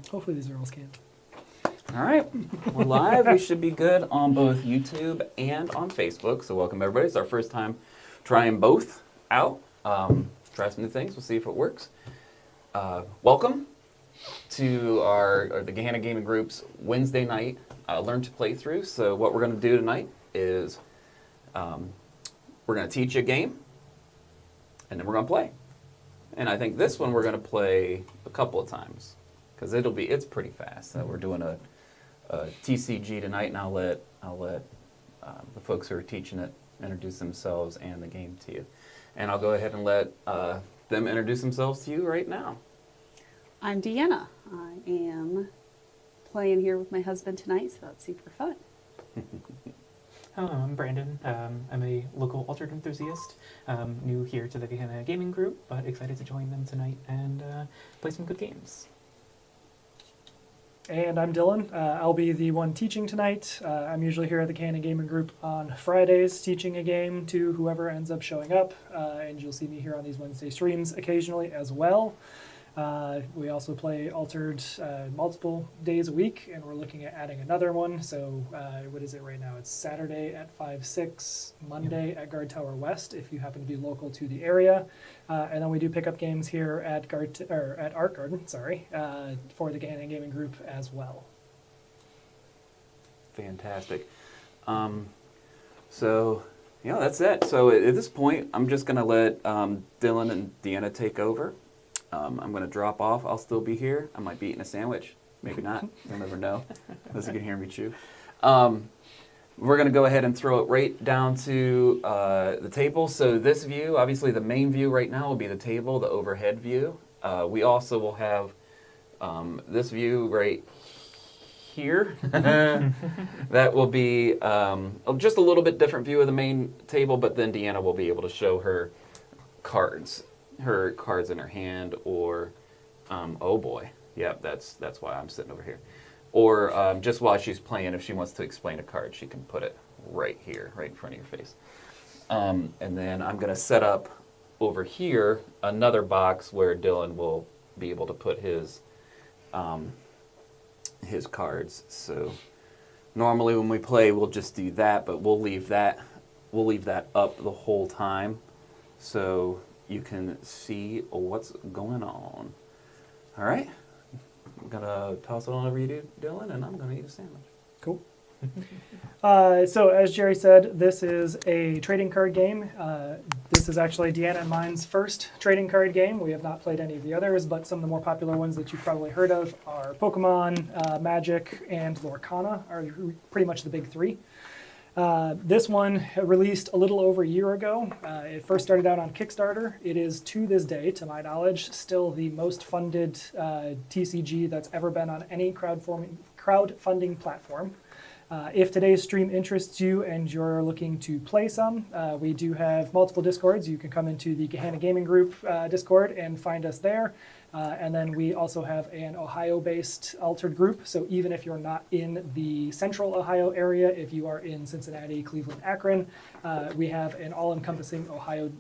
Hopefully these are all scanned. All right, we're live. We should be good on both YouTube and on Facebook. So welcome everybody. It's our first time trying both out. Try some new things. We'll see if it works. Welcome to the Gahanna Gaming Group's Wednesday night Learn to Play through. So what we're going to do tonight is we're going to teach you a game, and then we're going to play. And I think this one we're going to play a couple of times because it's pretty fast. So we're doing a TCG tonight, and I'll let the folks who are teaching it introduce themselves and the game to you. And I'll go ahead and let them introduce themselves to you right now. I'm Deanna. I am playing here with my husband tonight, so that's super fun. Hello, I'm Brandon. I'm a local altered enthusiast, new here to the Gahanna Gaming Group, but excited to join them tonight and play some good games. And I'm Dylan. I'll be the one teaching tonight. I'm usually here at the Gahanna Gaming Group on Fridays teaching a game to whoever ends up showing up, and you'll see me here on these Wednesday streams occasionally as well. We also play Altered multiple days a week, and we're looking at adding another one. So what is it right now? It's Saturday at 5-6, Monday at Guard Tower West, if you happen to be local to the area. And then we do pick up games here at Art Garden, for the Gahanna Gaming Group as well. Fantastic. So, yeah, that's it. So at this point, I'm just going to let Dylan and Deanna take over. I'm going to drop off. I'll still be here. I might be eating a sandwich. Maybe not. You'll never know. Unless you can hear me chew. We're going to go ahead and throw it right down to the table. So this view, obviously the main view right now will be the table, the overhead view. We also will have this view right here. That will be just a little bit different view of the main table, but then Deanna will be able to show her cards in her hand, or oh boy, yep, that's why I'm sitting over here. Or just while she's playing, if she wants to explain a card, she can put it right here, right in front of your face. And then I'm going to set up over here another box where Dylan will be able to put his cards. So normally when we play, we'll just do that, but we'll leave that up the whole time, so you can see what's going on. All right? I'm going to toss it on over you, Dylan, and I'm going to eat a sandwich. Cool. So as Jerry said, this is a trading card game. This is actually Deanna and mine's first trading card game. We have not played any of the others, but some of the more popular ones that you've probably heard of are Pokemon, Magic, and Lorcana are pretty much the big three. This one released a little over a year ago. It first started out on Kickstarter. It is, to this day, to my knowledge, still the most funded TCG that's ever been on any crowdfunding platform. If today's stream interests you and you're looking to play some, we do have multiple Discords. You can come into the Gahanna Gaming Group Discord and find us there. And then we also have an Ohio-based altered group. So even if you're not in the central Ohio area, if you are in Cincinnati, Cleveland, Akron, we have an all-encompassing Ohio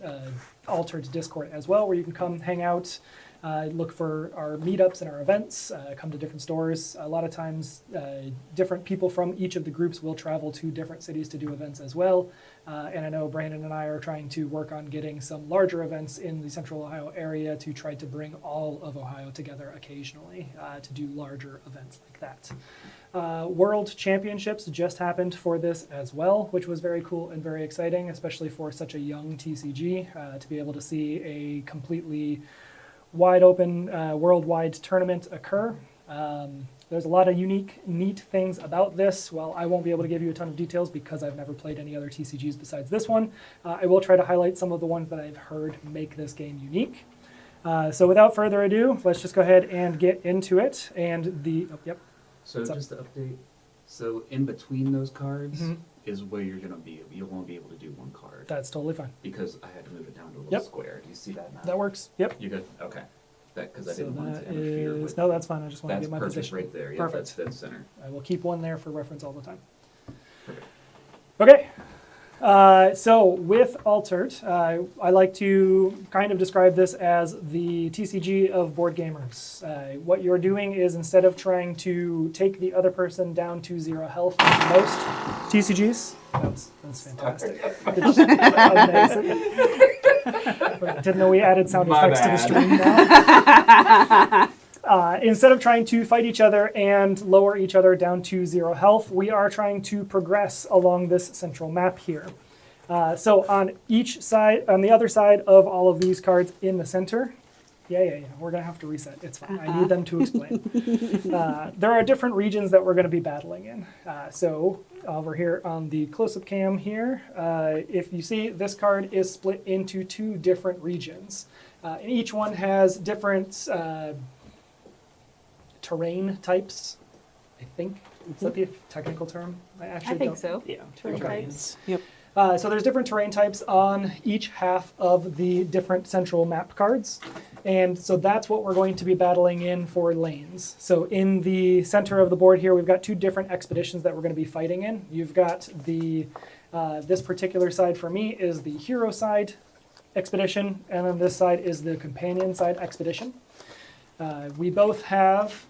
altered Discord as well, where you can come hang out, look for our meetups and our events, come to different stores. A lot of times, different people from each of the groups will travel to different cities to do events as well. And I know Brandon and I are trying to work on getting some larger events in the central Ohio area to try to bring all of Ohio together occasionally to do larger events like that. World Championships just happened for this as well, which was very cool and very exciting, especially for such a young TCG, to be able to see a completely wide open worldwide tournament occur. There's a lot of unique, neat things about this. While I won't be able to give you a ton of details because I've never played any other TCGs besides this one, I will try to highlight some of the ones that I've heard make this game unique. So without further ado, let's just go ahead and get into it. And So just to update, so in between those cards is where you won't be able to do one card. That's totally fine. Because I had to move it down to a little square. Do you see that now? That works. Yep. You good? Okay. Because I So didn't want it to that interfere is, with. no, that's fine. I just want to That's get my perfect position. right there. Yeah, Perfect. That's center. I will keep one there for reference all the time. Perfect. Okay. So with Altered, I like to kind of describe this as the TCG of board gamers. What you're doing is instead of trying to take the other person down to 0 health like most TCGs, that's fantastic. Amazing. Didn't know we added sound My effects to the bad. stream now. Instead of trying to fight each other and lower each other down to 0 health, we are trying to progress along this central map here. So on each side, on the other side of all of these cards in the center, yeah, we're going to have to reset. It's fine. I need them to explain. There are different regions that we're going to be battling in. So over here on the close-up cam here, if you see, this card is split into 2 different regions. And each one has different terrain types, I think. Is that the technical term? I think so. Yeah. Terrain Okay. types. Yep. So there's different terrain types on each half of the different central map cards. And so that's what we're going to be battling in for lanes. So in the center of the board here, we've got 2 different expeditions that we're going to be fighting in. You've got the, this particular side for me is the hero side expedition, and then this side is the companion side expedition. We both have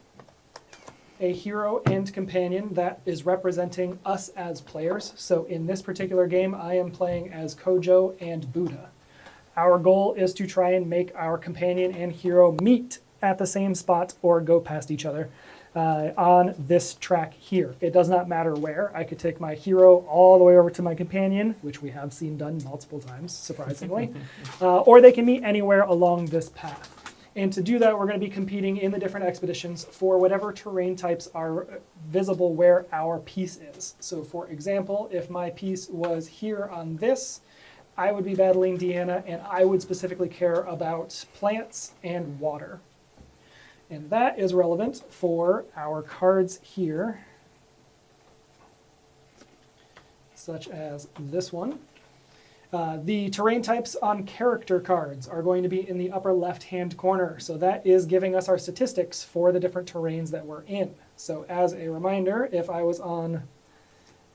a hero and companion that is representing us as players. So in this particular game, I am playing as Kojo and Buddha. Our goal is to try and make our companion and hero meet at the same spot or go past each other on this track here. It does not matter where. I could take my hero all the way over to my companion, which we have seen done multiple times, surprisingly, or they can meet anywhere along this path. And to do that, we're going to be competing in the different expeditions for whatever terrain types are visible where our piece is. So for example, if my piece was here on this, I would be battling Deanna, and I would specifically care about plants and water. And that is relevant for our cards here, such as this one. The terrain types on character cards are going to be in the upper left-hand corner. So that is giving us our statistics for the different terrains that we're in. So as a reminder, if I was on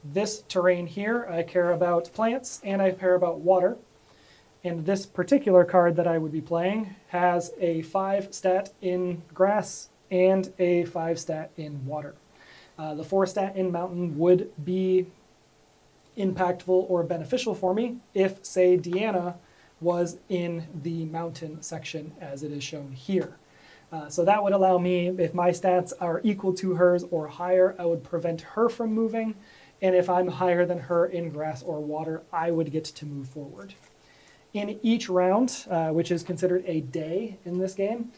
this terrain here, I care about plants and I care about water. And this particular card that I would be playing has a 5 stat in grass and a 5 stat in water. The 4 stat in mountain would be impactful or beneficial for me if, say, Deanna was in the mountain section as it is shown here. So that would allow me, if my stats are equal to hers or higher, I would prevent her from moving. And if I'm higher than her in grass or water, I would get to move forward. In each round, which is considered a day in this game,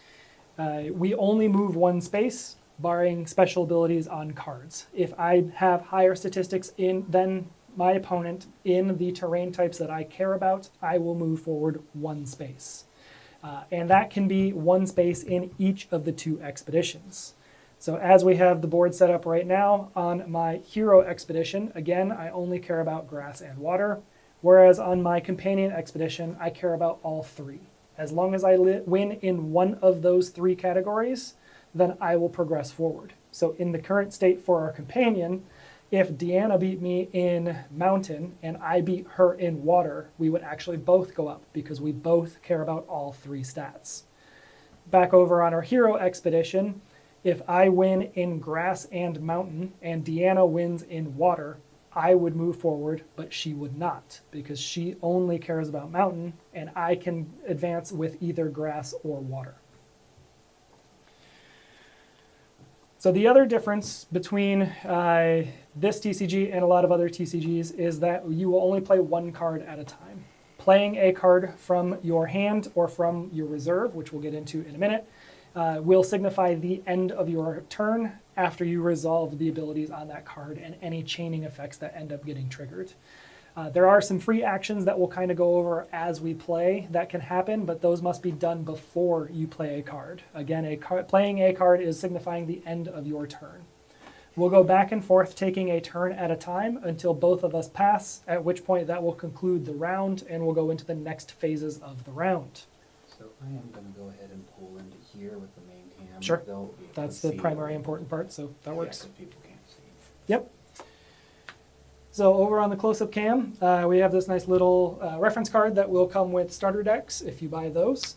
we only move 1 space, barring special abilities on cards. If I have higher statistics than my opponent in the terrain types that I care about, I will move forward 1 space. And that can be 1 space in each of the 2 expeditions. So as we have the board set up right now, on my hero expedition, again, I only care about grass and water, whereas on my companion expedition, I care about all 3. As long as I win in one of those 3 categories, then I will progress forward. So in the current state for our companion, if Deanna beat me in mountain and I beat her in water, we would actually both go up because we both care about all 3 stats. Back over on our hero expedition, if I win in grass and mountain and Deanna wins in water, I would move forward, but she would not because she only cares about mountain and I can advance with either grass or water. So the other difference between this TCG and a lot of other TCGs is that you will only play 1 card at a time. Playing a card from your hand or from your reserve, which we'll get into in a minute, will signify the end of your turn after you resolve the abilities on that card and any chaining effects that end up getting triggered. There are some free actions that we'll kind of go over as we play that can happen, but those must be done before you play a card. Again, playing a card is signifying the end of your turn. We'll go back and forth taking a turn at a time until both of us pass, at which point that will conclude the round and we'll go into the next phases of the round. So I am going to go ahead and pull into here with the main cam. Sure. They'll be able That's to the see primary it. important part, so that Yeah, works. 'cause people can't see. Yep. So over on the close-up cam, we have this nice little reference card that will come with starter decks if you buy those.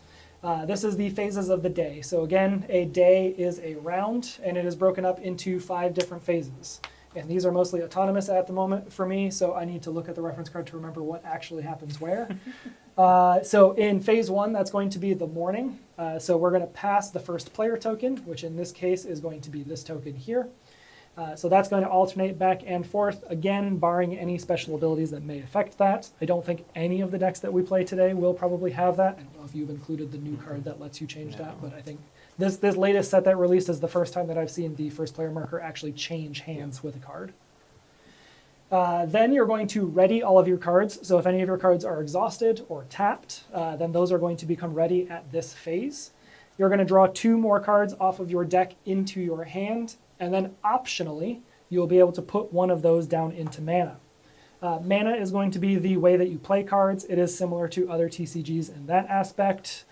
This is the phases of the day. So again, a day is a round, and it is broken up into 5 different phases. And these are mostly autonomous at the moment for me, so I need to look at the reference card to remember what actually happens where. So in phase 1, that's going to be the morning. So we're going to pass the first player token, which in this case is going to be this token here. So that's going to alternate back and forth, again, barring any special abilities that may affect that. I don't think any of the decks that we play today will probably have that. I don't know if you've included the new card that lets you change that, but I think this latest set that released is the first time that I've seen the first player marker actually change hands with a card. Then you're going to ready all of your cards. So if any of your cards are exhausted or tapped, then those are going to become ready at this phase. You're going to draw 2 more cards off of your deck into your hand, and then optionally, you'll be able to put one of those down into mana. Mana is going to be the way that you play cards. It is similar to other TCGs in that aspect.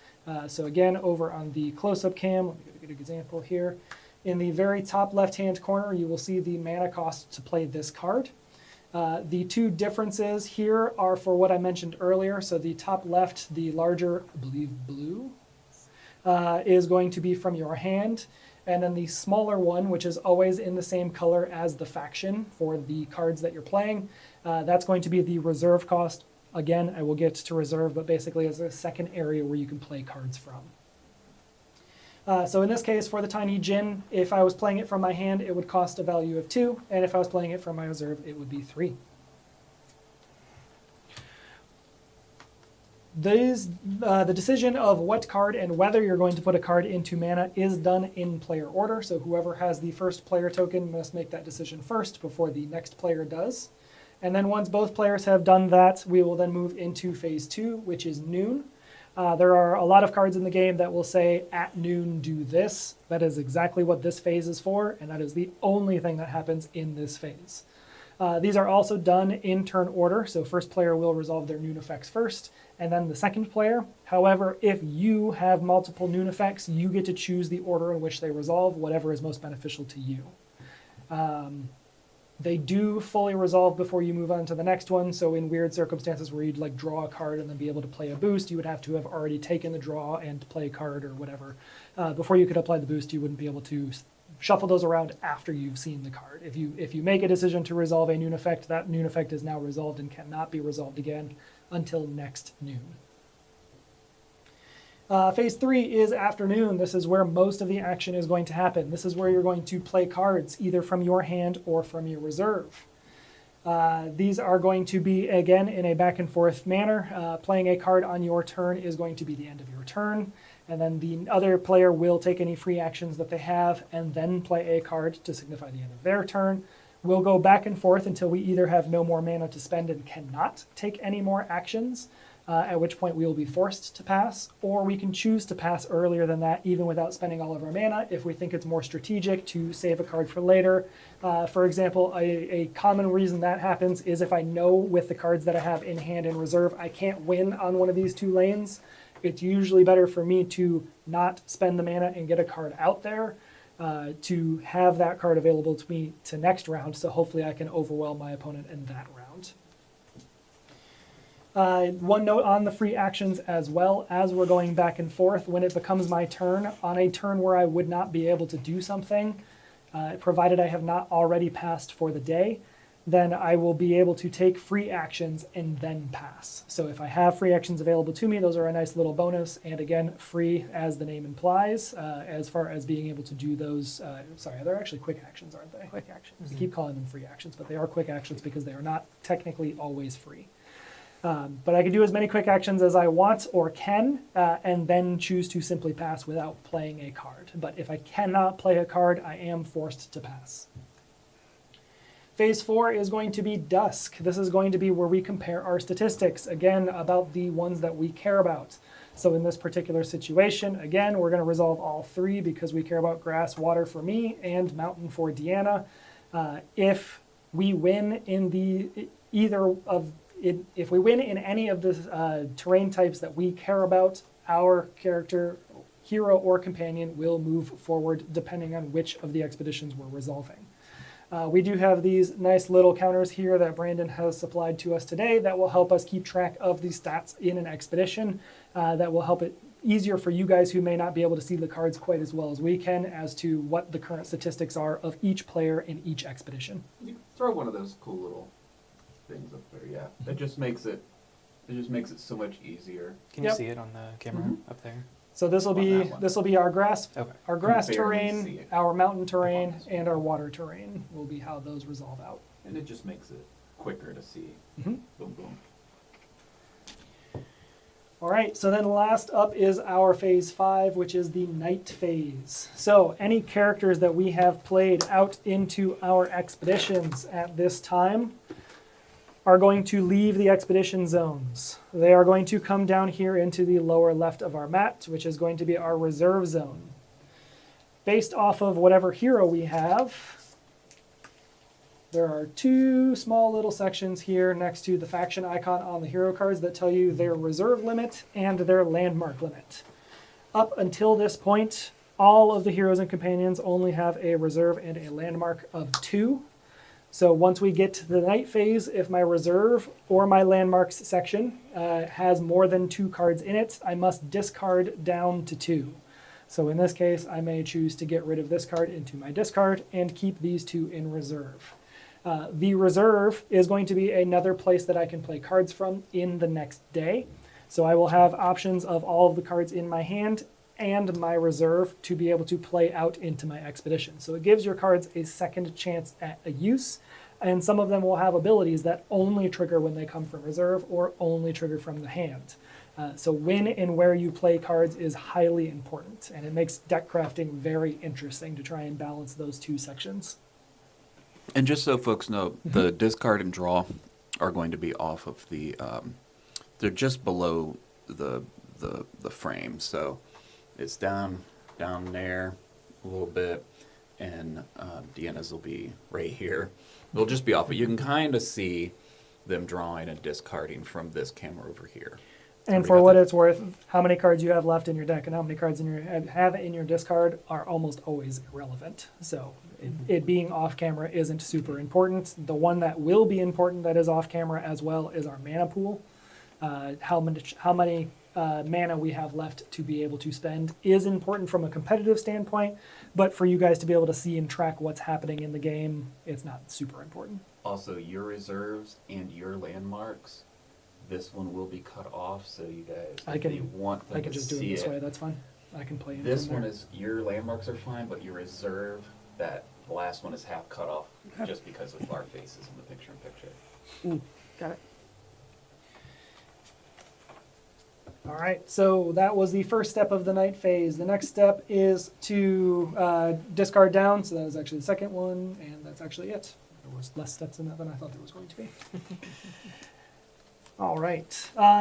So again, over on the close-up cam, let me get a good example here. In the very top left-hand corner, you will see the mana cost to play this card. The 2 differences here are for what I mentioned earlier. So the top left, the larger, I believe blue, is going to be from your hand. And then the smaller one, which is always in the same color as the faction for the cards that you're playing, that's going to be the reserve cost. Again, I will get to reserve, but basically it's a second area where you can play cards from. So in this case, for the Tiny Djinn, if I was playing it from my hand, it would cost a value of 2, and if I was playing it from my reserve, it would be 3. The decision of what card and whether you're going to put a card into mana is done in player order. So whoever has the first player token must make that decision first before the next player does. And then once both players have done that, we will then move into phase 2, which is noon. There are a lot of cards in the game that will say, at noon, do this. That is exactly what this phase is for, and that is the only thing that happens in this phase. These are also done in turn order, so first player will resolve their noon effects first, and then the second player. However, if you have multiple noon effects, you get to choose the order in which they resolve, whatever is most beneficial to you. They do fully resolve before you move on to the next one, so in weird circumstances where you'd like draw a card and then be able to play a boost, you would have to have already taken the draw and play a card or whatever. Before you could apply the boost, you wouldn't be able to shuffle those around after you've seen the card. If you make a decision to resolve a noon effect, that noon effect is now resolved and cannot be resolved again until next noon. Phase 3 is afternoon. This is where most of the action is going to happen. This is where you're going to play cards, either from your hand or from your reserve. These are going to be, again, in a back and forth manner. Playing a card on your turn is going to be the end of your turn, and then the other player will take any free actions that they have and then play a card to signify the end of their turn. We'll go back and forth until we either have no more mana to spend and cannot take any more actions, at which point we will be forced to pass, or we can choose to pass earlier than that, even without spending all of our mana, if we think it's more strategic to save a card for later. For example, a common reason that happens is if I know with the cards that I have in hand and reserve, I can't win on one of these 2 lanes. It's usually better for me to not spend the mana and get a card out there, to have that card available to me to next round, so hopefully I can overwhelm my opponent in that round. One note on the free actions as well, as we're going back and forth, when it becomes my turn, on a turn where I would not be able to do something, provided I have not already passed for the day, then I will be able to take free actions and then pass. So if I have free actions available to me, those are a nice little bonus, and again, free as the name implies, as far as being able to do those, sorry, they're actually quick actions, aren't they? Quick actions. I keep calling them free actions, but they are quick actions because they are not technically always free. But I can do as many quick actions as I want or can, and then choose to simply pass without playing a card. But if I cannot play a card, I am forced to pass. Phase 4 is going to be dusk. This is going to be where we compare our statistics, again, about the ones that we care about. So in this particular situation, again, we're going to resolve all 3 because we care about grass, water for me, and mountain for Deanna. If we win in if we win in any of the terrain types that we care about, our character, hero or companion, will move forward depending on which of the expeditions we're resolving. We do have these nice little counters here that Brandon has supplied to us today that will help us keep track of the stats in an expedition. That will help it easier for you guys who may not be able to see the cards quite as well as we can as to what the current statistics are of each player in each expedition. You can throw one of those cool little things up there. Yeah, that just makes it. It just makes it so much easier. Can you Yep. see it on the camera Mhm. up there? So this will On be that one. our grass Okay. our grass Can barely see terrain, it. our mountain terrain, and our water terrain will be how those resolve out. And it just makes it quicker to see. Mhm. Boom, boom. All right, so then last up is our phase 5, which is the night phase. So any characters that we have played out into our expeditions at this time are going to leave the expedition zones. They are going to come down here into the lower left of our map, which is going to be our reserve zone. Based off of whatever hero we have, there are 2 small little sections here next to the faction icon on the hero cards that tell you their reserve limit and their landmark limit. Up until this point, all of the heroes and companions only have a reserve and a landmark of 2. So once we get to the night phase, if my reserve or my landmarks section has more than 2 cards in it, I must discard down to 2. So in this case, I may choose to get rid of this card into my discard and keep these 2 in reserve. The reserve is going to be another place that I can play cards from in the next day. So I will have options of all of the cards in my hand and my reserve to be able to play out into my expedition. So it gives your cards a second chance at a use, and some of them will have abilities that only trigger when they come from reserve or only trigger from the hand. So when and where you play cards is highly important, and it makes deck crafting very interesting to try and balance those 2 sections. And just so folks know, the discard and draw are going to be off of the. They're just below the frame, so it's down there a little bit, and Deanna's will be right here. They'll just be off, but you can kind of see them drawing and discarding from this camera over here. And for what it's worth, how many cards you have left in your deck and how many cards have in your discard are almost always irrelevant. So it being off camera isn't super important. The one that will be important that is off camera as well is our mana pool. How many mana we have left to be able to spend is important from a competitive standpoint, but for you guys to be able to see and track what's happening in the game, it's not super important. Also, your reserves and your landmarks, this one will be cut off, so you guys, I if can- you want them I can to just do it see this way, that's fine. I can play it This from one there. is, your landmarks are fine, but your reserve, that last one is half cut off just because of our faces in the picture-in-picture. Got it. All right, so that was the first step of the night phase. The next step is to discard down. So that was actually the second one, and that's actually it. There was less steps in that than I thought there was going to be. All right,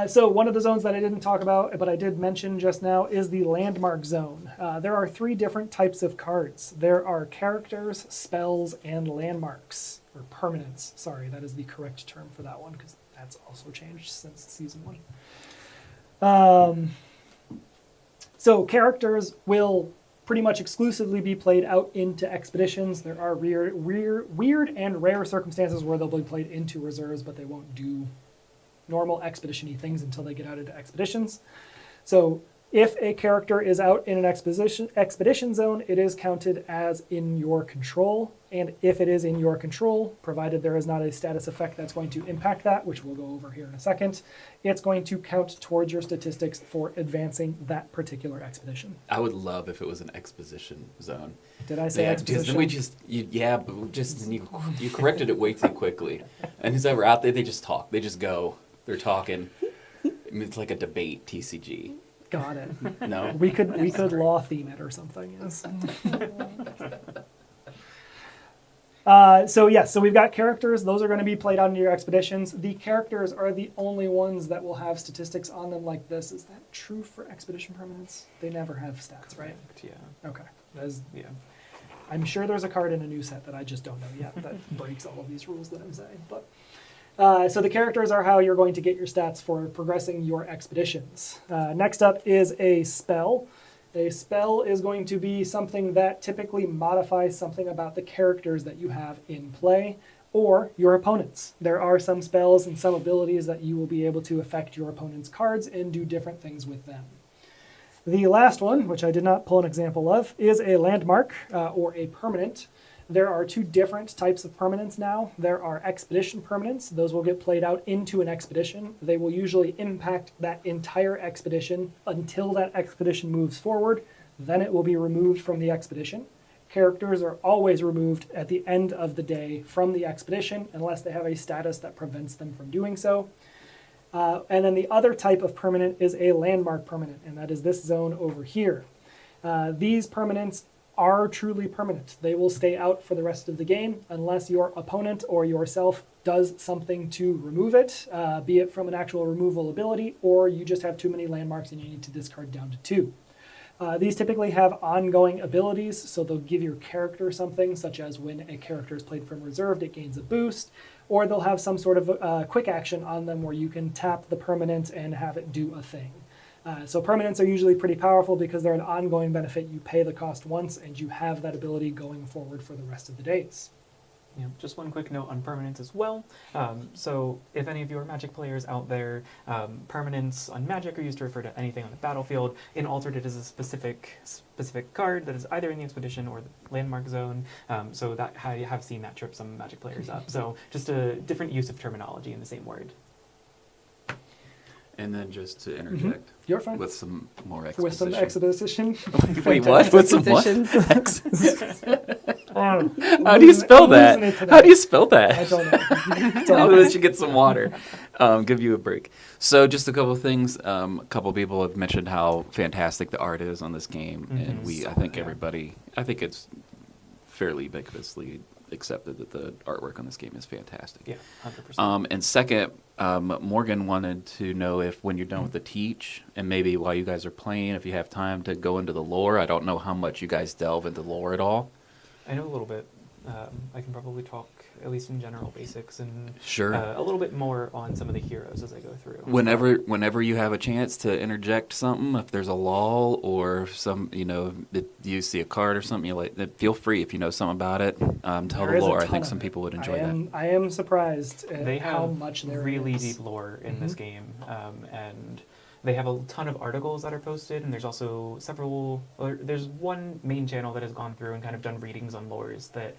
so one of the zones that I didn't talk about, but I did mention just now, is the landmark zone. There are 3 different types of cards. There are characters, spells, and landmarks, or permanents. Sorry, that is the correct term for that one, because that's also changed since season 1. So characters will pretty much exclusively be played out into expeditions. There are weird and rare circumstances where they'll be played into reserves, but they won't do normal expedition-y things until they get out into expeditions. So if a character is out in an expedition zone, it is counted as in your control. And if it is in your control, provided there is not a status effect that's going to impact that, which we'll go over here in a second, it's going to count towards your statistics for advancing that particular expedition. I would love if it was an exposition zone. Did I say Yeah, exposition? because you corrected it way too quickly. And who's ever out there, they just talk. They just go. They're talking. It's like a debate, TCG. Got it. No? We could law theme it or something. Yes. So we've got characters. Those are going to be played out in your expeditions. The characters are the only ones that will have statistics on them like this. Is that true for expedition permanents? They never have stats, right? Yeah. Okay. That is, Yeah. I'm sure there's a card in a new set that I just don't know yet that breaks all of these rules that I'm saying. But so the characters are how you're going to get your stats for progressing your expeditions. Next up is a spell. A spell is going to be something that typically modifies something about the characters that you have in play or your opponents. There are some spells and some abilities that you will be able to affect your opponent's cards and do different things with them. The last one, which I did not pull an example of, is a landmark or a permanent. There are two different types of permanents now. There are expedition permanents. Those will get played out into an expedition. They will usually impact that entire expedition until that expedition moves forward. Then it will be removed from the expedition. Characters are always removed at the end of the day from the expedition unless they have a status that prevents them from doing so. And then the other type of permanent is a landmark permanent, and that is this zone over here. These permanents are truly permanent. They will stay out for the rest of the game unless your opponent or yourself does something to remove it, be it from an actual removal ability, or you just have too many landmarks and you need to discard down to 2. These typically have ongoing abilities, so they'll give your character something, such as when a character is played from reserved, it gains a boost, or they'll have some sort of quick action on them where you can tap the permanent and have it do a thing. So permanents are usually pretty powerful because they're an ongoing benefit. You pay the cost once and you have that ability going forward for the rest of the days. Yeah, just one quick note on permanents as well. So if any of your Magic players out there, permanents on Magic are used to refer to anything on the battlefield. In Altered, it is a specific card that is either in the expedition or the landmark zone. So that I have seen that trip some Magic players up. So just a different use of terminology in the same word. And then just to interject You're fine. with some more With some exposition. exposition. Wait, what? With some what? How How do you spell that? How do you spell that? I don't know. Tell me that you get some water. Give you a break. So just a couple of things. A couple of people have mentioned how fantastic the art is on this game, and I think it's fairly ubiquitously accepted that the artwork on this game is fantastic. Yeah, 100%. And second, Morgan wanted to know if when you're done with the teach, and maybe while you guys are playing, if you have time to go into the lore. I don't know how much you guys delve into lore at all. I know a little bit. I can probably talk, at least in general basics, and Sure. a little bit more on some of the heroes as I go through. Whenever you have a chance to interject something, if there's a lull or some, if you see a card or something, you like, feel free if you know something about it. Tell There the is a lore. I ton think of some it. people would enjoy that. I am surprised at They how have much there really is. deep lore in this game, and they have a ton of articles that are posted, and there's also there's one main channel that has gone through and kind of done readings on lores that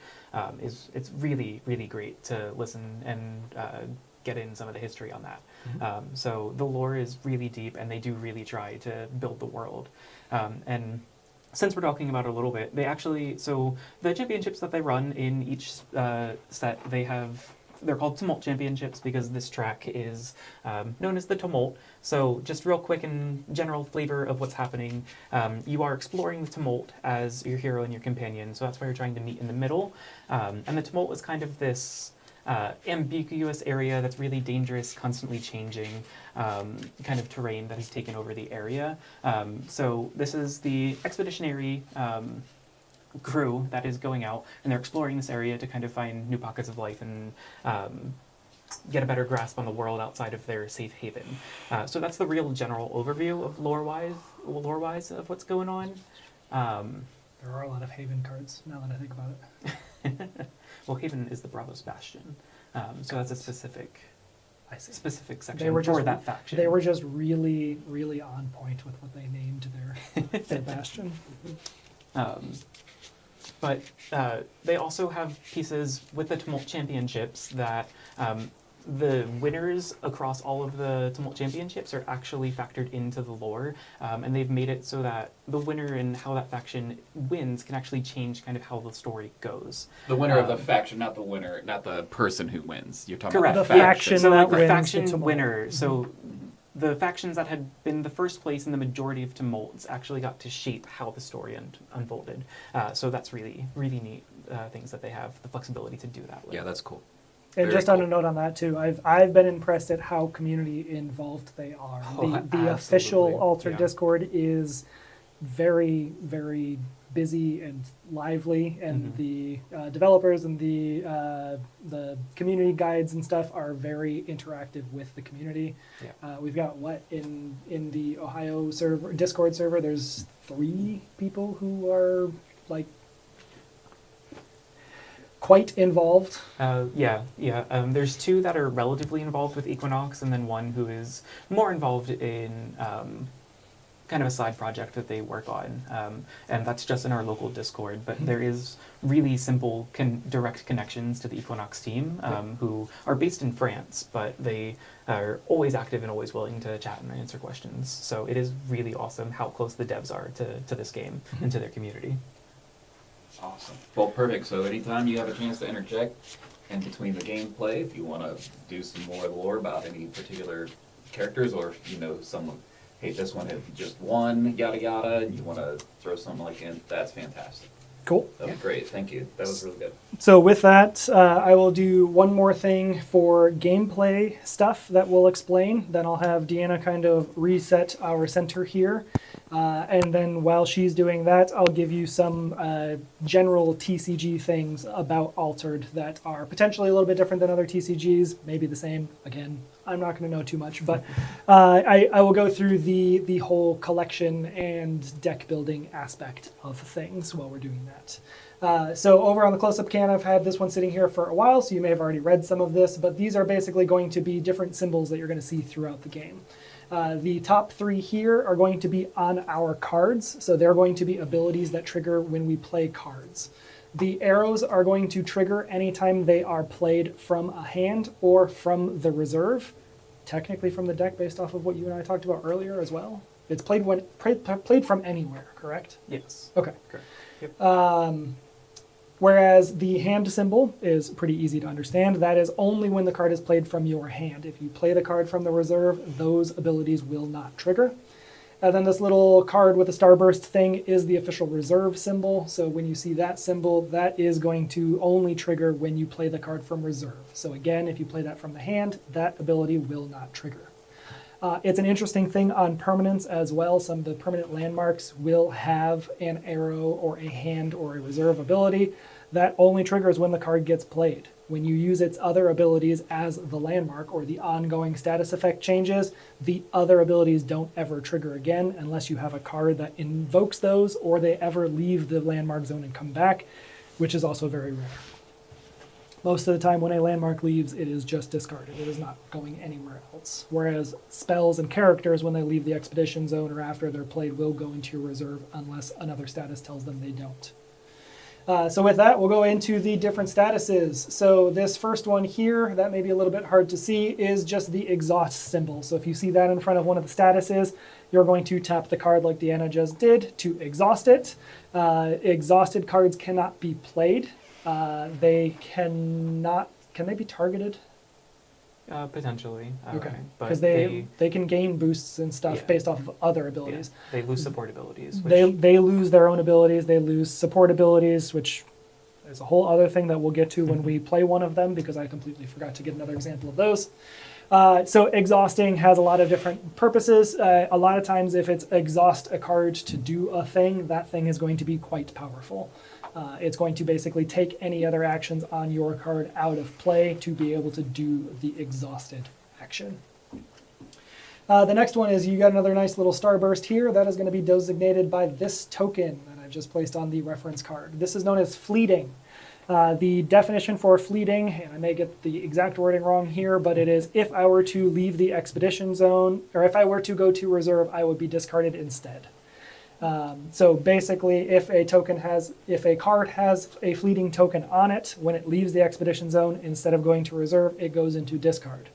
it's really, really great to listen and get in some of the history on that. So the lore is really deep, and they do really try to build the world. And since we're talking about it a little bit, so the championships that they run in each set, they're called Tumult Championships because this track is known as the Tumult. So just real quick and general flavor of what's happening. You are exploring the Tumult as your hero and your companion, so that's why you're trying to meet in the middle. And the Tumult is kind of this ambiguous area that's really dangerous, constantly changing kind of terrain that has taken over the area. So this is the expeditionary crew that is going out, and they're exploring this area to kind of find new pockets of life and get a better grasp on the world outside of their safe haven. So that's the real general overview of lore-wise of what's going on. There are a lot of Haven cards, now that I think about it. Well, Haven is the Bravos Bastion, so that's a specific section They were for just- that faction. They were just really, really on point with what they named their bastion. But they also have pieces with the Tumult Championships that the winners across all of the Tumult Championships are actually factored into the lore, and they've made it so that the winner and how that faction wins can actually change kind of how the story goes. The winner of the faction, not the person who wins. You're talking Correct. about The the faction So that like the wins faction the Tumult. winner. So the factions that had been the first place in the majority of Tumults actually got to shape how the story unfolded. So that's really, really neat things that they have the flexibility to do that with. Yeah, that's cool. And Very just on cool. a note on that too, I've been impressed at how community involved they are. Oh, The official absolutely. Altered Yeah. Discord is very, very busy and lively, and the developers and the community guides and stuff are very interactive with the community. Yeah. We've got in the Ohio server, Discord server, there's 3 people who are like quite involved. There's 2 that are relatively involved with Equinox, and then 1 who is more involved in kind of a side project that they work on, and that's just in our local Discord. But there is really simple direct connections to the Equinox team, who are based in France, but they are always active and always willing to chat and answer questions. So it is really awesome how close the devs are to this game and to their community. Awesome. Well, perfect. So anytime you have a chance to interject in between the gameplay, if you want to do some more lore about any particular characters, or if you know someone, hey, this one had just won, yada yada, and you want to throw something like in, that's fantastic. Cool. That was great. Thank you. That was really good. So with that, I will do one more thing for gameplay stuff that we'll explain. Then I'll have Deanna kind of reset our center here. And then while she's doing that, I'll give you some general TCG things about Altered that are potentially a little bit different than other TCGs, maybe the same. Again, I'm not going to know too much, but I will go through the whole collection and deck building aspect of things while we're doing that. So over on the close-up can, I've had this one sitting here for a while, so you may have already read some of this, but these are basically going to be different symbols that you're going to see throughout the game. The top 3 here are going to be on our cards, so they're going to be abilities that trigger when we play cards. The arrows are going to trigger anytime they are played from a hand or from the reserve, technically from the deck based off of what you and I talked about earlier as well. It's played from anywhere, correct? Yes. Okay. Correct. Yep. Whereas the hand symbol is pretty easy to understand. That is only when the card is played from your hand. If you play the card from the reserve, those abilities will not trigger. And then this little card with a starburst thing is the official reserve symbol. So when you see that symbol, that is going to only trigger when you play the card from reserve. So again, if you play that from the hand, that ability will not trigger. It's an interesting thing on permanents as well. Some of the permanent landmarks will have an arrow or a hand or a reserve ability that only triggers when the card gets played. When you use its other abilities as the landmark or the ongoing status effect changes, the other abilities don't ever trigger again unless you have a card that invokes those or they ever leave the landmark zone and come back, which is also very rare. Most of the time when a landmark leaves, it is just discarded. It is not going anywhere else. Whereas spells and characters, when they leave the expedition zone or after they're played, will go into your reserve unless another status tells them they don't. So with that, we'll go into the different statuses. So this first one here, that may be a little bit hard to see, is just the exhaust symbol. So if you see that in front of one of the statuses, you're going to tap the card like Deanna just did to exhaust it. Exhausted cards cannot be played. They cannot, can they be targeted? Potentially. Okay, but because they can gain boosts and stuff based off of other abilities. They lose support abilities. They lose their own abilities, they lose support abilities, which is a whole other thing that we'll get to when we play one of them, because I completely forgot to get another example of those. So exhausting has a lot of different purposes. A lot of times if it's exhaust a card to do a thing, that thing is going to be quite powerful. It's going to basically take any other actions on your card out of play to be able to do the exhausted action. The next one is you got another nice little starburst here. That is going to be designated by this token that I've just placed on the reference card. This is known as fleeting. The definition for fleeting, and I may get the exact wording wrong here, but it is if I were to leave the expedition zone, or if I were to go to reserve, I would be discarded instead. So basically, if a card has a fleeting token on it, when it leaves the expedition zone, instead of going to reserve, it goes into discard.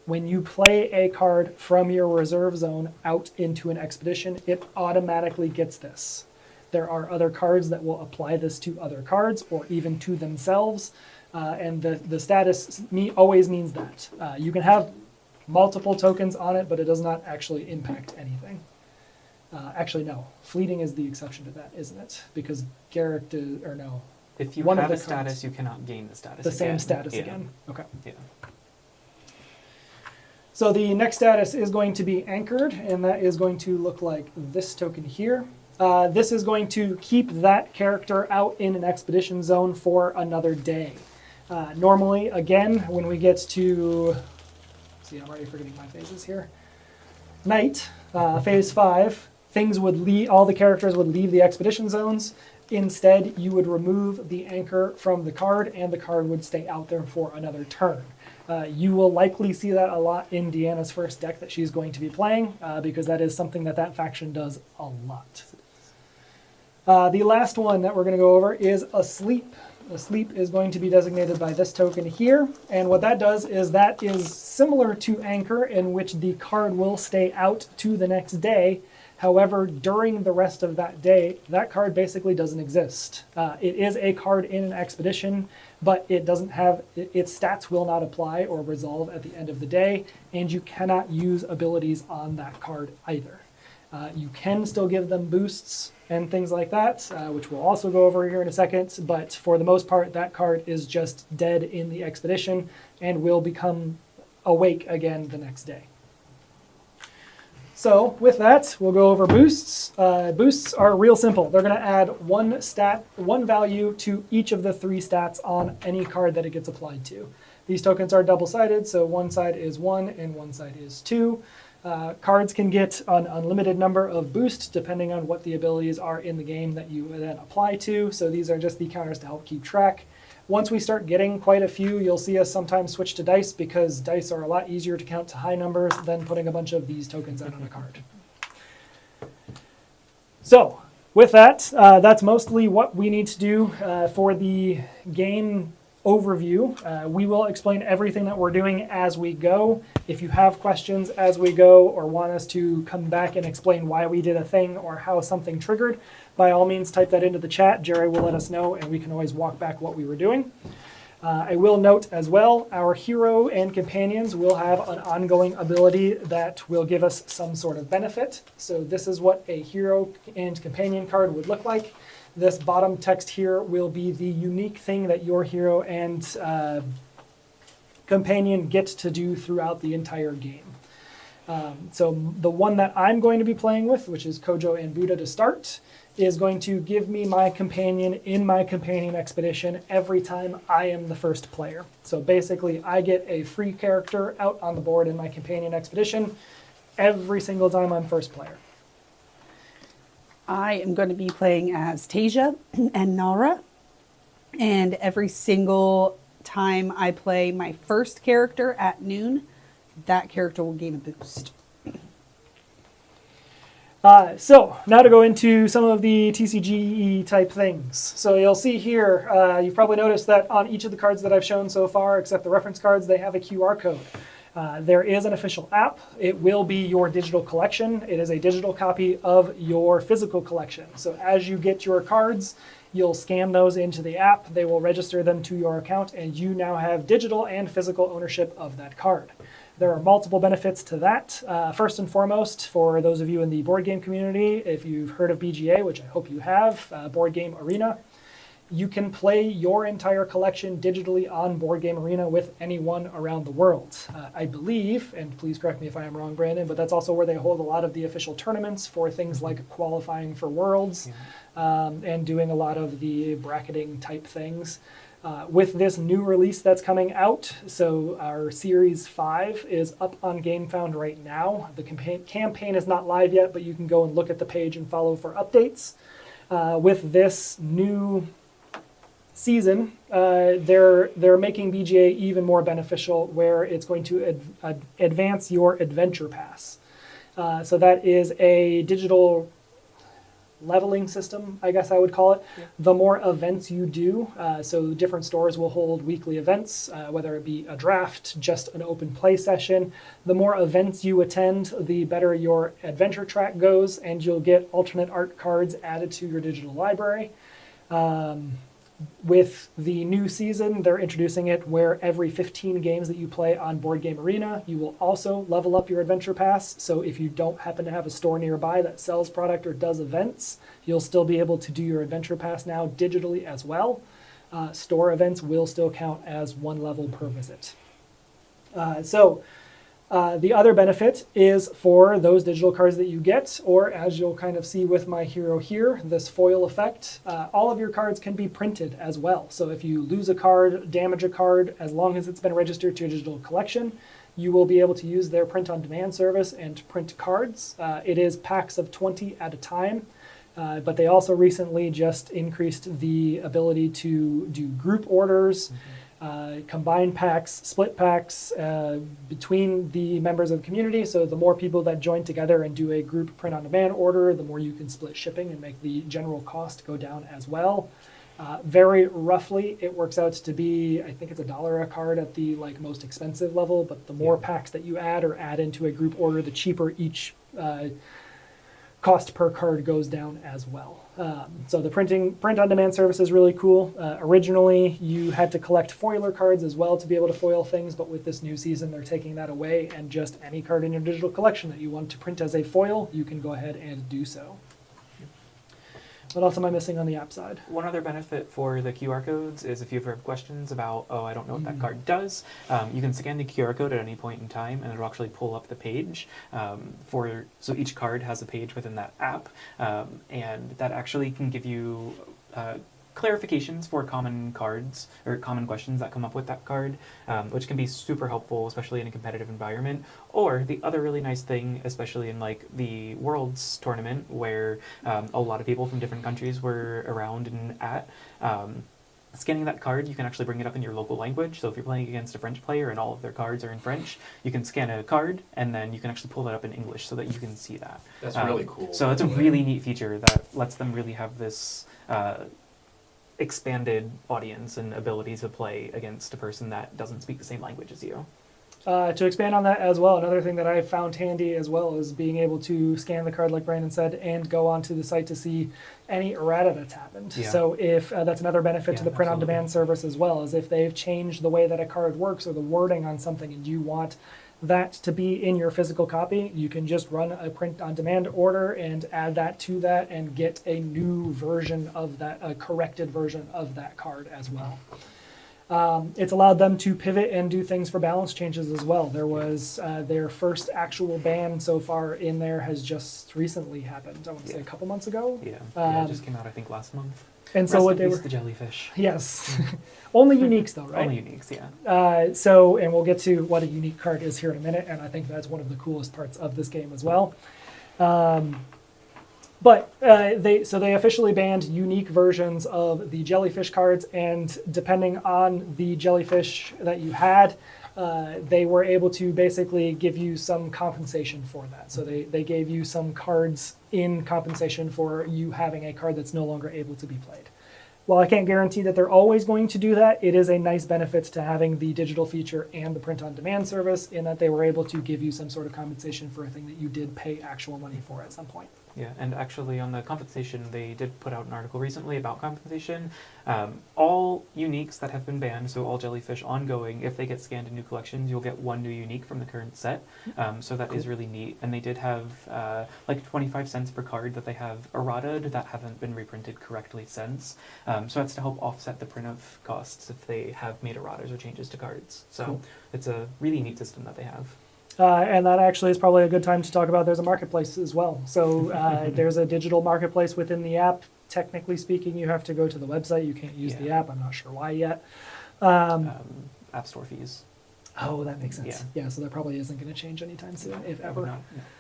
When you play a card from your reserve zone out into an expedition, it automatically gets this. There are other cards that will apply this to other cards or even to themselves, and the status always means that. You can have multiple tokens on it, but it does not actually impact anything. Actually, no. Fleeting is the exception to that, isn't it? Because Garrick did, or no. If you one have of the a status, cards, you cannot gain the status the again. same status again. Okay. Yeah. So the next status is going to be anchored, and that is going to look like this token here. this is going to keep that character out in an expedition zone for another day. Normally, again, when we get to, see, I'm already forgetting my phases here. Night, phase 5, things would leave, all the characters would leave the expedition zones. Instead, you would remove the anchor from the card, and the card would stay out there for another turn. You will likely see that a lot in Deanna's first deck that she's going to be playing, because that is something that faction does a lot. The last one that we're going to go over is Asleep. Asleep is going to be designated by this token here, and what that does is that is similar to Anchor, in which the card will stay out to the next day. However, during the rest of that day, that card basically doesn't exist. It is a card in an expedition, but it doesn't have, its stats will not apply or resolve at the end of the day, and you cannot use abilities on that card either. You can still give them boosts and things like that, which we'll also go over here in a second, but for the most part, that card is just dead in the expedition and will become awake again the next day. So with that, we'll go over boosts. Boosts are real simple. They're going to add one stat, one value to each of the 3 stats on any card that it gets applied to. These tokens are double-sided, so one side is 1 and one side is 2. Cards can get an unlimited number of boosts depending on what the abilities are in the game that you then apply to. So these are just the counters to help keep track. Once we start getting quite a few, you'll see us sometimes switch to dice, because dice are a lot easier to count to high numbers than putting a bunch of these tokens out on a card. So with that, that's mostly what we need to do for the game overview. We will explain everything that we're doing as we go. If you have questions as we go, or want us to come back and explain why we did a thing or how something triggered, by all means type that into the chat. Jerry will let us know, and we can always walk back what we were doing. I will note as well, our hero and companions will have an ongoing ability that will give us some sort of benefit. So this is what a hero and companion card would look like. This bottom text here will be the unique thing that your hero and companion get to do throughout the entire game. So the one that I'm going to be playing with, which is Kojo and Buddha to start, is going to give me my companion in my companion expedition every time I am the first player. So basically, I get a free character out on the board in my companion expedition every single time I'm first player. I am going to be playing as Tasia and Nara, and every single time I play my first character at noon, that character will gain a boost. So now to go into some of the TCGE type things. So you'll see here, you've probably noticed that on each of the cards that I've shown so far, except the reference cards, they have a QR code. There is an official app. It will be your digital collection. It is a digital copy of your physical collection. So as you get your cards, you'll scan those into the app. They will register them to your account, and you now have digital and physical ownership of that card. There are multiple benefits to that. First and foremost, for those of you in the board game community, if you've heard of BGA, which I hope you have, Board Game Arena, you can play your entire collection digitally on Board Game Arena with anyone around the world. I believe, and please correct me if I am wrong, Brandon, but that's also where they hold a lot of the official tournaments for things like qualifying for Worlds, and doing a lot of the bracketing type things. With this new release that's coming out, so our Series 5 is up on GameFound right now. The campaign is not live yet, but you can go and look at the page and follow for updates. With this new season, they're making BGA even more beneficial, where it's going to advance your Adventure Pass. So that is a digital leveling system, I guess I would call it. Yeah. The more events you do, so different stores will hold weekly events, whether it be a draft, just an open play session. The more events you attend, the better your adventure track goes, and you'll get alternate art cards added to your digital library. With the new season, they're introducing it where every 15 games that you play on Board Game Arena, you will also level up your Adventure Pass. So if you don't happen to have a store nearby that sells product or does events, you'll still be able to do your Adventure Pass now digitally as well. Store events will still count as one level per visit. So The other benefit is for those digital cards that you get, or as you'll kind of see with my hero here, this foil effect, all of your cards can be printed as well. So if you lose a card, damage a card, as long as it's been registered to your digital collection, you will be able to use their print-on-demand service and print cards. It is packs of 20 at a time, but they also recently just increased the ability to do group orders, combine packs, split packs between the members of the community. So the more people that join together and do a group print-on-demand order, the more you can split shipping and make the general cost go down as well. Very roughly, it works out to be, I think it's $1 a card at the most expensive level, but the more packs that you add or add into a group order, the cheaper each cost per card goes down as well. So the print-on-demand service is really cool. Originally, you had to collect foiler cards as well to be able to foil things, but with this new season, they're taking that away, and just any card in your digital collection that you want to print as a foil, you can go ahead and do so. What else am I missing on the app side? One other benefit for the QR codes is if you ever have questions about, oh, I don't know what that card does, you can scan the QR code at any point in time, and it'll actually pull up the page. So each card has a page within that app, and that actually can give you clarifications for common cards or common questions that come up with that card, which can be super helpful, especially in a competitive environment. Or the other really nice thing, especially in the Worlds tournament, where a lot of people from different countries were around and at. Scanning that card, you can actually bring it up in your local language. So if you're playing against a French player and all of their cards are in French, you can scan a card and then you can actually pull that up in English so that you can see that. That's really cool. So it's a really neat feature that lets them really have this expanded audience and ability to play against a person that doesn't speak the same language as you. To expand on that as well, another thing that I found handy as well is being able to scan the card, like Brandon said, and go onto the site to see any errata that's happened. Yeah. So if that's another benefit to Yeah, the print-on-demand service as well, is if they've changed the way that a card works or the wording on something and you want that to be in your physical copy, you can just run a print-on-demand order and add that to that and get a new version of that, a corrected version of that card as well. It's allowed them to pivot and do things for balance changes as well. There was their first actual ban so far in there has just recently happened. I want to say a couple months ago. Yeah, it just came out I think last month. And so what they were, the jellyfish. yes, only uniques though, right? Only uniques, yeah. And we'll get to what a unique card is here in a minute, and I think that's one of the coolest parts of this game as well. But they officially banned unique versions of the jellyfish cards, and depending on the jellyfish that you had, they were able to basically give you some compensation for that. So they gave you some cards in compensation for you having a card that's no longer able to be played. While I can't guarantee that they're always going to do that, it is a nice benefit to having the digital feature and the print-on-demand service in that they were able to give you some sort of compensation for a thing that you did pay actual money for at some point. Yeah, and actually on the compensation, they did put out an article recently about compensation. All uniques that have been banned, so all jellyfish ongoing, if they get scanned in new collections, you'll get one new unique from the current set. So that is really neat. And they did have 25 cents per card that they have errataed that haven't been reprinted correctly since. So that's to help offset the print of costs if they have made erratas or changes to cards. So it's a really neat system that they have. And that actually is probably a good time to talk about there's a marketplace as well. So there's a digital marketplace within the app. Technically speaking, you have to go to the website. You can't use the app. I'm not sure why yet. App Store fees. Oh, that makes sense. Yeah, so that probably isn't going to change anytime soon, if ever.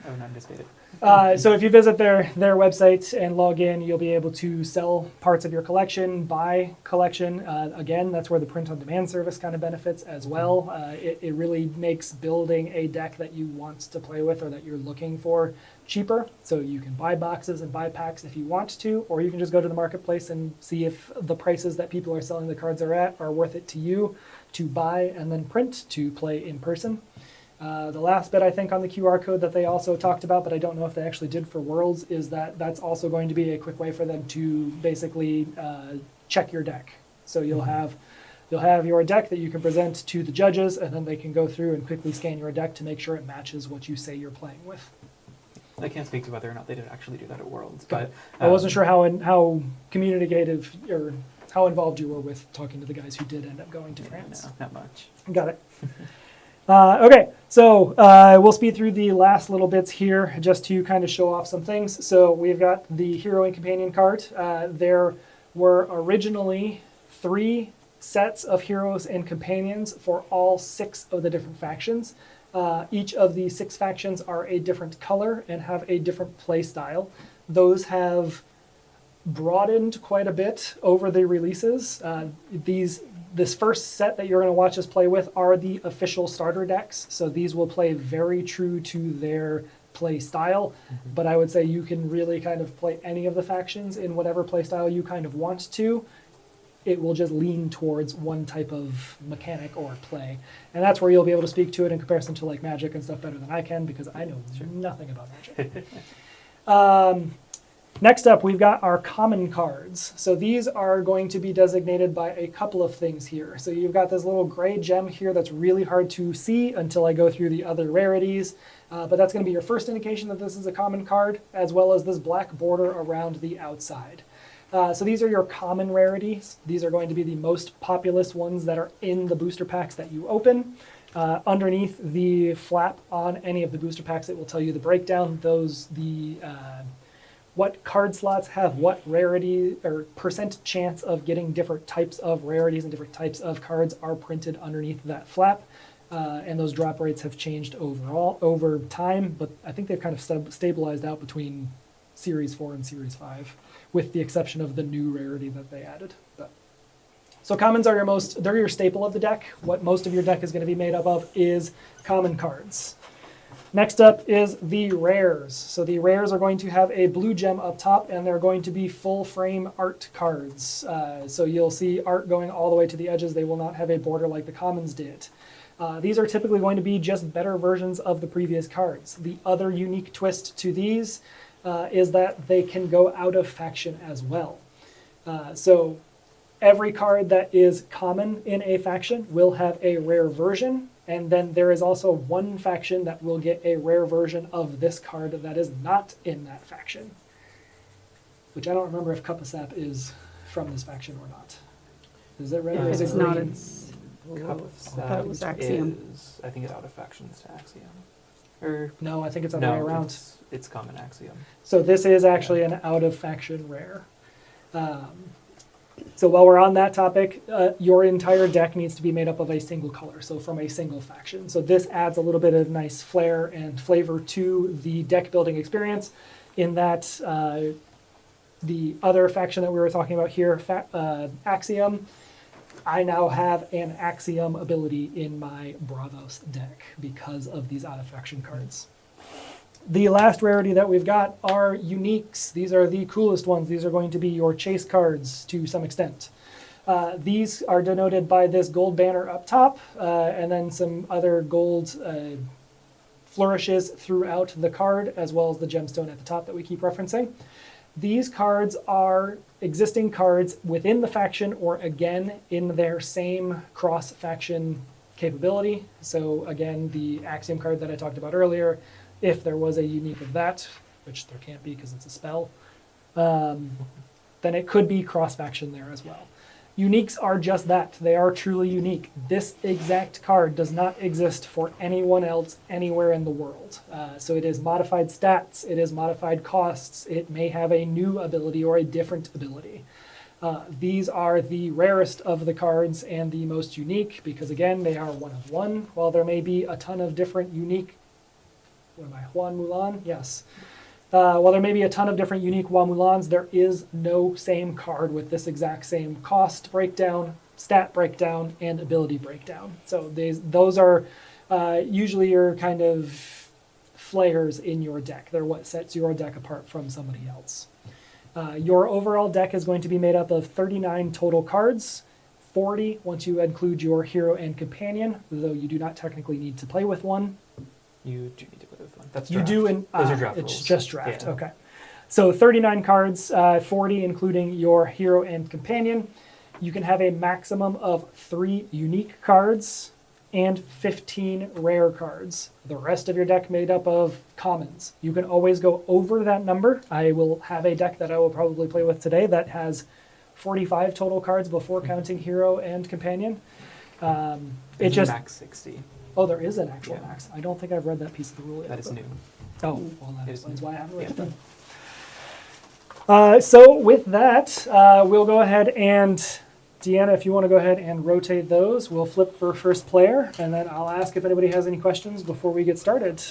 I would not anticipate it. So if you visit their website and log in, you'll be able to sell parts of your collection, buy collection. Again, that's where the print-on-demand service kind of benefits as well. It really makes building a deck that you want to play with or that you're looking for cheaper. So you can buy boxes and buy packs if you want to, or you can just go to the marketplace and see if the prices that people are selling the cards are worth it to you to buy and then print to play in person. The last bit I think on the QR code that they also talked about, but I don't know if they actually did for Worlds, is that that's also going to be a quick way for them to basically check your deck. So you'll have your deck that you can present to the judges, and then they can go through and quickly scan your deck to make sure it matches what you say you're playing with. I can't speak to whether or not they did actually do that at Worlds, but I wasn't sure how communicative or how involved you were with talking to the guys who did end up going to France. No, not much. Got it. Okay, so we'll speed through the last little bits here just to kind of show off some things. So we've got the hero and companion card. There were originally 3 sets of heroes and companions for all 6 of the different factions. Each of the 6 factions are a different color and have a different play style. Those have broadened quite a bit over the releases. This first set that you're going to watch us play with are the official starter decks, so these will play very true to their play style, but I would say you can really kind of play any of the factions in whatever play style you kind of want to. It will just lean towards one type of mechanic or play, and that's where you'll be able to speak to it in comparison to like Magic and stuff better than I can, because I know nothing about Magic. Next up, we've got our common cards. So these are going to be designated by a couple of things here. So you've got this little gray gem here that's really hard to see until I go through the other rarities. But that's going to be your first indication that this is a common card, as well as this black border around the outside. So these are your common rarities. These are going to be the most populous ones that are in the booster packs that you open. Underneath the flap on any of the booster packs, it will tell you the breakdown. What card slots have what rarity or percent chance of getting different types of rarities and different types of cards are printed underneath that flap. And those drop rates have changed over time, but I think they've kind of stabilized out between Series 4 and Series 5, with the exception of the new rarity that they added. So commons are they're your staple of the deck. What most of your deck is going to be made up of is common cards. Next up is the rares. So the rares are going to have a blue gem up top, and they're going to be full frame art cards. So you'll see art going all the way to the edges. They will not have a border like the commons did. These are typically going to be just better versions of the previous cards. The other unique twist to these is that they can go out of faction as well. So every card that is common in a faction will have a rare version. And then there is also one faction that will get a rare version of this card that is not in that faction. Which I don't remember if Cup of Sap is from this faction or not. Is it red or is it It's green? not. It's Cup of I thought it was Axiom. is, I think it's out of factions to Axiom. Or No, I think it's the other way around. it's common Axiom. So this is actually an out of faction rare. So while we're on that topic, your entire deck needs to be made up of a single color, so from a single faction. So this adds a little bit of nice flair and flavor to the deck building experience, in that the other faction that we were talking about here, Axiom, I now have an Axiom ability in my Bravos deck because of these out of faction cards. The last rarity that we've got are uniques. These are the coolest ones. These are going to be your chase cards to some extent. These are denoted by this gold banner up top, and then some other gold flourishes throughout the card, as well as the gemstone at the top that we keep referencing. These cards are existing cards within the faction, or again in their same cross-faction capability. So again, the Axiom card that I talked about earlier, if there was a unique of that, which there can't be because it's a spell, then it could be cross-faction there as well. Uniques are just that. They are truly unique. This exact card does not exist for anyone else anywhere in the world. So it is modified stats, it is modified costs, it may have a new ability or a different ability. These are the rarest of the cards and the most unique because, again, they are one of one. While there may be a ton of different unique Juan Mulan? Yes. While there may be a ton of different unique Juan Mulans, there is no same card with this exact same cost breakdown, stat breakdown, and ability breakdown. So those are usually your kind of flares in your deck. They're what sets your deck apart from somebody else. Your overall deck is going to be made up of 39 total cards, 40 once you include your hero and companion, though you do not technically need to play with one. You do need to play with one. That's You draft. do in Those are draft it's rules. just draft. Yeah. Okay. So 39 cards, 40 including your hero and companion. You can have a maximum of 3 unique cards and 15 rare cards. The rest of your deck made up of commons. You can always go over that number. I will have a deck that I will probably play with today that has 45 total cards before counting hero and companion. It There's just max 60. Oh, there is an actual Yeah. max. I don't think I've read that piece of the rule yet. That is but- new. Oh, well, that It is explains new. why I haven't read Yeah. it then. So with that, we'll go ahead and, Deanna, if you want to go ahead and rotate those, we'll flip for first player, and then I'll ask if anybody has any questions before we get started.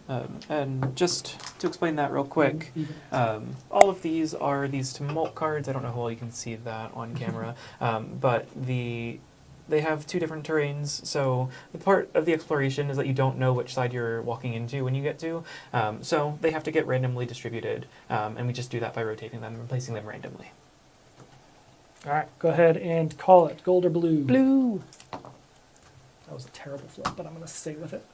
And just to explain that real quick, all of these are these tumult cards. I don't know how well you can see that on camera, but they have two different terrains. So the part of the exploration is that you don't know which side you're walking into when you get to. So they have to get randomly distributed, and we just do that by rotating them and placing them randomly. All right, go ahead and call it, gold or blue. Blue. That was a terrible flip, but I'm going to stay with it.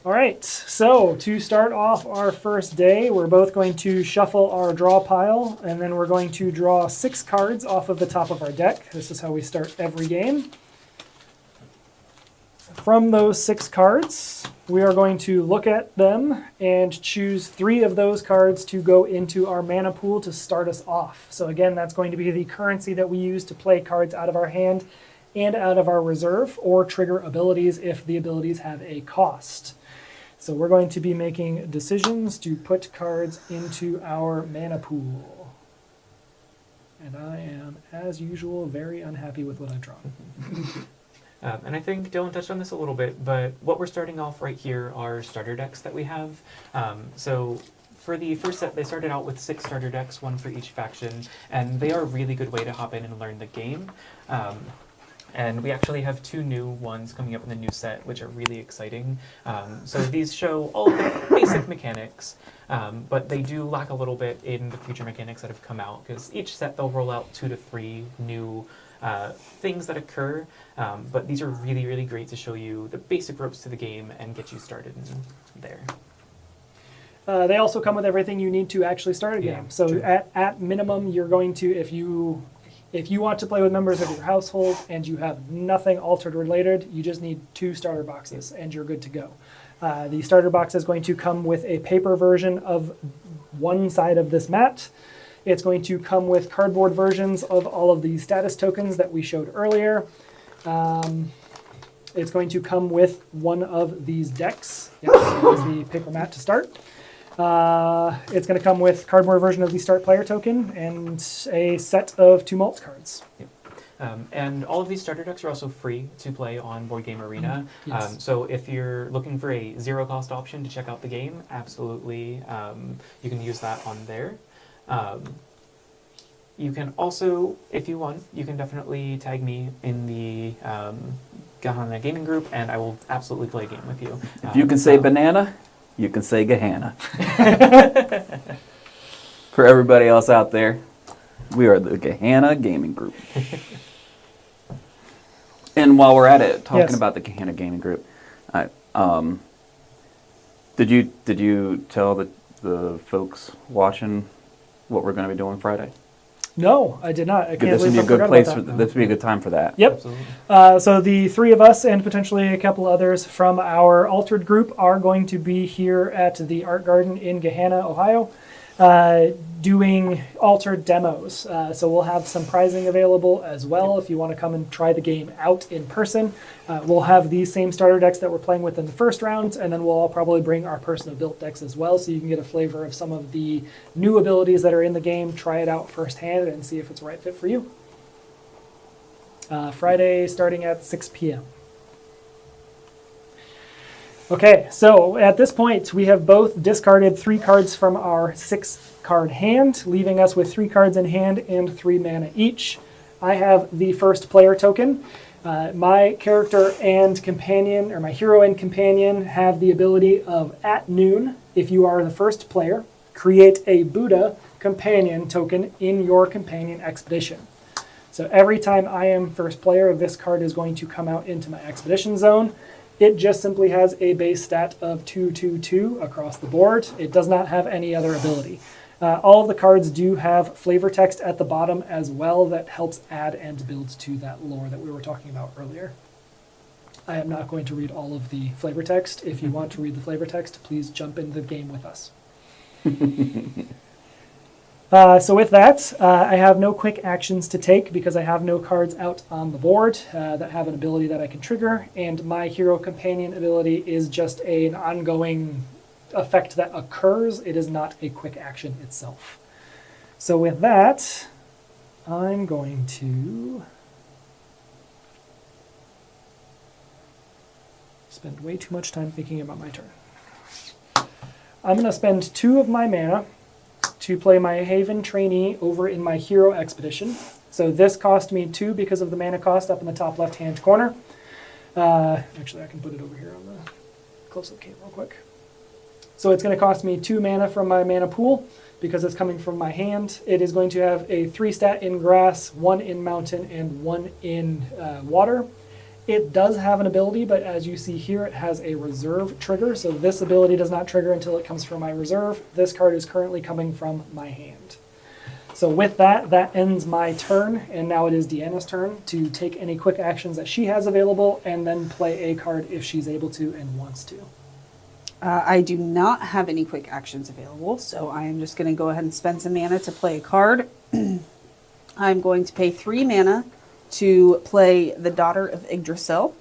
All right, so to start off our first day, we're both going to shuffle our draw pile, and then we're going to draw 6 cards off of the top of our deck. This is how we start every game. From those 6 cards, we are going to look at them and choose 3 of those cards to go into our mana pool to start us off. So again, that's going to be the currency that we use to play cards out of our hand and out of our reserve, or trigger abilities if the abilities have a cost. So we're going to be making decisions to put cards into our mana pool. And I am, as usual, very unhappy with what I've drawn. And I think Dylan touched on this a little bit, but what we're starting off right here are starter decks that we have. So for the first set, they started out with 6 starter decks, 1 for each faction, and they are a really good way to hop in and learn the game. And we actually have 2 new ones coming up in the new set, which are really exciting. So these show all of the basic mechanics, but they do lack a little bit in the future mechanics that have come out, because each set they'll roll out 2 to 3 new things that occur, but these are really, really great to show you the basic ropes to the game and get you started in there. They also come with everything you need to actually start a Yeah, game. So true. at minimum, you're going to, if you want to play with members of your household and you have nothing altered related, you just need 2 starter boxes and you're good to go. The starter box is going to come with a paper version of one side of this mat. It's going to come with cardboard versions of all of the status tokens that we showed earlier. It's going to come with one of these decks. Yes, here's the paper mat to start. It's going to come with cardboard version of the start player token and a set of tumult cards. And all of these starter decks are also free to play on Board Game Arena. Yes. So if you're looking for a zero-cost option to check out the game, absolutely, you can use that on there. You can also, if you want, you can definitely tag me in the Gahanna Gaming Group, and I will absolutely play a game with you. If you can say banana, you can say Gahanna. For everybody else out there, we are the Gahanna Gaming Group. And while we're at it, talking Yes. about the Gahanna Gaming Group, did you tell the folks watching what we're going to be doing Friday? No, I did not. I can't This would believe be I a good forgot place. about that. This would be a good time for that. Yep. Absolutely. So the 3 of us and potentially a couple others from our altered group are going to be here at the Art Garden in Gahanna, Ohio, doing altered demos. So we'll have some prizing available as well if you want to come and try the game out in person. We'll have these same starter decks that we're playing with in the first round, and then we'll all probably bring our personal built decks as well, so you can get a flavor of some of the new abilities that are in the game, try it out firsthand, and see if it's the right fit for you. Friday starting at 6 p.m. Okay, so at this point, we have both discarded 3 cards from our 6-card hand, leaving us with 3 cards in hand and 3 mana each. I have the first player token. My character and companion, or my hero and companion, have the ability of, at noon, if you are the first player, create a Buddha companion token in your companion expedition. So every time I am first player, this card is going to come out into my expedition zone. It just simply has a base stat of 2/2/2 across the board. It does not have any other ability. All of the cards do have flavor text at the bottom as well that helps add and build to that lore that we were talking about earlier. I am not going to read all of the flavor text. If you want to read the flavor text, please jump into the game with us. So with that, I have no quick actions to take because I have no cards out on the board that have an ability that I can trigger, and my hero companion ability is just an ongoing effect that occurs. It is not a quick action itself. So with that, I'm going to spend way too much time thinking about my turn. I'm going to spend 2 of my mana to play my Haven Trainee over in my Hero Expedition. So this cost me 2 because of the mana cost up in the top left-hand corner. Actually, I can put it over here on the close-up cam real quick. So it's going to cost me 2 mana from my mana pool because it's coming from my hand. It is going to have a 3-stat in grass, 1 in mountain, and 1 in water. It does have an ability, but as you see here, it has a reserve trigger. So this ability does not trigger until it comes from my reserve. This card is currently coming from my hand. So with that, that ends my turn, and now it is Deanna's turn to take any quick actions that she has available and then play a card if she's able to and wants to. I do not have any quick actions available, so I am just going to go ahead and spend some mana to play a card. I'm going to pay 3 mana to play the Daughter of Yggdrasil.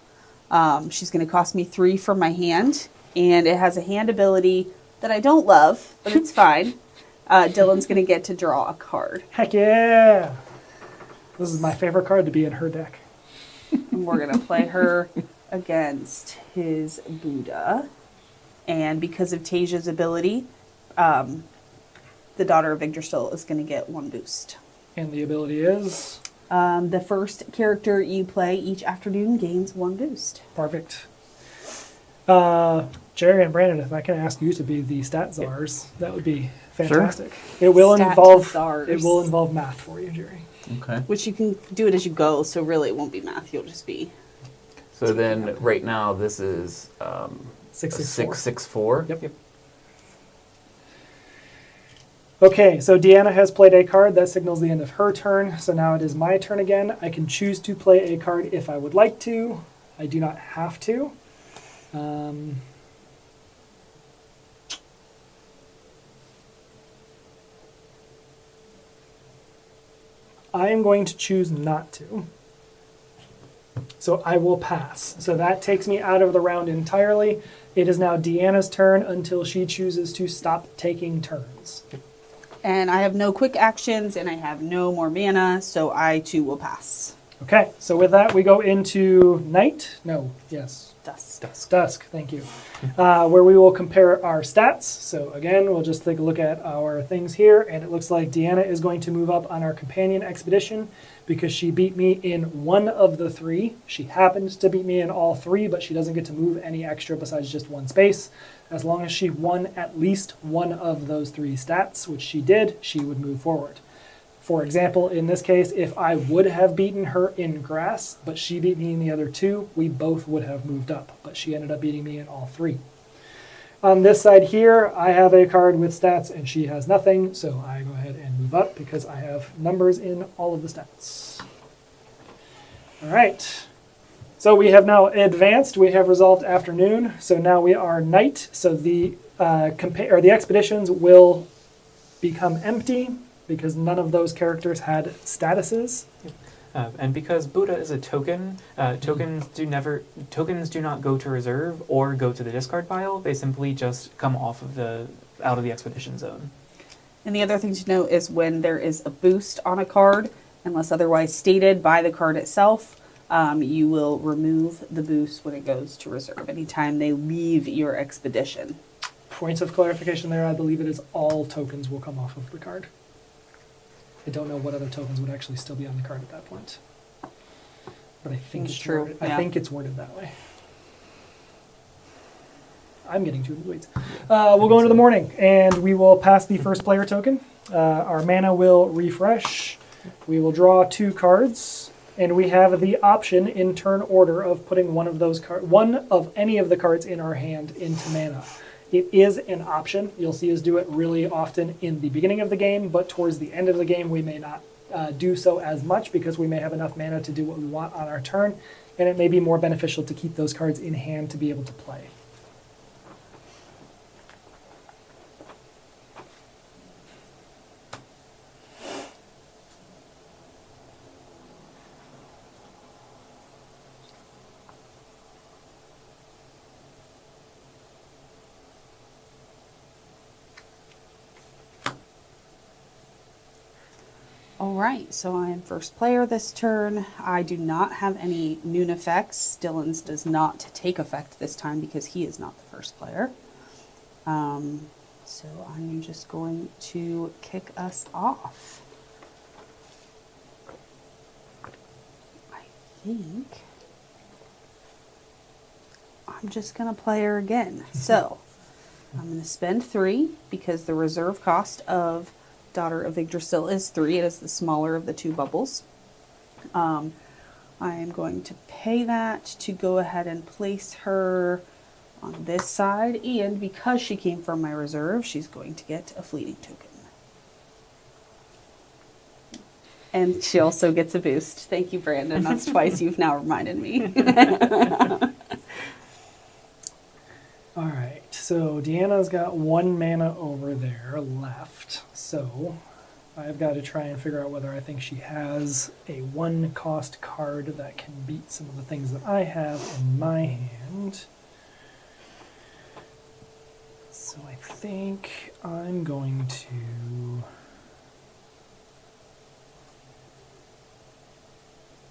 She's going to cost me 3 from my hand, and it has a hand ability that I don't love, but it's fine. Dylan's going to get to draw a card. Heck yeah! This is my favorite card to be in her deck. And we're going to play her against his Buddha. And because of Tasia's ability, the Daughter of Yggdrasil is going to get 1 boost. And the ability is? The first character you play each afternoon gains 1 boost. Perfect. Jerry and Brandon, if I can ask you to be the stat czars, that would be fantastic. It will Stat involve czars. it will involve math for you, Jerry. Okay. Which you can do it as you go, so really it won't be math. You'll just be... So then, right now, this is 664. 664. Yep. Okay, so Deanna has played a card. That signals the end of her turn. So now it is my turn again. I can choose to play a card if I would like to. I do not have to. I am going to choose not to. So I will pass. So that takes me out of the round entirely. It is now Deanna's turn until she chooses to stop taking turns. And I have no quick actions, and I have no more mana, so I too will pass. Okay, so with that we go into night. No, yes. Dusk. Thank you. Where we will compare our stats. So again, we'll just take a look at our things here, and it looks like Deanna is going to move up on our companion expedition because she beat me in 1 of the 3. She happens to beat me in all 3, but she doesn't get to move any extra besides just 1 space. As long as she won at least 1 of those 3 stats, which she did, she would move forward. For example, in this case, if I would have beaten her in grass, but she beat me in the other 2, we both would have moved up, but she ended up beating me in all 3. On this side here, I have a card with stats and she has nothing, so I go ahead and move up because I have numbers in all of the stats. All right. So we have now advanced. We have resolved afternoon, so now we are night. So the the expeditions will become empty because none of those characters had statuses. And because Buddha is a token, tokens do not go to reserve or go to the discard pile. They simply just come off of out of the expedition zone. And the other thing to note is when there is a boost on a card, unless otherwise stated by the card itself, you will remove the boost when it goes to reserve anytime they leave your expedition. Points of clarification there, I believe it is all tokens will come off of the card. I don't know what other tokens would actually still be on the card at that point. But I think It's it's true, worded, I yeah. think it's worded that way. I'm getting too into the weeds. We'll go into the morning, and we will pass the first player token. Our mana will refresh. We will draw 2 cards, and we have the option in turn order of putting one of any of the cards in our hand into mana. It is an option. You'll see us do it really often in the beginning of the game, but towards the end of the game we may not do so as much because we may have enough mana to do what we want on our turn, and it may be more beneficial to keep those cards in hand to be able to play. All right, so I am first player this turn. I do not have any noon effects. Dylan's does not take effect this time because he is not the first player. So I'm just going to kick us off. I think I'm just going to play her again. So I'm going to spend 3 because the reserve cost of Daughter of Yggdrasil is 3. It is the smaller of the 2 bubbles. I am going to pay that to go ahead and place her on this side, and because she came from my reserve, she's going to get a fleeting token. And she also gets a boost. Thank you, Brandon. That's twice you've now reminded me. All right, so Deanna's got 1 mana over there left. So I've got to try and figure out whether I think she has a 1-cost card that can beat some of the things that I have in my hand. So I think I'm going to...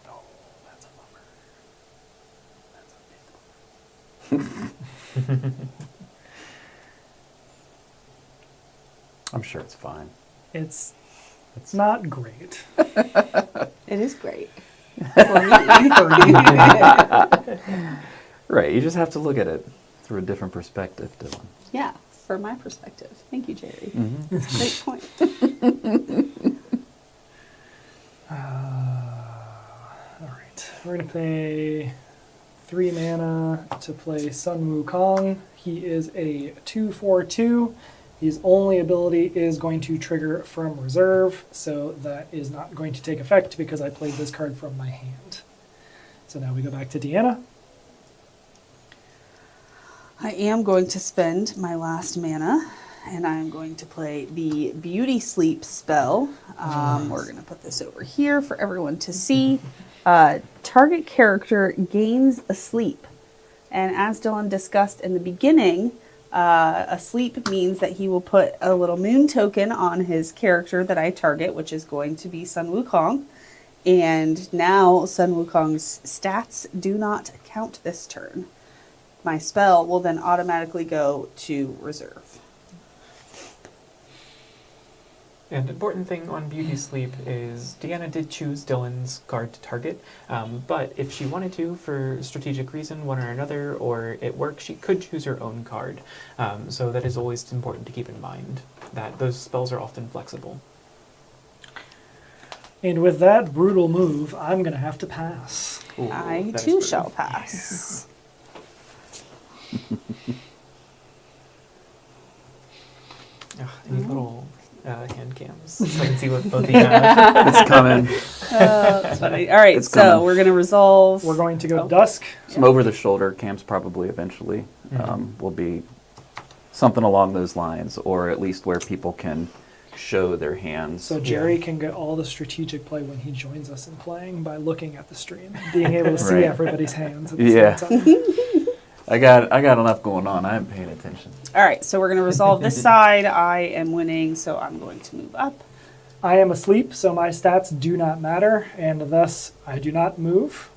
Oh, that's a bummer. That's a big bummer. I'm sure it's fine. It's not great. It is great. For me. Right, you just have to look at it through a different perspective, Dylan. Yeah, from my perspective. Thank you, Jerry. Mm-hmm. Great point. All right, we're going to pay 3 mana to play Sun Wukong. He is a 2/4/2. His only ability is going to trigger from reserve, so that is not going to take effect because I played this card from my hand. So now we go back to Deanna. I am going to spend my last mana, and I'm going to play the Beauty Sleep spell. We're going to put this over here for everyone to see. Target character gains a sleep. And as Dylan discussed in the beginning, a sleep means that he will put a little moon token on his character that I target, which is going to be Sun Wukong. And now Sun Wukong's stats do not count this turn. My spell will then automatically go to reserve. And important thing on Beauty Sleep is Deanna did choose Dylan's card to target, but if she wanted to, for strategic reason, one or another, or it worked, she could choose her own card. So that is always important to keep in mind, that those spells are often flexible. And with that brutal move, I'm going to have to pass. Ooh, I that is too brutal. shall pass. Any little hand cams so I can see what both of you have. It's coming. That's funny. All right, It's so coming. we're going to resolve. We're going to go Oh. Dusk. Some over-the-shoulder cams probably eventually will be something along those lines, or at least where people can show their hands. So Jerry can get all the strategic play when he joins us in playing by looking at the stream, being able to see Right. everybody's hands at the Yeah. same time. I got enough going on. I am paying attention. All right, so we're going to resolve this side. I am winning, so I'm going to move up. I am asleep, so my stats do not matter, and thus I do not move.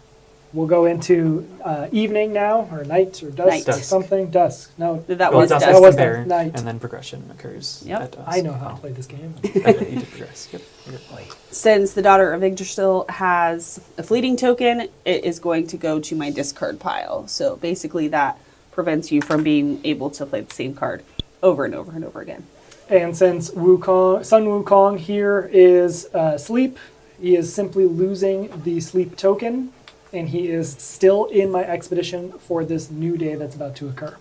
We'll go into evening now, or night, or dusk, Night. or something. Dusk. No, That Well, was dusk dusk. is was there, night. and then progression occurs Yep. at dusk. I know how to play this game. You did progress. Yep. You're right. Since the Daughter of Yggdrasil has a fleeting token, it is going to go to my discard pile. So basically that prevents you from being able to play the same card over and over and over again. And since Wukong, Sun Wukong here is asleep, he is simply losing the sleep token, and he is still in my expedition for this new day that's about to occur.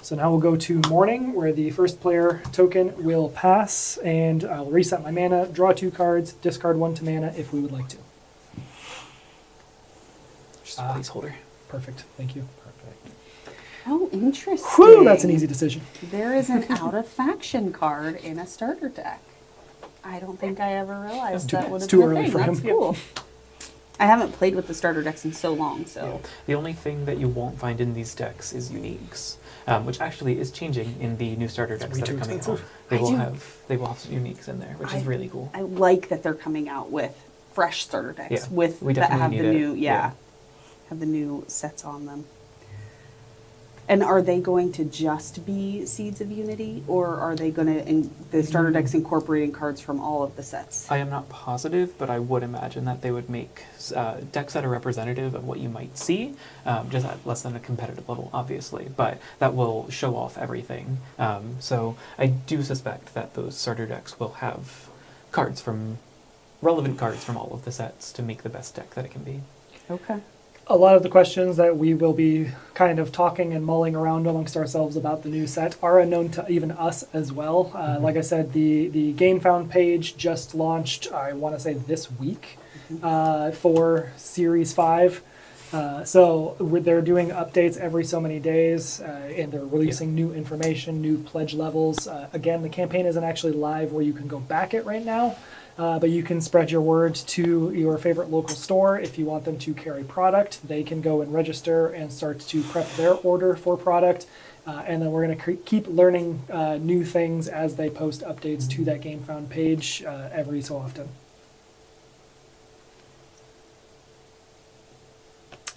So now we'll go to morning, where the first player token will pass, and I'll reset my mana, draw 2 cards, discard 1 to mana if we would like to. Just a placeholder. Perfect, thank you. Oh, interesting. Whew, that's an easy decision. There is an out of faction card in a starter deck. I don't think I ever realized It's too- that would it's have too been a early thing. for him. That's cool. I haven't played with the starter decks in so long, so. The only thing that you won't find in these decks is uniques, which actually is changing in the new starter decks that are too coming expensive. out. They I will do- have uniques in there, which is really cool. I like that they're coming out with fresh starter decks Yeah, with we that definitely have the need it. new have the new sets on them. And are they going to just be Seeds of Unity, or are they going to the starter decks incorporating cards from all of the sets? I am not positive, but I would imagine that they would make decks that are representative of what you might see, just at less than a competitive level, obviously, but that will show off everything. So I do suspect that those starter decks will have relevant cards from all of the sets to make the best deck that it can be. Okay. A lot of the questions that we will be kind of talking and mulling around amongst ourselves about the new set are unknown to even us as well. Like I said, the Game Found page just launched, I want to say this week, for Series 5. So they're doing updates every so many days, and they're releasing new information, new pledge levels. Again, the campaign isn't actually live where you can go back it right now. But you can spread your word to your favorite local store. If you want them to carry product, they can go and register and start to prep their order for product. And then we're going to keep learning new things as they post updates to that Game Found page every so often.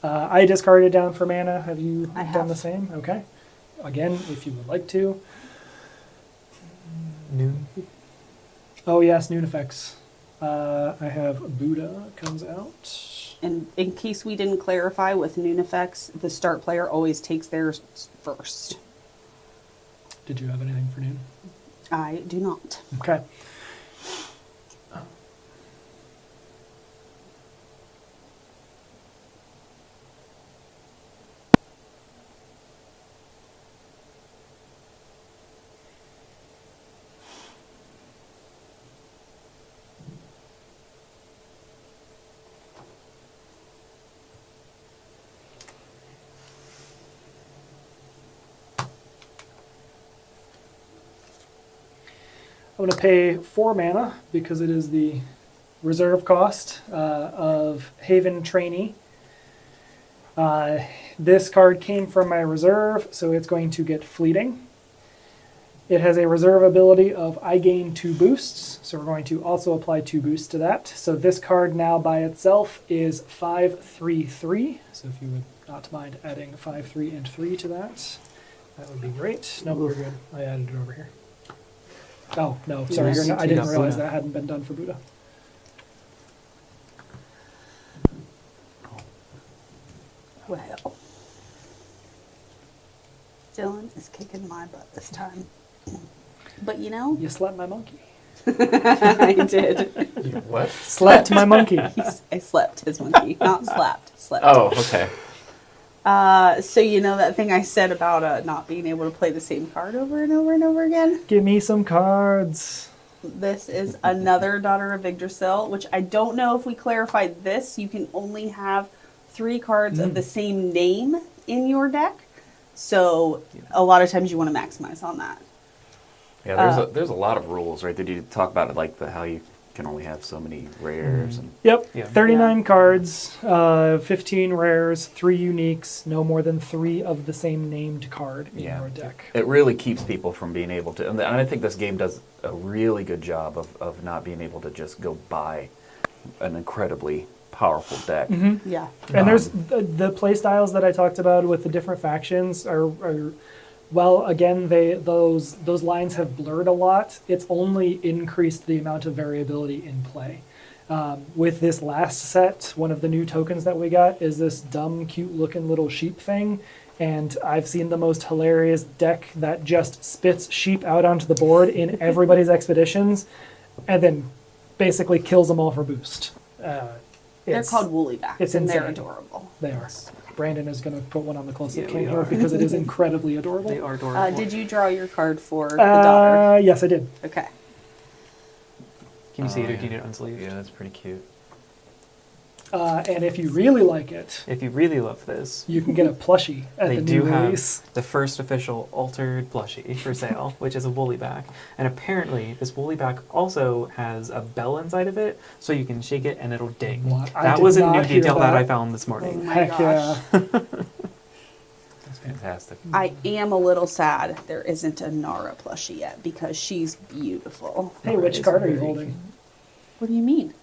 I discarded down for mana. Have you I done have. the same? Okay. Again, if you would like to. Noon. Oh yes, Noon effects. I have Buddha comes out. And in case we didn't clarify, with Noon effects, the start player always takes theirs first. Did you have anything for Noon? I do not. Okay. I'm going to pay 4 mana because it is the reserve cost of Haven Trainee. This card came from my reserve, so it's going to get Fleeting. It has a reserve ability of I gain 2 boosts, so we're going to also apply 2 boosts to that. So this card now by itself is 5/3/3. So if you would not mind adding 5, 3, and 3 to that, that would be great. No, we're good. I added it over here. Oh, no, sorry, Yes. I didn't Yeah, realize Buddha. that hadn't been done for Buddha. Well, Dylan is kicking my butt this time. But you know, You slept my monkey. I did. What? Slept my monkey. I slept his monkey, not slapped. Slept. Oh, okay. So you know that thing I said about not being able to play the same card over and over and over again? Give me some cards. This is another Daughter of Yggdrasil, which I don't know if we clarified this. You can only have 3 cards of the same name in your deck. So a lot of times you want to maximize on that. Yeah, there's a lot of rules, right? Did you talk about it, like how you can only have so many rares and Yep, Yeah. 39 cards, 15 rares, 3 uniques, no more than 3 of the same named card in Yeah. your deck. it really keeps people from being able to, and I think this game does a really good job of not being able to just go buy an incredibly powerful deck. Yeah. And there's the play styles that I talked about with the different factions are well, again, those lines have blurred a lot. It's only increased the amount of variability in play. With this last set, one of the new tokens that we got is this dumb, cute-looking little sheep thing. And I've seen the most hilarious deck that just spits sheep out onto the board in everybody's expeditions, and then basically kills them all for boost. They're It's- called woolly backs, it's and they're insane. adorable. They are. Brandon is going to put one on the close-up Yeah, cam we here are. because it is incredibly adorable. They are adorable. Did you draw your card for the daughter? Yes, I did. Okay. Can you see it, or yeah. do you need it unsleeved? Yeah, that's pretty cute. And if you really like it, If you really love this, you can get a plushie at they the do new have release. the first official altered plushie for sale, which is a woolly back. And apparently, this woolly back also has a bell inside of it, so you can shake it and it'll ding. What? I That did was a not new hear detail that that. I found this Oh morning. my Heck gosh. yeah. That's fantastic. I am a little sad there isn't a Nara plushie yet because she's beautiful. Hey, which card are you holding? What do you mean?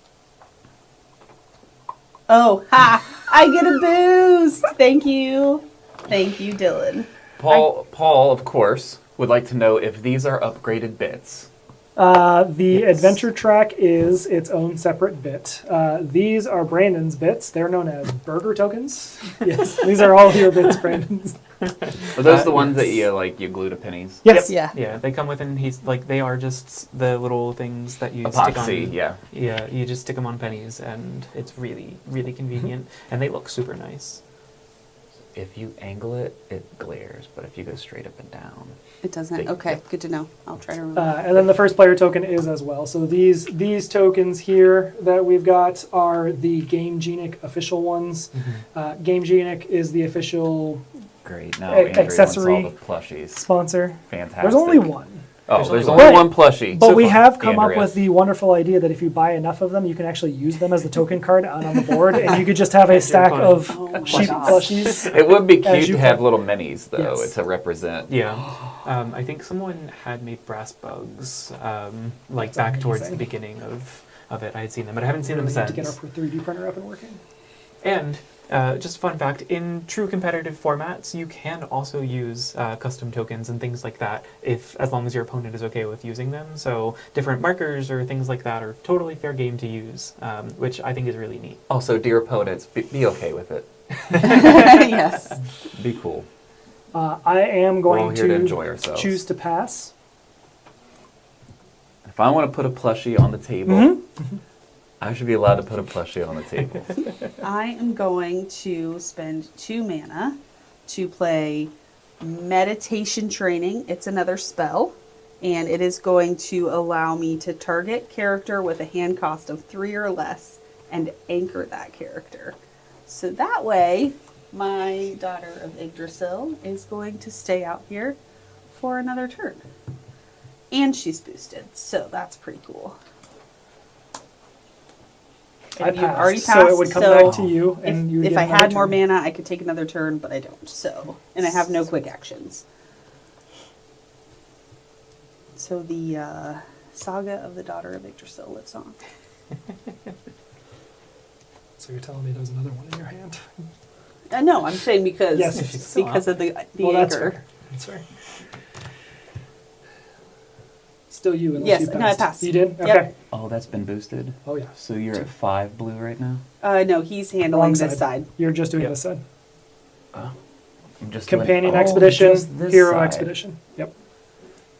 Oh, ha! I get a boost! Thank you. Thank you, Dylan. Paul, of course, would like to know if these are upgraded bits. The Yes. adventure track is its own separate bit. These are Brandon's bits. They're known as burger tokens. Yes, these are all your bits, Brandon's. Are those the ones yes. that you glue to pennies? Yes. Yeah. Yeah, they come with, and they are just the little things that you stick Epoxy, on. yeah. Yeah, you just stick them on pennies, and it's really, really convenient, and they look super nice. If you angle it, it glares, but if you go straight up and down, It doesn't. They- Okay, yep. good to know. I'll try to remember. And then the first player token is as well. So these tokens here that we've got are the Game Genic official ones. Game Genic is the official great. Now A- Andrew accessory wants all the plushies. sponsor. Fantastic. There's only one. Oh, There's there's only only one. one plushie. But So we far, have come up Andrea. with the wonderful idea that if you buy enough of them, you can actually use them as the token card on the board, and you could just have a stack fun. of Oh my sheep gosh. plushies. It would be As cute you to have play. little minis, though, Yes. to represent. Yeah. I think someone had made brass bugs, like That's back towards amazing. the beginning of it. I had seen them, but I haven't seen them Really need since. to get our 3D printer up and working. And just a fun fact, in true competitive formats, you can also use custom tokens and things like that, as long as your opponent is okay with using them. So different markers or things like that are totally fair game to use, which I think is really neat. Also, dear opponents, be okay with it. Yes. Be cool. I am We're all going here to to enjoy ourselves. choose to pass. If I want to put a plushie on the table, Mm-hmm. I should be allowed to put a plushie on the table. I am going to spend 2 mana to play Meditation Training. It's another spell, and it is going to allow me to target character with a hand cost of 3 or less and anchor that character. So that way, my Daughter of Yggdrasil is going to stay out here for another turn. And she's boosted, so that's pretty cool. I And you've passed, already so it would passed, come so back to you, and you would if get I another had more turn. mana, I could take another turn, but I don't. So, and I have no quick actions. So the Saga of the Daughter of Yggdrasil lives on. So you're telling me there's another one in your hand? No, I'm saying because Yes, she's still because of the Well, that's anchor. fair. That's fair. Still you, unless Yes, you no, I passed. passed. You did? Yep. Okay. Oh, that's been boosted? Oh, yeah. So you're at 5 blue right now? No, he's handling Wrong this side. You're just doing Yep. this side. I'm just Companion doing- oh, Expedition, just this Hero side. Expedition. Yep.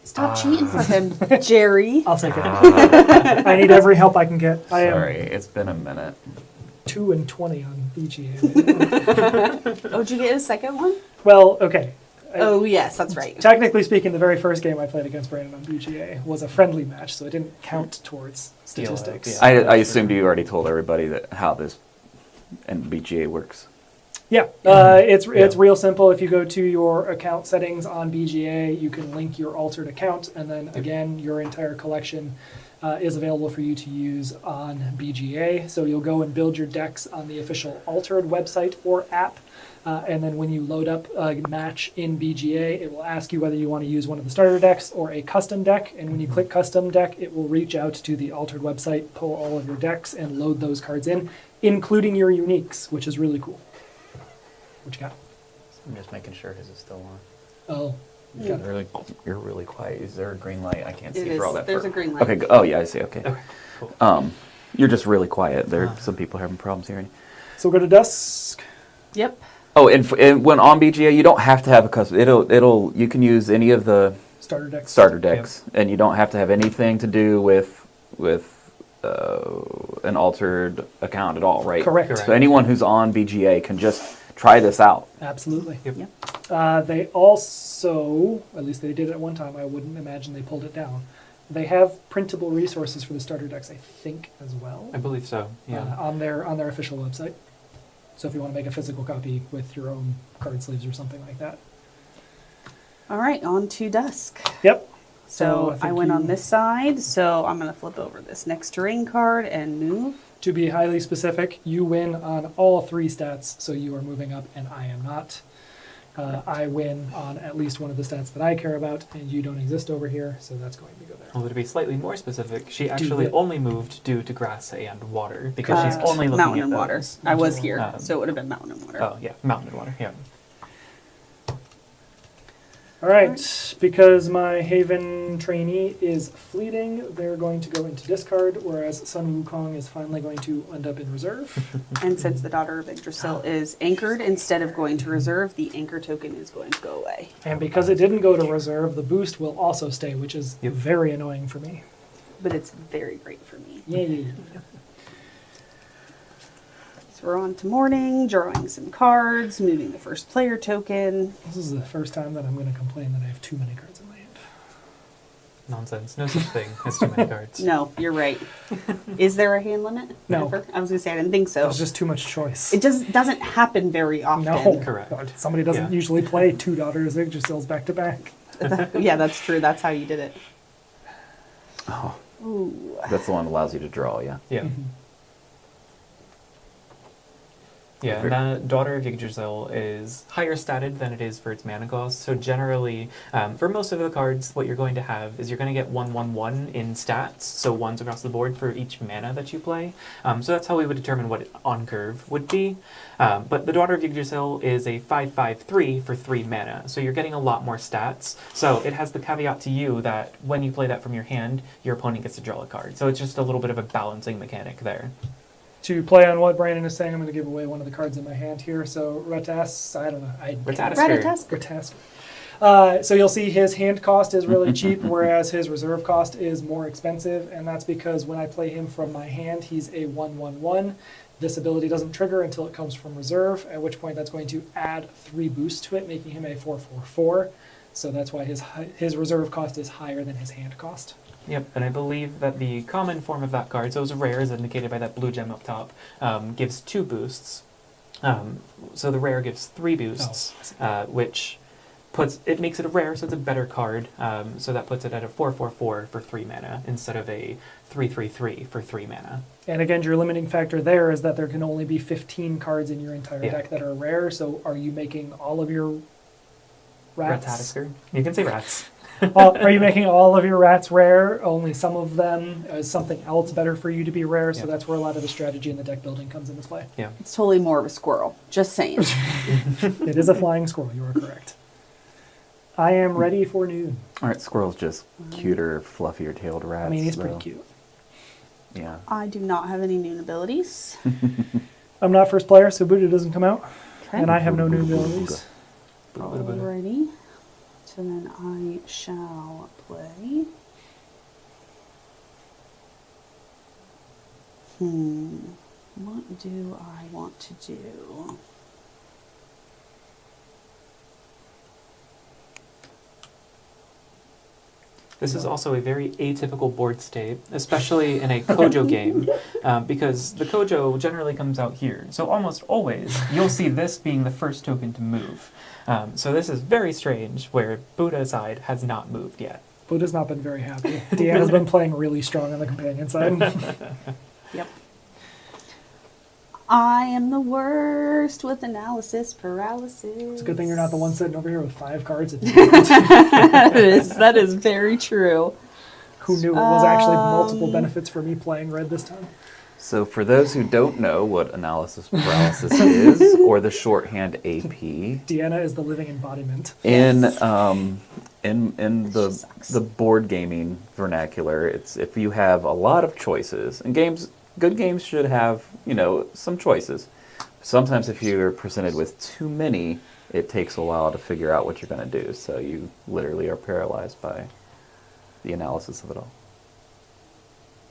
Stop cheating for him, Jerry. I'll take it. Ah, I need every help I can get. I am sorry, it's been a minute. 2 and 20 on BGA. Oh, did you get a second one? Well, okay. Oh, yes, that's right. Technically speaking, the very first game I played against Brandon on BGA was a friendly match, so it didn't count towards statistics. yeah. I assumed you already told everybody that how this and BGA works. Yeah, it's real simple. If you go to your account settings on BGA, you can link your altered account, and then again, your entire collection is available for you to use on BGA. So you'll go and build your decks on the official altered website or app, and then when you load up a match in BGA, it will ask you whether you want to use one of the starter decks or a custom deck. And when you click custom deck, it will reach out to the altered website, pull all of your decks, and load those cards in, including your uniques, which is really cool. What you got? I'm just making sure his is still on. Oh, you got it. You're really quiet. Is there a green light? I can't see It for all is. that. There's fur. a green light. Okay. Oh yeah, I see. Okay. Okay, cool. You're just really quiet. There are some people having problems hearing. So we'll go to Dusk. Yep. Oh, and when on BGA, you don't have to have a custom. You can use any of the Starter decks. starter decks, and you don't have to have anything to do with an altered account at all, right? Correct. Correct. So anyone who's on BGA can just try this out. Absolutely. Yep. They also, at least they did at one time, I wouldn't imagine they pulled it down. They have printable resources for the starter decks, I think, as well, I believe so. Yeah. on their official website. So if you want to make a physical copy with your own card sleeves or something like that. All right, on to Dusk. Yep. So think I went on you- this side, so I'm going to flip over this next terrain card and move. To be highly specific, you win on all 3 stats, so you are moving up and I am not. I win on at least one of the stats that I care about, and you don't exist over here, so that's going to go there. Although to be slightly more specific, she actually it. only moved due to grass and water because she's Correct. only looking Mountain at and water. those. I was here, Um, so it would have been mountain and water. Oh yeah, mountain and water. Yeah. All right, because my Haven trainee is fleeting, they're going to go into discard, whereas Sun Wukong is finally going to end up in reserve. And since the Daughter of Yggdrasil is anchored, instead of going to reserve, the anchor token is going to go away. And because it didn't go to reserve, the boost will also stay, which is Yep. very annoying for me. But it's very great for me. Yay. So we're on to morning, drawing some cards, moving the first player token. This is the first time that I'm going to complain that I have too many cards in my hand. Nonsense. No such thing as too many cards. No, you're right. Is there a hand limit? No. Ever? I was going to say, I didn't think so. There's just too much choice. It just doesn't happen very often. No. Correct. Somebody doesn't Yeah. usually play 2 Daughters of Yggdrasils back to back. Yeah, that's true. That's how you did it. Oh, Ooh. that's the one that allows you to draw, yeah. Yeah. Yeah, and that Daughter of Yggdrasil is higher statted than it is for its mana cost. So generally, for most of the cards, what you're going to have is you're going to get 1/1/1 in stats, so 1s across the board for each mana that you play. So that's how we would determine what on curve would be. But the Daughter of Yggdrasil is a 5/5/3 for 3 mana, so you're getting a lot more stats. So it has the caveat to you that when you play that from your hand, your opponent gets to draw a card. So it's just a little bit of a balancing mechanic there. To play on what Brandon is saying, I'm going to give away one of the cards in my hand here. So Ratas, I don't know. Ratatasker. So you'll see his hand cost is really cheap, whereas his reserve cost is more expensive, and that's because when I play him from my hand, he's a 1/1/1. This ability doesn't trigger until it comes from reserve, at which point that's going to add 3 boosts to it, making him a 4/4/4. So that's why his reserve cost is higher than his hand cost. Yep, and I believe that the common form of that card, so it's rare as indicated by that blue gem up top, gives 2 boosts. So the rare gives 3 boosts, which makes it a rare, so it's a better card. So that puts it at a 4/4/4 for 3 mana instead of a 3/3/3 for 3 mana. And again, your limiting factor there is that there can only be 15 cards in your entire Yeah. deck that are rare. So are you making all of your rats? Ratatasker. You can say rats. Are you making all of your rats rare? Only some of them? Is something else better for you to be rare? So Yeah. that's where a lot of the strategy in the deck building comes into play. Yeah. It's totally more of a squirrel. Just saying. It is a flying squirrel. You are correct. I am ready for noon. All right, squirrels just cuter, fluffier tailed rats. I mean, he's pretty though. cute. Yeah. I do not have any noon abilities. I'm not first player, so Buddha doesn't come out. Okay. And I have no noon abilities. Alrighty. So then I shall play. What do I want to do? This is also a very atypical board state, especially in a Kojo game, because the Kojo generally comes out here. So almost always, you'll see this being the first token to move. So this is very strange, where Buddha side has not moved yet. Buddha's not been very happy. Deanna's been playing really strong on the companion side. Yep. I am the worst with analysis paralysis. It's a good thing you're not the one sitting over here with 5 cards. That is very true. Who knew it was actually multiple benefits for me playing red this time? So for those who don't know what analysis paralysis is, or the shorthand AP, Deanna is the living embodiment. in Yes. in She sucks. the board gaming vernacular, it's if you have a lot of choices, and good games should have, some choices. Sometimes if you're presented with too many, it takes a while to figure out what you're going to do. So you literally are paralyzed by the analysis of it all.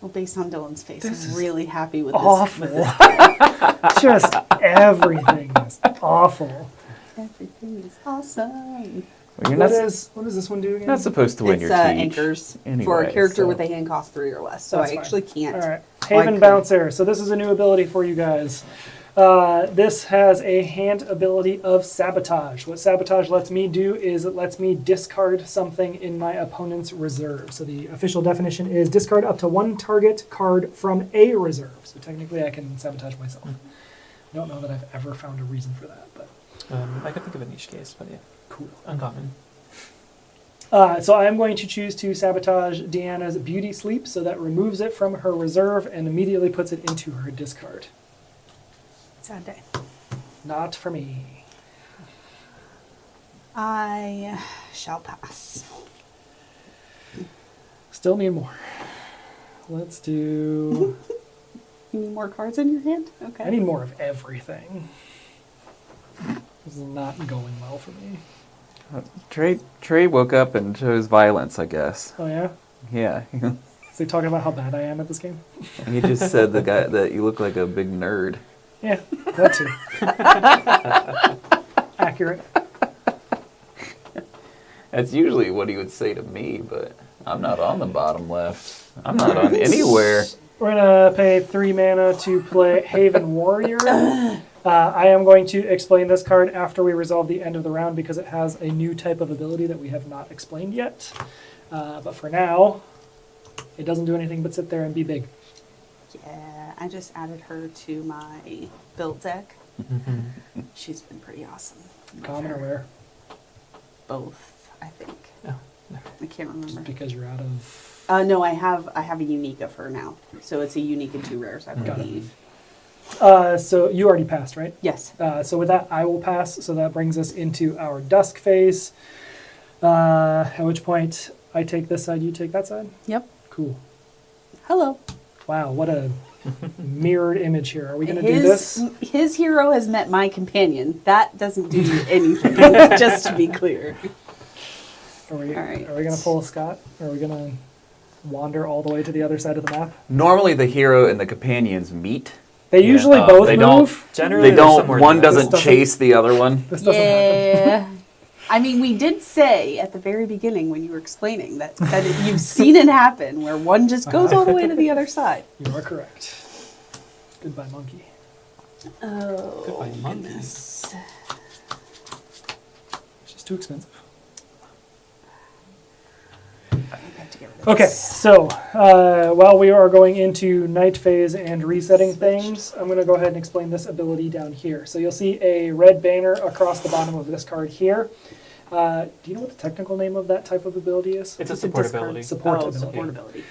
Well, based on Dylan's face, This I'm is really happy with Awful. this. Just everything is awful. Everything is awesome. You're What not, is this one do again? not supposed to win It's your teach. anchors for a Anyway, character so- with a hand cost 3 or less. So That's I fine. actually can't. All right. Well, I Haven could. Bouncer. So this is a new ability for you guys. This has a hand ability of Sabotage. What Sabotage lets me do is it lets me discard something in my opponent's reserve. So the official definition is discard up to one target card from a reserve. So technically I can sabotage myself. I don't know that I've ever found a reason for that, but I could think of a niche case, but yeah, cool. uncommon. So I'm going to choose to sabotage Deanna's Beauty Sleep, so that removes it from her reserve and immediately puts it into her discard. Sad day. Not for me. I shall pass. Still need more. Let's do... You need more cards in your hand? Okay. I need more of everything. This is not going well for me. Trey woke up and chose violence, I guess. Oh yeah? Yeah. Is he talking about how bad I am at this game? He just said the guy that you look like a big nerd. Yeah, that too. Accurate. That's usually what he would say to me, but I'm not on the bottom left. I'm not on anywhere. We're going to pay 3 mana to play Haven Warrior. I am going to explain this card after we resolve the end of the round because it has a new type of ability that we have not explained yet. But for now, it doesn't do anything but sit there and be big. Yeah, I just added her to my build deck. She's been pretty awesome. Common or rare? Both, I think. Oh, I can't Just remember. because you're out of... No, I have a unique of her now. So it's a unique and 2 rares, I Got it. believe. So you already passed, right? Yes. So with that, I will pass. So that brings us into our dusk phase. At which point, I take this side, you take that side. Yep. Cool. Hello. Wow, what a mirrored image here. Are we going to do this? His hero has met my companion. That doesn't do anything, just to be clear. Are we All right. going to pull a Scott? Or are we going to wander all the way to the other side of the map? Normally, the hero and the companions meet. They usually Yeah. both They move. Generally, They there's don't. somewhere One in the middle. doesn't chase the other one. This doesn't happen. Yeah. I mean, we did say at the very beginning when you were explaining that you've seen it happen where one just goes all the way to the other side. You are correct. Goodbye, monkey. Oh, Goodbye, monkey. goodness. It's just too expensive. I have to get rid of Okay, this. so while we are going into night phase and resetting things, I'm going to go ahead and explain this ability down here. So you'll see a red banner across the bottom of this card here. Do you know what the technical name of that type of ability is? It's a support discard. ability. Support Oh, ability. support ability.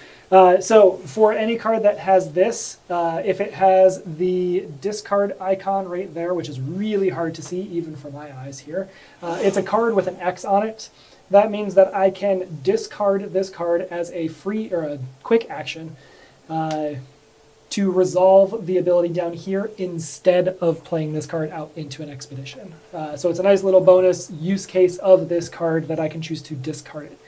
So for any card that has this, if it has the discard icon right there, which is really hard to see even for my eyes here, it's a card with an X on it. That means that I can discard this card as a free or a quick action to resolve the ability down here instead of playing this card out into an expedition. So it's a nice little bonus use case of this card that I can choose to discard it.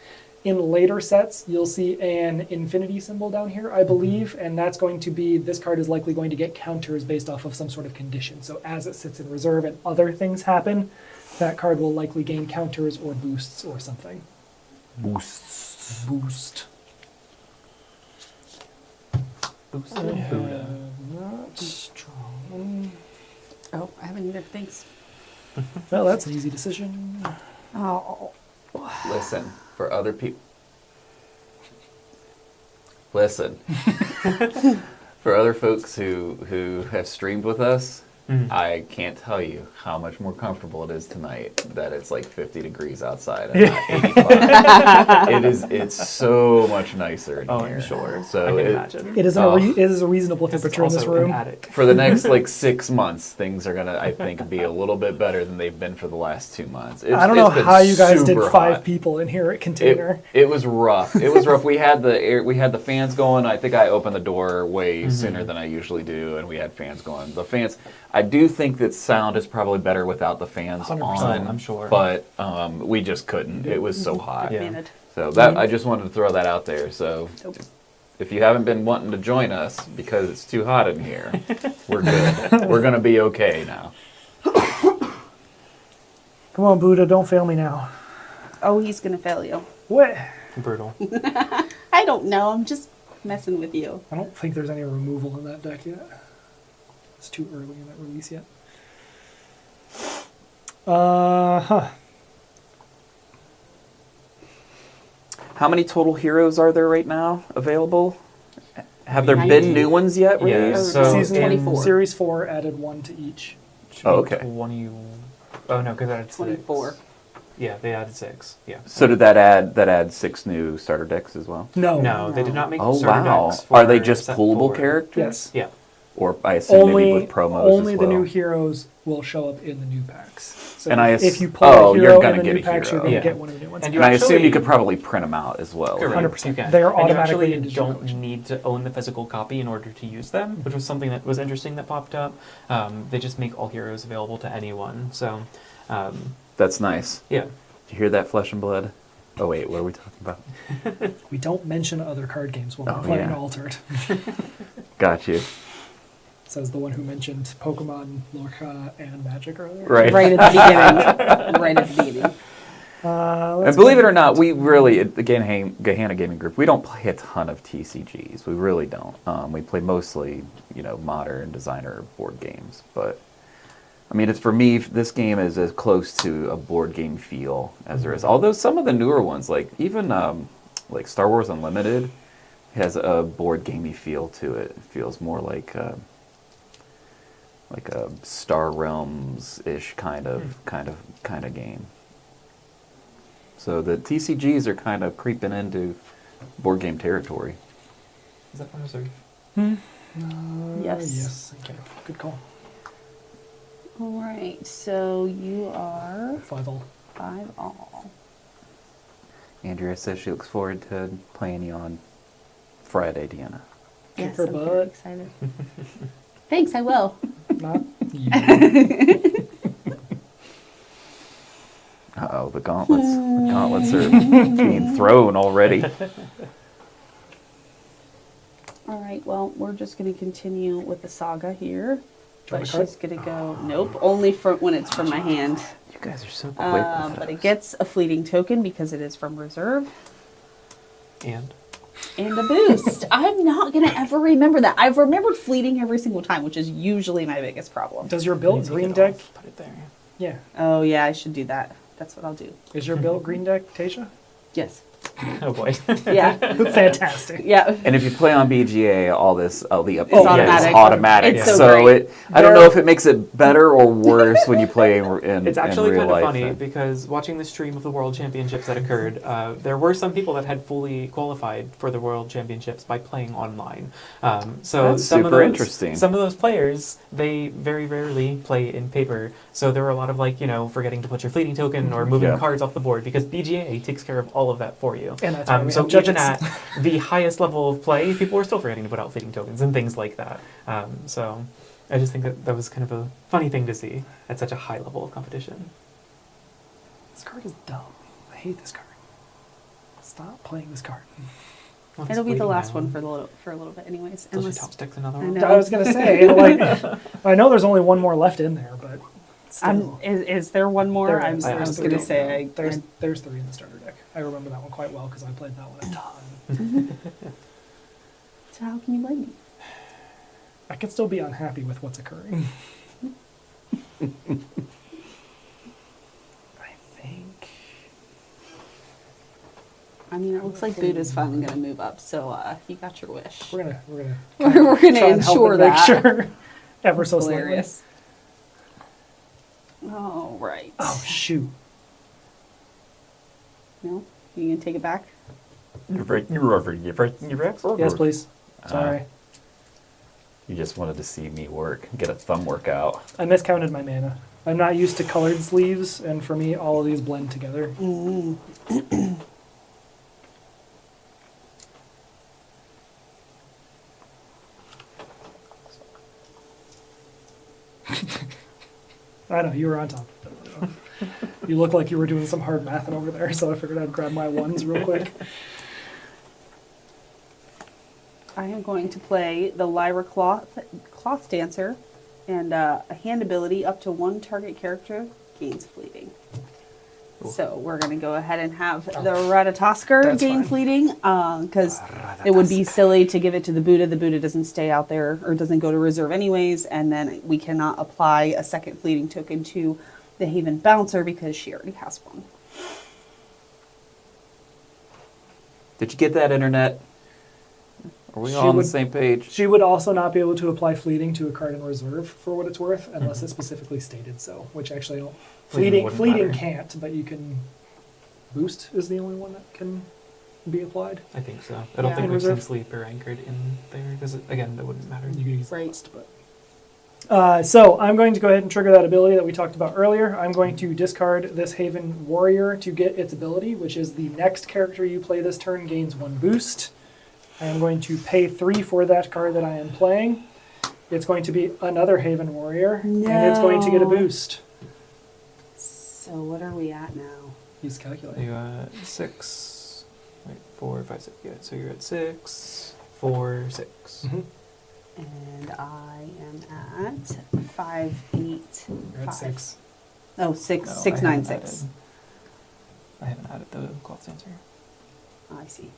In later sets, you'll see an infinity symbol down here, I believe, and that's going to be, this card is likely going to get counters based off of some sort of condition. So as it sits in reserve and other things happen, that card will likely gain counters or boosts or something. Boosts. Boost. Boost I and have Buddha. not strong. Oh, I haven't either. Thanks. Well, that's an easy decision. Oh. Listen, for other people. Listen. For other folks who have streamed with us, I can't tell you how much more comfortable it is tonight that it's like 50 degrees outside and not 85. It's so much nicer in Oh, here. I'm sure. So I can it- imagine. It is, it is a reasonable Because it's temperature in this also an room. attic. For the next like 6 months, things are gonna, I think, be a little bit better than they've been for the last 2 months. I don't know it's been how you guys did super 5 hot. people in here at container. It was rough. It was rough. We had the fans going. I think I opened the door way sooner than I usually do, and we had fans going. The fans. I do think that sound is probably better without the fans 100%, on. I'm sure. But we just couldn't. It was so hot. Yeah. Managed. So that I just wanted to throw that out there. So Nope. if you haven't been wanting to join us because it's too hot in here, we're good. We're gonna be okay now. Come on, Buddha, don't fail me now. Oh, he's gonna fail you. What? Brutal. I don't know. I'm just messing with you. I don't think there's any removal in that deck yet. It's too early in that release yet. Huh. How many total heroes are there right now available? Have there 19. been new ones yet Yeah, released? so Season 24. Series 4 added 1 to each. Should Oh, be okay. 20. Oh no, because I added 6. 24. Yeah, they added 6. Yeah. So did that add 6 new starter decks as well? No. No, they did not make Oh starter wow! decks for Are they just set pullable 4. characters? Yes. Yeah. Or I assume maybe Only, with promos only as the well. new heroes will show up in the new packs. So And if you pull oh, a you're hero gonna in the get new a packs, you're hero. going to Yeah. get one of the new ones. And And I assume actually- you could probably print them out as well. Correct. 100%. You can. They are And you automatically actually into your don't collection. need to own the physical copy in order to use them, which was something that was interesting that popped up. They just make all heroes available to anyone. So, That's nice. yeah. Did you hear that, Flesh and Blood? Oh wait, what are we talking about? We don't mention other card games when Oh, we're playing yeah. Altered. Got you. Says the one who mentioned Pokemon, Lorca, and Magic earlier. Right. Right at the beginning. Right at the beginning. And believe it or not, we really, at the Gahanna Gaming Group, we don't play a ton of TCGs. We really don't. We play mostly, modern designer board games. But, I mean, it's for me, this game is as close to a board game feel as there is. Although some of the newer ones, like even like Star Wars Unlimited, has a board gamey feel to it. It feels more like a Star Realms-ish kind of game. So the TCGs are kind of creeping into board game territory. Is that from Reserve? Yes. Yes. Okay. Good call. All right. So you are 5-all. 5 all. Andrea says she looks forward to playing you on Friday, Deanna. Kick Yes, her I'm very butt. excited. Thanks, I will. Not you. Uh-oh, the gauntlets are being thrown already. All right. Well, we're just going to continue with the saga here. Draw But a card? she's going to go. Nope. Only when it's from my hand. You guys are so quick with But it those. gets a fleeting token because it is from reserve. And? And a boost. I'm not going to ever remember that. I've remembered fleeting every single time, which is usually my biggest problem. Does your You built take green it deck? off, put it there. Yeah. Oh, yeah, I should do that. That's what I'll do. Is your built green deck, Tasha? Yes. Oh boy. Yeah. Fantastic. Yeah. And if you play on BGA, all the updates It's automatic. is automatic. It's so So great. I don't know if it makes it better or worse when you play in It's actually in real kind of life. funny because watching the stream of the World Championships that occurred, there were some people that had fully qualified for the World Championships by playing online. So That's some super of those, interesting. Some of those players, they very rarely play in paper. So there were a lot of forgetting to put your fleeting token or moving Yeah. cards off the board because BGA takes care of all of that for you. And that's why we so have judges. even at the highest level of play, people were still forgetting to put out fleeting tokens and things like that. So I just think that was kind of a funny thing to see at such a high level of competition. This card is dumb. I hate this card. Stop playing this card. Well, It'll be the fleeting last now. one for a little bit anyways. Until she Unless, top sticks another I one. know. I was gonna say, I know there's only one more left in there, but still. is there one more? There I is. was There's going to three. say. There's 3 in the starter deck. I remember that one quite well because I played that one a ton. So how can you blame me? I can still be unhappy with what's occurring. I think. I mean, it looks like Boot is finally going to move up, so you got your wish. We're gonna We're going to try and help ensure it make that. sure. Ever so slightly. Hilarious. All right. Oh shoot! No? You going to take it back? Yes, please. Sorry, You just wanted to see me work, get a thumb workout. I miscounted my mana. I'm not used to colored sleeves, and for me, all of these blend together. I know, you were on top of it. You look like you were doing some hard math over there, so I figured I'd grab my ones real quick. I am going to play the Lyra Cloth Dancer, and a hand ability up to one target character gains fleeting. So we're going to go ahead and have the Ratatoskr That's gain fine. fleeting because it would be silly to give it to the Buddha. The Buddha doesn't stay out there or doesn't go to reserve anyways, and then we cannot apply a second fleeting token to the Haven Bouncer because she already has one. Did you get that, Internet? Are we She all on the would- same page? She would also not be able to apply fleeting to a card in reserve for what it's worth, unless Mm-hmm. it specifically stated so. Which actually, I don't. Fleeting wouldn't Fleeting matter. can't, but you can. Boost is the only one that can be applied. I think so. I don't Yeah. think In we've seen reserve? sleep or anchored in there because again, that wouldn't matter. You can use Right. boost, but. So I'm going to go ahead and trigger that ability that we talked about earlier. I'm going to discard this Haven Warrior to get its ability, which is the next character you play this turn gains 1 boost. I am going to pay 3 for that card that I am playing. It's going to be another Haven Warrior, and it's going to get a No. boost. So what are we at now? He's calculating. You 6, wait, 4, 5, 6. Yeah, so you're at 6, 4, 6. Mhm. And I am at 5, 8, You're at 5. 6. Oh, 6, No, 6, I 9, haven't 6. added- I haven't added the cloth dancer. Oh, I see.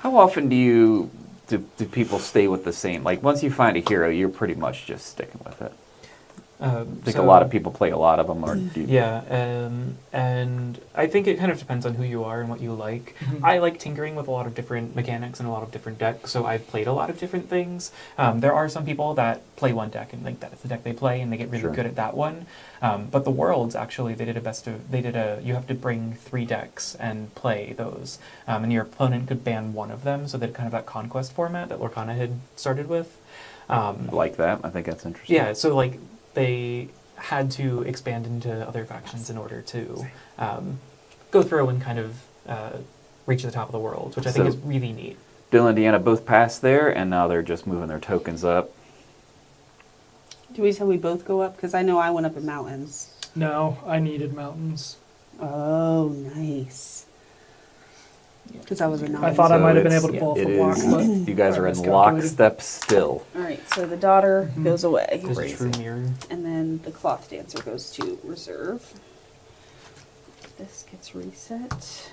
How often do people stay with the same? Like, once you find a hero, you're pretty much just sticking with it. I think a lot of people play a lot of them, or do. Yeah, and I think it kind of depends on who you are and what you like. I like tinkering with a lot of different mechanics and a lot of different decks, so I've played a lot of different things. There are some people that play one deck and think that it's the deck they play, and they get really Sure. good at that one. But the Worlds actually, you have to bring 3 decks and play those, and your opponent could ban one of them, so that kind of that conquest format that Lorcana had started with. I like that. I think that's interesting. Yeah, so like they had to expand into other factions in order to go through and kind of reach the top of the world, which I think So- is really neat. Dylan and Deanna both passed there, and now they're just moving their tokens up. Do we say we both go up? Because I know I went up in mountains. No, I needed mountains. Oh, nice. Because I was a I novice. thought I So might have been it's- able to pull off It a block, is. but You guys are I in miscalculated. lockstep still. All right, so the daughter Mhm. goes away. There's a Crazy. true mirror. And then the cloth dancer goes to reserve. This gets reset.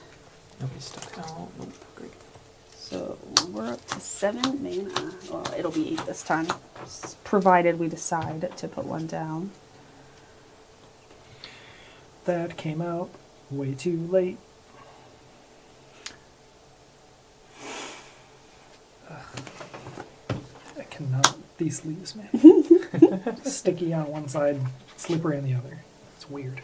Nobody's stuck out. Nope, great. So we're up to 7 mana. Well, it'll be 8 this time, provided we decide to put one down. that came out way too late. I cannot. These leaves, man. Sticky on one side, slippery on the other. It's weird.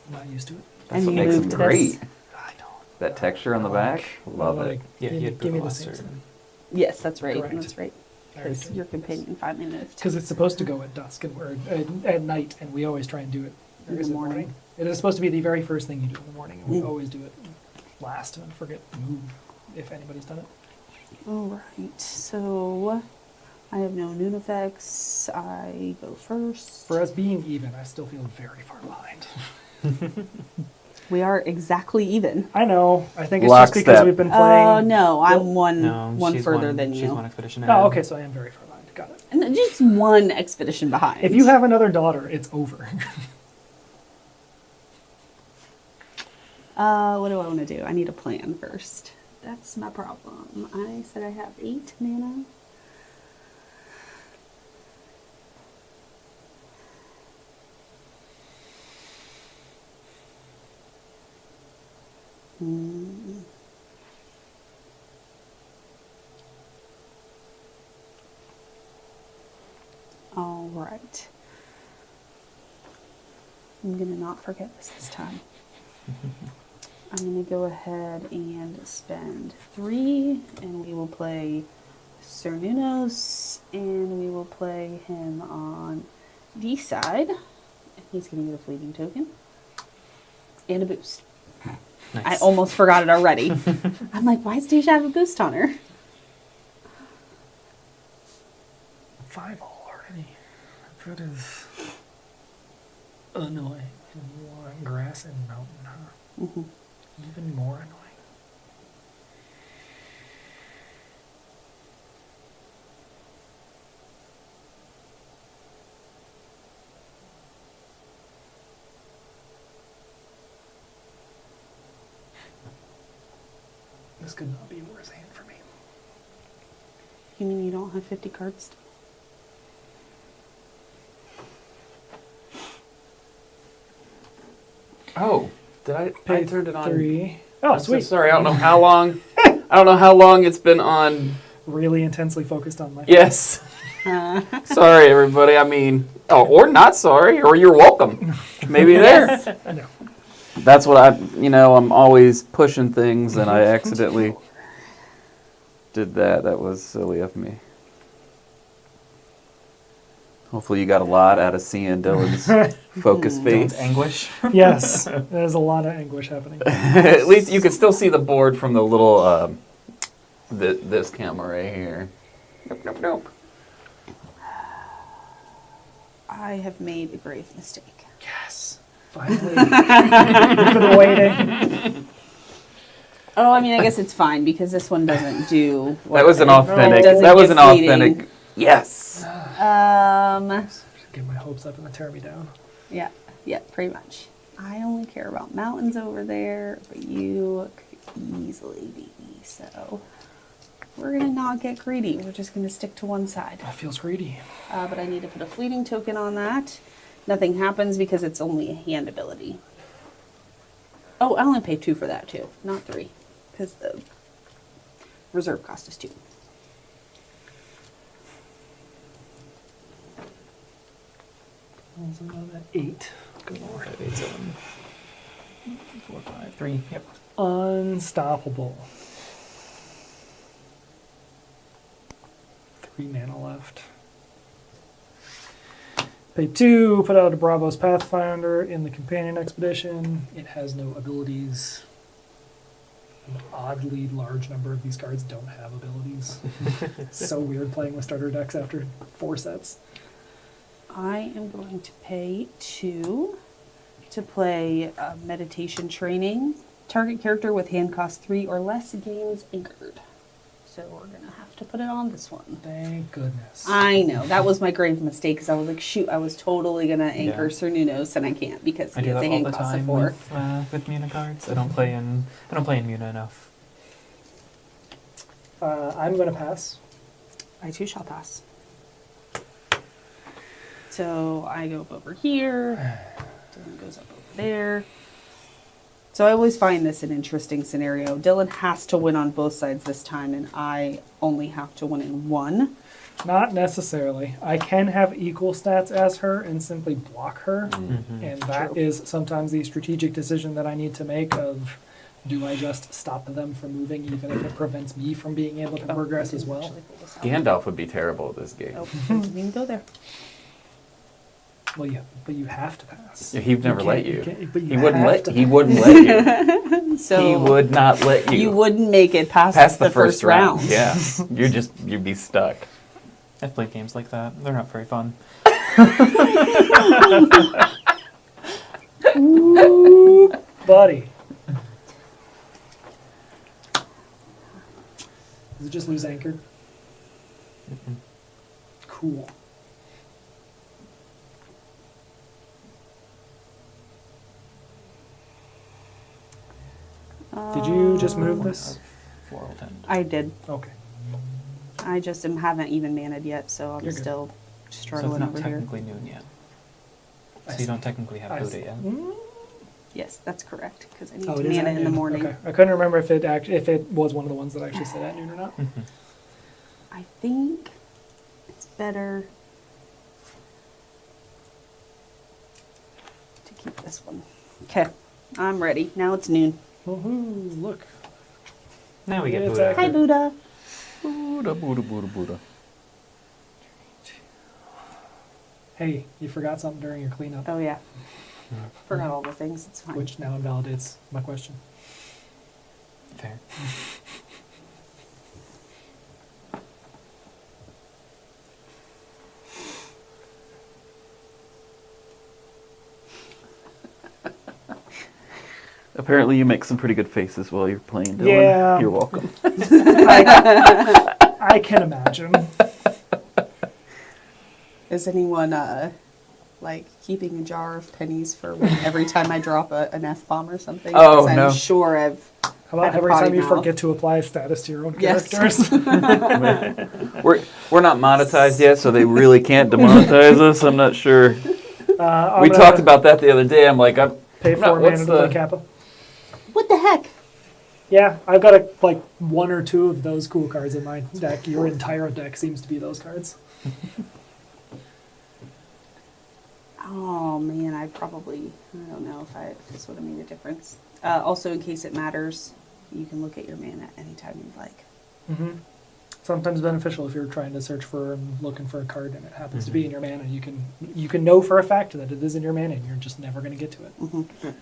I'm not used to it. That's And what you makes moved them this. great. I know. That texture on the back, love Like, it. Yeah, he had give me the Burgomaster. same. Yes, that's right. Correct. That's right. Very Because good. your companion 5 minutes. Because it's supposed to go at dusk and or at night, and we always try and do it. Or In is the it morning. It is supposed to be the very first thing you do in the morning, and we Mm. always do it last and forget to move if anybody's done it. All right. So I have no noon effects. I go first. For us being even, I still feel very far behind. We are exactly even. I know. I think it's just because Lockstep. we've been playing. Oh no, I'm Well, one No, one she's further one, than she's you. one expedition ahead. Oh, okay, so I am very far behind. Got it. And just one expedition behind. If you have another daughter, it's over. What do I want to do? I need a plan first. That's my problem. I said I have 8 mana. Hmm. All right. I'm gonna not forget this time. I'm going to go ahead and spend 3, and we will play Sir Nunos, and we will play him on D side. And he's going to get a fleeting token and a boost. Nice. I almost forgot it already. I'm like, why does Deja have a boost on her? 5 all already. That is annoying. And you want grass and mountain, huh? Mm-hmm. Even more annoying. This could not be a worse hand for me. You mean you don't have 50 cards? Oh, did I Pay turned it on. 3. Oh, I'm so sweet. sorry. I don't know how long. I don't know how long it's been on. Really intensely focused on my. Yes. Sorry, everybody. I mean, or not sorry, or you're welcome. Maybe there. No. That's what I'm always pushing things, and I accidentally did that. That was silly of me. Hopefully you got a lot out of seeing Dylan's focus Dylan's face. anguish. Yes, there's a lot of anguish happening. At least you can still see the board from the little, this camera right here. Nope. I have made a grave mistake. Yes. Finally. You've been waiting. Oh, I mean, I guess it's fine because this one doesn't do. That was an it authentic. doesn't That was get an fleeting. authentic. Yes. Get my hopes up and then tear me down. Yeah, pretty much. I only care about mountains over there, but you could easily beat me. So we're gonna not get greedy. We're just gonna stick to one side. That feels greedy. But I need to put a fleeting token on that. Nothing happens because it's only a hand ability. Oh, I only pay 2 for that too, not 3, because the reserve cost is 2. Rolls another 8. Good lord. 5, 8, 7, 4, 5, 3. Yep. Unstoppable. 3 mana left. Pay 2, put out a Bravos Pathfinder in the Companion Expedition. It has no abilities. An oddly large number of these cards don't have abilities. So weird playing with starter decks after 4 sets. I am going to pay 2 to play meditation training. Target character with hand cost 3 or less gains anchored. So we're going to have to put it on this one. Thank goodness. I know. That was my grave mistake because I was like, shoot, I was totally going to anchor Yeah. Sir Nunos and I can't because I he do has that a all hand the cost of time 4. with Muna cards. I don't play in Muna enough. I'm going to pass. I too shall pass. So I go up over here. Dylan goes up over there. So I always find this an interesting scenario. Dylan has to win on both sides this time, and I only have to win in one. Not necessarily. I can have equal stats as her and simply block her. And that True. is sometimes the strategic decision that I need to make of, do I just stop them from moving even if it prevents me from being able to progress I as didn't well? actually pull this out. Gandalf would be terrible at this game. Oh, didn't even go there. Well, yeah, but you have to pass. Yeah, he'd never let you. But He wouldn't have let. to He pass. wouldn't let you. So He would not let you. you wouldn't make it past, Past the first round. Yeah, you'd be stuck. I've played games like that. They're not very fun. Ooh, buddy. Does it just lose anchor? Cool. Did you just move this? 4 will tend. I did. Okay. I just haven't even managed yet, so I'm You're good. still So it's struggling not over here. technically noon yet. I So see. you don't technically have I Buddha see. yet. Yes, that's correct, because I need Oh, to it is mana at in the noon. morning. Okay. I couldn't remember if it was one of the ones that actually said at noon or not. I think it's better to keep this one. Okay, I'm ready. Now it's noon. Woohoo! Look. Now we get It's Buddha. Hi, Buddha. Buddha. Hey, you forgot something during your cleanup, Oh, yeah. Forgot all the things. It's fine. which now invalidates my question. Fair. Apparently, you make some pretty good faces while you're playing, Dylan. Yeah. You're welcome. I can imagine. Is anyone, like, keeping a jar of pennies for when, every time I drop an F-bomb or something? Oh, 'Cause I'm no. sure I've How about Had a every time potty you mouth. forget to apply a status to your own Yes. characters? We're not monetized yet, so they really can't demonetize us. I'm not sure. I'm We gonna talked about that the other day. I'm like, pay I'm not- 4 mana to play Kappa. What the heck? Yeah, I've got like 1 or 2 of those cool cards in my deck. Your entire deck seems to be those cards. Oh man, I don't know if this would have made a difference. Also, in case it matters, you can look at your mana anytime you'd like. Mm-hmm. Sometimes beneficial if you're trying to search for and looking for a card and it happens to be in your mana. You can know for a fact that it is in your mana and you're just never going to get to it.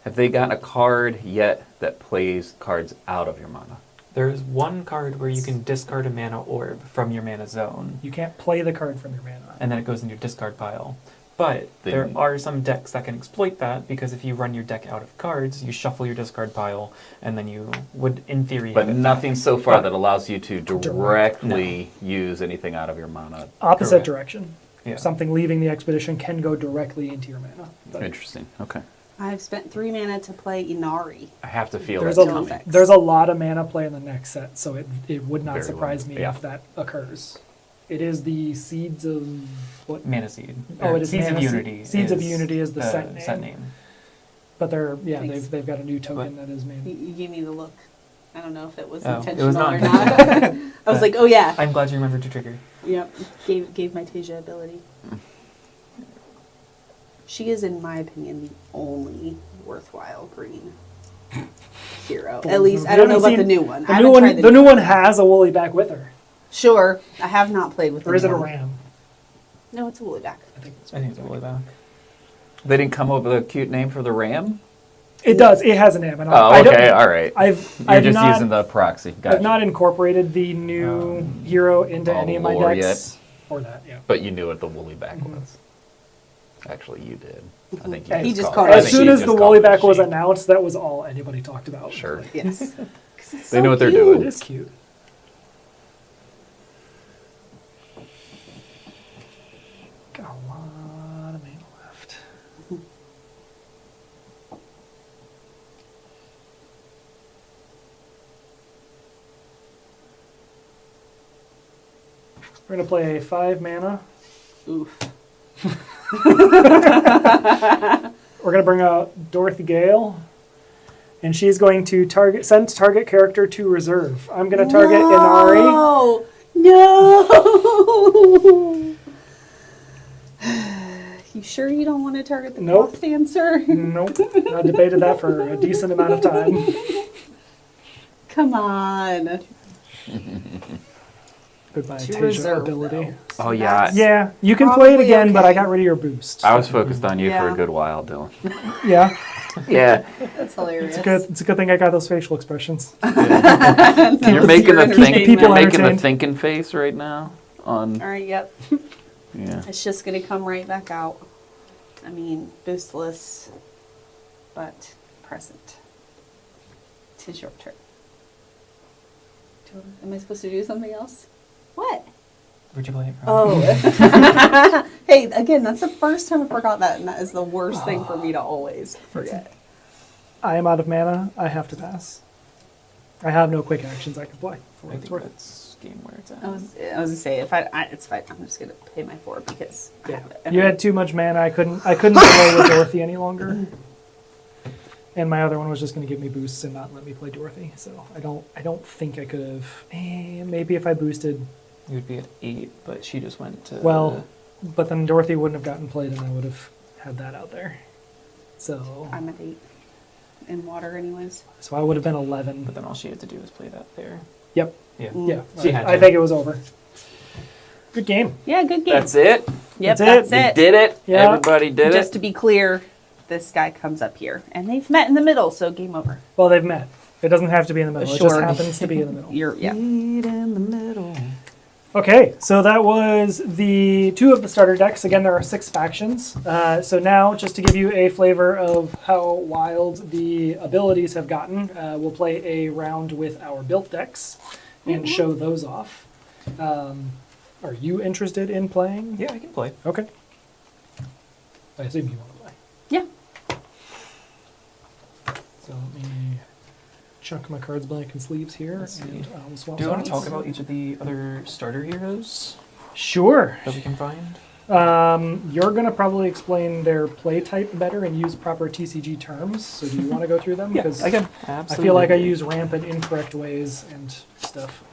have they gotten a card yet that plays cards out of your mana? There's one card where you can discard a mana orb from your mana zone, You can't play the card from your mana. and then it goes in your discard pile. But Then- there are some decks that can exploit that, because if you run your deck out of cards, you shuffle your discard pile, and then you would, in theory, But have it nothing back. so far But- that allows you to directly use anything out of your mana. Opposite Correct. direction. Yeah. Something leaving the expedition can go directly into your mana. But Interesting. Okay. I've spent 3 mana to play Inari. I have to feel there's that's a coming. there's a lot of mana play in the next set, so it would not Very surprise well, me yeah. if that occurs. It is the Seeds of what? Mana Seed. Oh, Or it is Seeds Mana of Seed. Unity. Seeds of Unity is the set name. But Thanks. they've got a new token But- that is You, made. you gave me the look. I don't know if it was Oh, it intentional was not or not. I was like, oh yeah. I'm glad you remembered to trigger. Yep. Gave my Tasia ability. She is, in my opinion, the only worthwhile green hero. At least I don't know about the new one. I haven't tried The new one has a woolly back with her. Sure, I have not played with. Or the is it new a one. ram? No, it's a woolly back. I think it's I think it's all the way back. They didn't come up with a cute name for the ram? It does. It has a name. And Oh, I don't- okay. All right. I've You're just not, using the proxy. Gotcha. I've not incorporated the new hero into all any the of my lore decks. Or that, yeah. But you knew what the woolly back Mhm. was. Actually, you did. I think And He just called called it- it As I think soon you as just the called woolly it back was sheep. announced, that was all anybody talked about. Sure. Yes. 'Cause it's They so know what they're cute. doing. It is cute. Got a lot of mana left. We're going to play 5 mana. Oof. We're going to bring out Dorothy Gale. And she's going to send target character to reserve. I'm going to target Inari. No. No. You sure you don't want to target the Nope. cloth dancer? Nope. I debated that for a decent amount of time. Come on. Goodbye, To Tasia reserve, ability. though. Oh, yeah. Yeah, you can play it Probably again, but I okay. got rid of your boost. I was focused on you for Yeah. a good while, Dylan. Yeah, Yeah. That's hilarious. it's a good thing I got those facial expressions. You're making the entertainment. People you're making the entertained. thinking face right now. On All right, yep. yeah. It's just going to come right back out. I mean, boostless, but present. Tis your turn. Am I supposed to do something else? What? Where'd you play it from? Oh. Hey, again, that's the first time I forgot that, and that is the worst thing for me to always forget. I am out of mana. I have to pass. I have no quick actions I can play. For what I it's think worth. that's game where it's at. I was gonna say it's fine. I'm just gonna pay my 4 because I Yeah. have it. You had too much mana. I couldn't play with Dorothy any longer. And my other one was just going to give me boosts and not let me play Dorothy. So I don't think I could have. Maybe if I boosted. You would be at 8, but she just went to... Well, but then Dorothy wouldn't have gotten played, and I would have had that out there. So I'm at 8 in water, anyways. I would have been 11. But then all she had to do was play that there. Yep. Yeah. Yeah. She had I to. think it was over. Good game. Yeah, good game. That's it. Yep, That's We that's it. did it. Yeah. Everybody did Just it. to be clear, this guy comes up here, and they've met in the middle, so game over. Well, they've met. It doesn't have to be in the middle. It just Sure. happens to be in the middle. Yeah. Meet in the middle. Okay, so that was the 2 of the starter decks. Again, there are 6 factions. So now, just to give you a flavor of how wild the abilities have gotten, we'll play a round with our built decks and show those off. Are you interested in playing? Yeah, I can play. Okay. I assume you want to play. Yeah. So So let me chunk my cards blank and sleeves here, Let's see. and we'll swap. Do you want to sides. talk about each of the other starter heroes Sure. that we can find? You're going to probably explain their play type better and use proper TCG terms. So do you want to go through them? Yeah, Because I can. I Absolutely. feel like I use ramp in incorrect ways and stuff.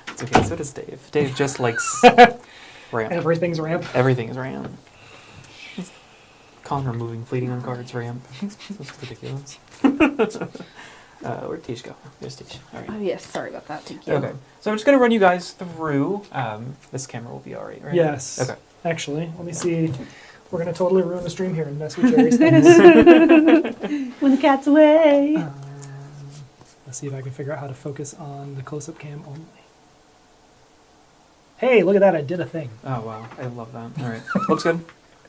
It's okay, so does Dave. Dave just likes ramp. Everything's ramp. Everything is ramp. Con removing fleeting on cards, ramp. That's ridiculous. Where'd Tish go? There's Tish. All right. Oh, yes. Sorry about that. Thank you. Okay, so I'm just going to run you guys through. This camera will be all right, right? Yes. Okay. Actually, let me see. We're going to totally ruin the stream here and mess with Jerry's things. When the cat's away. Let's see if I can figure out how to focus on the close-up cam only. Hey, look at that. I did a thing. Oh, wow. I love that. All right. Looks good?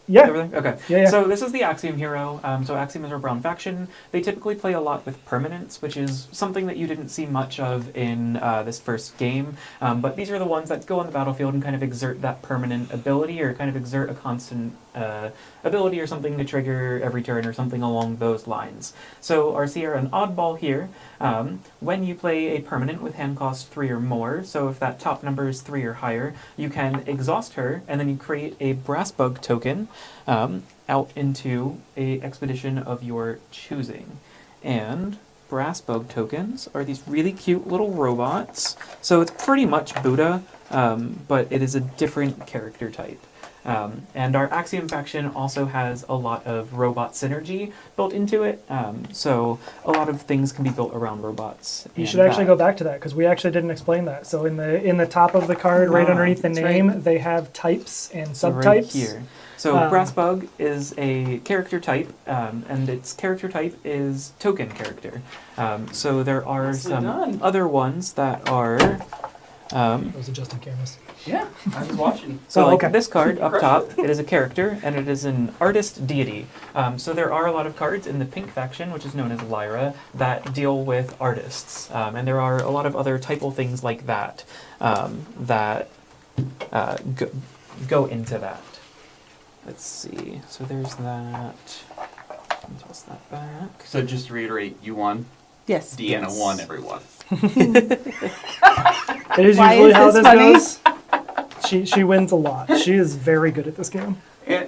Yeah. Everything? Okay. Yeah. So this is the Axiom hero. So Axiom is our brown faction. They typically play a lot with permanents, which is something that you didn't see much of in this first game. But these are the ones that go on the battlefield and kind of exert that permanent ability, or kind of exert a constant ability or something to trigger every turn or something along those lines. So our Sierra an oddball here. When you play a permanent with hand cost 3 or more, so if that top number is 3 or higher, you can exhaust her, and then you create a brass bug token out into a expedition of your choosing. And brass bug tokens are these really cute little robots. So it's pretty much Buddha, but it is a different character type. And our Axiom faction also has a lot of robot synergy built into it, so a lot of things can be built around robots. You and should actually that. go back to that because we actually didn't explain that. So in the top of the card, right Ah, underneath the that's name, right. they have types and So subtypes. right here. So Um, brass bug is a character type, and its character type is token character. So there are Nicely some done. other ones that are. Those adjusting cameras. Yeah, I was watching. So Oh, like okay. this card up Crushed top, it is a character, and it is an artist deity. So there are a lot of cards in the pink faction, which is known as Lyra, that deal with artists. And there are a lot of other typal things like that that go into that. Let's see. So there's that. Toss that back. So just to reiterate, you won. Yes. Deanna Yes. won, everyone. It is Why usually is how this this goes. She wins a lot. She is very good at this game.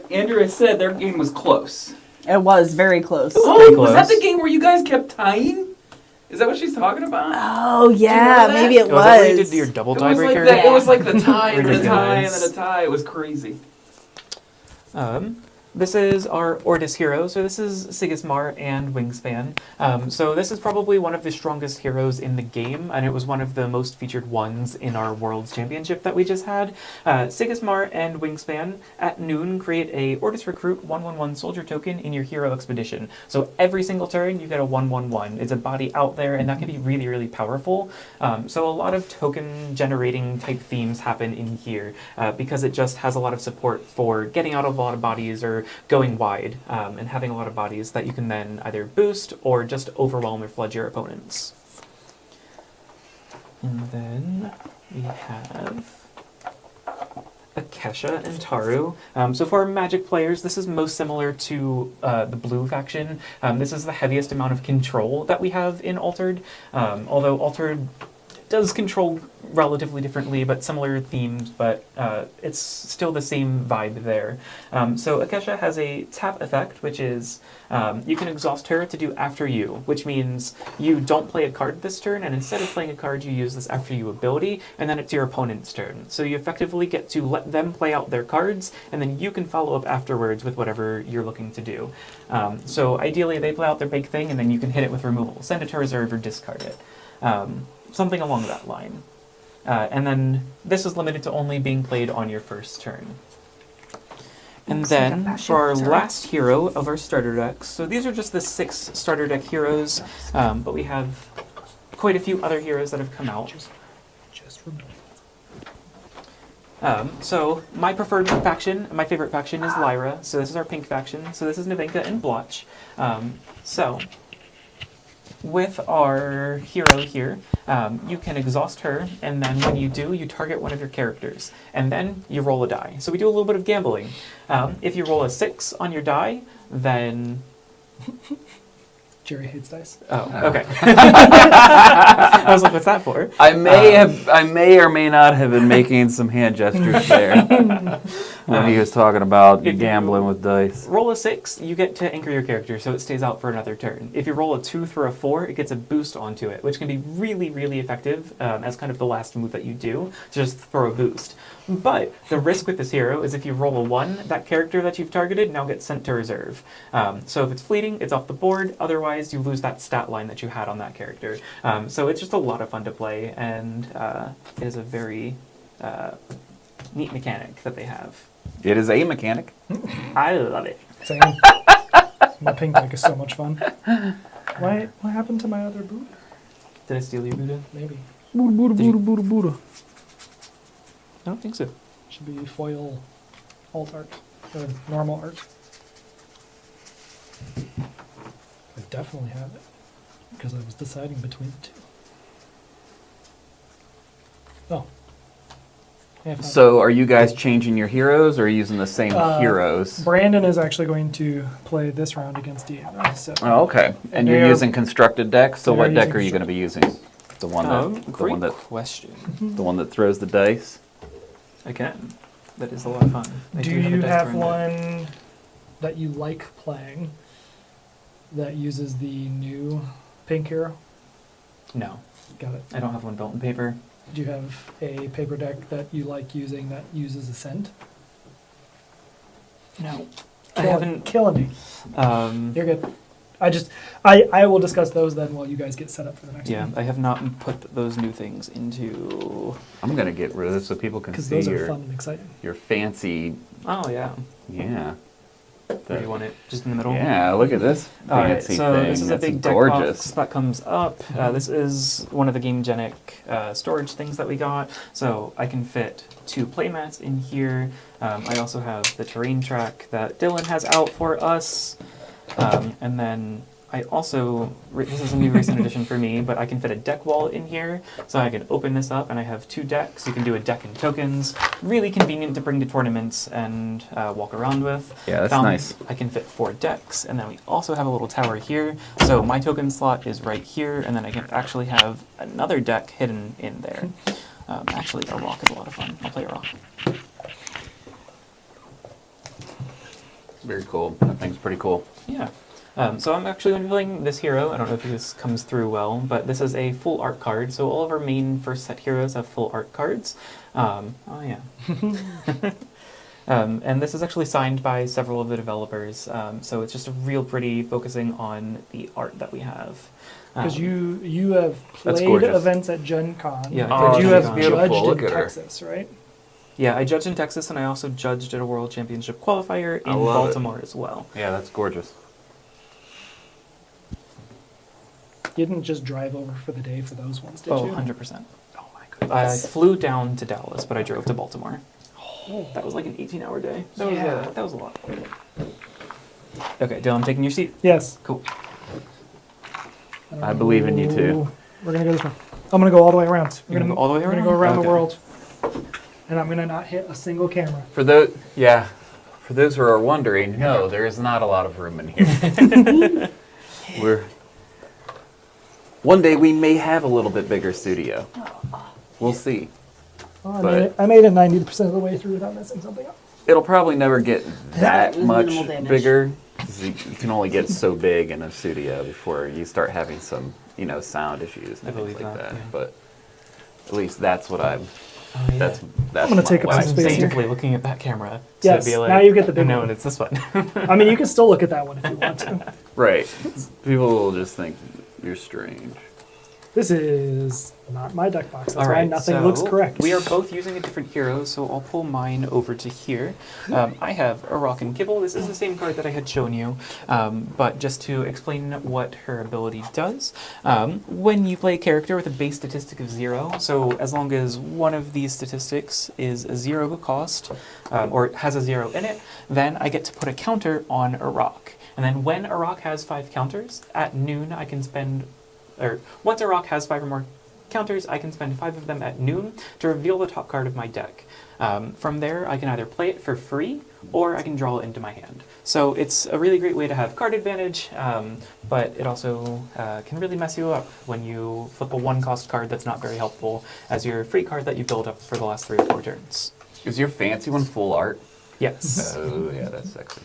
Andrew has said their game was close. It was very close. Oh, Pretty was that close. the game where you guys kept tying? Is that what she's talking about? Oh, yeah. remember that? Maybe it Was that where you was. did your double It was like tiebreaker? that. It was like the tie and then a tie and Ridiculous. then a tie. It was crazy. This is our Ortis hero. So this is Sigismar and Wingspan. So this is probably one of the strongest heroes in the game, and it was one of the most featured ones in our World's Championship that we just had. Sigismar and Wingspan at noon create a Ortis Recruit 1/1/1 soldier token in your hero expedition. So every single turn you get a 1/1/1. It's a body out there, and that can be really, really powerful. So a lot of token generating type themes happen in here because it just has a lot of support for getting out of a lot of bodies or going wide and having a lot of bodies that you can then either boost or just overwhelm or flood your opponents. And then we have Akesha and Taru. So for our Magic players, this is most similar to the blue faction. This is the heaviest amount of control that we have in Altered, although Altered does control relatively differently, but similar themes, but it's still the same vibe there. So Akesha has a tap effect, which is you can exhaust her to do after you, which means you don't play a card this turn, and instead of playing a card, you use this after you ability, and then it's your opponent's turn. So you effectively get to let them play out their cards, and then you can follow up afterwards with whatever you're looking to do. So ideally, they play out their big thing, and then you can hit it with removal. Send it to reserve or discard it. Something along that line. And then this is limited to only being played on your first turn. And Looks like a then bastion. for our Sorry. last hero of our starter decks, so these are just the 6 starter deck heroes, but we have quite a few other heroes that have come out. Just remember. So my preferred faction, my favorite faction is Lyra, so this is our pink faction, so this is Nevenka and Blotch. So with our hero here, you can exhaust her, and then when you do, you target one of your characters, and then you roll a die. So we do a little bit of gambling. If you roll a 6 on your die, then Jerry hates dice. Oh, okay. I was like, what's that for? I may or may not have been making some hand gestures there when he was talking about If you- gambling with dice. Roll a 6, you get to anchor your character, so it stays out for another turn. If you roll a 2 through a 4, it gets a boost onto it, which can be really, really effective as kind of the last move that you do, to just throw a boost. But the risk with this hero is if you roll a 1, that character that you've targeted now gets sent to reserve. So if it's fleeting, it's off the board. Otherwise, you lose that stat line that you had on that character. So it's just a lot of fun to play, and it is a very neat mechanic that they have. It is a mechanic. I love it. Same. My ping deck is so much fun. What happened to my other boot? Did I steal your Buddha? Maybe. I don't think so. Should be foil alt art or normal art. I definitely have it because I was deciding between the two. Oh. Yeah, I found it. So are you guys changing your heroes or using the same heroes? Brandon is actually going to play this round against Deanna. So Oh, okay. And you're They're- using constructed decks. So they're what deck using are you going to be using? The one that question. the one that throws the dice. Again, that is a lot of fun. I do a you dice have throwing deck. one that you like playing that uses the new pink hero? No, Got it. I don't have one built in paper. Do you have a paper deck that you like using that uses Ascent? No, I haven't. Killing me. Um, You're good. I will discuss those then while you guys get set up for the next yeah, one. I have not put those new things into. I'm going to get rid of this so people can Because see those are fun and exciting. your fancy. Oh yeah, Yeah. where do you want it? Just in the middle. Yeah, look at this All right, fancy so thing. this is That's a big deck gorgeous. box that comes up. This is one of the GameGenic storage things that we got. So I can fit 2 playmats in here. I also have the terrain track that Dylan has out for us. And then I also, this is a new recent addition for me, but I can fit a deck wall in here. So I can open this up and I have 2 decks. You can do a deck and tokens. Really convenient to bring to tournaments and walk around with. Yeah, that's nice. I can fit 4 decks, and then we also have a little tower here. So my token slot is right here, and then I can actually have another deck hidden in there. Actually, a rock is a lot of fun. I'll play a rock. Very cool. That thing's pretty cool. Yeah. So I'm actually going to be playing this hero. I don't know if this comes through well, but this is a full art card. So all of our main first set heroes have full art cards. Oh yeah. And this is actually signed by several of the developers. So it's just a real pretty focusing on the art that we have. Because you have That's played gorgeous. events at Gen Con, Yeah, Oh, but you that's have beautiful. judged Look in at her. Texas, right? Yeah, I judged in Texas, and I also judged at a World Championship qualifier I in love it. Baltimore as well. Yeah, that's gorgeous. You didn't just drive over for the day for those ones, did Oh, you? 100%. Oh my I goodness. flew down to Dallas, but I drove to Baltimore. Oh. That was like an 18-hour day. Yeah. That was a lot. Okay, Dylan, taking your seat. Yes. Cool. I believe in you too. We're gonna go this way. I'm gonna go all the way around. You're gonna go all the way We're gonna around? go around Okay. the world, and I'm gonna not hit a single camera. For those who are wondering, no, there is not a lot of room in here. One day we may have a little bit bigger studio. We'll see. Oh, But- I made it 90% of the way through without messing something up. It'll probably never get that It was much minimal damage. bigger. 'Cause you can only get so big in a studio before you start having some, sound issues I and things believe like that, that. yeah. But at least that's what I'm. Oh, yeah. That's I'm gonna take up what some I'm space saying. here. Instinctively looking at that camera to Yes, be like, now you get the big no, one. it's this one. I mean, you can still look at that one if you want to. Right. People will just think you're strange. This is not my deck box. That's All why right, nothing so looks correct. We are both using a different hero, so I'll pull mine over to here. I have a Rock and Kibble. This is the same card that I had shown you, but just to explain what her ability does. When you play a character with a base statistic of 0, so as long as one of these statistics is a 0 cost, or has a 0 in it, then I get to put a counter on a rock. And then when a rock has 5 counters, at noon I can spend, or once a rock has 5 or more counters, I can spend 5 of them at noon to reveal the top card of my deck. From there, I can either play it for free or I can draw it into my hand. So it's a really great way to have card advantage, but it also can really mess you up when you flip a 1-cost card that's not very helpful as your free card that you build up for the last 3 or 4 turns. Is your fancy one full art? Yes. Oh, yeah, that's sexy.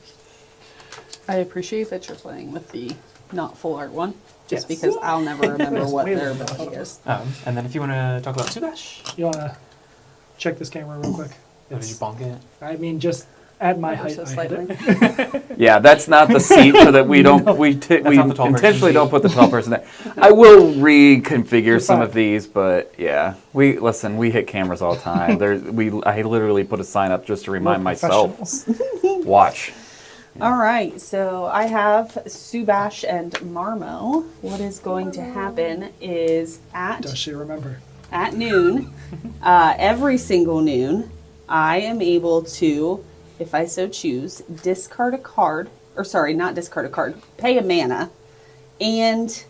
I appreciate that you're playing with the not full art one, just Yes. because I'll never remember what Wait a their minute. ability is. And then if you want to talk about Subash, You want to check this camera real quick? did you bonk it? I mean, just at my height, So I hit slightly. it. Yeah, that's not the seat so that we don't we not the tall person intentionally seat. don't put the tall person there. I will reconfigure You're some fine. of these, but yeah, we hit cameras all the time. I literally put a sign up just to remind We're myself. professionals. Watch. All right, so I have Subash and Marmo. What is going to happen is Does she remember? at noon, every single noon, I am able to, if I so choose, discard a card, or sorry, not discard a card, pay a mana, and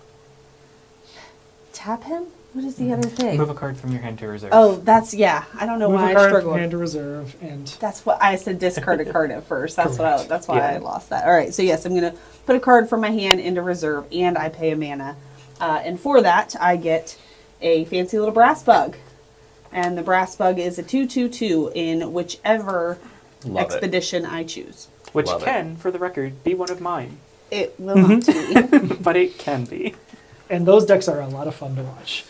tap him? What is the other thing? Move a card from your hand to reserve. Oh, that's, yeah, I don't know Move why a I card struggled. from hand to reserve, and That's what I said. Discard a card at first. That's Correct. that's why I Yeah. lost that. All right. So yes, I'm gonna put a card from my hand into reserve, and I pay a mana. And for that, I get a fancy little brass bug, and the brass bug is a 2/2/2 in whichever Love it. expedition I choose. Which Love it. can, for the record, be one of mine. It will not be. But it can be. and those decks are a lot of fun to watch.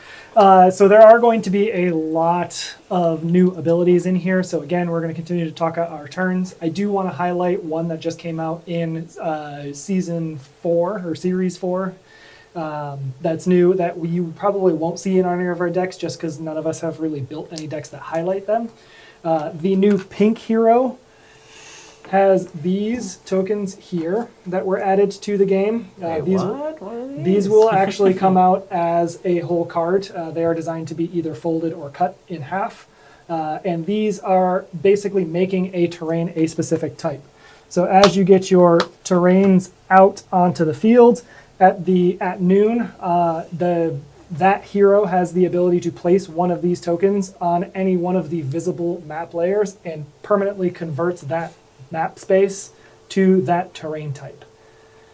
So there are going to be a lot of new abilities in here. So again, we're going to continue to talk out our turns. I do want to highlight one that just came out in season 4 or series 4. That's new that you probably won't see in any of our decks just because none of us have really built any decks that highlight them. The new pink hero has these tokens here that were added to the game. These What are these? These will actually come out as a whole card. They are designed to be either folded or cut in half. And these are basically making a terrain a specific type. So as you get your terrains out onto the field at noon, that hero has the ability to place one of these tokens on any one of the visible map layers and permanently converts that map space to that terrain type.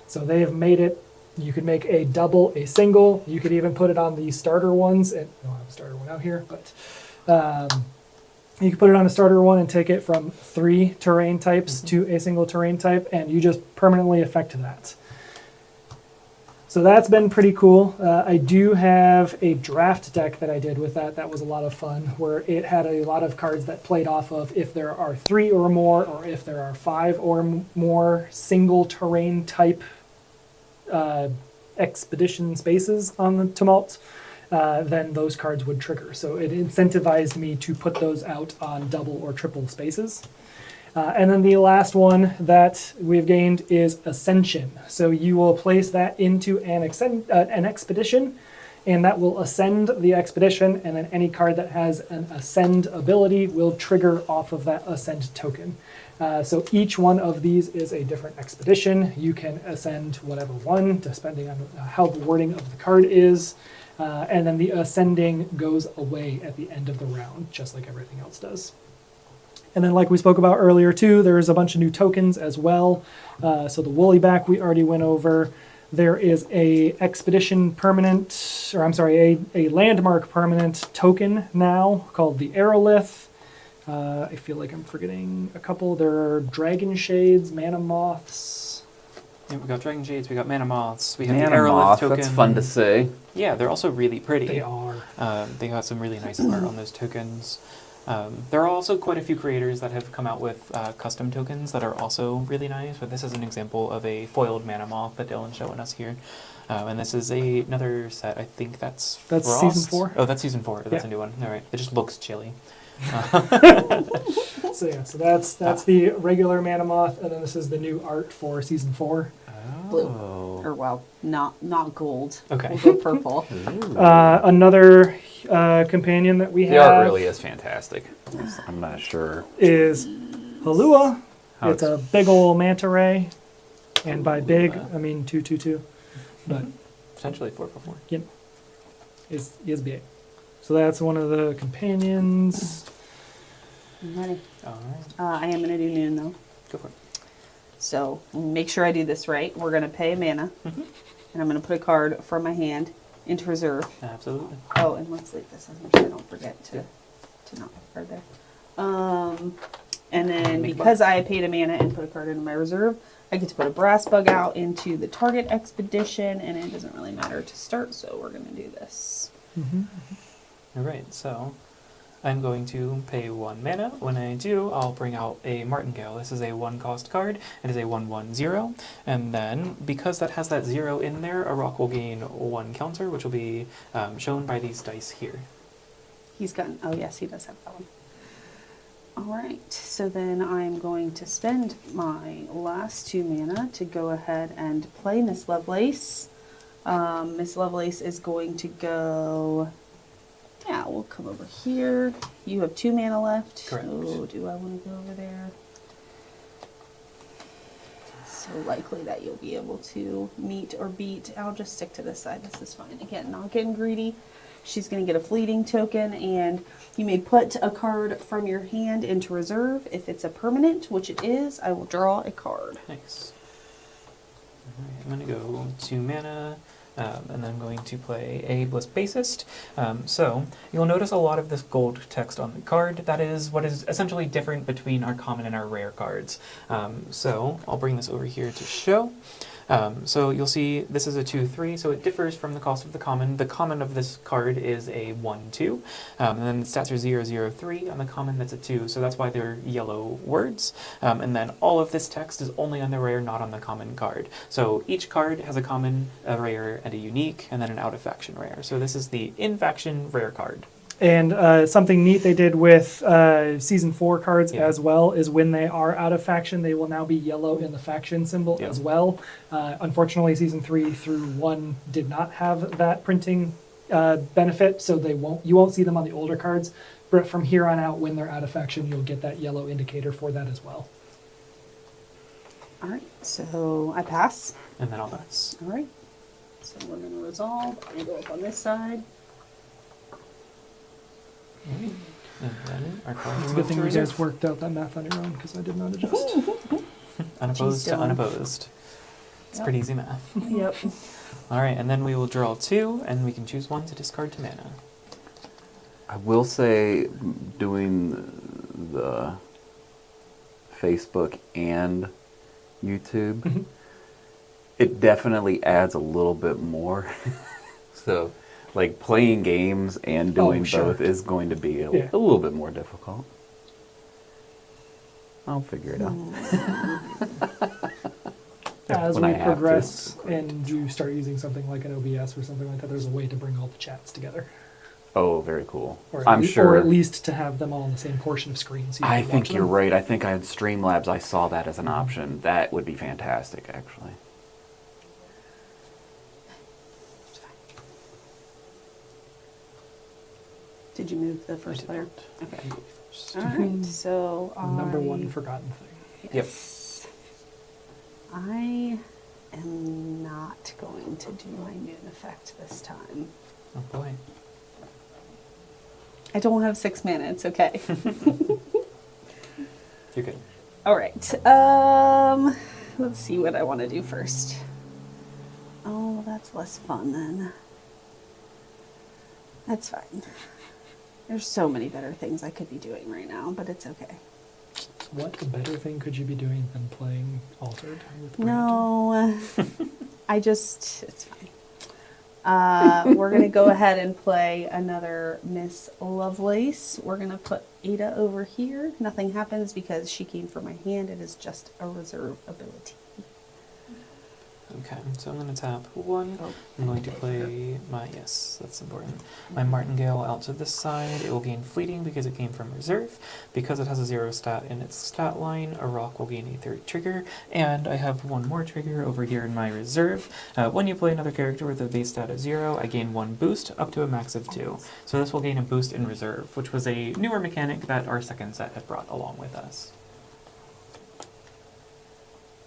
So they have made it, you could make a double, a single, you could even put it on the starter ones, and I don't have a starter one out here, but you could put it on a starter one and take it from 3 terrain types to a single terrain type, and you just permanently affect that. So that's been pretty cool. I do have a draft deck that I did with that. That was a lot of fun, where it had a lot of cards that played off of if there are 3 or more, or if there are 5 or more single terrain type expedition spaces on the Tumult, then those cards would trigger. So it incentivized me to put those out on double or triple spaces. And then the last one that we've gained is Ascension. So you will place that into an expedition, and that will ascend the expedition, and then any card that has an Ascend ability will trigger off of that Ascend token. So each one of these is a different expedition. You can ascend whatever one, depending on how the wording of the card is. And then the ascending goes away at the end of the round, just like everything else does. And then like we spoke about earlier too, there's a bunch of new tokens as well. So the Woolly Back we already went over. There is a expedition permanent, or I'm sorry, a landmark permanent token now called the Aerolith. I feel like I'm forgetting a couple. There are Dragon Shades, Mana Moths. Yeah, we got Dragon Shades, we got Mana Moths, we have the Mana Aerolith Moth, token. that's fun to say. Yeah, they're also really pretty. They are. They got some really nice art on those tokens. There are also quite a few creators that have come out with custom tokens that are also really nice, but this is an example of a foiled Mana Moth that Dylan's showing us here. And this is another set, I think that's Frost. season 4. Oh, that's season 4. That's Yeah. a new one. All right. It just looks chilly. So yeah, so that's the regular Mana Moth, and then this is the new art for season 4. Blue. Oh. Or well, not gold. Okay. We'll go purple. Another companion that we The art have really is fantastic. I'm not sure. is Halua. How It's a big ol' manta ray, and by big I mean 2/2/2, but Potentially 4/4. is big. So that's one of the companions. I'm ready. All right. I am going to do noon, though. Go for it. So make sure I do this right. We're going to pay a mana, Mhm. and I'm going to put a card from my hand into reserve. Absolutely. Oh, and let's leave this in here so I don't forget to not put a card there. And then Make a because I paid a mana and put a card into my reserve, I get to put a brass bug out into the target expedition, and it doesn't really matter to start, so we're going to do this. All right, so I'm going to pay 1 mana. When I do, I'll bring out a Martingale. This is a 1-cost card. It is a 1/1/0. And then, because that has that 0 in there, a rock will gain 1 counter, which will be shown by these dice here. He's gotten, oh yes, he does have that one. All right, so then I'm going to spend my last 2 mana to go ahead and play Miss Lovelace. Miss Lovelace is going to go, yeah, we'll come over here. You have 2 mana left. Correct. Oh, do I want to go over there? So likely that you'll be able to meet or beat. I'll just stick to this side. This is fine. Again, not getting greedy. She's going to get a fleeting token, and you may put a card from your hand into reserve. If it's a permanent, which it is, I will draw a card. Nice. All right, I'm going to go 2 mana, and then I'm going to play a Bliss Bassist. So you'll notice a lot of this gold text on the card. That is what is essentially different between our common and our rare cards. So I'll bring this over here to show. So you'll see this is a 2/3, so it differs from the cost of the common. The common of this card is a 1/2, and then the stats are 0/0/3 on the common. That's a 2, so that's why they're yellow words. And then all of this text is only on the rare, not on the common card. So each card has a common, a rare, and a unique, and then an out of faction rare. So this is the in faction rare card. And something neat they did with Season 4 cards Yeah. as well is when they are out of faction, they will now be yellow in the faction symbol Yeah. as well. Unfortunately, Season 3 through 1 did not have that printing benefit, so you won't see them on the older cards. But from here on out, when they're out of faction, you'll get that yellow indicator for that as well. All right, so I pass. And then I'll pass. All right, so we're going to resolve. I'm going to go up on this side. Alright. And then our cards It's a move good thing to you reserve. guys worked out that math on your own, because I did not adjust. Unopposed Jeez, to Dylan. unopposed. It's Yep. pretty easy math. Yep. All right, and then we will draw 2, and we can choose 1 to discard to mana. I will say, doing the Facebook and YouTube, it definitely adds a little bit more. So, like, playing games and doing sure. both is going to be a Yeah. little bit more difficult. I'll figure it out. As When we I have to. progress and you start using something like an OBS or something like that, there's a way to bring all the chats together. Oh, very cool. Or I'm sure. Or at least to have them all on the same portion of screen. So you I can think watch you're them. right. I think I had Streamlabs. I saw that as an option. That would be fantastic, actually. Did you move the first I player? didn't. Okay. You go first. All right, so The number I- one forgotten thing. Yep. Yes. I am not going to do my noon effect this time. Oh boy. I don't have 6 mana. It's okay. You're good. All right. Let's see what I want to do first. Oh, that's less fun then. That's fine. There's so many better things I could be doing right now, but it's okay. What better thing could you be doing than playing Altered with Brandon? No, it's fine. We're going to go ahead and play another Miss Lovelace. We're going to put Ada over here. Nothing happens because she came from my hand. It is just a reserve ability. Okay, so I'm going to tap 1. Oh, I'm going to play my, yes, that's important, my Martingale out to this side. It will gain fleeting because it came from reserve. Because it has a 0 stat in its stat line, a rock will gain a 3rd trigger. And I have 1 more trigger over here in my reserve. When you play another character with a base stat of 0, I gain 1 boost up to a max of 2. So this will gain a boost in reserve, which was a newer mechanic that our second set had brought along with us.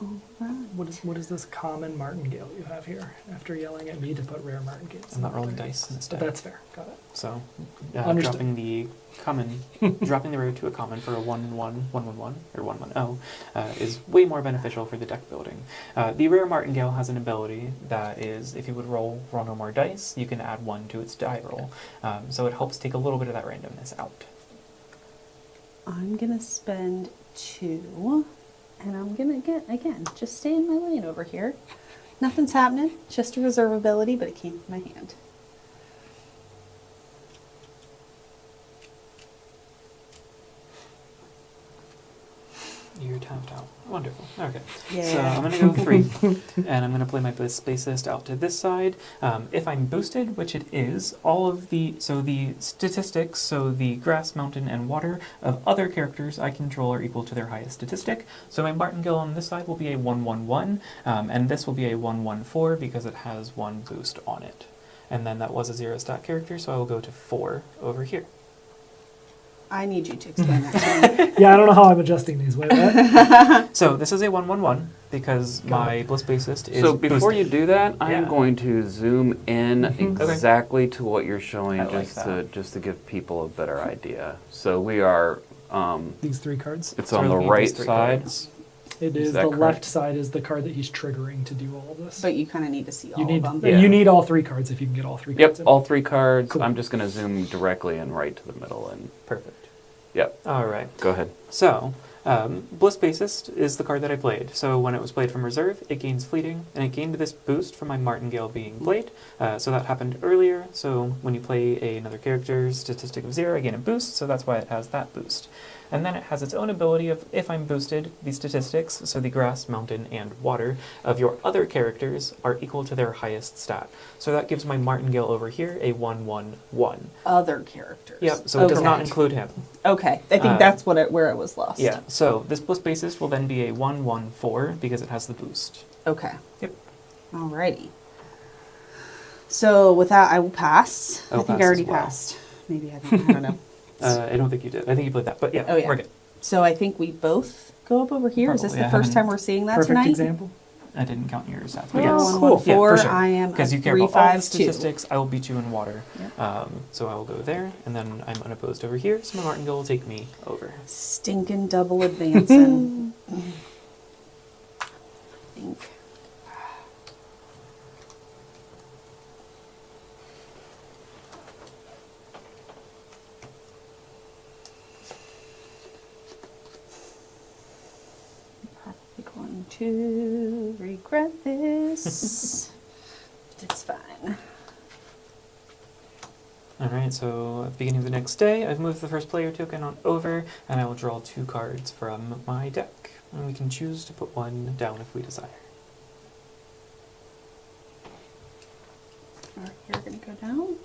What is this common martingale you have here? After yelling at me to put rare martingales. I'm not rolling dice in this But deck. that's fair. Got it. So, Understood. dropping the common, dropping the rare to a common for a 1/1, 1/1, or 1/1 is way more beneficial for the deck building. The rare martingale has an ability that is, if you would roll no more dice, you can add 1 to its die roll. So it helps take a little bit of that randomness out. I'm going to spend 2, and I'm going to get, again, just stay in my lane over here. Nothing's happening, just a reserve ability, but it came from my hand. You're tapped out. Wonderful. Okay. So Yeah. I'm going to go 3, and I'm going to play my Spacist out to this side. If I'm boosted, which it is, all of the statistics, so the grass, mountain, and water of other characters I control are equal to their highest statistic. So my martingale on this side will be a 1/1/1, and this will be a 1/1/4 because it has 1 boost on it. And then that was a 0 stat character, so I will go to 4 over here. I need you to explain that to me. Yeah, I don't know how I'm adjusting these. Wait, what? So this is a 1/1/1 because Got my Bliss Bassist is So before you boosted. do that, I'm Yeah. going to zoom in Okay. exactly to what you're showing, I like just to give people a better idea. So we are, These 3 cards. it's So on the we're looking at right these 3 side. cards. It Is is that the correct? left side is the card that he's triggering to do all of this. But you kind of need to see all you need of them. Yeah. you need all 3 cards if you can get all 3 cards. Yep, all 3 cards. Cool. I'm just going to zoom directly and right to the middle. And Perfect. yep, All right. go ahead. So, Bliss Bassist is the card that I played. So when it was played from reserve, it gains fleeting, and it gained this boost from my martingale being played. So that happened earlier. So when you play another character's statistic of 0, I gain a boost, so that's why it has that boost. And then it has its own ability of, if I'm boosted, the statistics, so the grass, mountain, and water, of your other characters are equal to their highest stat. So that gives my martingale over here a 1/1/1. Other characters. Yep, so it does not Okay. include him. Okay, I think that's where it was lost. Yeah, so this Bliss Bassist will then be a 1/1/4 because it has the boost. Okay. Yep. Alrighty. So with that, I will pass. I'll I think pass I already as well. passed. Maybe I don't know. I don't think you did. I think you played that, but yeah, Oh, yeah. we're good. So I think we both go up over here. Is this Probably, the I first haven't- time we're seeing that Perfect tonight? example. I didn't count your stats, Oh, but yes. cool. 1/1/4. Yeah, for sure. I am Because a you care 3, about all the 5, 2. statistics, I will beat you in water. Yep. So I will go there, and then I'm unopposed over here, so my martingale will take me over. Stinking double advancing. I think. Probably going to regret this. But it's fine. Alright, so at the beginning of the next day, I've moved the first player token on over, and I will draw 2 cards from my deck. And we can choose to put 1 down if we desire. Alright, you're going to go down.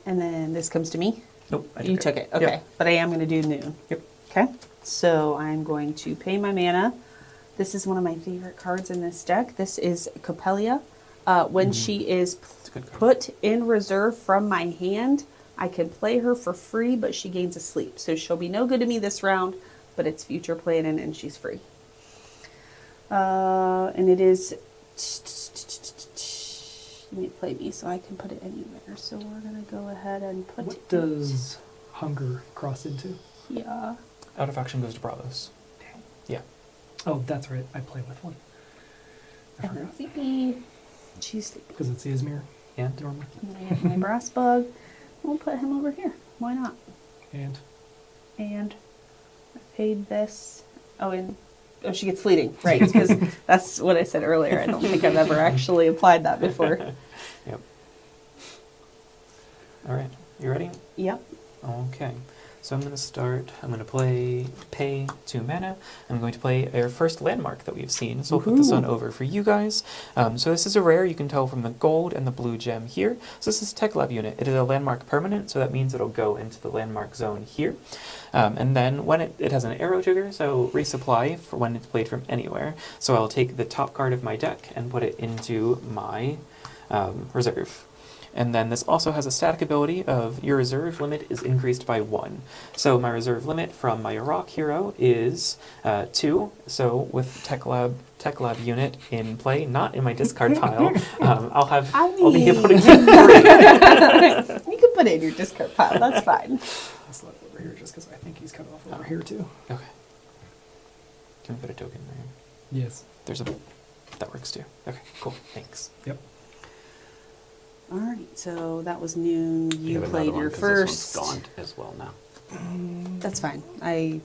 And then this comes to me. Nope, I You took it, okay. Yep. But I am going to do noon. Yep. Okay. So I'm going to pay my mana. This is one of my favorite cards in this deck. This is Copelia. When she is It's a good card. put in reserve from my hand, I can play her for free, but she gains a sleep. So she'll be no good to me this round, but it's future planning and she's free. And it is... Let me play me so I can put it anywhere. So we're going to go ahead and put What it does hunger cross into? here. Out of action goes to Bravos. Yeah. Oh, that's right. I play with one. I And forgot. then sleepy. She's sleepy. Because it's Izmir, And Dormer. And then I have my brass bug. We'll put him over here. Why not? And And I paid this. Oh, and she gets fleeting, right? Because that's what I said earlier. I don't think I've ever actually applied that before. Yep. Alright, you ready? Yep. Okay, so I'm going to start, I'm going to pay 2 mana. I'm going to play our first landmark that we've seen, so I'll put this on over for you guys. So this is a rare, you can tell from the gold and the blue gem here. So this is Tech Lab unit. It is a landmark permanent, so that means it'll go into the landmark zone here. And then when it has an arrow trigger, so resupply for when it's played from anywhere. So I'll take the top card of my deck and put it into my reserve. And then this also has a static ability of your reserve limit is increased by 1. So my reserve limit from my Iraq hero is 2. So with Tech Lab unit in play, not in my discard pile, I'll be able to keep 3. You can put it in your discard pile. That's fine. I'll slide it over here just because I think he's cut off over here too. Okay. Can we put a token there? Yes. That works too. Okay, cool. Thanks. Yep. All right, so that was noon. You have played another your one 'cause first. This one's gone as well now. That's fine. You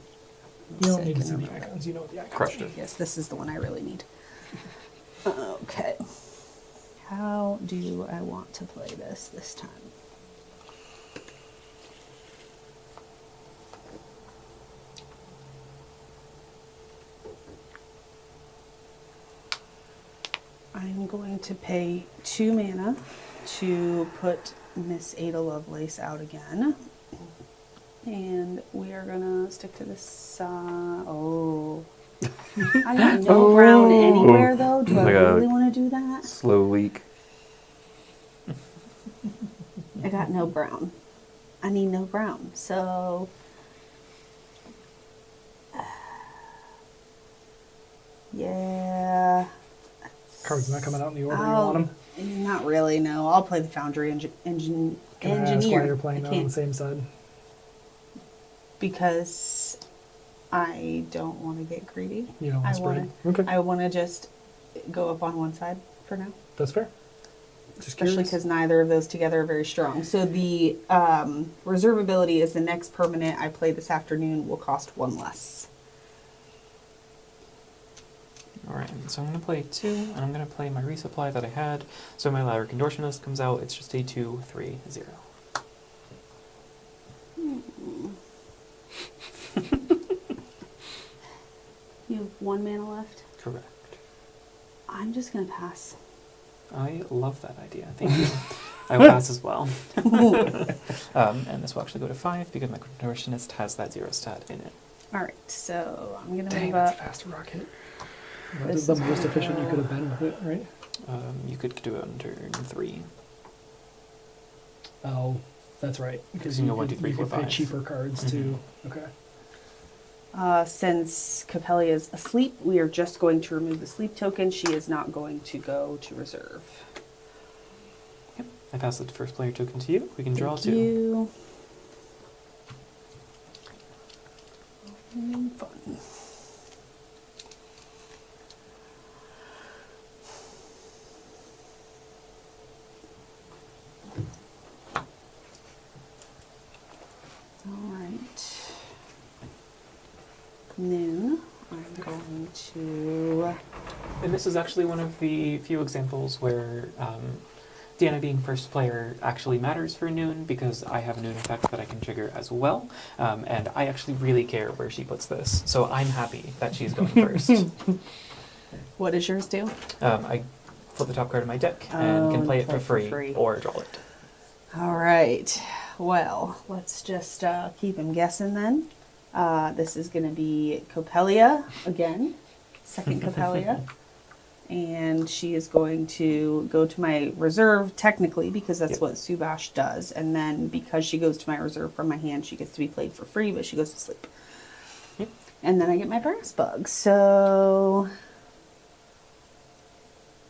don't sick need to and see the everything. icons. You know what the icons Crushed are. it. Yes, this is the one I really need. Okay. How do I want to play this time? I'm going to pay 2 mana to put Miss Ada Lovelace out again. And we are gonna stick to this. Oh. I got no brown anywhere though. Do I Like a- really want to do that? Slow leak. I got no brown. I need no brown. So. Yeah. Cards not coming out in the order you Oh, want them. not really, no. I'll play the Foundry Can I ask Engineer. why you're playing I that on the can't, same side? because I don't want to get greedy. You don't I want to spread? wanna- Okay, I want to just go up on one side for now. that's fair. Just Especially curious. because neither of those together are very strong. So the reserve ability is the next permanent I play this afternoon will cost 1 less. Alright, so I'm going to play 2, and I'm going to play my resupply that I had. So my Lyric Contortionist comes out, it's just a 2-3-0. You have 1 mana left. Correct. I'm just going to pass. I love that idea, thank you. I will pass as well. And this will actually go to 5 because my Contortionist has that 0 stat in it. All right, so I'm going to Dang, move that's up. a fast rock hit. That This is the is most gonna efficient you go- could have been with it, right? You could do it on turn 3. Oh, that's right. Because You you can go 1, could, 2, 3, you 4, could pay 5. cheaper cards too. Okay. Since Capelia is asleep, we are just going to remove the sleep token. She is not going to go to reserve. Yep. I pass the first player token to you. We can draw Thank 2. you. Fun. All right. Noon. I'm going to. And this is actually one of the few examples where Deanna being first player actually matters for Noon because I have a Noon effect that I can trigger as well. And I actually really care where she puts this. So I'm happy that she's going first. What does yours do? I flip the top card of my deck and can Oh, play it play for it for free free. or draw it. All right. Well, let's just keep him guessing then. This is going to be Copelia again, second Copelia. And she is going to go to my reserve technically because that's Yep. what Subash does. And then because she goes to my reserve from my hand, she gets to be played for free, but she goes to sleep. Yep. And then I get my brass bug. So,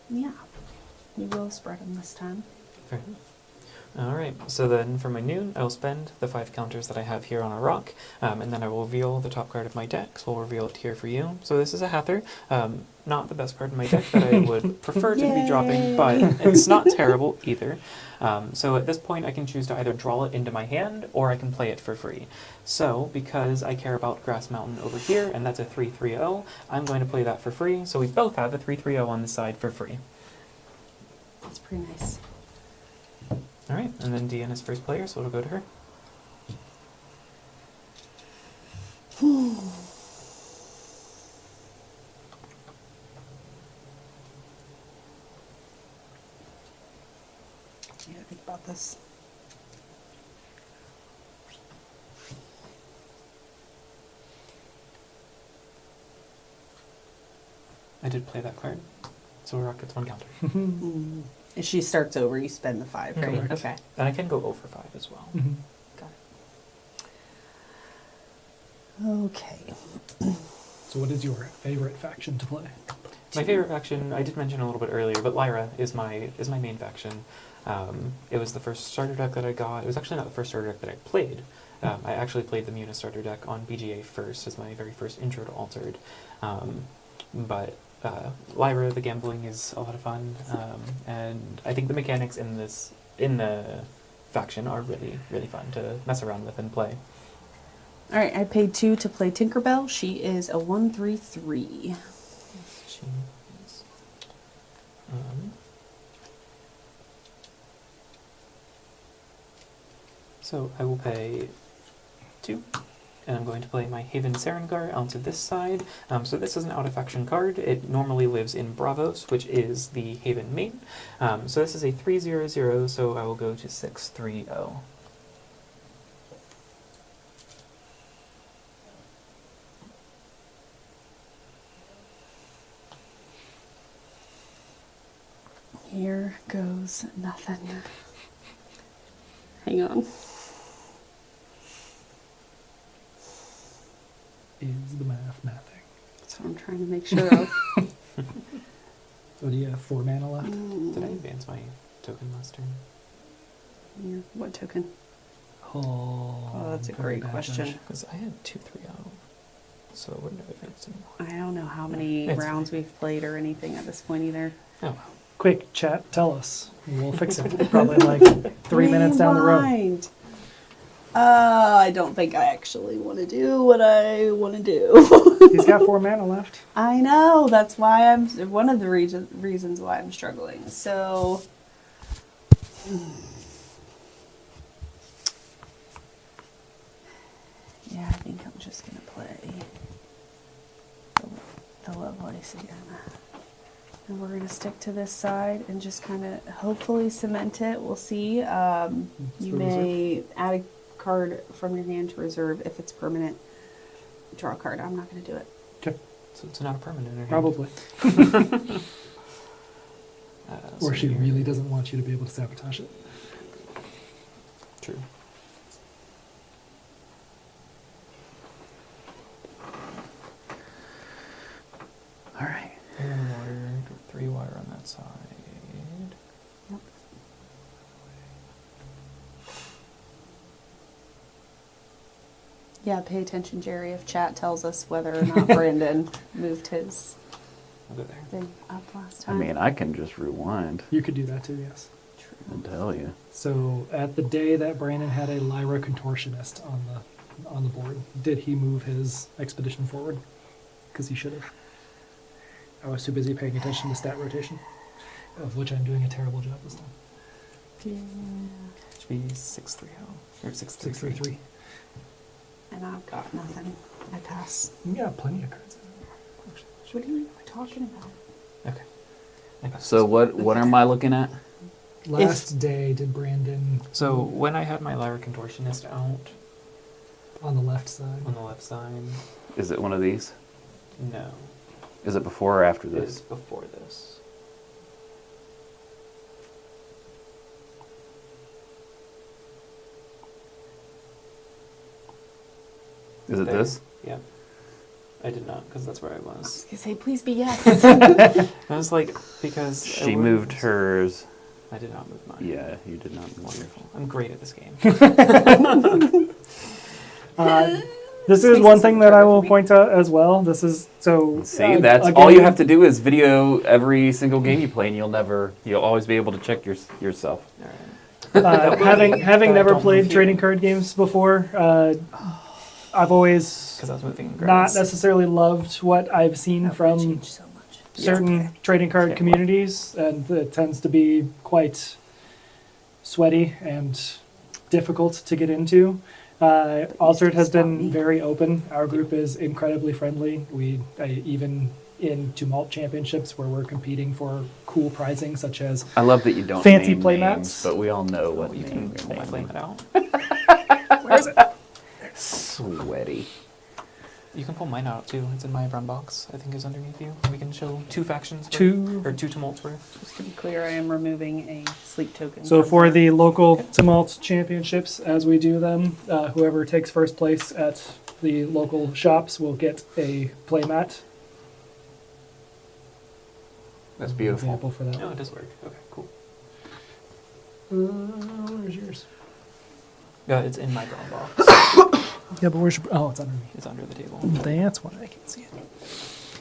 yeah, we will spread them this time. Fair enough. All right, so then for my Noon, I will spend the 5 counters that I have here on a rock, and then I will reveal the top card of my deck, so we'll reveal it here for you. So this is a Hather, not the best card in my deck that I would prefer to be dropping, but it's not terrible either. So at this point, I can choose to either draw it into my hand, or I can play it for free. So, because I care about Grass Mountain over here, and that's a 3/3/0, I'm going to play that for free, so we both have a 3/3/0 on the side for free. That's pretty nice. All right, and then Deanna's first player, so it'll go to her. Yeah, think about this. I did play that card, so Rock gets 1 counter. If she starts over, you spend the 5, right? Correct. Okay. And I can go over 5 as well. Mhm. Got it. Okay. So what is your favorite faction to play? My favorite faction, I did mention a little bit earlier, but Lyra is my main faction. It was the first starter deck that I got. It was actually not the first starter deck that I played. I actually played the Muna starter deck on BGA first as my very first intro to Altered. But Lyra, the gambling is a lot of fun, and I think the mechanics in the faction are really, really fun to mess around with and play. All right, I paid 2 to play Tinkerbell. She is a 1/3/3. She is, so I will pay 2, and I'm going to play my Haven Serengar onto this side. So this is an out-of-faction card. It normally lives in Bravos, which is the Haven main. So this is a 3/0/0, so I will go to 6/3/0. Here goes nothing. Hang on. Is the mathing. So I'm trying to make sure of. So do you have 4 mana left? Did I advance my token last turn? Here, what token? Oh, that's a very great bad question. judge. Because I had 2/3/0, so I wouldn't have advanced anymore. I don't know how many It's rounds we've played or anything at this point either. Oh, Quick, chat, tell us. We'll fix it. Probably like 3 minutes down the road. Rewind. I don't think I actually want to do what I want to do. He's got 4 mana left. I know. That's why I'm one of the reasons why I'm struggling. So, yeah, I think I'm just gonna play the Lovelace again. And we're gonna stick to this side and just kind of hopefully cement it. We'll see. You for may add a card from your hand to reserve if it's permanent. Draw a card. I'm not gonna do it. Okay, so it's not a permanent in her hand. probably. So Or she here- really doesn't want you to be able to sabotage it. True. All right. Air and water, 3 water on that side. Yep. Yeah, pay attention, Jerry, if chat tells us whether or not Brandon moved his I'll go there. thing up last I time. mean, I can just rewind You could do that too, yes. True. and tell you. So at the day that Brandon had a Lyra Contortionist on the board, did he move his expedition forward? Because he should have. I was too busy paying attention to stat rotation, of which I'm doing a terrible job this time. Yeah. Should be 6/3/0 or 6/3/3. 633. And I've got nothing. I pass. You got plenty of cards. What are you talking about? Okay. I pass So this. what am I looking at? Last day, did Brandon So when I had my Lyra Contortionist out on the left side? on the left side, Is it one of these? no, Is it before or after it is this? before this. Is it There. this? Yeah. I did not, because that's where I I was was. gonna say, please be yes. I was like, because I She moved was- hers. I did not move mine. Yeah, you did not move yours. Wonderful. I'm great at this game. This is one thing that I will point out as well. This is so. See, that's all you again, have to do is video every single game you play, and you'll always be able to check yourself. All right. Having never Don't played move trading here. card games before, I've always Because I was moving in not grass. necessarily loved what I've seen from Changed so much. certain trading card Okay. communities, and it tends to be quite sweaty and difficult to get into. Altered has Stop been me. very open. Our group is incredibly friendly. Even in Tumult Championships, where we're competing for cool prizing, such as I love that you don't Fancy name play names, mats. but we all know Oh, what you name can you're pull my naming. flame out. where is it? Sweaty. You can pull mine out too. It's in my brown box. I think is underneath you. We can show 2 factions. Or 2 tumults worth. Just to be clear, I am removing a sleep token. So from for there. the local Tumult Championships, as we do them, whoever takes first place at the local shops will get a playmat. That's beautiful. Example for that. No, it does work. Okay, cool. Where's yours? Yeah, it's in my brown box. Yeah, but where's your... Oh, it's underneath. It's under the table. That's why I can't see it.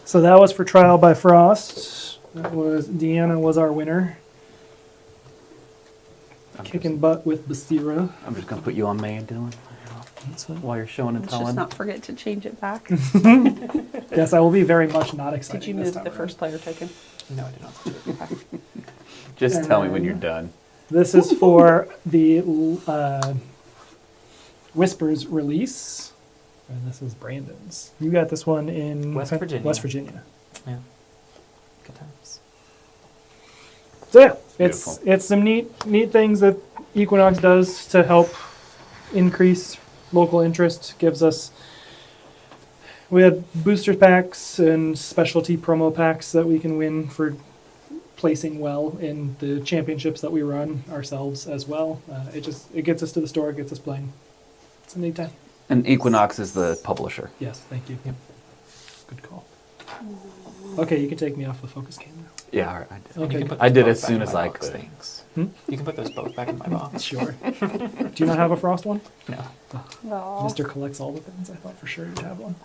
So that was for Trial by Frost. That was Deanna was our winner. Kicking butt with Basira. I'm just gonna put you on main, Dylan, while you're showing and Let's just telling. not forget to change it back. Yes, I will be very much not excited. Did you this move time the around. first player token? No, I did not. Just tell me when you're done. This is for the Whispers release. And this is Brandon's. You got this one in West Virginia. West Virginia. Yeah. Good times. So yeah, Beautiful. it's some neat things that Equinox does to help increase local interest. Gives us, we had booster packs and specialty promo packs that we can win for placing well in the championships that we run ourselves as well. It gets us to the store, it gets us playing. It's a neat time. And Equinox is the publisher. Yes, thank you. Yep. Good call. Okay, you can take me off the focus cam now. Yeah, all right, I did. And Okay. you can put I those did both as back soon in as my I box, could. Thanks. Hmm? You can put those both back in my box. Sure. Do you not have a Frost one? No. Mr. collects all the things. I thought for sure you'd have one.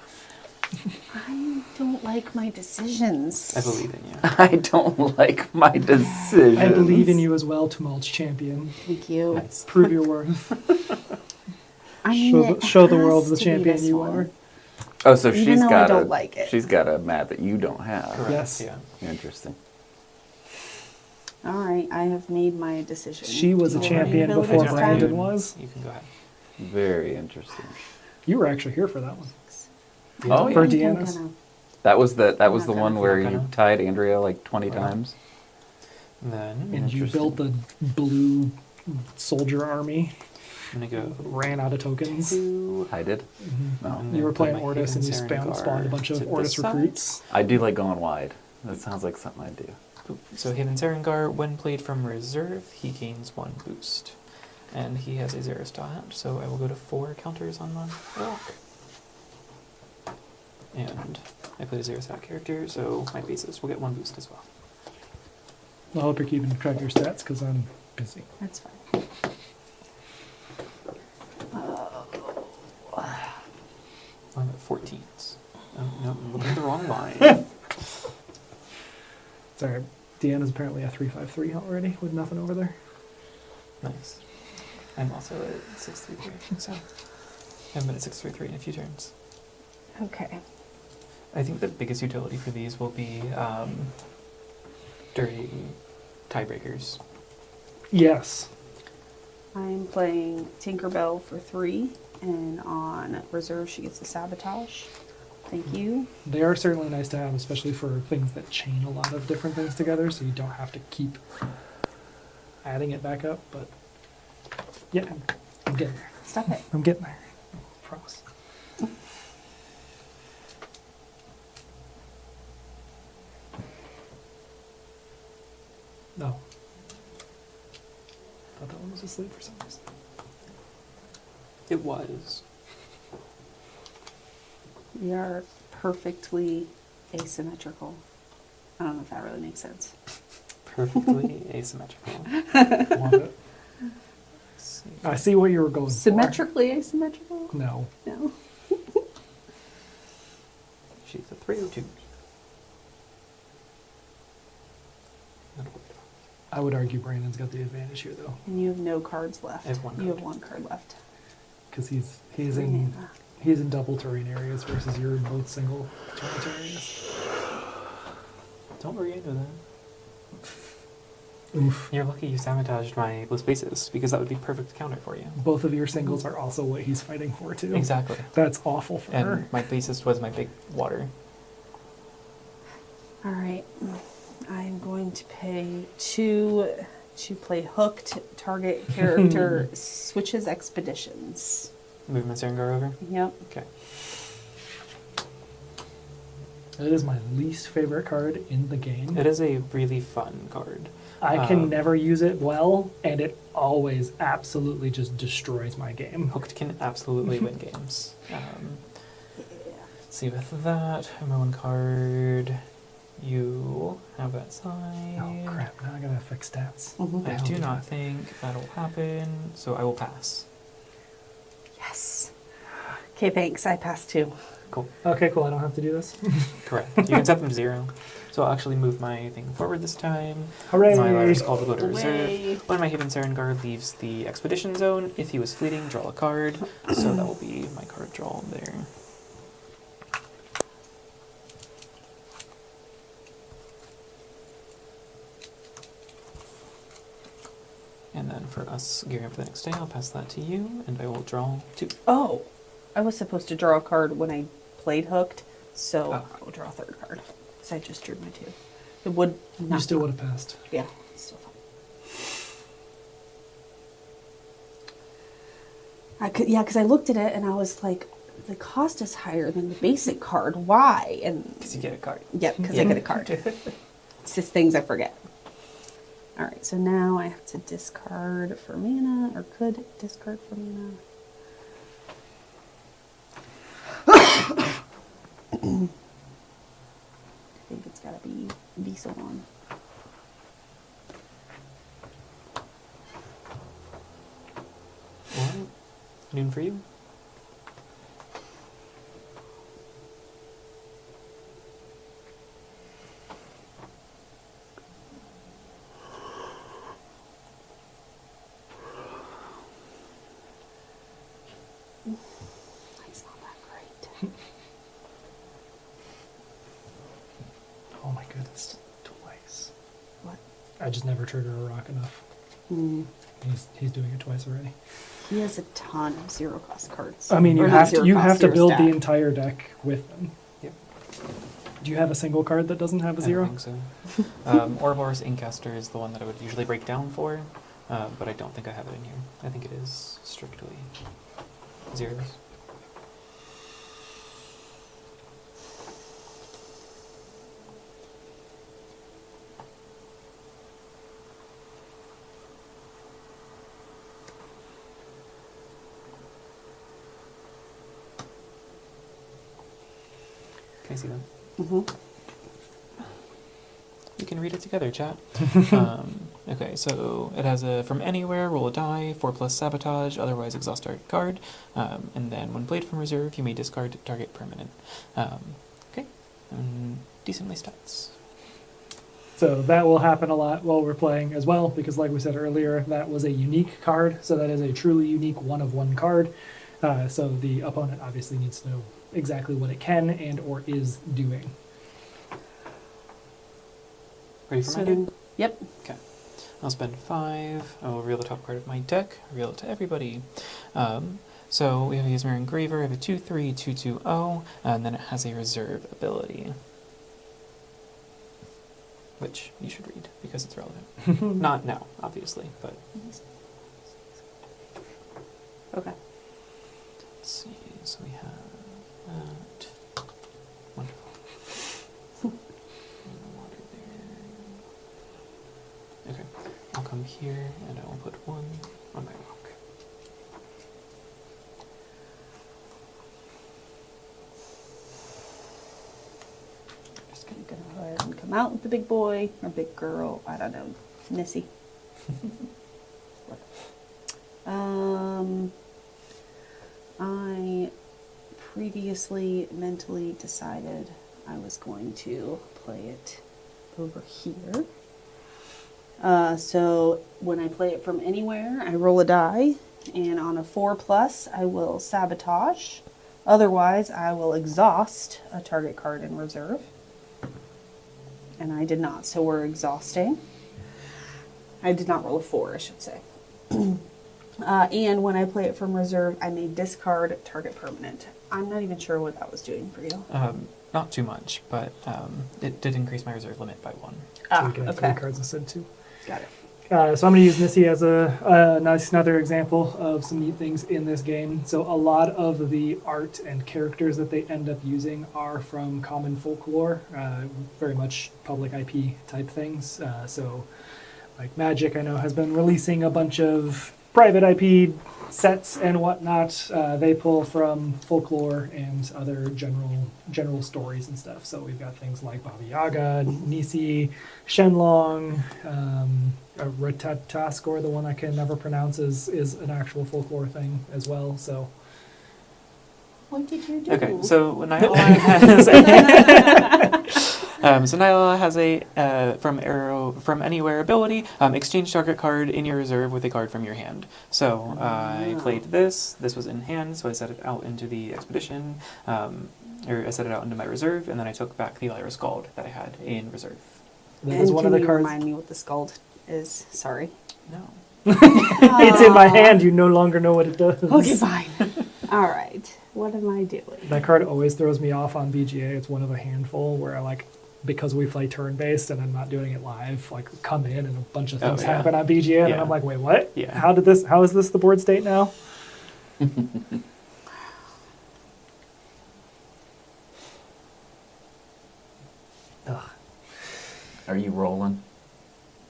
I don't like my decisions. I believe in you. I don't like my decisions. I believe in you as well, Tumult's champion. Thank you. Nice. Prove your worth. I mean, Show it the world has the to be champion this you one. are. Oh, so Even she's though I got don't like it. She's got a map that you don't have. Correct. Yes. Yeah. Interesting. All right, I have made my decision. She was a Do you want me to champion go before this time? Brandon was. You can go ahead. Very interesting. You were actually here for that one. Oh, For yeah. Deanna's. That was the not one gonna- where not you gonna. tied Andrea like 20 Right. times. Then And you Interesting. built the blue soldier army, I'm gonna go ran out of tokens. 2. I did. No, And You were then playing put my Ortis and you Haven Serengar spawned a bunch of to Ortis the side. recruits. I do like going wide. That sounds like something I do. So Haven Serengar, when played from reserve, he gains 1 boost. And he has a Xeris hand, so I will go to 4 counters on the walk. And I played a Xeris character, so my bases will get 1 boost as well. I hope you're keeping track of your stats because I'm busy. That's fine. I'm at 14s. Oh, no, I'm looking at the wrong line. Sorry, Deanna's apparently a 353 already with nothing over there. Nice. I'm also at 633, so I've been at 633 in a few turns. Okay. I think the biggest utility for these will be during tiebreakers. Yes. I'm playing Tinkerbell for 3, and on reserve she gets a sabotage. Thank you. They are certainly nice to have, especially for things that chain a lot of different things together, so you don't have to keep adding it back up. But yeah, I'm getting there. Stop it. I'm getting there. I promise. No. Thought that one was asleep for some reason. It was. We are perfectly asymmetrical. I don't know if that really makes sense. Perfectly asymmetrical. Want it? Let's see. I see what you were going Symmetrically asymmetrical? for. No. No. She's a 302. Not worried about I would argue Brandon's got the advantage here, though, And you have no cards left. I have 1 You have card. 1 card left. because he's Three in mana. he's in double terrain areas versus you're in both single terrain areas. Don't worry, I know that. Oof. You're lucky you sabotaged my Bliss Bases, because that would be perfect counter for you. Both of your singles are also what he's fighting for too. Exactly. That's awful for her. And my basis was my big water. All right. I'm going to pay 2 to play hooked. Target character switches expeditions. Move my Serengar over. Yep. Okay. It is my least favorite card in the game. It is a really fun card. I can never use it well, and it always absolutely just destroys my game. Hooked can absolutely win games. See, with that, my one card, you have that side. Oh crap, now I gotta fix stats. I do not think that'll happen, so I will pass. Yes. Okay, thanks. I passed too. Cool. Okay, cool, I don't have to do this. Correct. You can set them to 0. So I'll actually move my thing forward this time. Hooray! My last call to go to Hooray. reserve. When my Haven Siren Guard leaves the expedition zone, if he was fleeting, draw a card. So that will be my card draw there. And then for us gearing up for the next day, I'll pass that to you, and I will draw 2. Oh, I was supposed to draw a card when I played Hooked, so Oh. I will draw a third card. Because I just drew my 2. It would You not. still would have passed. Yeah, it's still fine. Because I looked at it and I was like, the cost is higher than the basic card. Why? And Because you get a card. yep, because I get a card. It's just things I forget. All right, so now I have to discard for mana, or could discard for mana. I think it's got to be Diesel one. Alright. Noon for you? That's not that great. Oh my goodness, twice. What? I just never trigger a rock enough. He's doing it twice already. He has a ton of zero cost cards. I mean, you Or not have to zero you cost, have to zero build the stack. entire deck with them. Yep. Do you have a single card that doesn't have a I zero? don't think so. Ouroboros Inkcaster is the one that I would usually break down for, but I don't think I have it in here. I think it is strictly zeros. Can I see that? We can read it together, chat. Okay, so it has a from anywhere, roll a die, 4+ sabotage, otherwise exhaust target card, and then when played from reserve, you may discard target permanent. Okay, decently stats. So that will happen a lot while we're playing as well, because like we said earlier, that was a unique card, so that is a truly unique one-of-one card. So the opponent obviously needs to know exactly what it can and or is doing. Ready for So my then, game? yep. Okay. I'll spend 5. I will reveal the top card of my deck, reveal it to everybody. So we have a Ysmir Engraver, I have a 2/3, 2/2/0, and then it has a reserve ability. Which you should read, because it's relevant. Not now, obviously, but Okay. let's see. So we have that. Wonderful. And the water there. Okay, I'll come here and I will put 1 on my rock. Just gonna go ahead and come out with the big boy or big girl. I don't know, Missy. I previously mentally decided I was going to play it over here. So when I play it from anywhere, I roll a die, and on a 4+, I will sabotage. Otherwise, I will exhaust a target card in reserve. And I did not, so we're exhausting. I did not roll a 4, I should say. And when I play it from reserve, I may discard target permanent. I'm not even sure what that was doing for you. Not too much, but it did increase my reserve limit by 1. So we can have Okay. 3 cards instead too. Got it. So I'm going to use Missy as a nice another example of some neat things in this game. So a lot of the art and characters that they end up using are from common folklore, very much public IP type things. So like Magic, I know, has been releasing a bunch of private IP sets and whatnot. They pull from folklore and other general stories and stuff. So we've got things like Baba Yaga, Nisi, Shenlong, Ratataskor, the one I can never pronounce, is an actual folklore thing as well. So What did you do? Okay, so Nyla has Nyla has a from anywhere ability. Exchange target card in your reserve with a card from your hand. So I played this. This was in hand, so I set it out into the expedition, or I set it out into my reserve, and then I took back the Lyra Scald that I had in reserve. that is And one of can the you cards. remind me what the Scald is? Sorry. No. It's in my hand. You no longer know what it does. Okay, fine. All right. What am I doing? That card always throws me off on BGA. It's one of a handful where I like, because we play turn-based and I'm not doing it live, like come in and a bunch of things Oh, yeah. happen on BGA and Yeah. I'm like, wait, what? Yeah. How is this the board state now? Ugh. Are you rolling?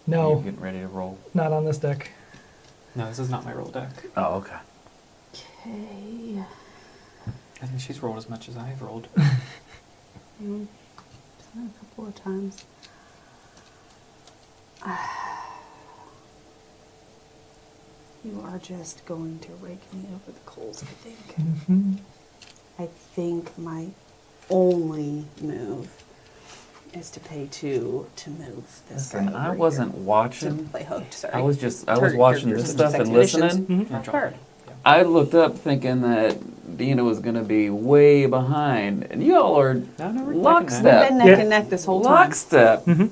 Are you No, getting ready to roll? not on this deck. No, this is not my roll deck. Oh, okay. Okay. I think she's rolled as much as I've rolled. A couple of times. You are just going to rake me over the coals, I think. Mm-hmm. I think my only move is to pay 2 to move this Listen, guy. I over wasn't here. watching. To play hooked, sorry. I was watching Characters this and stuff and expeditions. listening. Mhm. You're Heard. drunk. Yeah. I looked up thinking that Dina was going to be way behind, and y'all are No, no, we're We've lockstep. been neck Yeah. and neck this whole time. Lockstep. Mm-hmm.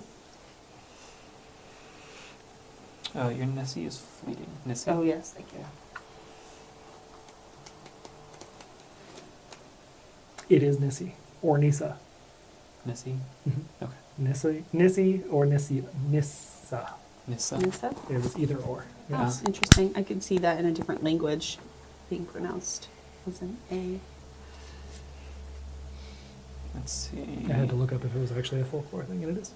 Your Nessie is fleeting. Nessie? Oh, yes, thank you. It is Nissi or Nisa. Nessie? Mm-hmm. Okay. Nissi or Nissa. Nissa. Nissa? It was either or. Oh, Yes. interesting. I could see that in a different language being pronounced as an A. Let's see. I had to look up if it was actually a folklore thing, and it is.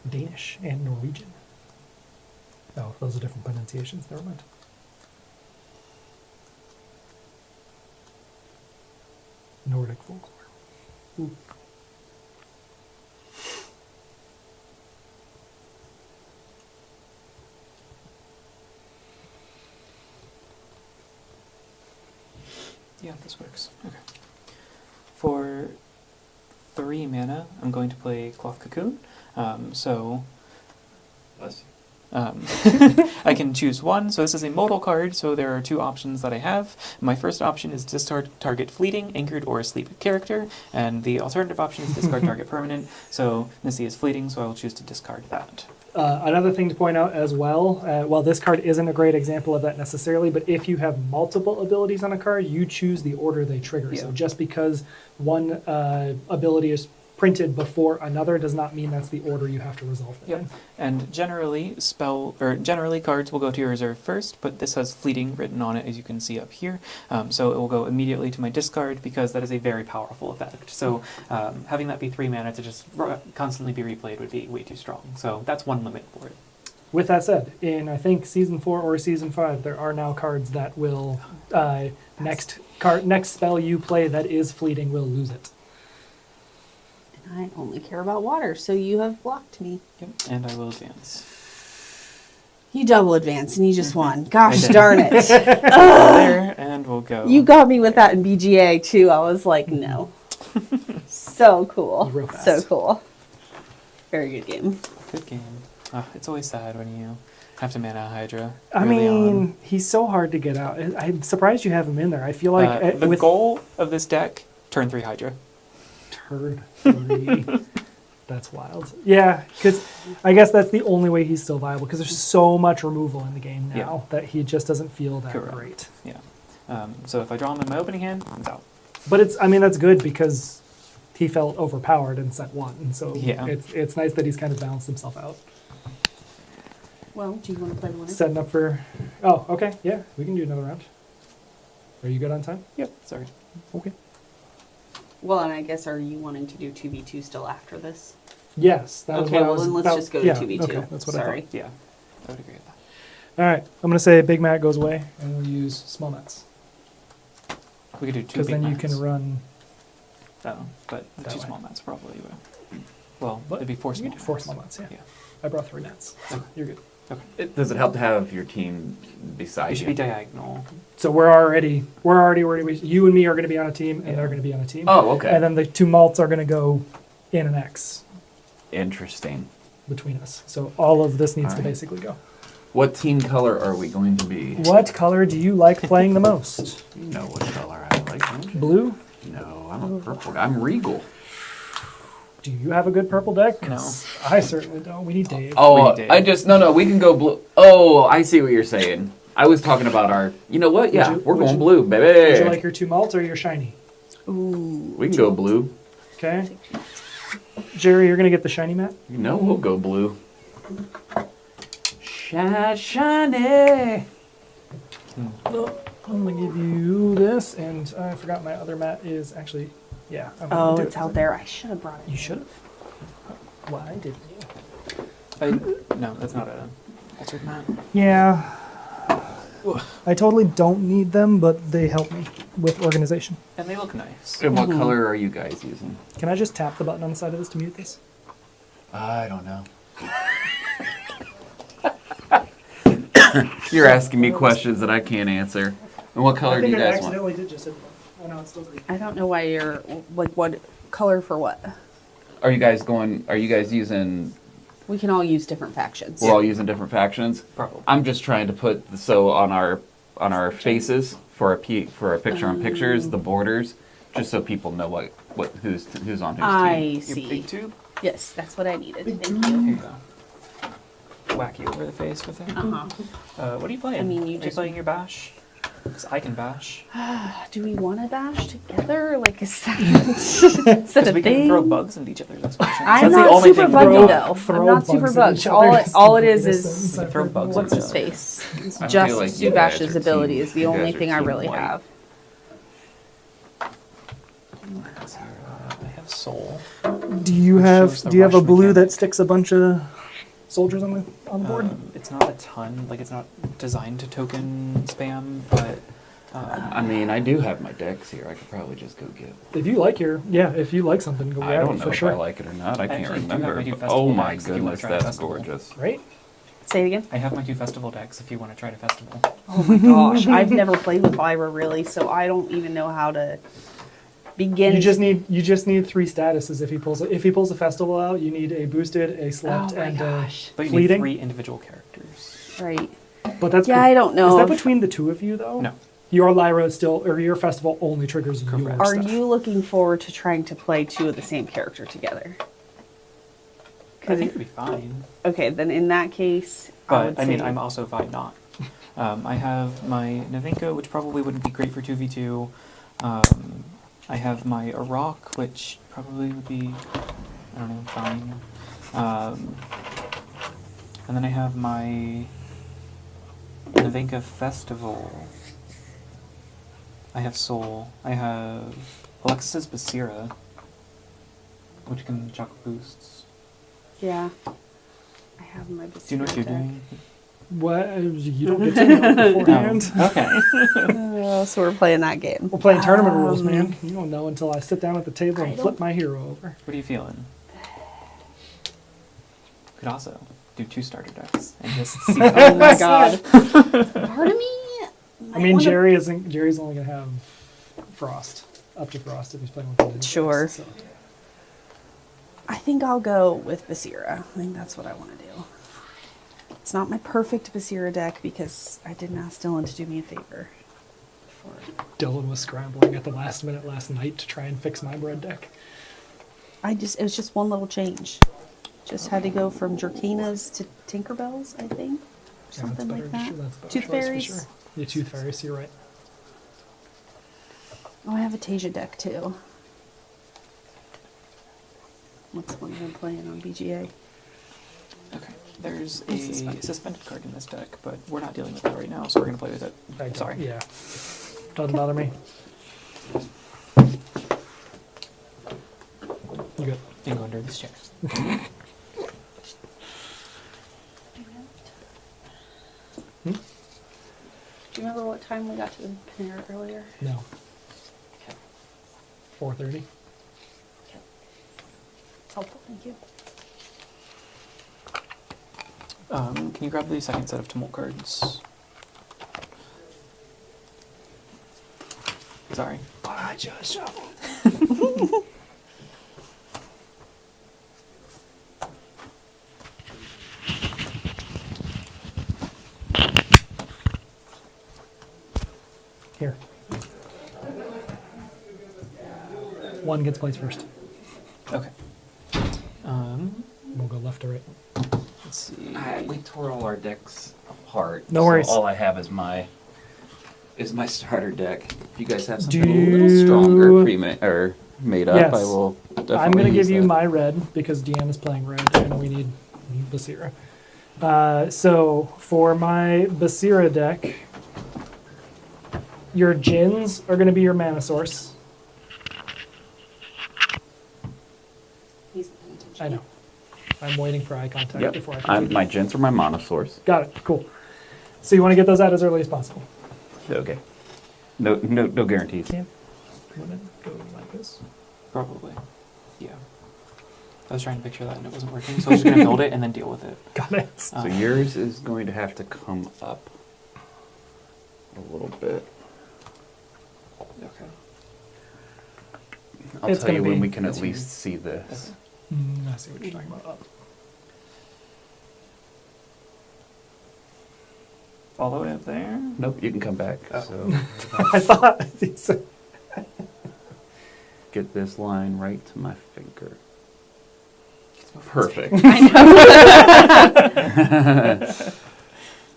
Danish and Norwegian. Oh, those are different pronunciations. Never mind. Nordic folklore. Ooh. Yeah, this works. Okay. For 3 mana, I'm going to play Cloth Cocoon. I can choose one. So this is a modal card, so there are 2 options that I have. My first option is discard target fleeting, anchored, or asleep character, and the alternative option is discard target permanent. So Nissi is fleeting, so I will choose to discard that. Another thing to point out as well, while this card isn't a great example of that necessarily, but if you have multiple abilities on a card, you choose the order they trigger. Yeah. So just because one ability is printed before another does not mean that's the order you have to resolve them Yep. in. And generally cards will go to your reserve first, but this has fleeting written on it, as you can see up here. So it will go immediately to my discard because that is a very powerful effect. So having that be 3 mana to just constantly be replayed would be way too strong. So that's one limit for it. With that said, in I think Season 4 or Season 5, there are now cards that will, next spell you play that is fleeting will lose it. I only care about water, so you have blocked me. Yep. And I will advance. You double advance and you just won. I Gosh did. darn it. There, and we'll go. You got me with that in BGA too. I was like, no. So cool. Real fast. So cool. Very good game. Good game. It's always sad when you have to mana Hydra. I early mean, on. he's so hard to get out. I'm surprised you have him in there. I feel like the with goal of this deck, turn 3 Hydra. turn 3, that's wild. Yeah, because I guess that's the only way he's still viable, because there's so much removal in the game now that he just doesn't feel that Correct. great. Yeah. So if I draw him in my opening hand, it's out. But that's good because he felt overpowered in set 1, and so Yeah. it's nice that he's kind of balanced himself out. Well, do you want to play the winner? Setting up for. Oh, okay. Yeah, we can do another round. Are you good on time? Yep, sorry. Okay. Well, and I guess are you wanting to do 2v2 still after this? Yes. That was Okay, what I well was then let's about- just go to yeah, 2v2. Okay, that's what Sorry. Yeah, I would agree with that. I thought. All right. I'm going to say Big Mac goes away, and we'll use small mats. We could do two Because big then you mats. can run. Oh, but the that two way. small mats probably will. Well, What? it'd be four You small can do 4 mats. small mats, yeah. Yeah. I brought 3 mats. So Okay. you're good. Okay. Does it help to have your team beside It should you? be diagonal. So we're already where you and me are going to be on a team, and Yeah. they're going to be on a team. Oh, okay. And then the 2 malts are going to go in an X Interesting. between us. So all of this needs to Alright. basically go. What team color are we going to be? What color do you like playing the most? You know what color I like, don't you? Blue? No, I'm a purple guy. I'm regal. Do you have a good purple deck? No. 'Cause I certainly don't. We need Dave. Oh, We did. no, we can go blue. Oh, I see what you're saying. I was talking about our, you know what? Yeah, you- we're would going you- blue, baby. Would you like your 2 malts or your shiny? Ooh. We can go blue. Okay. Jerry, you're going to get the shiny mat? You know we'll go blue. Shiny. I'm going to give you this, and I forgot my other mat is actually, yeah. I'm gonna Oh, do it's it. out there. I should have brought it. You should have. Why didn't you? No, that's not a altered mat. Yeah. I totally don't need them, but they help me with organization. And they look nice. And what color are you guys using? Can I just tap the button on the side of this to mute this? I don't know. You're asking me questions that I can't answer. And what color do you guys want? did just hit the. Oh no, it's still green. I don't know why you're like what color for what. Are you guys using, We can all use different factions. we're all using different factions? Probably. I'm just trying to put, so on our faces for a picture on pictures, the borders, just so people know who's on whose team. I Your see. big tube? Yes, that's what I needed. Thank Here you. you go. Whack you over the face with it. Uh-huh. What are you playing? I mean, you are you just- playing your bash? 'Cause I can bash. Do we want to bash together? Like, is that a We can thing? throw bugs into each other's expressions. I'm That's the not only super thing buggy we though. I'm throw not super bugs at bugged. each other All it is innocence. is I've throw heard bugs that. what's at his each other. face? It's I feel just like you Sue guys Bash's are ability team- is the you only guys are thing I team really white. have. Let's see, I have soul. Do you Which have shows the do you have a rush blue mechanic. that sticks a bunch of soldiers on the board? It's not a ton. Like it's not designed to token spam, but I mean, I do have my decks here. I could probably just go get. If you like something, go I grab don't it know for if sure. I like it or not. I can't actually do have remember. my new But- festival oh my decks if you wanna goodness, try that's festival. gorgeous. Right? Say it again. I have my 2 festival decks if you want to try to festival. Oh my gosh, I've never played with Lyra really, so I don't even know how to begin. You just need 3 statuses. If he pulls a festival out, you need a boosted, a slept, Oh my and gosh. But you fleeting. need 3 individual characters. Right. But that's Yeah, I don't know. Is that if- between the 2 of you though? No. Your Lyra or your festival only triggers your Correct. Are stuff. you looking forward to trying to play 2 of the same character together? I think it'd be fine. Okay, then in that case, But I mean, say- I'm also fine not. I have my Navinka, which probably wouldn't be great for 2v2. I have my Iraq, which probably would be, I don't know, fine. And then I have my Navinka Festival. I have Soul. I have Alexis's Basira, which can chuck boosts. Yeah. I have my. Do you know what you're doing? What? You don't get to know beforehand. Okay. So we're playing that game. We're playing tournament rules, man. You don't know until I sit down at the table and I flip don't- my hero over. What are you feeling? Could also do 2 starter decks and just see how Oh my god. Part of me. I mean, Jerry's only gonna have Frost, up to Frost if he's playing with the ninjas, Sure. so. I think I'll go with Basira. I think that's what I want to do. It's not my perfect Basira deck because I didn't ask Dylan to do me a favor. Dylan was scrambling at the last minute last night to try and fix my bread deck. It was just one little change. Just had to go from Jerkinas to Tinkerbells, I think. Something like that. That's a better Tooth choice for Fairies. sure. Yeah, Tooth Fairies, you're right. Oh, I have a Tasia deck too. What's one I've been playing on BGA? Okay. There's a suspended card in this deck, but we're not dealing with that right now, so we're going to play with it. Sorry. Yeah. Doesn't bother me. You good? You can go under this chair. Do you remember what time we got to the Panera earlier? No. Okay. 4:30. Okay. Helpful, thank you. Can you grab the second set of Tumult cards? Sorry. I just shuffled. Here. One gets placed first. Okay. We'll go left to right. Let's see. We tore all our decks apart. No worries. So all I have is my starter deck. If you guys have something a little stronger or made up, Yes. I will definitely I'm going to use give you that. my red because Deanna's playing red and we need Basira. So for my Basira deck, your Djinns are going to be your mana source. He's paying attention. I know. I'm waiting for eye contact Yep. before I can. My Djinns are my mana source. Got it. Cool. So you want to get those out as early as possible. Okay. No guarantees. Can't. Wouldn't go like this. Probably. Yeah. I was trying to picture that and it wasn't working, so I was just going to build it and then deal with it. Got it. So yours is going to have to come up a little bit. Okay. I'll It's tell you gonna when be- we can at that's least see this. I see what you're talking about. Up. All the way up there? Nope, you can come back. Oh. So I thought he said. get this line right to my finger. Perfect.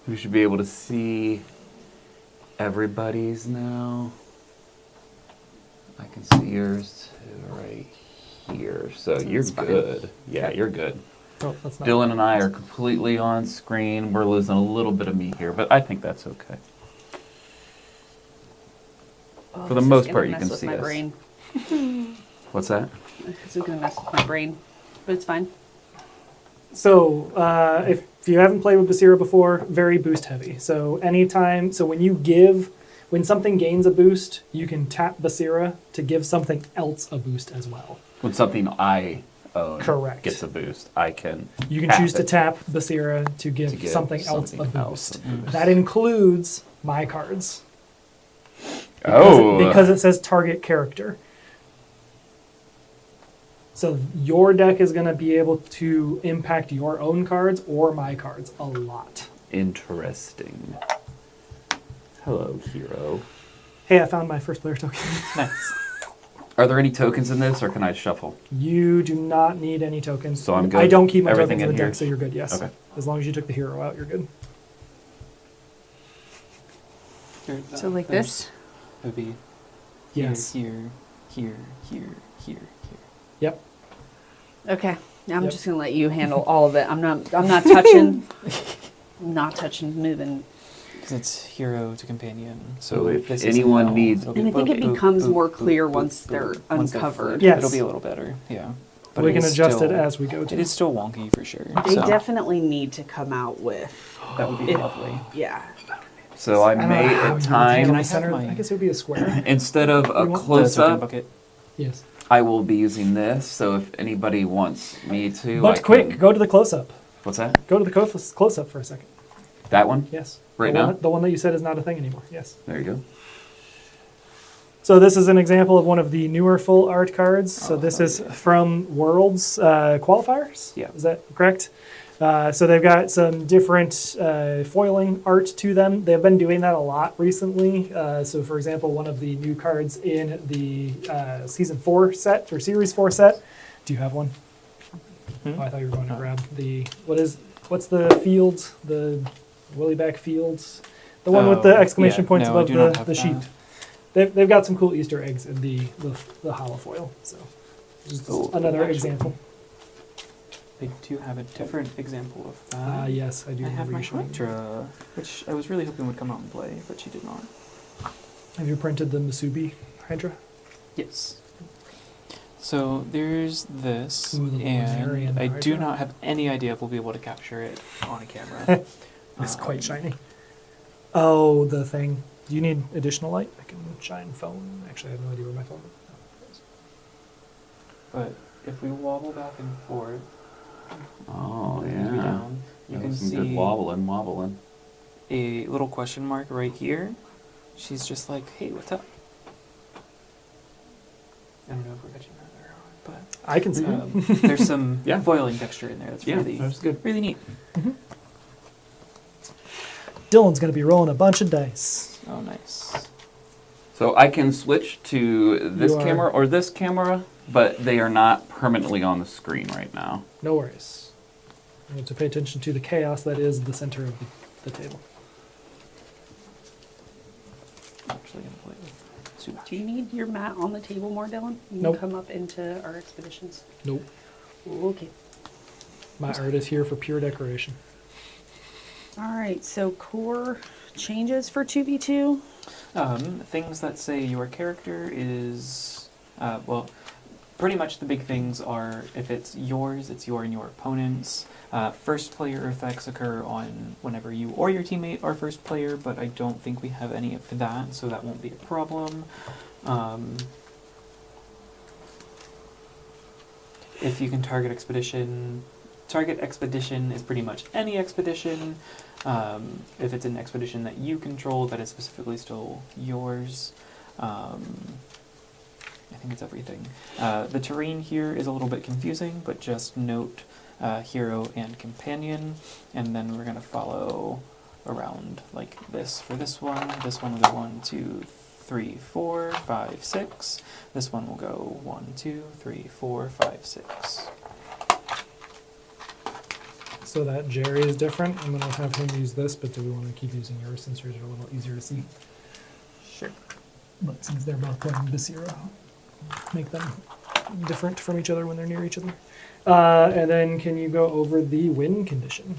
We should be able to see everybody's now. I can see yours too right here. So you're That's fine. good. Yeah, you're good. Oh, that's not. Dylan and I are completely on screen. We're losing a little bit of meat here, but I think that's okay. Oh, For the this is most gonna part, you mess can with see my us. brain. What's that? This is gonna mess with my brain, but it's fine. So, if you haven't played with Basira before, very boost heavy. So when something gains a boost, you can tap Basira to give something else a boost as well. When something I own Correct. gets a boost, I can. You can tap choose to it. tap Basira to give, something else a something boost. else a boost. That includes my cards. Oh. Because it says target character. So your deck is going to be able to impact your own cards or my cards a lot. Interesting. Hello, hero. Hey, I found my first player token. Nice. Are there any tokens in this, or can I shuffle? You do not need any tokens. So I'm good? I don't keep my Everything tokens in in the here? deck, so you're good, yes. Okay. As long as you took the hero out, you're good. Here, So like there's- this? It would be here, Yes. here, here, here, here. Yep. Okay. I'm Yep. just gonna let you handle all of it. I'm not touching. I'm not touching, moving. Because it's hero to companion. So if this is anyone now, needs- it'll be And I think it boop, becomes boop, more boop, clear boop, once boop, they're boop. Once uncovered. flipped, Yes. It'll be a little better, yeah. But We it can is adjust it still- as we go to. It is still wonky for sure. They so definitely need to come out with, that would be lovely. yeah. So I don't know may how you at would Can times, I handle have the center. my- I guess it would be a square. instead of a You want The close token up, bucket. Yes. I will be using this. So if anybody wants me to, But I quick, can- go to the close-up. What's that? Go to the close-up for a second. That one? Yes. Right the now? One, the one that you said is not a thing anymore. Yes. There you go. So this is an example of one of the newer full art cards. So Oh, this oh, is yeah. from Worlds qualifiers. Yeah. Is that correct? So they've got some different foiling art to them. They've been doing that a lot recently. So for example, one of the new cards in the Season 4 set or Series 4 set. Do you have one? Hmm? Oh, I thought you were going to No. grab the, what's the field? The Willyback Fields? The one with the Oh, exclamation yeah. points No, I above do not have the sheep. that. They've got some cool Easter eggs in the holofoil. So just Oh, another actually- example. I do have a different example of that. Yes, I do I have remember my you showing me. Hydra, which I was really hoping would come out and play, but she did not. Have you printed the Masubi Hydra? Yes. So there's this, Ooh, the and Lunarian I do Hydra. not have any idea if we'll be able to capture it on a camera. It's quite shiny. Oh, the thing. Do you need additional light? I can shine phone. Actually, I have no idea where my phone is. But if we wobble back and forth, Oh, maybe yeah. down, you That can was some good see wobbling. a little question mark right here. She's just like, hey, what's up? I don't know if we're catching that or not, I can see but it. there's some Yeah. foiling texture in there that's Yeah, really, that was good. really neat. Dylan's going to be rolling a bunch of dice. Oh, nice. So I can switch to this You are- camera or this camera, but they are not permanently on the screen right now. No worries. You need to pay attention to the chaos that is the center of the table. I'm actually going to play with Super. Do you need your mat on the table more, Dylan? You Nope. can come up into our expeditions. Nope. Okay. My art is here for pure decoration. All right, so core changes for 2v2. Things that say your character is, well, pretty much the big things are if it's yours, it's your and your opponent's. First player effects occur on whenever you or your teammate are first player, but I don't think we have any of that, so that won't be a problem. If you can target expedition is pretty much any expedition. If it's an expedition that you control, that is specifically still yours. I think it's everything. The terrain here is a little bit confusing, but just note hero and companion, and then we're going to follow around like this for this one. This one will go 1, 2, 3, 4, 5, 6. This one will go 1, 2, 3, 4, 5, 6. So that Jerry is different. I'm going to have him use this, but do we want to keep using yours since yours are a little easier to see? Sure. But since they're both playing Basira, make them different from each other when they're near each other. And then can you go over the win condition?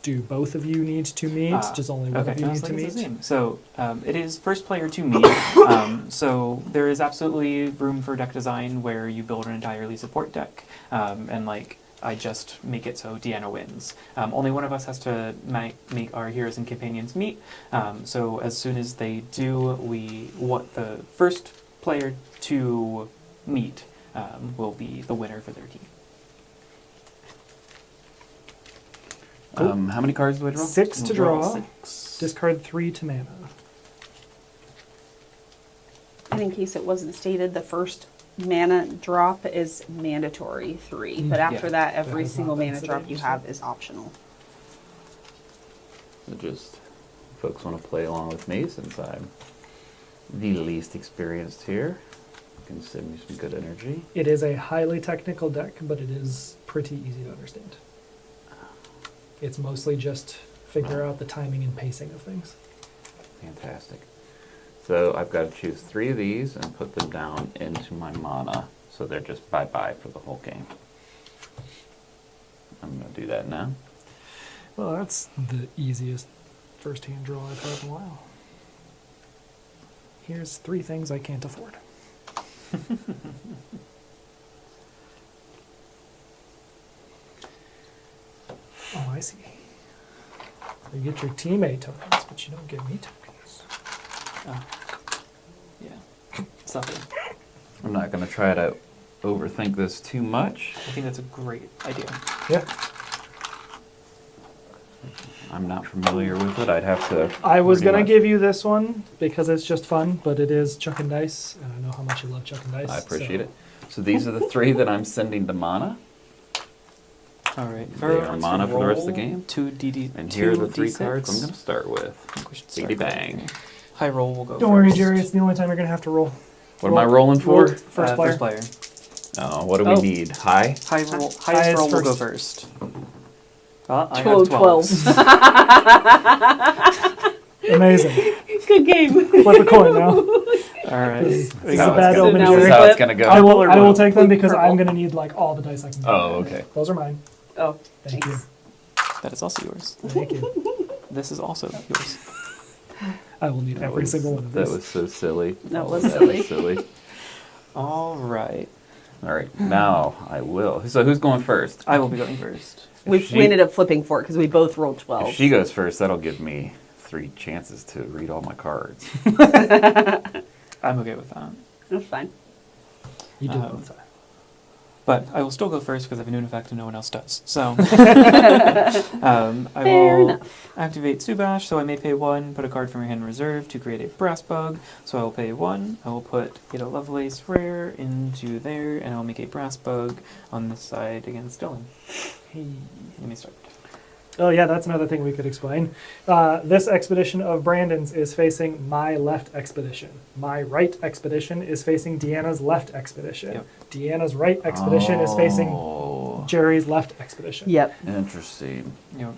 Do both of you need to meet? Just only one of you I need was to thinking it's the meet? same. So it is first player to meet. So there is absolutely room for deck design where you build an entirely support deck, and like I just make it so Deanna wins. Only one of us has to make our heroes and companions meet. So as soon as they do, what the first player to meet will be the winner for their team. How many cards do I draw? 6 to We'll draw. 6. Discard 3 to mana. And in case it wasn't stated, the first mana drop is mandatory 3. But after Yeah. that, every That has single not been mana drop you stated, have so- is optional. So just folks want to play along with me since I'm the least experienced here. Can send me some good energy. It is a highly technical deck, but it is pretty easy to understand. It's mostly just figure out the timing and pacing of things. Fantastic. So I've got to choose 3 of these and put them down into my mana. So they're just bye-bye for the whole game. I'm going to do that now. Well, that's the easiest first hand draw I've had in a while. Here's 3 things I can't afford. Oh, I see. You get your teammate tokens, but you don't get me tokens. Yeah. Something. I'm not going to try to overthink this too much. I think that's a great idea. Yeah. I'm not familiar with it. I'd have to... I was pretty going much- to give you this one because it's just fun, but it is chuck and dice, and I know how much you love chuck and dice. I appreciate so- it. So these are the 3 that I'm sending to mana. All right. They are mana for the rest of the game. 2 DD. And here are the 3 2d6. cards I'm going to start with. I think we should Beady start bang. with- High roll will go Don't worry, first. Jerry. It's the only time you're going to have to roll. What am I rolling for? Roll first player. First player. Oh, what do we Oh. need? High? Highest Highest roll will go first. first. Well, I have 12. 12s. Amazing. Good game. Flip a coin now. All right. This We is got a bad So omen, now This is we Jerry. how it's flip. gonna go. I will Purple. take them because Purple. I'm going to need like all the dice I can get. Oh, okay. Those are mine. Oh, Thank you. That is also yours. Thank you. This is also yours. I will need That every was- single one of That these. was so silly. That was That silly. was silly. All right. All right, now I will. So who's going first? I will be going first. we she- ended up flipping for it because we both rolled 12. If she goes first, that'll give me 3 chances to read all my cards. I'm okay with that. That's fine. You did both times. But I will still go first because I have a noon effect and no one else does. So I Fair will enough. activate Subash, so I may pay 1, put a card from your hand in reserve to create a brass bug. So I will pay 1. I will put get a Lovelace rare into there, and I'll make a brass bug on this side against Dylan. Hey. Let me start. Oh yeah, that's another thing we could explain. This expedition of Brandon's is facing my left expedition. My right expedition is facing Deanna's left expedition. Yep. Deanna's right expedition is facing Oh, Jerry's left expedition. Yep. interesting. You know,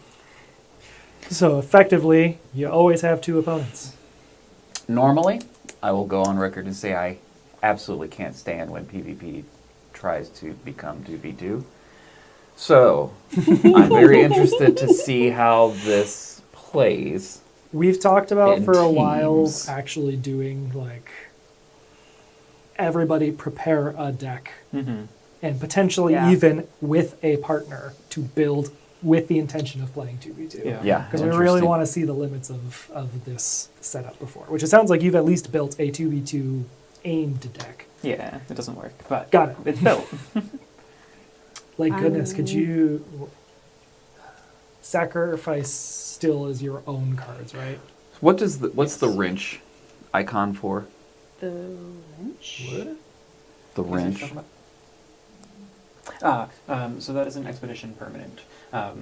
So effectively, you always have 2 opponents. Normally, I will go on record and say I absolutely can't stand when PvP tries to become 2v2. So, I'm very interested to see how this plays. We've talked about In for a while teams. actually doing like everybody prepare a deck mm-hmm. and potentially Yeah. even with a partner to build with the intention of playing 2v2. Yeah. Yeah, Because we really interesting. want to see the limits of this setup before, which it sounds like you've at least built a 2v2 aimed deck. Yeah, it doesn't work, but Got it. it's built. Like goodness, could you sacrifice still as your own cards, right? What's the Yes. wrench icon for? The wrench? The wrench. So that is an expedition permanent.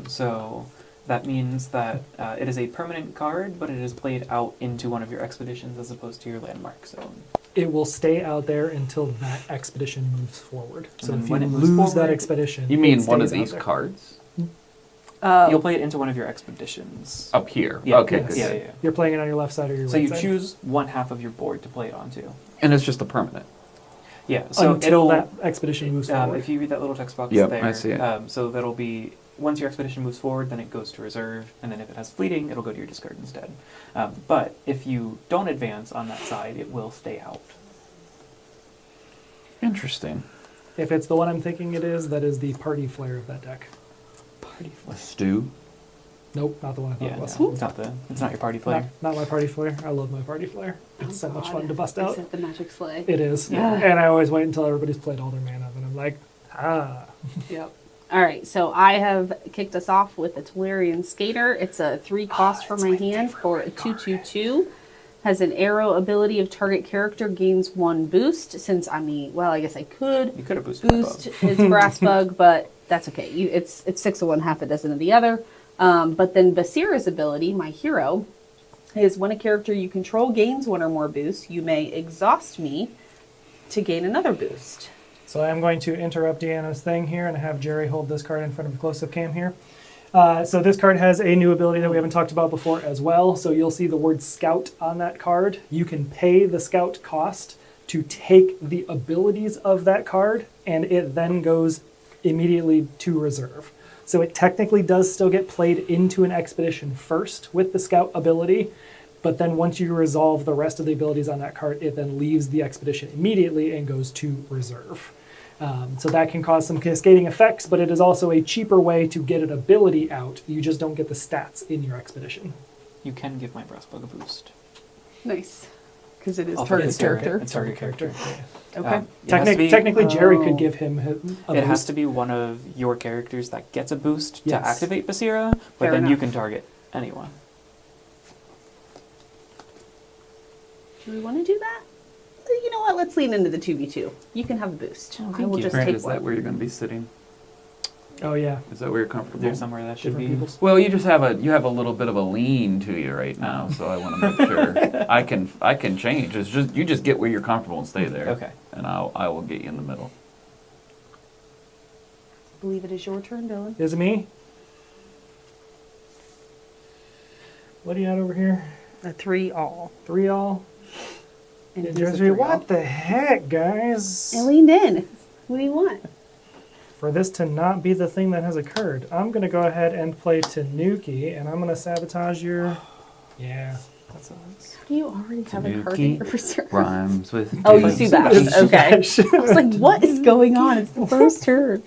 So that means that it is a permanent card, but it is played out into one of your expeditions as opposed to your landmark zone. It will stay out there until that expedition moves forward. So And if when you it moves lose that forward- expedition, You mean it one of stays out these there. cards? You'll play it into one of your expeditions. Up here. Yeah, Okay, yes. good. Yeah, yeah. You're playing it on your left side or your So right you side. choose one half of your board to play it onto. And it's just a permanent. Yeah. So until it'll that expedition moves forward. if you read that little text box Yep, there, I see it. So that'll be once your expedition moves forward, then it goes to reserve, and then if it has fleeting, it'll go to your discard instead. But if you don't advance on that side, it will stay out. Interesting. If it's the one I'm thinking it is, that is the party flare of that deck. Party A flare. stew? Nope, not the one I thought Yeah, it was. no, it's not your party flare. Not my party flare. I love my party flare. It's so much fun to bust out. Except the magic sleigh. It is. Yeah. And I always wait until everybody's played all their mana, and I'm like, ah. Yep. All right, so I have kicked us off with the Tolarian Skater. It's a 3 cost for my hand for a 2/2/2. Has an arrow ability of target character gains 1 boost. Since I guess I could You could have boosted boost above. his brass bug, but that's okay. It's 6 of one, half a dozen of the other. But then Basira's ability, my hero, is when a character you control gains 1 or more boosts, you may exhaust me to gain another boost. So I'm going to interrupt Deanna's thing here and have Jerry hold this card in front of the close-up cam here. So this card has a new ability that we haven't talked about before as well. So you'll see the word Scout on that card. You can pay the Scout cost to take the abilities of that card, and it then goes immediately to reserve. So it technically does still get played into an expedition first with the Scout ability, but then once you resolve the rest of the abilities on that card, it then leaves the expedition immediately and goes to reserve. So that can cause some cascading effects, but it is also a cheaper way to get an ability out. You just don't get the stats in your expedition. You can give my brass bug a boost. Nice. Because it is I'll target forget target. character. It's target character. Okay. It has to be- Technically, Jerry Oh. could give him a It has boost. to be one of your characters that gets a boost Yes. to activate Basira, but Fair then you enough. can target anyone. Do we want to do that? You know what? Let's lean into the 2v2. You can have a boost. I will you. just Grant, take is that one. where you're going to be sitting? Oh yeah, Is that where you're comfortable? There's somewhere that should different be. people's. Well, you have a little bit of a lean to you right now, so I want to make sure I can change. It's just you just get where you're comfortable and stay there. Okay. And I will get you in the middle. I believe it is your turn, Dylan. Is it me? What do you got over here? A 3 all. 3 all. And It he's a gives me, 3-0. what the heck, guys? I leaned in. What do you want? For this to not be the thing that has occurred, I'm going to go ahead and play Tanuki, and I'm going to sabotage your... Yeah. That sucks. Do you already have a card in your reserve? Rhymes with Oh, you dudes. see that. Okay. I was like, what is going on? It's the first turn.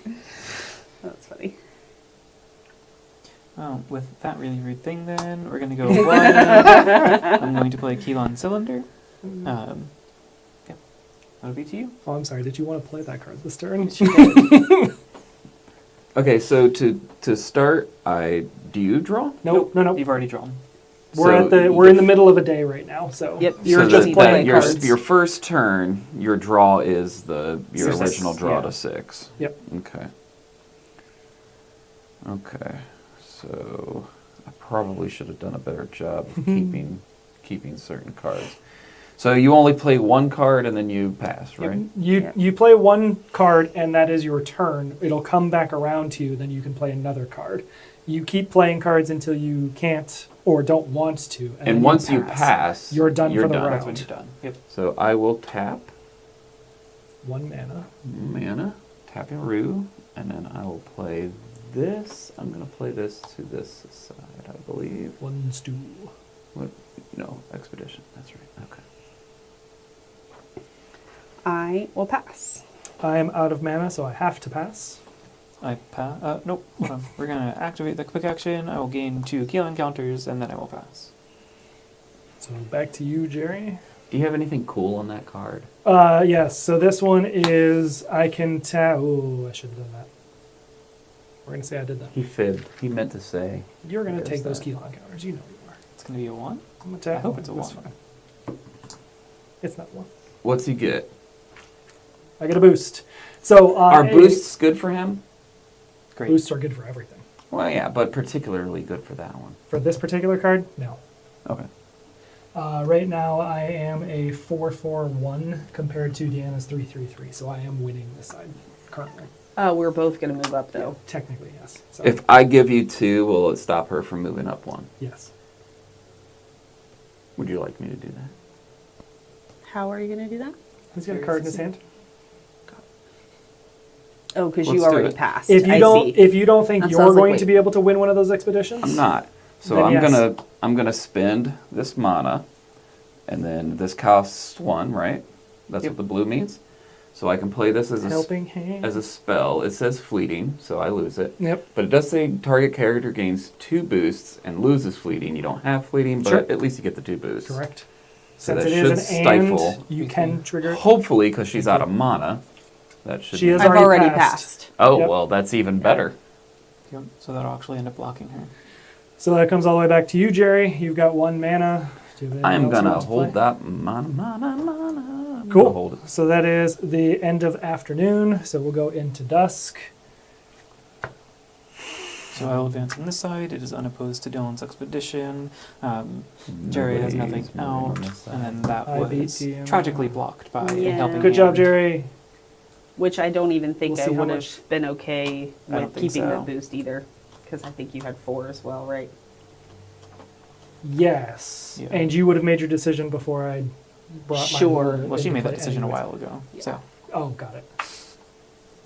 That's funny. Well, with that really rude thing then, we're going to go 1. I'm going to play Keelan Cylinder. Yep. That'll be to you. Oh, I'm sorry. Did you want to play that card this turn? Okay, so to start, do you draw? Nope. No. You've already drawn. We're in the middle of a day right now, so Yep. you're So just that- playing your, cards. your first turn, your draw is your 6, original draw yeah. to 6. Yep. Okay. Okay. So I probably should have done a better job of keeping certain cards. So you only play one card and then you pass, right? You play one card, and that is your turn. It'll come back around to you, then you can play another card. You keep playing cards until you can't or don't want to. And then And once you pass, you're done for the That's round. when you're done. Yep. So I will tap 1 mana. tapping Rue, and then I will play this. I'm going to play this to this side, I believe. 1 stew. What? No, Expedition. That's right. Okay. I will pass. I am out of mana, so I have to pass. I pass. Nope. Hold on. We're going to activate the quick action. I will gain 2 Keelan counters, and then I will pass. So back to you, Jerry. Do you have anything cool on that card? Yes, so this one is, I can tap, oh, I should have done that. We're going to say I did that. He fibbed. He meant to say. You're going to There's take those that. Keelan counters, you know you are. It's going to be a 1. I'm going to tap. I hope it's a That's 1. fine. It's not 1. What's he get? I get a boost. So Are boosts good for him? Great. Boosts are good for everything. Well, yeah, but particularly good for that one. For this particular card, no. Okay. Right now, I am a 4-4-1 compared to Deanna's 3-3-3, so I am winning this side currently. We're both going to move up, though. Technically, yes. So, If I give you 2, will it stop her from moving up 1? yes. Would you like me to do that? How are you going to do that? He's got a card in his hand. Oh, because Let's you do already it. passed. If you I don't, see. if you don't think That you're sounds like going wait. to be able to win one of those expeditions, I'm not. So Then yes. I'm gonna spend this mana, and then this costs 1, right? That's Yep. what the blue means. So I can play this as helping hand. as a spell. It says fleeting, so I lose it. Yep. But it does say target character gains 2 boosts and loses fleeting. You don't have fleeting, but Sure. at least you get the 2 boosts. Correct. So Since that it should is an stifle. and, you can trigger. Hopefully, because she's out of mana, that should. She is I've already already passed. Oh Yep. well, that's even better. Yep. So that'll actually end up blocking her. So that comes all the way back to you, Jerry. You've got 1 mana. Do you have anything I'm else you gonna want to hold play? that mana. I'm Cool. gonna hold it. So that is the end of afternoon. So we'll go into dusk. So I will advance on this side. It is unopposed to Dylan's expedition. Jerry has nothing Nobody's moving on out, this side. and then that I beat was you. tragically blocked by Yeah. helping. Good job, hand. Jerry. Which I don't even think We'll I see how would have much- been okay I don't with think keeping so. the boost either. Because I think you had 4 as well, right? Yes. Yeah. And you would have made your decision before I brought my Sure. board Well, she into made that play decision anyways. a while ago. Yeah. So Oh, got it.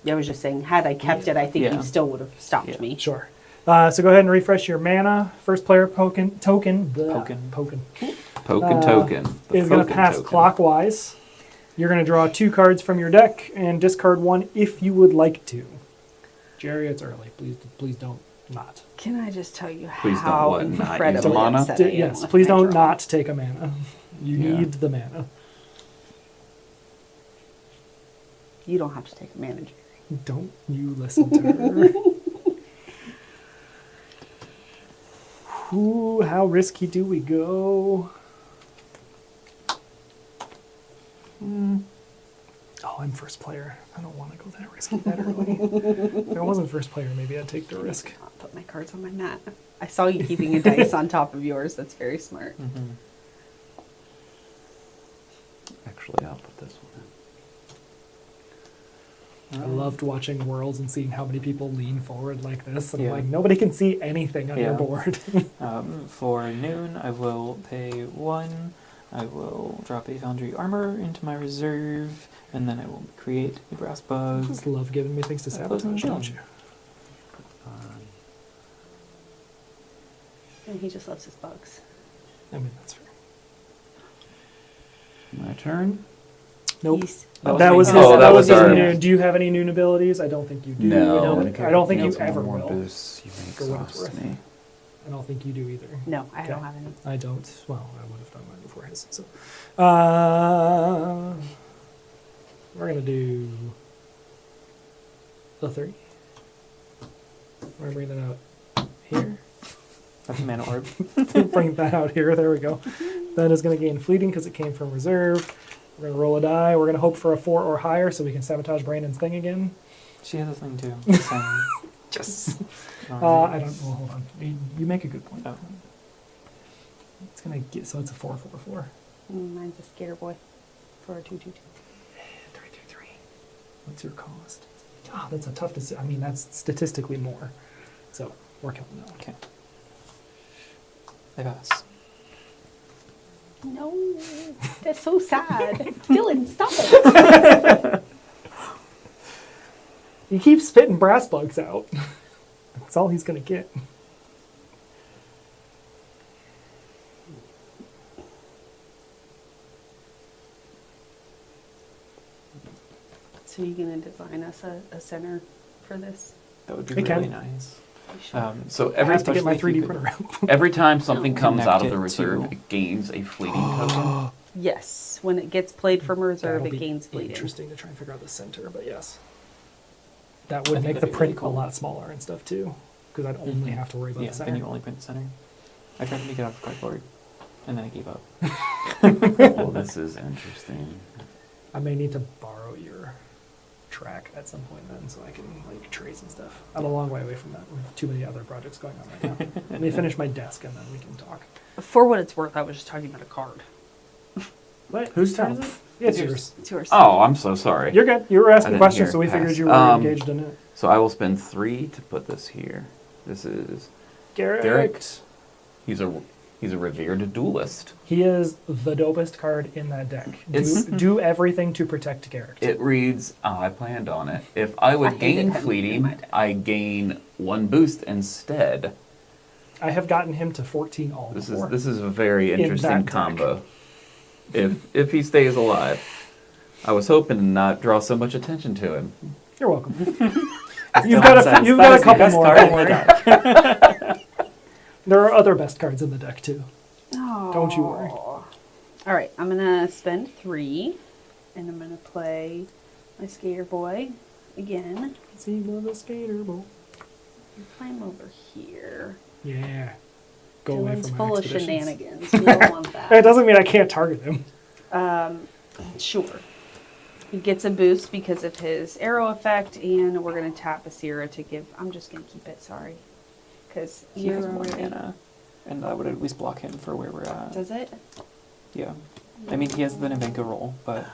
Yeah, I was just saying, had I kept it, I think Yeah. you still would have stopped Yeah. me. Sure. So go ahead and refresh your mana. First player token. Pokin. Pokin token. The Is going to Pokin pass token. clockwise. You're going to draw 2 cards from your deck and discard 1 if you would like to. Jerry, it's early. Please don't not. Can I just tell you Please don't how what, not use incredibly mana? upset I am Yes, with please my don't draw? not take a mana. You Yeah. need the mana. You don't have to take a manager. Don't you listen to her. Ooh, how risky do we go? Oh, I'm first player. I don't want to go that risky that early. If I wasn't first player, maybe I'd take the risk. I'll put my cards on my mat. I saw you keeping a dice on top of yours. That's very smart. Actually, I'll put this one in. I loved watching Worlds and seeing how many people lean forward like this. And Yeah. I'm like, nobody can see anything on your Yeah. board. For noon, I will pay 1. I will drop a Foundry Armor into my reserve, and then I will create a Brass You Bug. just love giving me things to sabotage, don't you? And he just loves his bugs. I mean, that's fair. My turn. Nope. He's- That was his, Oh, that that was was his our- noon. Do you have any noon abilities? I don't think you do. No. I don't think you Gains one ever more will. boosts, you may For what it's exhaust worth. me. I don't think you do either. No, I don't Okay. have any. I don't. Well, I would have done mine before his. So, we're gonna do the 3. We're gonna bring that out here. That's a Mana Orb. Bring that out here. There we go. That is gonna gain fleeting because it came from reserve. We're gonna roll a die. We're gonna hope for a 4 or higher so we can sabotage Brandon's thing again. She has a thing too. Just saying. Just. Alright. I don't. Well, hold on. You make a good point. Oh. It's gonna get. So it's a 4/4/4. Mine's a Skater Boy for a 2/2/2. 3/3/3. What's your cost? Ah, that's a tough decision. I mean, that's statistically more. So we're killing that one. Okay. I pass. No, that's so sad. Dylan, stop it. He keeps spitting brass bugs out. That's all he's gonna get. So you gonna design us a center for this? That would be It can. really nice. You should. So I have to get my especially 3D if you could- printer out. every time something comes out of Connect the it reserve, to- it gains a fleeting token. Yes, when it gets played from reserve, That'll it be gains bleeding. interesting to try and figure out the center, but yes. That I would think make the that'd be print really cool. a lot smaller and stuff too, because I'd only have to worry about Yeah, the then center. you only print the center. I tried to make it off cardboard, and then I gave up. Well, this is interesting. I may need to borrow your track at some point then, so I can like trace and stuff. I'm a long way away from that. We have too many other projects going on right now. Let me finish my desk and then we can talk. For what it's worth, I was just talking about a card. What? Whose turn is it? Yeah, it's It's yours. It's yours. Oh, I'm so sorry. You're good. You were I asking didn't questions, hear so we pass. figured you were engaged in it. So I will spend 3 to put this here. This is Garrett. Derek. He's a revered duelist. He is the dopest card in that deck. It's- Do everything to protect Garrett. It reads, I planned on it. If I would I hated gain him in fleeting, my deck. I gain 1 boost instead. I have gotten him to 14 all before. This is a very In interesting that deck. combo. If he stays alive. I was hoping to not draw so much attention to him. You're welcome. Dylan You've got says, you've "That got is a the couple best more. card Don't in the worry. There are other best cards in the deck too. Oh. Don't you worry. All right, I'm gonna spend 3, and I'm gonna play my Skater Boy again. See, love a skater boy. Climb over here. Yeah. Go away Dylan's from my full of expeditions. shenanigans. We don't want It that. doesn't mean I can't target him. Sure. He gets a boost because of his arrow effect, and we're gonna tap Asira to give. I'm just gonna keep it. Sorry, because He has more mana, and that would at least block him for where we're at. Does it? Yeah. I mean, he has the Navenka roll, but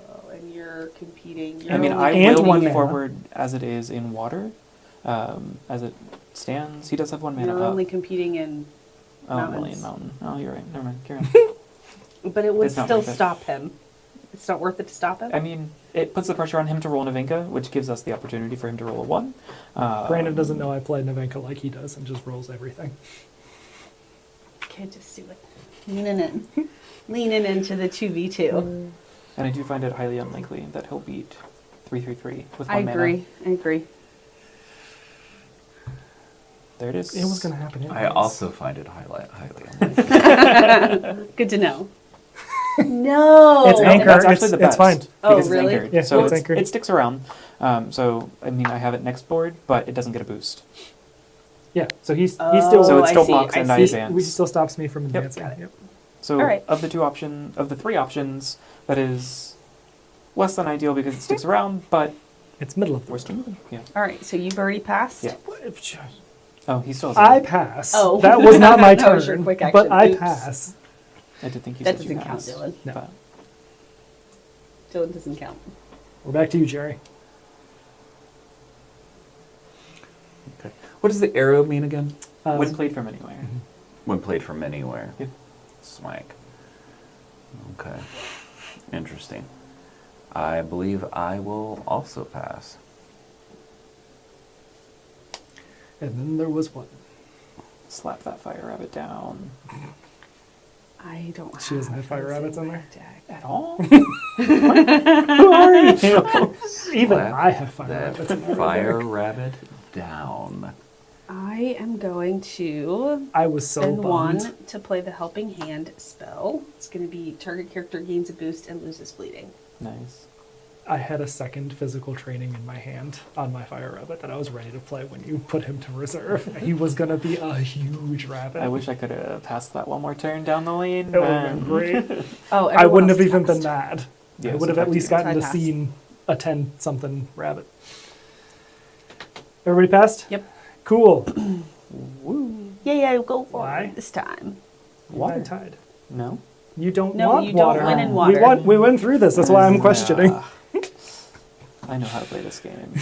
Oh, and you're competing. I mean, You're I only- And will one be mana. forward as it is in water, as it stands. He does have 1 mana You're up. only competing in Oh, mountains. Lillian Mountain. Oh, you're right. Never mind. Carry on. But it would It's not still worth it. stop him. It's not worth it to stop him? I mean, it puts the pressure on him to roll Navenka, which gives us the opportunity for him to roll a 1. Brandon doesn't know I play Navenka like he does and just rolls everything. Okay, just do it. Leaning in. Leaning into the 2v2. And I do find it highly unlikely that he'll beat 3/3/3 with 1 I mana. agree. I agree. There it is. It was going to happen anyways. I also find it highly unlikely. Good to know. No. It's No, anchor. that's actually It's- the it's best. fine. Oh, because really? It's anchored. Yeah, so it's anchored. it sticks around. So, I mean, I have it next board, but it doesn't get a boost. Yeah, so he still Oh, So it still I see, blocks I and I see. advance. he still stops me from advancing. got it. Yep. So All right. of the 3 options, that is less than ideal because it sticks around, but It's middle of the we're still moving. Yeah. All right, so you've already passed? Yeah. road. Oh, he still has I it. pass. Oh. That was not my That turn. was your quick but action. I Oops. pass. I did think you That said you doesn't count, passed, Dylan. No. but- Dylan doesn't count. We're back to you, Jerry. Okay. What does the arrow mean again? when played from anywhere. When played from anywhere. Yep. Swank. Okay. Interesting. I believe I will also pass. And then there was one. Slap that fire rabbit down. I don't She doesn't have fire those rabbits in my there? deck. At all? Who are you? Even Slap I have fire that rabbits in my fire deck. rabbit down. I am going to I was so spend bummed. one to play the Helping Hand spell. It's going to be target character gains a boost and loses bleeding. Nice. I had a second physical training in my hand on my fire rabbit that I was ready to play when you put him to reserve. He was going to be a huge rabbit. I wish I could have passed that one more turn down the lane. It would have been but- great. Oh, I wouldn't everyone have else even been passed. mad. Yeah, I would have so at least back to gotten to I see a 10-something rabbit. Everybody passed? Yep. Cool. Woo. Yeah, go for Why? it this time. Water. Water tide. No? You don't No, want you don't water. win in water. We went through this. That's why I'm questioning. Nah. I know how to play this game.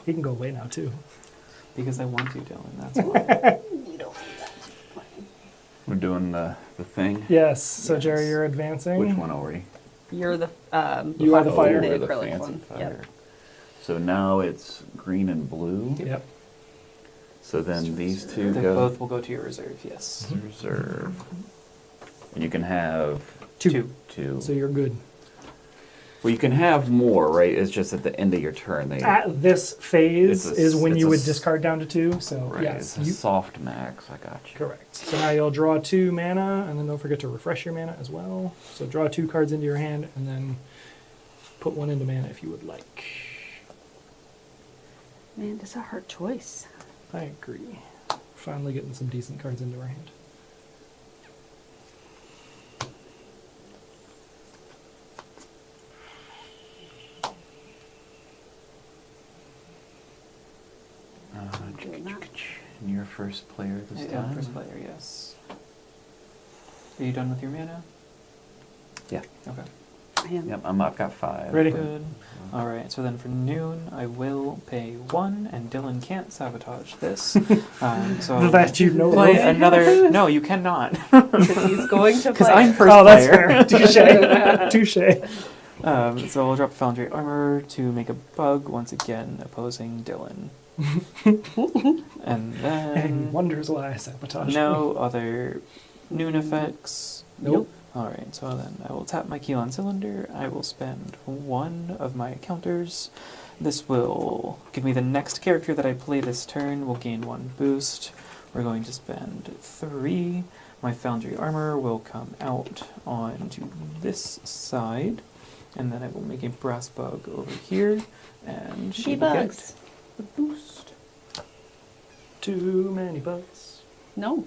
He can go away now too. Because I want to, Dylan. That's why. You don't need that. We're doing the thing. Yes. So Yes. Jerry, you're advancing. Which one are we? You're the You are the fire. the we're the acrylic fancy one. fire. Yep. So now it's green and blue. Yep. So then these two They go both will go to your reserve, yes. to reserve. And you can have Two. two. So you're good. Well, you can have more, right? It's just at the end of your turn. They At this phase It's a- is when it's you a would s- discard down to 2. So right. yes, It's a you soft max. I got you. correct. So now you'll draw 2 mana, and then don't forget to refresh your mana as well. So draw 2 cards into your hand, and then put 1 into mana if you would like. Man, that's a hard choice. I agree. Finally getting some decent cards into our hand. Doing that. And you're first player this Yeah, time. first player, yes. Are you done with your mana? Yeah. Okay. I am. Yep. I've got 5. Ready? Good. All right. So then for noon, I will pay 1, and Dylan can't sabotage this. So That you know play of. another. No, you cannot. Because he's going to Because play. I'm first Oh, that's player. fair. Touche. Touche. So we'll drop Foundry Armor to make a bug once again, opposing Dylan. And And he then wonders why I sabotage. no other noon effects. Nope. Alright, so then I will tap my Keylon Cylinder. I will spend 1 of my counters. This will give me the next character that I play this turn will gain 1 boost. We're going to spend 3. My Foundry Armor will come out onto this side. And then I will make a Brass Bug over here. And she will bugs. get the boost. Too many bugs. No,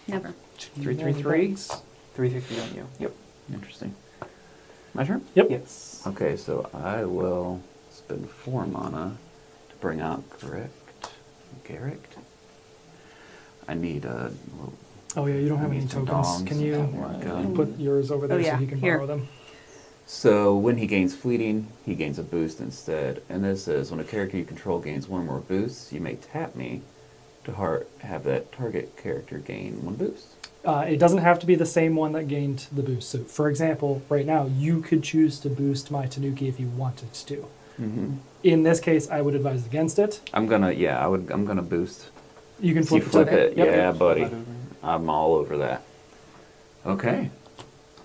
never. 333. 333 on you. Yep. Interesting. My turn? Yep. Yes. Okay, so I will spend 4 mana to bring out Garrick. I need a little. Oh yeah, you don't have I any need some tokens. dongs Can you and one gun. put yours over there Oh, yeah. so he can Here. borrow them? So when he gains fleeting, he gains a boost instead. And this says when a character you control gains 1 more boost, you may tap me to have that target character gain 1 boost. It doesn't have to be the same one that gained the boost. So, for example, right now you could choose to boost my Tanuki if you wanted to. Mm-hmm. In this case, I would advise against it. I'm gonna boost. You can You flip, flip it, Yep. yeah, buddy. Right over. I'm all over that. Okay.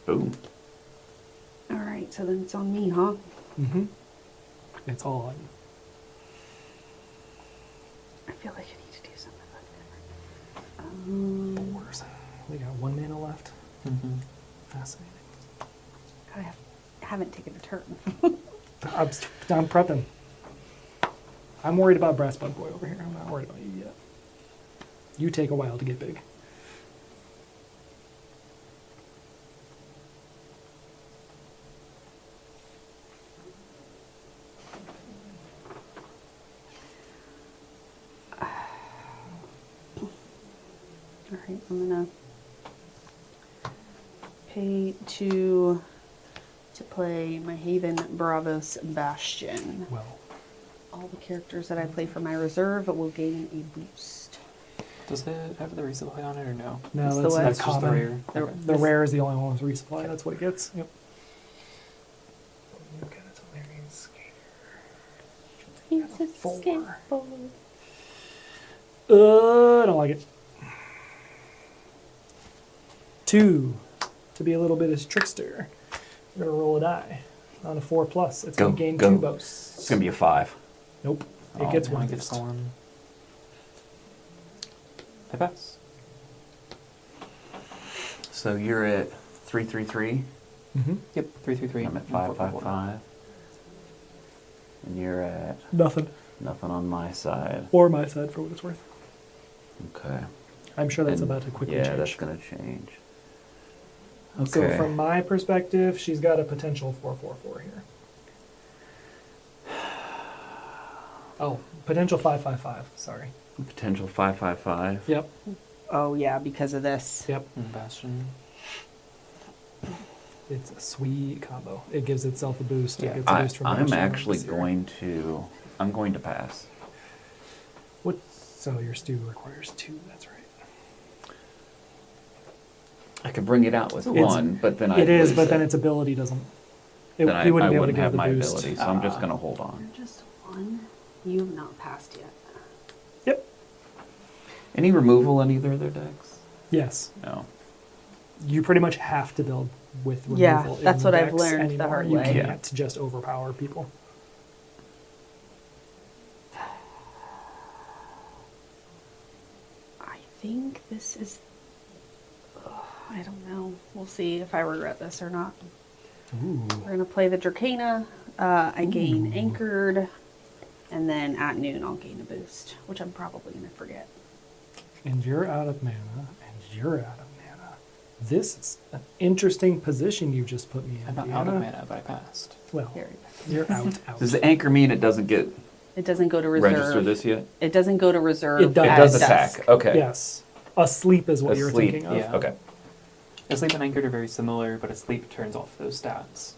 Boom. All right, so then it's on me, huh? Mm-hmm. It's on. I feel like I need to do something about Worse. We got 1 mana left. Mhm. Fascinating. I haven't taken a turn. I'm prepping. I'm worried about Brass Bug Boy over here. I'm not worried about you yet. You take a while to get big. All right, I'm gonna pay to play my Haven Bravos Bastion. Well, All the characters that I play for my reserve will gain a boost. Does it have the resupply on it or no? No, It's the that's, what? that's That's just the common. rare. The rare is the only one with resupply. That's what it gets. Yep. Okay, that's hilarious. He's a Four. skateboard. I don't like it. 2. To be a little bit of trickster. We're going to roll a die. On a 4+. It's Go, going to gain go. 2 boasts. It's gonna be a 5. Nope. It Oh, gets One one gets boost. one. I pass. So you're at 333. Mm-hmm. Yep, 333. I'm at and 444. 555. And you're at Nothing. nothing on my side. Or my side for what it's worth. Okay. I'm sure that's And about to quickly yeah, change. that's gonna change. So Okay. from my perspective, she's got a potential 444 here. Oh, potential 555. Sorry. Potential 555. Yep. Oh yeah, because of this. Yep. And Bastion. It's a sweet combo. It gives itself a boost. Yeah. It gets a boost from I'm Bastion and actually Vizier. I'm going to pass. What? So your stew requires 2. That's right. I could bring it out with It's- one, but then It is, lose but then its ability doesn't. then He wouldn't I be able to wouldn't give have the my boost. ability, so I'm just gonna hold on. You're just one. You have not passed yet. Yep. Any removal on either of their decks? Yes. No. You pretty much have to build with removal. Yeah, in that's what I've decks learned the anymore. hard You way. can't just overpower people. I think this is. I don't know. We'll see if I regret this or not. Ooh. We're gonna play the Dracana. I gain anchored, and then at noon I'll gain a boost, which I'm probably gonna forget. And you're out of mana, and you're out of mana. This is an interesting position you just put me in. I'm not out of Deanna. mana, but I passed. Well, Here, you're out. Does the anchor mean it doesn't get it doesn't go to reserve. register this yet? It doesn't go to reserve. It does. It at does dusk. attack. Okay. Yes. Asleep is what you're Asleep. thinking of. Yeah. Okay. Asleep and Anchored are very similar, but Asleep turns off those stats.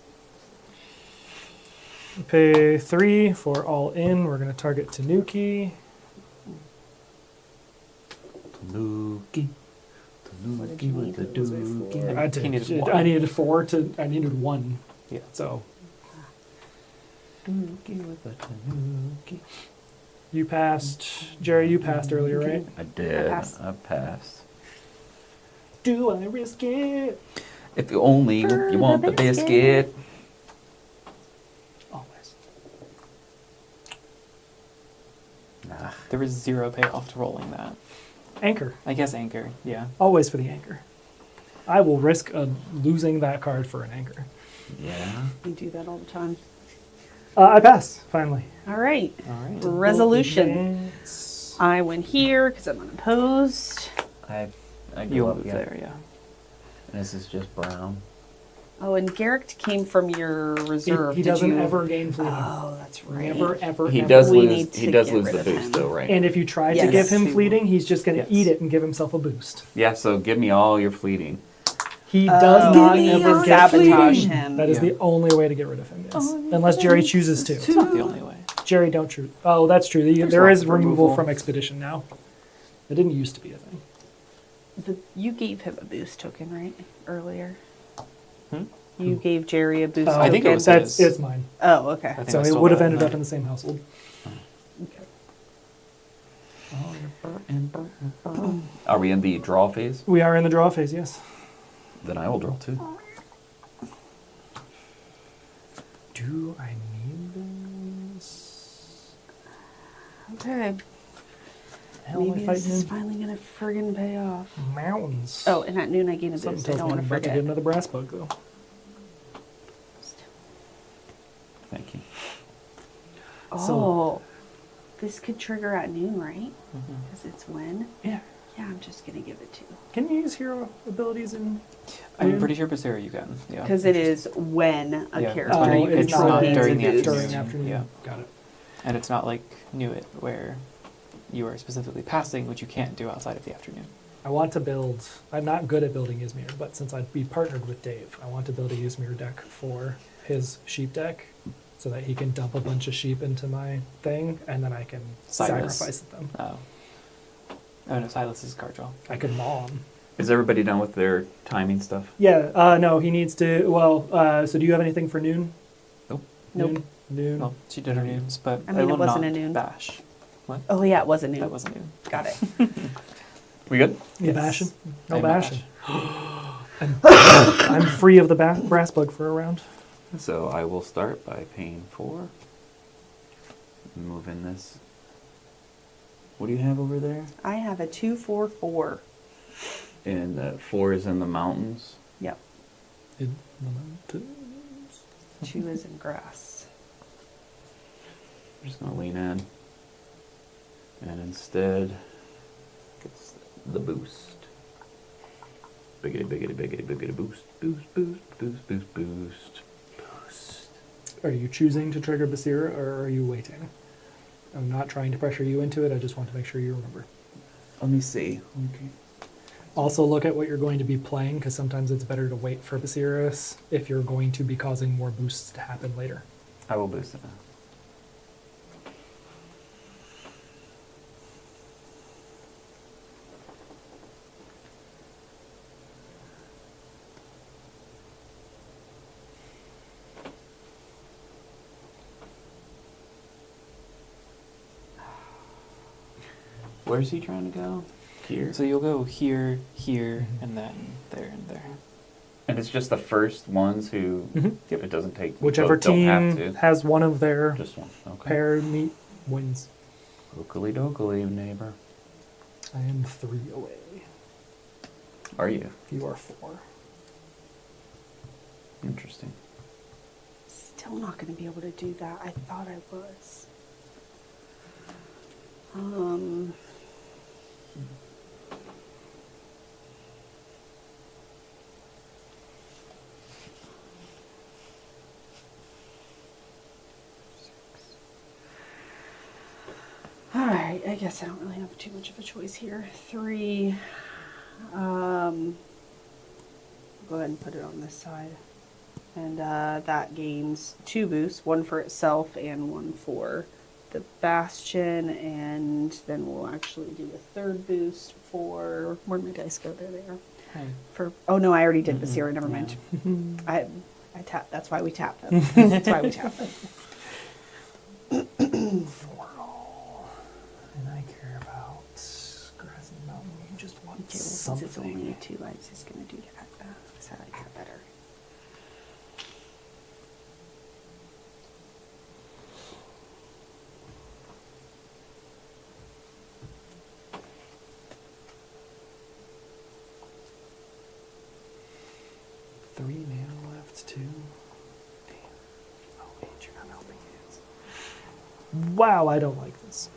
Pay 3 for all in. We're going to target Tanuki. Tanuki. What did you need? with the Was it dookie. four? I He needed did. one. I needed 4 to. I needed 1. Yeah. So Dookie with the tanuki. you passed. Jerry, you passed earlier, right? I did. passed. I passed. Do I risk it? If you only For you want the the biscuit. Always. Nah. There was 0 payoff to rolling that. Anchor. I guess Anchor, yeah. Always for the anchor. I will risk losing that card for an anchor. Yeah. We do that all the time. I passed, finally. All right. All right. Resolution. Advance. I went here because I'm unopposed. I go You'll up move yeah. there, yeah. This is just brown. Oh, and Garrick came from your reserve. He Did doesn't you- ever gain fleeting. Oh, that's right. Never, ever, He ever. does We lose. need He to does get lose rid the of boost him. though, right? And if you try to Yes. give him He fleeting, he's just going to Yes. eat it and give himself a boost. Yeah. So give me all your fleeting. He does not Give me ever your get sabotage fleeting. him. That is Yeah. the only way to get rid of him, yes. Oh, Unless Jerry chooses to. It's not the only way. Jerry, don't choose. Oh, that's true. There's There lots is of removal removal. from Expedition now. It didn't used to be a thing. You gave him a boost token, right? Earlier. Hmm? You gave Jerry a boost Oh, token. I think it was That's his. it's mine. Oh, okay. I think So I it stole would have that ended one. up in the same household. Are we in the draw phase? We are in the draw phase, yes. Then I will draw too. Do I need this? Okay. Hell am I Maybe this fighting is in? finally gonna friggin' pay off. Mountains. Oh, and at noon I gain a Something boost. I tells don't me want I'm to about to forget. get another brass bug, though. Thank you. Oh, this could trigger at noon, right? Mhm. Because it's when. Yeah. Yeah, I'm just gonna give it to. Can you use hero abilities in? I'm Noon? pretty sure Basera you can, yeah. Because it is when a Yeah. character Oh, during- it's it's not gains during a the boost. During afternoon. afternoon. Yeah. Got it. And it's not like Knew It, where you are specifically passing, which you can't do outside of the afternoon. I want to build. I'm not good at building Ysmir, but since I'd be partnered with Dave, I want to build a Ysmir deck for his sheep deck, so that he can dump a bunch of sheep into my thing, and then I can Cyrus. sacrifice them. Oh. Oh no, Silas is card draw. I could maul him. Is everybody done with their timing stuff? Yeah, no, he needs to, well, so do you have anything for noon? Nope. Nope. Noon? Well, she did her noons, but I mean, it will wasn't not a noon. bash. Oh yeah, it was a new. That wasn't noon. Got it. We good? You Yes. bashing? No I'm not bashing. I'm free of the brass bug for a round. So I will start by paying 4. Moving this. What do you have over there? I have a 2/4/4. And 4 is in the mountains. Yep. In the mountains. 2 is in grass. I'm just gonna lean in. And instead, gets the boost. Biggity, biggity, biggity, biggity, boost, boost, boost, boost, boost, boost, boost. Are you choosing to trigger Basira, or are you waiting? I'm not trying to pressure you into it, I just want to make sure you remember. Let me see. Okay. Also look at what you're going to be playing, because sometimes it's better to wait for Basiris if you're going to be causing more boosts to happen later. I will boost it now. Where's he trying to go? Here? So you'll go here, here, Mhm. and then there and there. And it's just the first ones who Yep. it doesn't take. Whichever both don't team have to. has one of their Just one. Okay. pair meet wins. Oakley dokley, neighbor. I am 3 away. Are you? You are 4. Interesting. Still not going to be able to do that. I thought I was. All right, I guess I don't really have too much of a choice here. 3. Go ahead and put it on this side. And that gains 2 boosts, 1 for itself and 1 for the Bastion. And then we'll actually do a 3rd boost for, where'd my dice go? There they are. Hey. For, oh no, I already did Basira, never mind. I tapped, that's why we tapped them. That's why we tapped them. 4 all. And I care about Grassy Mountain. You just want Okay, well, since it's only something. a 2, I'm just going to do that. So I like that better. Three mana left, 2. Damn. Oh wait, you're not helping hands. Wow, I don't like this.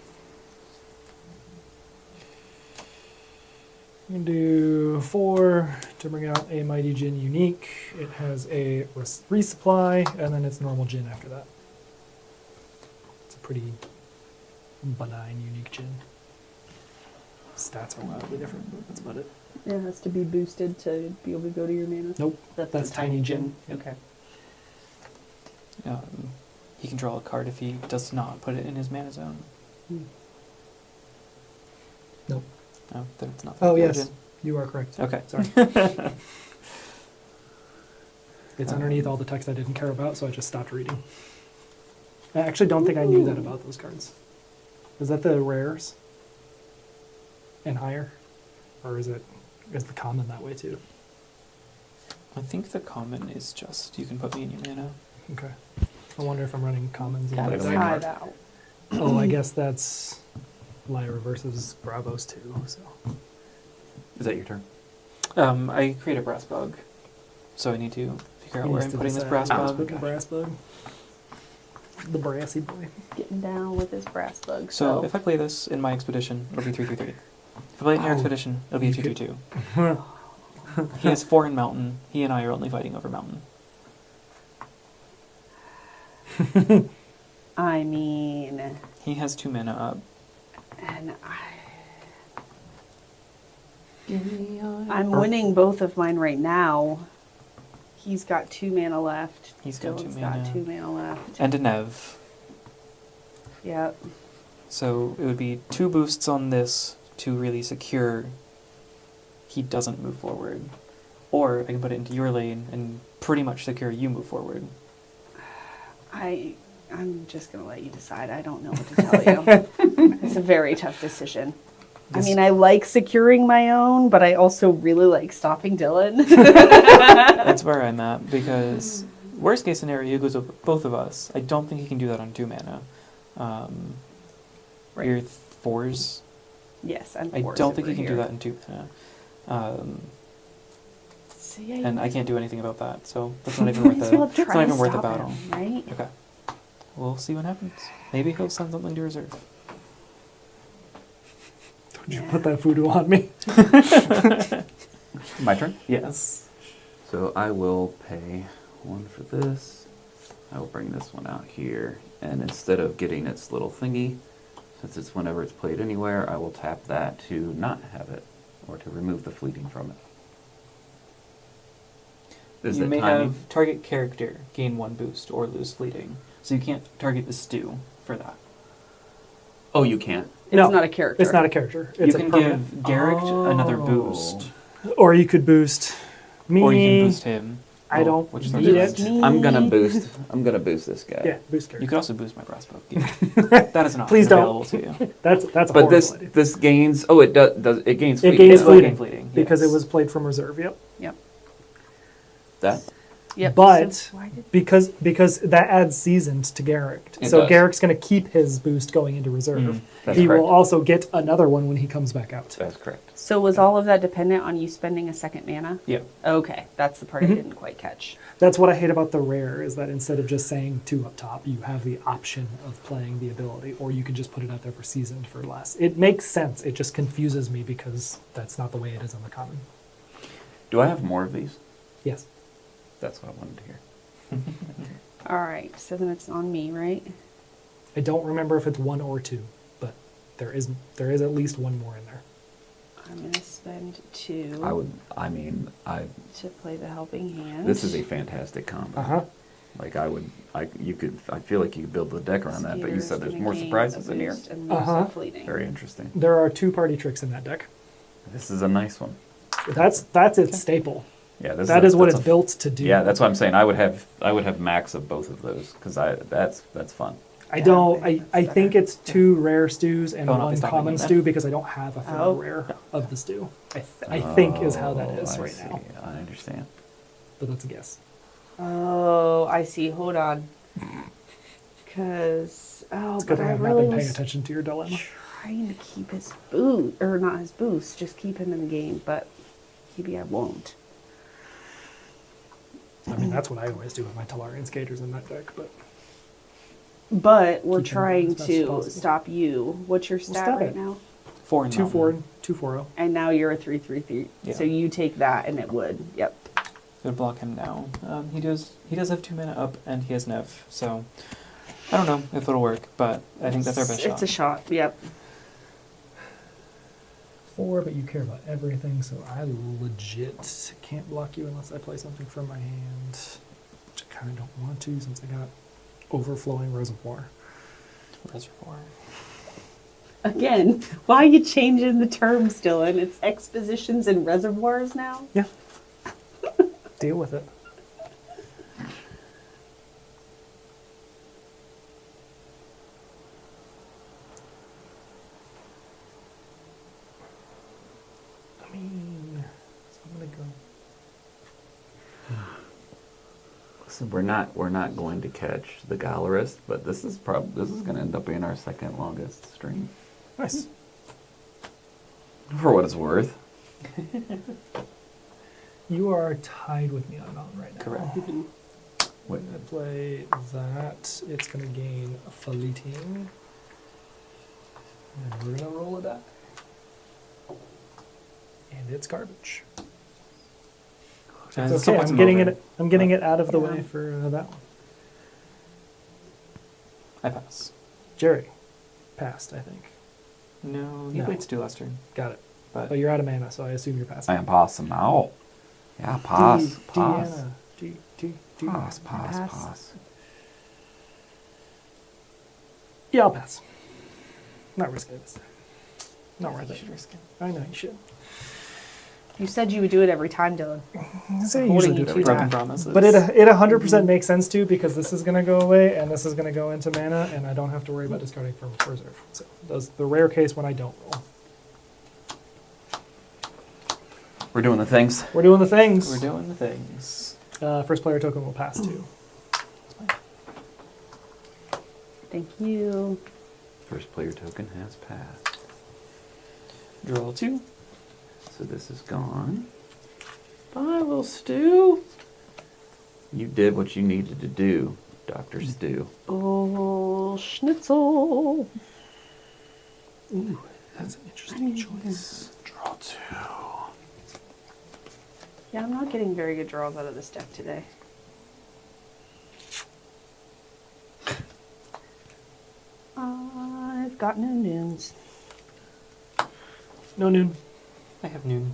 I'm gonna do 4 to bring out a Mighty Djinn unique. It has a resupply, and then it's normal Djinn after that. It's a pretty benign unique Djinn. Stats are wildly different, but that's about it. It has to be boosted to be able to go to your mana. Nope, That's that's the Tiny tiny Djinn. Djinn. Yep. Okay. He can draw a card if he does not put it in his mana zone. Nope. No, then it's not. Oh the yes, Djinn. you are correct. Okay. Sorry. It's underneath all the text I didn't care about, so I just stopped reading. I actually don't think I knew that about those cards. Is that the rares? And higher? Or is the common that way too? I think the common is just you can put me in your mana. Okay. I wonder if I'm running commons. in Got my it Like a deck. side out. Oh, I guess that's Lyra versus Bravos too. So Is that your turn? I create a brass bug, so I need to figure out He where needs I'm to putting this decide brass where he's bug. putting the brass bug. The brassy boy. Getting down with his brass bug. So if I play this in my expedition, it'll be 3/3/3. If I play it in your Oh, expedition, it'll be a you 2/2/2. He has 4 in mountain. He and I are only fighting over mountain. I mean, He has 2 mana up. and I'm winning both of mine right now. He's got 2 mana left. He's got 2 Dylan's mana. got 2 mana left. And a Nev. Yep. So it would be 2 boosts on this to really secure he doesn't move forward. Or I can put it into your lane and pretty much secure you move forward. I'm just going to let you decide. I don't know what to tell you. It's a very tough decision. I mean, I like securing my own, but I also really like stopping Dylan. That's where I'm at, because worst case scenario, he goes over both of us. I don't think he can do that on 2 mana. Right. Your 4s, Yes, I'm I four don't think super he can do here. that in 2 mana. So, yeah, And you I might- can't do anything about that, so that's not even worth might it. as well It's try not to even worth a stop battle. him, right? Okay. We'll see what happens. Maybe he'll send something to reserve. Don't you put that voodoo on me. My turn. Yes. So I will pay 1 for this. I will bring this one out here, and instead of getting its little thingy, since it's whenever it's played anywhere, I will tap that to not have it, or to remove the fleeting from it. Is You it may timing? have target character gain 1 boost or lose fleeting, so you can't target the stew for that. Oh, you can't. It's No, not a character. It's not a character. You It's a can permanent. give Garrick another Oh. boost, Or you could boost me. or you can boost him. I Well, don't which need is it. I'm gonna boost. I'm gonna boost this guy. Yeah, boost You character. could also boost my crossbow. That is not Please don't. available to you. That's a But horrible this idea. this gains. Oh, it does. It gains. It fleeting. gains It will fleeting, gain fleeting, because it yes. was played from reserve. Yep. Yep. That. Yep. But So why did- because that adds seasoned to Garrick. It So does. Garrick's going to keep his boost going into reserve. That's He correct. will also get another one when he comes back out. That's correct. So was all of that dependent on you spending a second mana? Yeah. Okay, that's the part I didn't quite catch. That's what I hate about the rare, is that instead of just saying 2 up top, you have the option of playing the ability, or you can just put it out there for seasoned for less. It makes sense. It just confuses me because that's not the way it is on the common. Do I have more of these? Yes. That's what I wanted to hear. All right, so then it's on me, right? I don't remember if it's 1 or 2, but there is at least 1 more in there. I'm going to spend 2 I would. I mean, to play the helping hand. This is a fantastic combo. Uh-huh. Like I would. You could. I feel like you could build the deck around that. But you Spear's said there's gonna more gain surprises a in here. boost and lose Uh-huh. a fleeting. Very interesting. There are 2 party tricks in that deck. This is a nice one. That's its staple. Yeah. This That is what that's it's built to do. Yeah, that's what I'm saying. I would have max of both of those because that's fun. I Yeah, don't. I think I that's think better. it's 2 rare stews and Oh, not 1 this time, common then. stew because I don't have a third Oh. rare of the stew. I think is how that is I right see. now, I understand. but that's a guess. Oh, I see. Hold on. Because, It's but good that I I've not really been paying was attention to your dilemma. trying to keep his boost, or not his boost, just keep him in the game, but maybe I won't. I mean, that's what I always do with my Talarian skaters in that deck, but But we're Keep him trying as best as to possible. stop you. What's your stat stop right it. now? 4 and 2-4 mountain. and 2-4-0. And now you're a 3/3/3. Yeah. So you take that and it would. Yep. Would block him now. He does have 2 mana up, and he has Nev, so I don't know if it'll work, but I think that's our best shot. It's a shot. Yep. 4, but you care about everything, so I legit can't block you unless I play something from my hand, which I kind of don't want to since I got overflowing reservoir. Reservoir. Again, why are you changing the terms, Dylan? It's expositions and reservoirs now? Yeah. Deal with it. I mean, so I'm gonna go. So we're not going to catch the Galerist, but this is going to end up being our second longest stream, Nice. for what it's worth. You are tied with me on mountain right now. Correct. When I play that, it's going to gain a fleeting. And we're going to roll a die. And it's garbage. And It's still okay. puts I'm him getting over. it. I'm getting it out of the Yeah. way for that one. I pass. Jerry passed, I think. No, he No. played Stu last turn. Got it. But But you're out of mana, so I assume you're passing. I am passing now. Yeah, pass, pass, Deanna. pass, pass, Pass. pass. Yeah, I'll pass. Not risking this. Not worth You it. should risk it. I know you should. You said you would do it every time, Dylan. I say I Holding usually do you it to every that. time. Broken promises. But it 100% makes sense too, because this is going to go away and this is going to go into mana, and I don't have to worry about discarding from reserve. So that's the rare case when I don't roll. We're doing the things. We're doing the things. We're doing the things. First player token will pass too. Thank you. First player token has passed. Draw 2. So this is gone. Bye, little Stu. You did what you needed to do, Dr. Stu. Oh, schnitzel. Ooh, that's an interesting choice. Draw 2. Yeah, I'm not getting very good draws out of this deck today. I've got no noons. No noon. I have noon.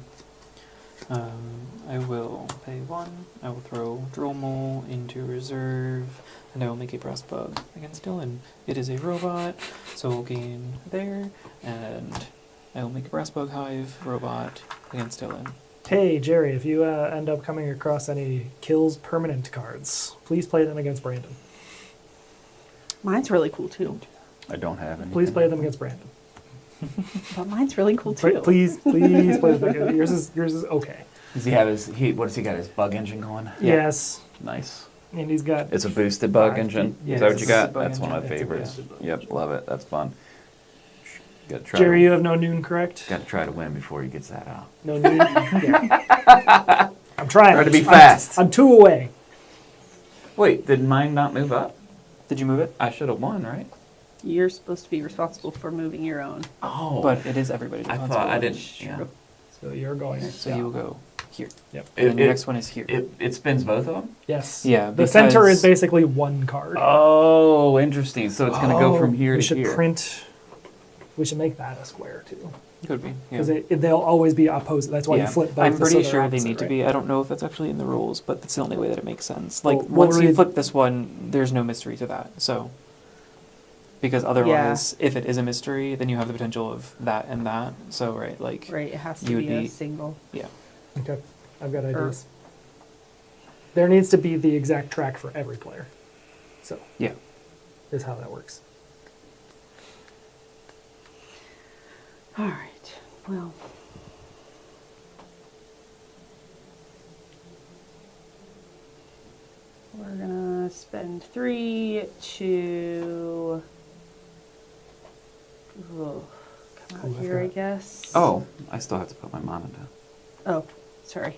I will pay 1. I will throw Drill Mole into reserve, and I will make a Brass Bug against Dylan. It is a robot, so we'll gain there, and I will make a Brass Bug Hive robot against Dylan. Hey, Jerry, if you end up coming across any kills permanent cards, please play them against Brandon. Mine's really cool too. I don't have any. Please play them against Brandon. But mine's really cool too. Please play them against yours is okay. Does he have his, what does he got, his bug engine going? Yeah. Yes. Nice. And he's got It's a boosted bug 5. engine? Yeah, Is that what it's you a got? bug That's one of my engine. It's a favorites. boosted bug Yep, engine. love it. That's fun. Got to try Jerry, to, you have no noon, correct? got to try to win before he gets that out. No noon. Yeah. I'm trying. Try to be I'm- fast. I'm 2 away. Wait, did mine not move up? Did you move it? I should have won, right? You're supposed to be responsible for moving your own. Oh. But it is everybody's I thought I responsibility. didn't. Yeah. So you're going. So you will go here. Yep. And then It- your it- next one is here. It spins both of them? Yes. Yeah, The center because- is basically 1 card. Oh, interesting. So it's going to go from here we to should here. print. We should make that a square too, Could be. Yeah. because they'll always be opposite. That's why you flip both. I'm so pretty they're sure they opposite, need to right? be. I don't know if that's actually in the rules, but that's the only way that it makes sense. Like, Well, we'll once you read- flip this one, there's no mystery to that. So, because otherwise, if it is a mystery, then you have the potential of that and that. So, right, like, Right, it has to You be would a be- single. yeah. Okay, I've got ideas. There needs to be the exact track for every player. So Yeah. is how that works. All right. Well, we're gonna spend 3 to come out Ooh, I've here, I got- guess. Oh, I still have to put my mana down. Oh, sorry.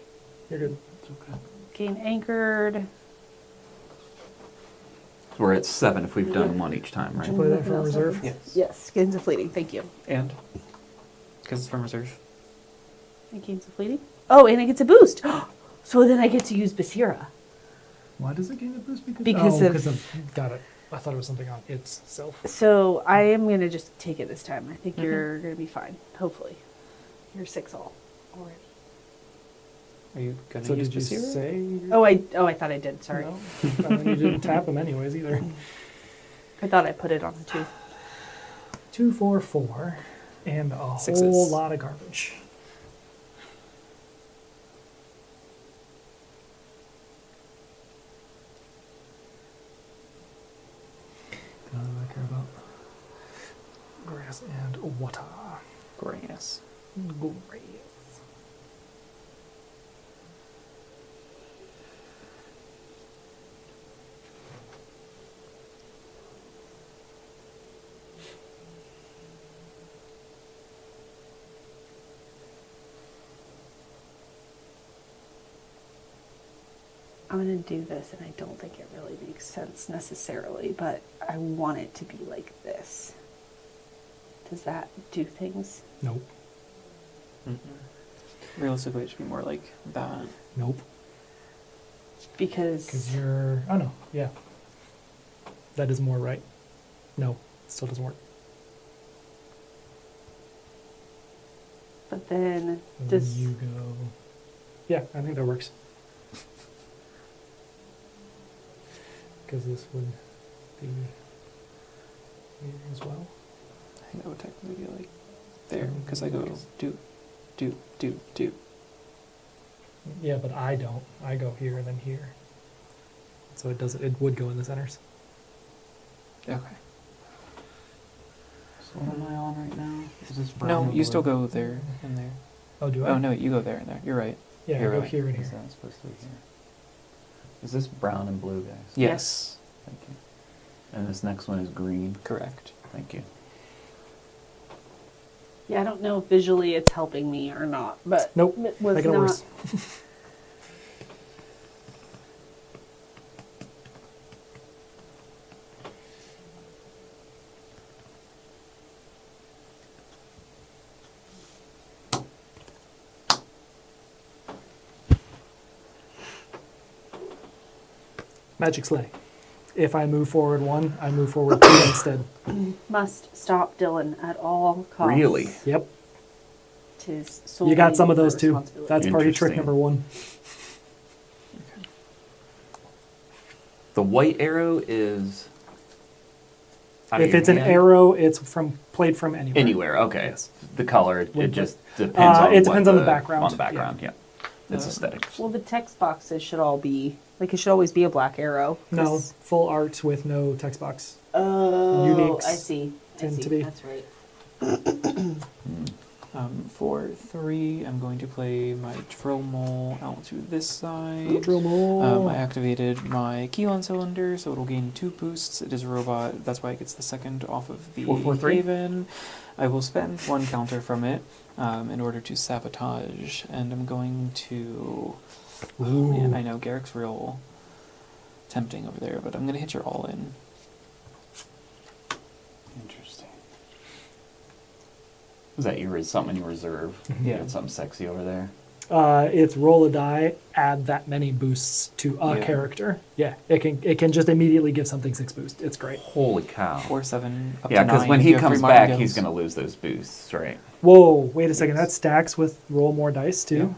You're good. It's okay. Gain anchored. We're at 7 if we've done 1 each time, right? Play that for reserve. Yes. Yes, gains of fleeting. Thank you. And because it's from reserve. It gains of fleeting. Oh, and it gets a boost. So then I get to use Basira. Why does it gain a boost? Because of- because of got it. I thought it was something on itself. So I am going to just take it this time. I think Mhm. you're going to be fine. Hopefully. You're 6 all already. Are you gonna So use did you Basira? say? Oh, I thought I did. Sorry. No? I mean, you didn't tap them anyways either. I thought I put it on the 2. 2, 4, 4, and a Sixes. whole lot of garbage. I care about grass and water. Grass. Grass. I'm going to do this, and I don't think it really makes sense necessarily, but I want it to be like this. Does that do things? Nope. Realistically, it should be more like that. Nope. Because Because you're. Oh no. Yeah. That is more right. No. It still doesn't work. but then And does then you go. Yeah, I think that works. Because this would be here as well. I think that would technically be like there because I go do, do, do, do. Yeah, but I don't. I go here and then here. So it would go in the centers. Okay. So what am I on right now? Is this brown No, and you still blue? go there and there. Oh, do I? Oh no, you go there and there. You're right. Yeah, You're I go right. here and Is here. that supposed to be here? Is this brown and blue, guys? Yes. Thank you. And this next one is green. Correct. Thank you. Yeah, I don't know if visually it's helping me or not, but Nope, it was making it not. worse. Magic Slay. If I move forward 1, I move forward 2 instead. Must stop Dylan at all costs. Really? Yep. Tis You got some of solely those your too. responsibility. That's party trick Interesting. number 1. The white arrow is. out of If your it's an hand? arrow, it's played from anywhere. Anywhere, okay. Yes. The color, it With just depends on it depends what on the background, On the background, yeah. It's Uh, aesthetic. Well, the text boxes should all be like it should always be a black arrow. No, 'cause- full art with no text box. Oh, Uniques I see. tend to be. That's right. For 3, I'm going to play my drill mole out to this side. Drill mole. I activated my Keylon cylinder, so it'll gain 2 boosts. It is a robot, that's why it gets the second off of the 443? Haven. I will spend 1 counter from it in order to sabotage, and I'm going to... Oh man, I know, Garrick's real tempting over there, but I'm going to hit your all-in. Interesting. Is that something in your reserve? Yeah. You got something sexy over there? It's roll a die, add that many boosts to a Yeah. character. Yeah, it can just immediately give something 6 boosts. It's great. Holy cow. 4, 7, up Yeah, to 9. because when if he you have comes free back, martingales. he's going to lose those boosts, right? Whoa, wait a second. Yes. That stacks with roll more dice too.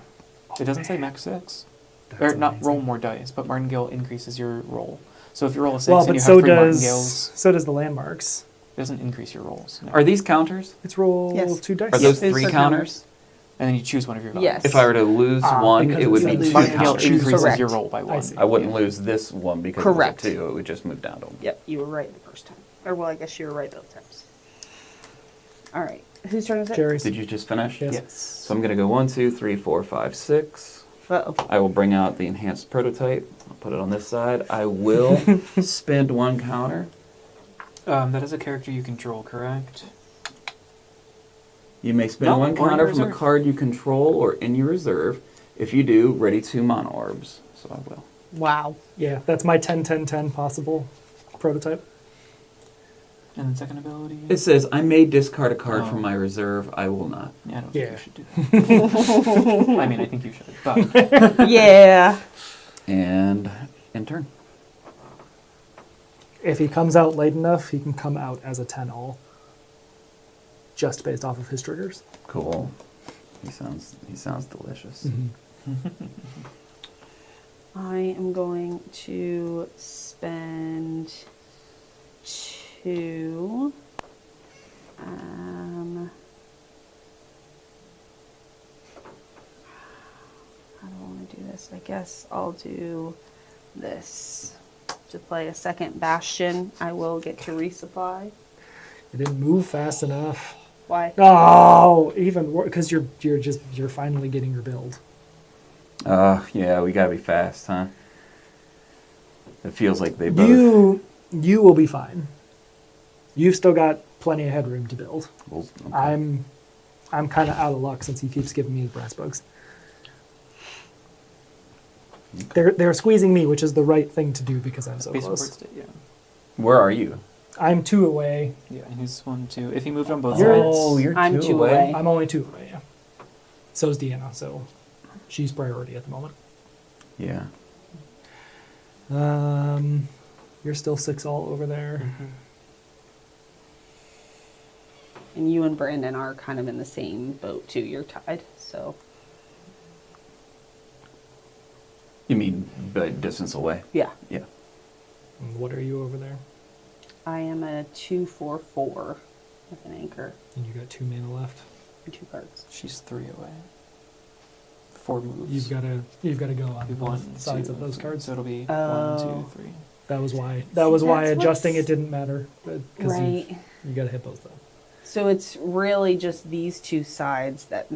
It doesn't say max 6. That's Or not amazing. roll more dice, but martingale increases your roll. So if you roll a 6 Well, and but you have so 3 does martingales, the landmarks. it doesn't increase your rolls. No. Are these counters? It's roll Yes. 2 dice. Are those These 3 are counters? And then you choose one of your values. Yes. If I were to lose one, because it would it's be a 2 martingale Martingale counters. increases Correct. your roll by 1. see. I wouldn't lose this one because Correct. it was a 2. It would just move down to 1. Yep, you were right the first time. Or well, I guess you were right both times. All right, whose turn is it? Jerry's. Did you just finish? Yes. Yes. So I'm going to go 1, 2, 3, 4, 5, 6. Uh-oh. I will bring out the enhanced prototype. I'll put it on this side. I will spend 1 counter. That is a character you control, correct? You may spend No, 1 or in counter from a reserve. card you control or in your reserve. If you do, ready 2 mana orbs. So I will. Wow. Yeah, that's my 10-10-10 possible prototype. And the second ability? It says, I may discard a card Oh. from my reserve. I will not. Yeah, I don't Yeah. think you should do that. I mean, I think you should, but... Yeah. And end turn. If he comes out late enough, he can come out as a 10-all. Just based off of his triggers. Cool. He sounds delicious. I am going to spend 2. How do I want to do this? I guess I'll do this. To play a second Bastion, I will get to resupply. It didn't move fast enough. Why? Oh, even worse because you're finally getting your build. Yeah, we gotta be fast, huh? It feels like they both. You will be fine. You've still got plenty of headroom to build. Well, okay. I'm kind of out of luck since he keeps giving me his brass bugs. They're squeezing me, which is the right thing to do because I'm so Base close. reports it, yeah. Where are you? I'm 2 away. Yeah, and he's 1, 2. If he moved on both You're- sides... Oh, you're I'm 2 2 away. away. I'm only 2 away. Yeah. So's Deanna, so she's priority at the moment. Yeah. You're still 6 all over there. And you and Brandon are kind of in the same boat too. You're tied, so You mean distance away? yeah. Yeah. And what are you over there? I am a 2/4/4 with an anchor. And you got 2 mana left. 2 cards. She's 3 away. 4 moves. You've got to go on One, both sides of those cards. So it'll be Oh. 1, 2, 3. That was why. See, That was why that's adjusting what's- it didn't matter. Because Right. you got to hit both of them. So it's really just these 2 sides that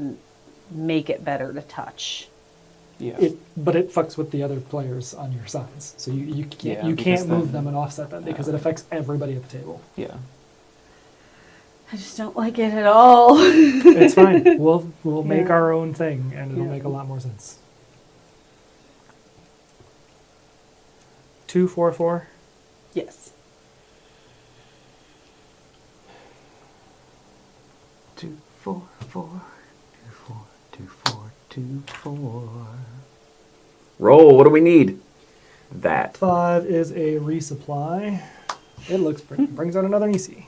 make it better to touch. Yeah. But it fucks with the other players on your sides. So you can't Yeah, you because can't move then- them and offset them because it affects everybody at the table. Yeah. I just don't like it at all. It's fine. We'll make Yeah. our own thing, and it'll Yeah. make a lot more sense. 2, 4, 4. Yes. 2, 4, 4, 2, 4, 2, 4, 2, 4. Roll. What do we need? That. 5 is a resupply. It looks brings out another EC.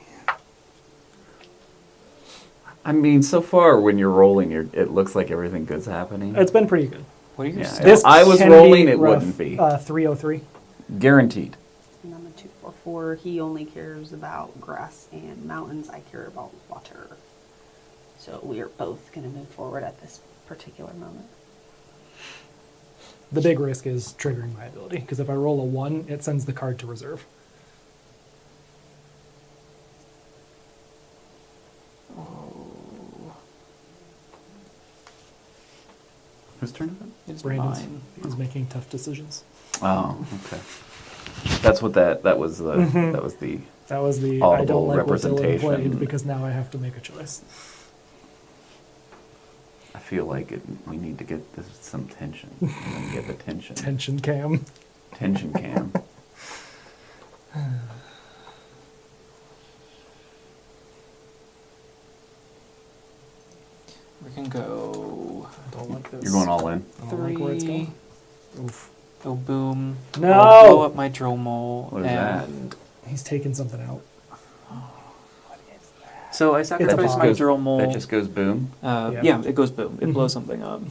I mean, so far when you're rolling, it looks like everything good's happening. It's been pretty good. What are your Yeah. stats? If I was can rolling, be it rough. wouldn't be. 303. Guaranteed. And I'm a 2/4/4. He only cares about grass and mountains. I care about water. So we are both going to move forward at this particular moment. The big risk is triggering my ability, because if I roll a 1, it sends the card to reserve. Whose turn is it? It's Brandon's. mine. He's making tough decisions. Oh, okay. That's what that was the Mhm. that was the That was the I Audible don't like what Dylan representation. played, because now I have to make a choice. I feel like we need to get some tension. And then get the tension. Tension cam. Tension cam. We can go I don't like this. You're going all in. I don't like where it's 3. going. Oof. Go boom. No! I'll blow up my drill mole. What is that? and He's taking something out. So I a sacrifice bomb. my drill mole. That just goes boom. Yeah. Yeah, it goes boom. It Mhm. blows something up.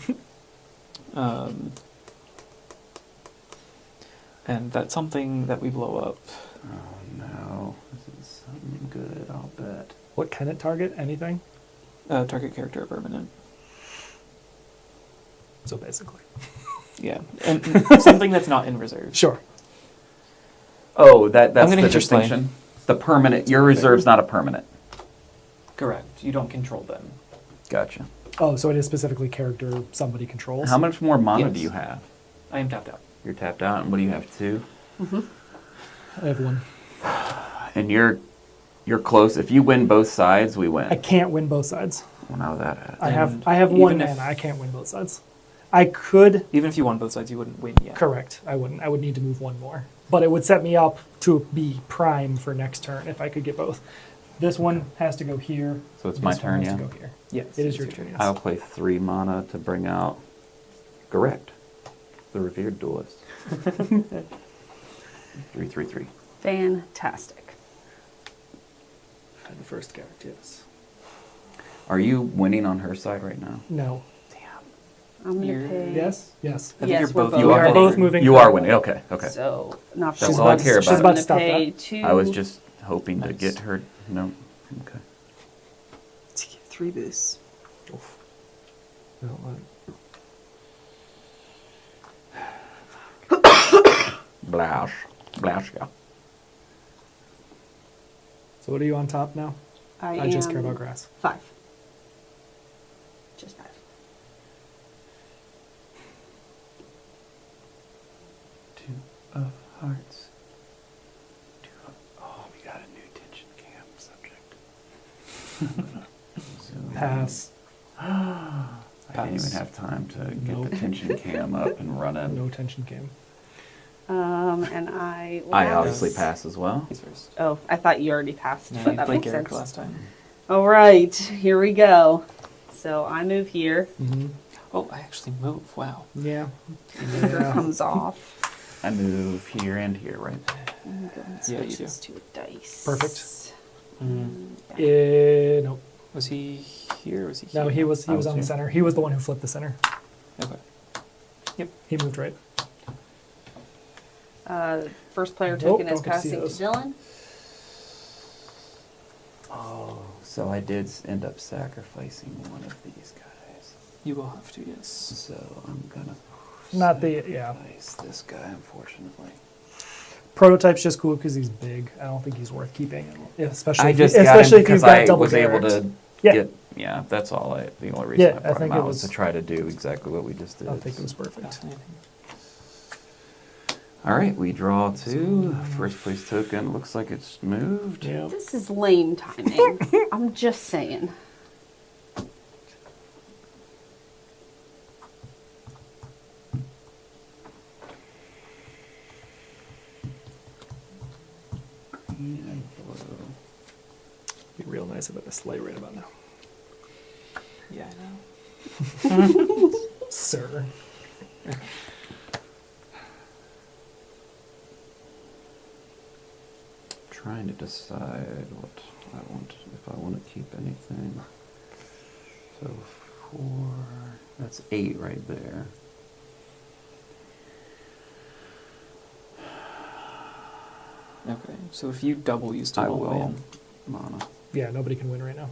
And that's something that we blow up. Oh no. This is something good, I'll bet. What can it target? Anything? Target character permanent. So basically. Yeah, and something that's not in reserve. Sure. Oh, that's gonna the hit your spine. distinction. The permanent. Your reserve's not a permanent. Correct. You don't control them. Gotcha. Oh, so it is specifically character somebody controls? How much more mana Yes. do you have? I am tapped out. You're tapped out, and what do you have? 2? I have 1. And you're close. If you win both sides, we win. I can't win both sides. Well, now that adds. I have And 1 even if- mana. I can't win both sides. I could. Even if you won both sides, you wouldn't win yet. Correct. I wouldn't. I would need to move 1 more. But it would set me up to be prime for next turn if I could get both. This one has to go here. So it's This my one turn, has yeah? to go here. Yes. It is it's your turn, yes. I'll play 3 mana to bring out Correct. The revered duelist. 3/3/3. Fantastic. And the first character, yes. Are you winning on her side right now? No. I'm going You're- to pay. Yes? Yes. I think Yes, you're we're both. both You we are are winning. both moving. You are winning. Okay. Okay. So, not That's for all I once. care She's about. She's about to gonna stop pay that. 2. I was just hoping to Nice. get her. No. Okay. to get 3 boosts. Oof. No, Blash. Blash, yeah. So what are you on top now? I just care am about grass. 5. Just 5. Two of hearts. Oh, we got a new tension cam subject. Zoom. Pass. I didn't even Pass. have time to get Nope. the tension cam up and running. No tension cam. And I. I lost- obviously pass as well. He's first. Oh, I thought you already passed. No, but you that played makes Garrick sense. last time. All right, here we go. So I move here. Mm-hmm. Oh, I actually move. Wow. Yeah. Trigger comes off. I move here and here, right? I'm going to Yeah, switch you do. this to a dice. Perfect. Yeah. Nope. Was he here? Or was he here? No, he was I was on the here. center. He was the one who flipped the center. Okay. He moved right. First player Nope, token is don't get to see passing to those. Dylan. Oh, So I did end up sacrificing one of these guys. You will have to, yes. So I'm gonna Not the, yeah. sacrifice this guy, unfortunately. Prototype's just cool because he's big. I don't think he's worth keeping, especially I if, just especially got him if you've because got I double was able Garrett. to Yeah. get. Yeah, that's all. The only reason Yeah, I I brought think him it out was to was- try to do exactly what we just did. I think it was perfect. Fascinating. All right, we draw two. First place token looks like it's moved. Yeah. This is lame timing. I'm just saying. Green and blue. Be real nice if it was sleigh right about now. Yeah, I know. Sir. Trying to decide what I want, if I want to keep anything. So 4, that's 8 right there. Okay, so if you double, you still I won't will. win. Mana. Yeah, nobody can win right now.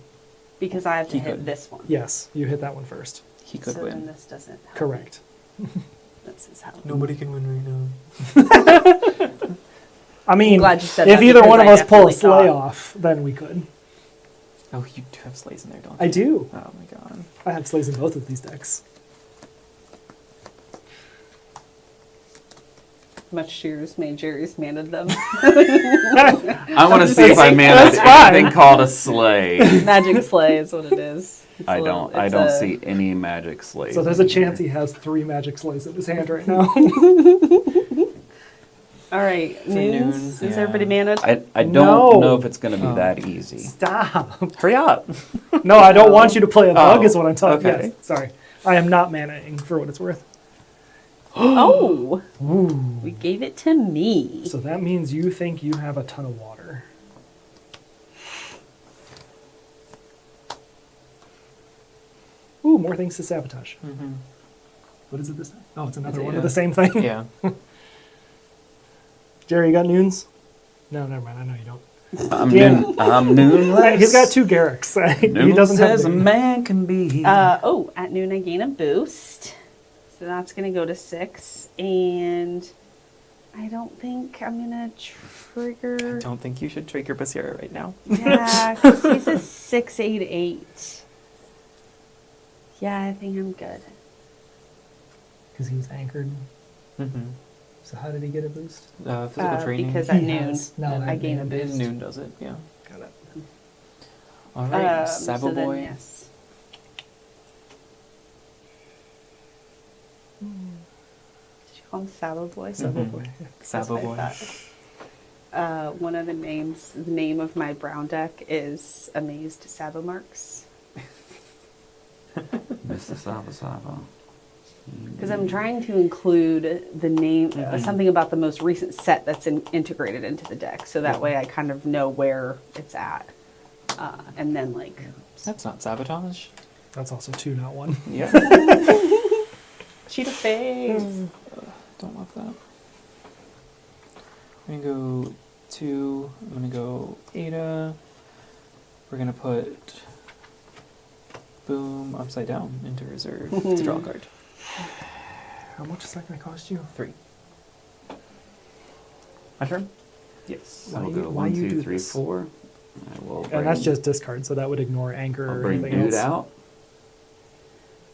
Because I have to He hit could. this one. Yes, you hit that one first. He could so then win. this doesn't help. Correct. This is how. Can win right now. I mean, I'm glad you said if that either because one of I us pull a definitely sleigh thought- off, then we could. Oh, you do have sleighs in there, don't you? I do. Oh my god. I have sleighs in both of these decks. Much Shears made Jerry's maned them. I want to see if I That's managed fine. anything called a sleigh. Magic sleigh is what it is. It's I a little- don't. I it's don't a- see any magic sleighs. So there's a in chance here. he has 3 magic sleighs in his hand right now. All right, For noons. noon, Is yeah. everybody managed? I don't No. know if it's going to be Oh. that easy. Stop. Hurry up. No, I don't want you to play a bug, Oh, is what I'm talking okay. Yes, sorry. I am not manaing for what it's worth. Oh, Ooh. we gave it to me. So that means you think you have a ton of water. Ooh, more things to sabotage. Mm-hmm. What is it this time? Oh, it's another It's one Ada. of the same thing. Yeah. Jerry, you got noons? No, never mind. I know you don't. I'm Yeah. noon. I'm noonless. He's got 2 Garricks. he Noon doesn't have as a noon. man can be. At noon I gain a boost. So that's going to go to 6. And I don't think I'm going to trigger. I don't think you should trigger Basira right now. Yeah, because he's a 688. Yeah, I think I'm good. Because he's anchored. Mm-hmm. So how did he get a boost? Physical training. Because He at noon, has. No, I gain a at boost. Noon does it, yeah. Got it. All right, So Sabo then, Boy. yes. Did you call him Sabo Boy? Sabo Mhm. boy. Sabo That's what Boy. I thought. One of the names, the name of my brown deck is Amazed Sabo Marks. Mr. Saba Saba. Because I'm trying to include the name, Mhm. something about the most recent set that's integrated into the deck. So that way I kind of know where it's at. And then like, That's not sabotage. That's also 2, not 1. Yeah. cheetah face. Don't love that. I'm gonna go 2. I'm gonna go Ada. We're gonna put Boom upside down into reserve to draw a card. How much is that going to cost you? 3. My turn. Yes. Why I'll you- go why 1, you 2, do 3, this? 4. I will. And that's bring- just discard, so that would ignore anchor I'll or bring anything dude else. out.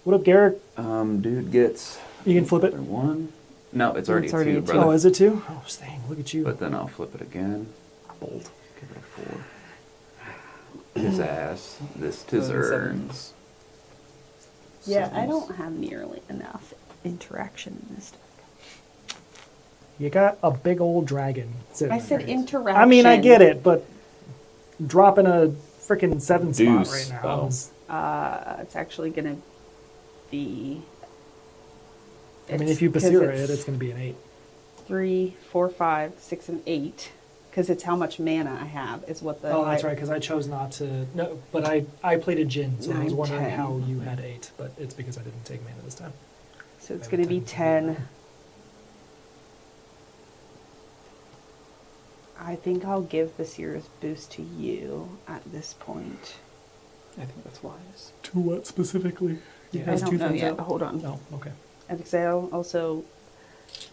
What up, Garrett? Dude gets. You can flip it. another 1. No, it's already, It's already a 2, a 2. brother. Oh, is it 2? Oh, dang, look at you. But then I'll flip it again. Bold. Give it a 4. His ass. This tis earned. Sevens. Yeah, I Sevens. don't have nearly enough interaction in this deck. You got a big old dragon sitting I said there. interaction. I mean, I get it, but dropping a freaking 7 spot Deuce. right now. Oh. is- It's actually going to be. I mean, if you Basira it, it's going to be an 8. 3, 4, 5, 6, and 8. Because it's how much mana I have is what the. Oh, that's right, because I chose not to. No, but I played a Jin, so I was 9, wondering 10. how you had 8, but it's because I didn't take mana this time. So it's I going to would be technically 10. I think I'll give Basira's boost to you at this point. I think that's wise. To what specifically? Yeah. I Has don't two know thumbs yet. out? Hold on. No, okay. Because I'm also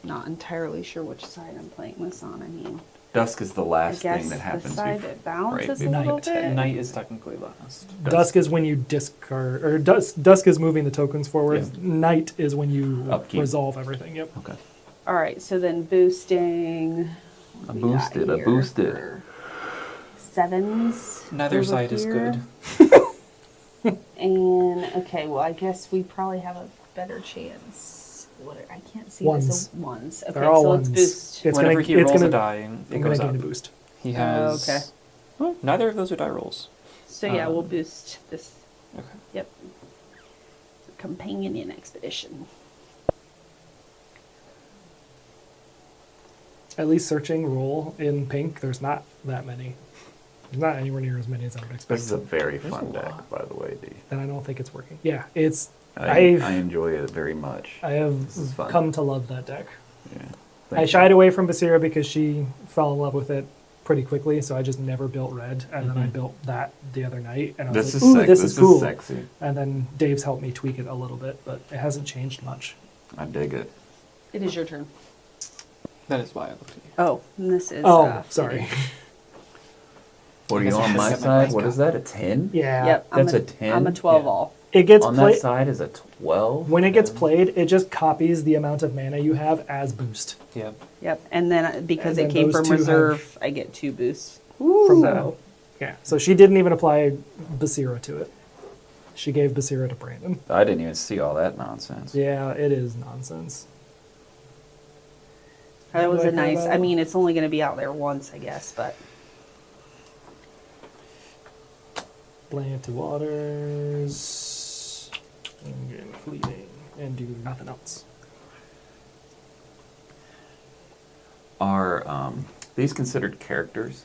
not entirely sure which side I'm playing this on. I mean, Dusk is the I last guess thing that the happens. side that balances right a little before bit. Night is technically last. Dusk is when you discard, or dusk is moving the tokens forward. Yeah. Night is when you Upkeep. resolve everything. Yep. Okay. All right, so then boosting. I what we got boosted, I here boosted. for Sevens. Neither over side is here. good. And okay, well, I guess we probably have a better chance. I can't see Ones. this. Ones. Okay, They're all so ones. let's boost. It's Whenever gonna, he it's rolls gonna, a die, I'm it gonna goes gain up. a boost. He has. Okay. Well, neither of those are die rolls. So yeah, we'll Um, boost this. Okay. Yep. Companion expedition. At least searching roll in pink, there's not that many. There's not anywhere near as many as I would expect. This is a very There's fun a deck, lot. by the way, D. And I don't think it's working. Yeah, it's. I enjoy it very much. I have This is fun. come to love that deck. Yeah. I Thank shied you. away from Basira because she fell in love with it pretty quickly, so I just never built red, and then I Mhm. built that the other night, and I was This like, is "Ooh, sexy. this is cool." Sexy. And then Dave's helped me tweak it a little bit, but it hasn't changed much. I dig it. It is your turn. That is why I looked at you. Oh, and this is. Oh, sorry. What are I you guess I on should my set my side? mic What up. is that? A 10? Yeah. Yep. That's a I'm 10? a 12 Yeah. all. It gets On that played side is a 12? when it gets played. It just copies the amount of mana you have as boost Yeah. Yep, and then because And it then came those from two have- reserve, I get 2 boosts. from that. Yeah. So she didn't even apply Basira to it. She gave Basira to Brandon. I didn't even see all that nonsense. Yeah, it is nonsense. That was What a do I care nice. about? I mean, it's only going to be out there once, I guess, but Bland to waters. And get fleeting. And do nothing else. Are these considered characters?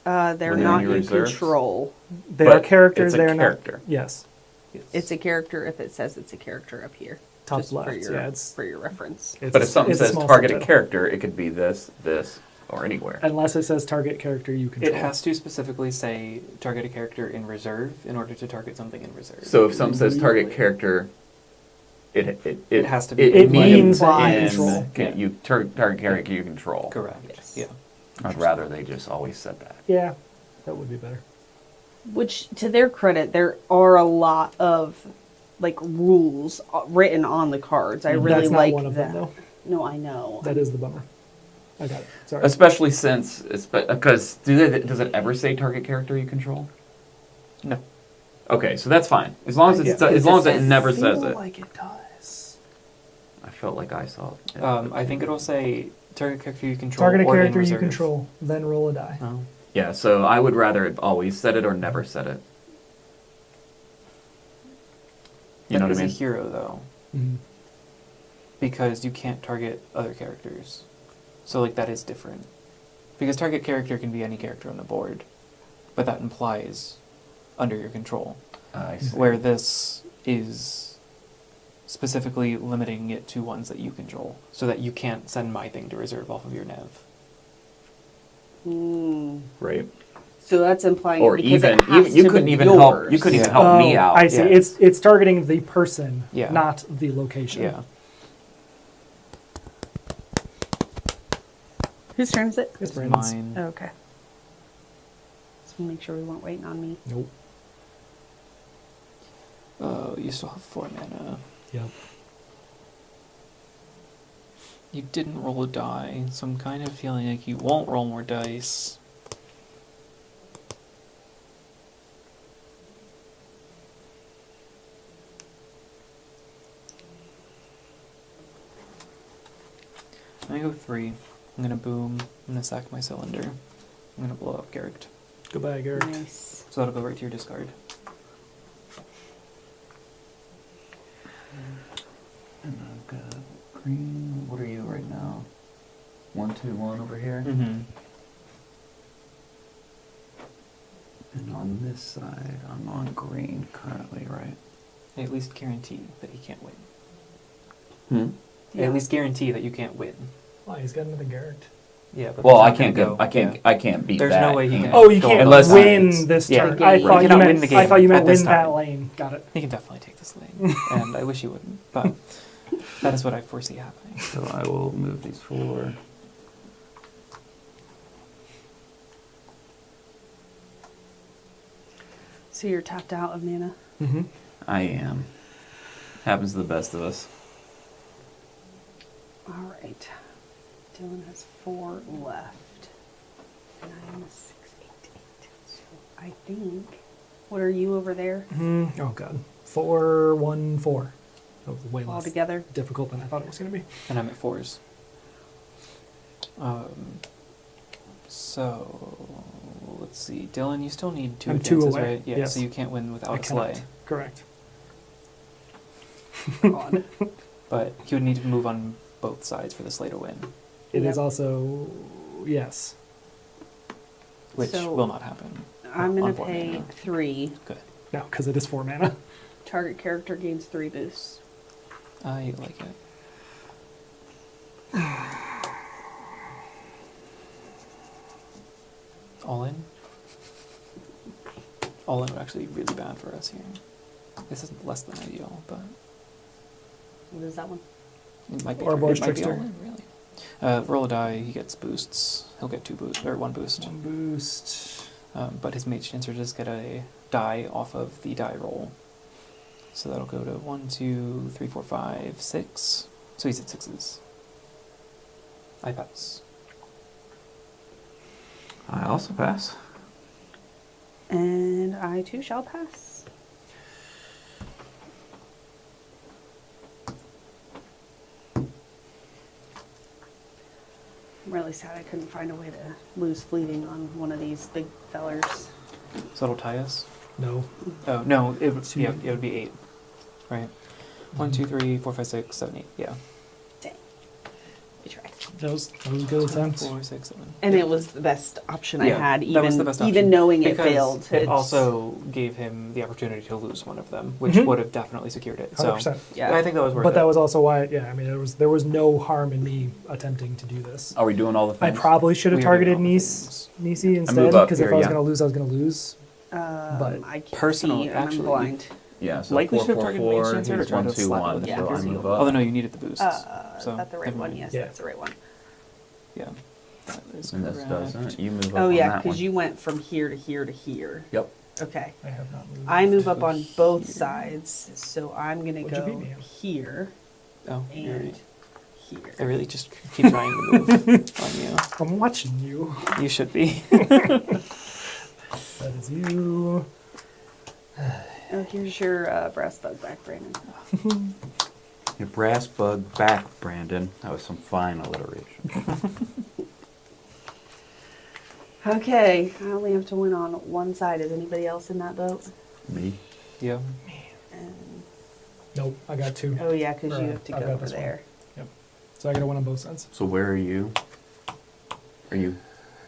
they're When they're not in your in reserves? control. They But are characters. it's a They are character. not. Yes. It's a character if it says it's a character up here. Top just left. For your, Yeah, it's. for your reference. It's But a- if something it's a says small target a subtitle. character, it could be this, or anywhere. Unless it says target character you control. It has to specifically say target a character in reserve in order to target something in reserve. So if something says target Really? character, It has to be. It means that you in- control. You target character you control. Correct. Yes. Yeah. I'd rather they just always said that. Yeah, that would be better. Which, to their credit, there are a lot of like rules written on the cards. I really That's not like one of that. them, though. No, I know. That is the bummer. I got it. Sorry. Especially since because does it ever say target character you control? No. Okay, so that's fine. As long as Yeah. as long as it says- never I says feel it. like it does. I felt like I saw it. I think it'll say target character you control. Target a or in character you reserve. control, then roll a die. Oh. Yeah, so I would rather it always said it or never said it. You know That what I is mean? a hero though, Mhm. because you can't target other characters. So like that is different. Because target character can be any character on the board, but that implies under your control. I see. Where this is specifically limiting it to ones that you control, so that you can't send my thing to reserve off of your nav. Hmm. Right. So that's implying Or because even it has you to couldn't be even yours. help. You couldn't even Yeah. help me out. I see. Yeah. It's targeting the person, Yeah. not the location. Yeah. Whose turn is it? It's It's Brandon's. mine. Oh, okay. Just want to make sure we weren't waiting on me. Nope. Oh, you still have 4 mana. Yep. You didn't roll a die, so I'm kind of feeling like you won't roll more dice. I'm gonna go 3. I'm gonna boom. I'm gonna sack my cylinder. I'm gonna blow up Garrick. Goodbye, Garrett. Nice. So that'll go right to your discard. And I've got green. What are you right now? 1, 2, 1 over here. Mm-hmm. And on this side, I'm on green currently, right? They at least guarantee that he can't win. Hmm. They at least guarantee that you can't win. Oh, he's got another Garrett. Yeah, but Well, that's I not can't gonna go. go. I can't. Yeah. I can't beat There's that. no way he can. Oh, you go can't on Unless- both win sides. this Yeah. turn. The I game. thought He you cannot meant. win the game I thought you meant at this win that time. lane. Got it. He can definitely take this lane, and I wish he wouldn't, but that is what I foresee happening. So I will move these 4. So you're tapped out of mana. Mm-hmm. I am. Happens to the best of us. All right. Dylan has 4 left. And I am a 6, 8, 8. So I think. What are you over there? Oh god. 4, 1, 4. That was way All less together? difficult than I thought it was going to be. And I'm at 4s. So let's see, Dylan, you still need 2 I'm 2 advances, away, right? Yeah, yes. so you can't win without I a sleigh. cannot. Correct. God. But he would need to move on both sides for the sleigh to win, It is Yep. also yes. which So- will not happen. I'm on going to 4 pay mana. 3. Good. No, because it is 4 mana. Target character gains 3 boosts. I like it. All in? All in would actually be really bad for us here. This is less than ideal, but What is that one? it might be. Ouroboros it might be all Trickster. in, really. Roll a die. He gets boosts. He'll get 2 boosts or 1 boost. 1 boost. But his mage dancer does get a die off of the die roll. So that'll go to 1, 2, 3, 4, 5, 6. So he's at 6s. I pass. I also pass. And I too shall pass. I'm really sad I couldn't find a way to lose fleeting on one of these big fellers. So it'll tie us. No. Oh no, it would, Two. yeah, it would be 8, right? 1, 2, 3, 4, 5, 6, 7, 8. Yeah. Dang. We tried. Those good attempts. 4, 6, 7. And it was the best option I Yeah, had, that was the even best even option. knowing it Because failed. It It's- also gave him the opportunity to lose one of them, which Mhm. would have definitely secured it. So 100%. Yeah. I think that was worth But it. that was also why, yeah, I mean, there was no harm in me attempting to do this. Are we doing all the I things? probably should have We are doing targeted all the Nisi instead, move up because if here, I was yeah. going to lose, I was going to lose. But I can't personally, see, and actually- I'm blind. Yeah, so Likely 4, should have 4, targeted 4, Mage Dancer or he's tried 1, to 2, slap 1, with so Yeah. I move up. Although no, you needed the boosts. Is so that the right never one? mind. Yes, Yeah. that's the right one. Yeah. That is And this correct. doesn't. You move up Oh on yeah, that because one. you went from here to here to here. Yep. Okay. I have not moved. I move up on Here. both sides, so I'm gonna What'd you go beat me on? here Oh, you're and right. I here. really just keep trying to move on you. I'm watching you. You should be. That is you. Oh, here's your brass bug back, Brandon. Your brass bug back, Brandon. That was some fine alliteration. Okay, I only have to win on one side. Is anybody else in that boat? Me. Yeah. And, Nope, I got 2. oh yeah, because you have to I've go got over this one. there. Yep. So I got to win on both sides. So where are you? Are you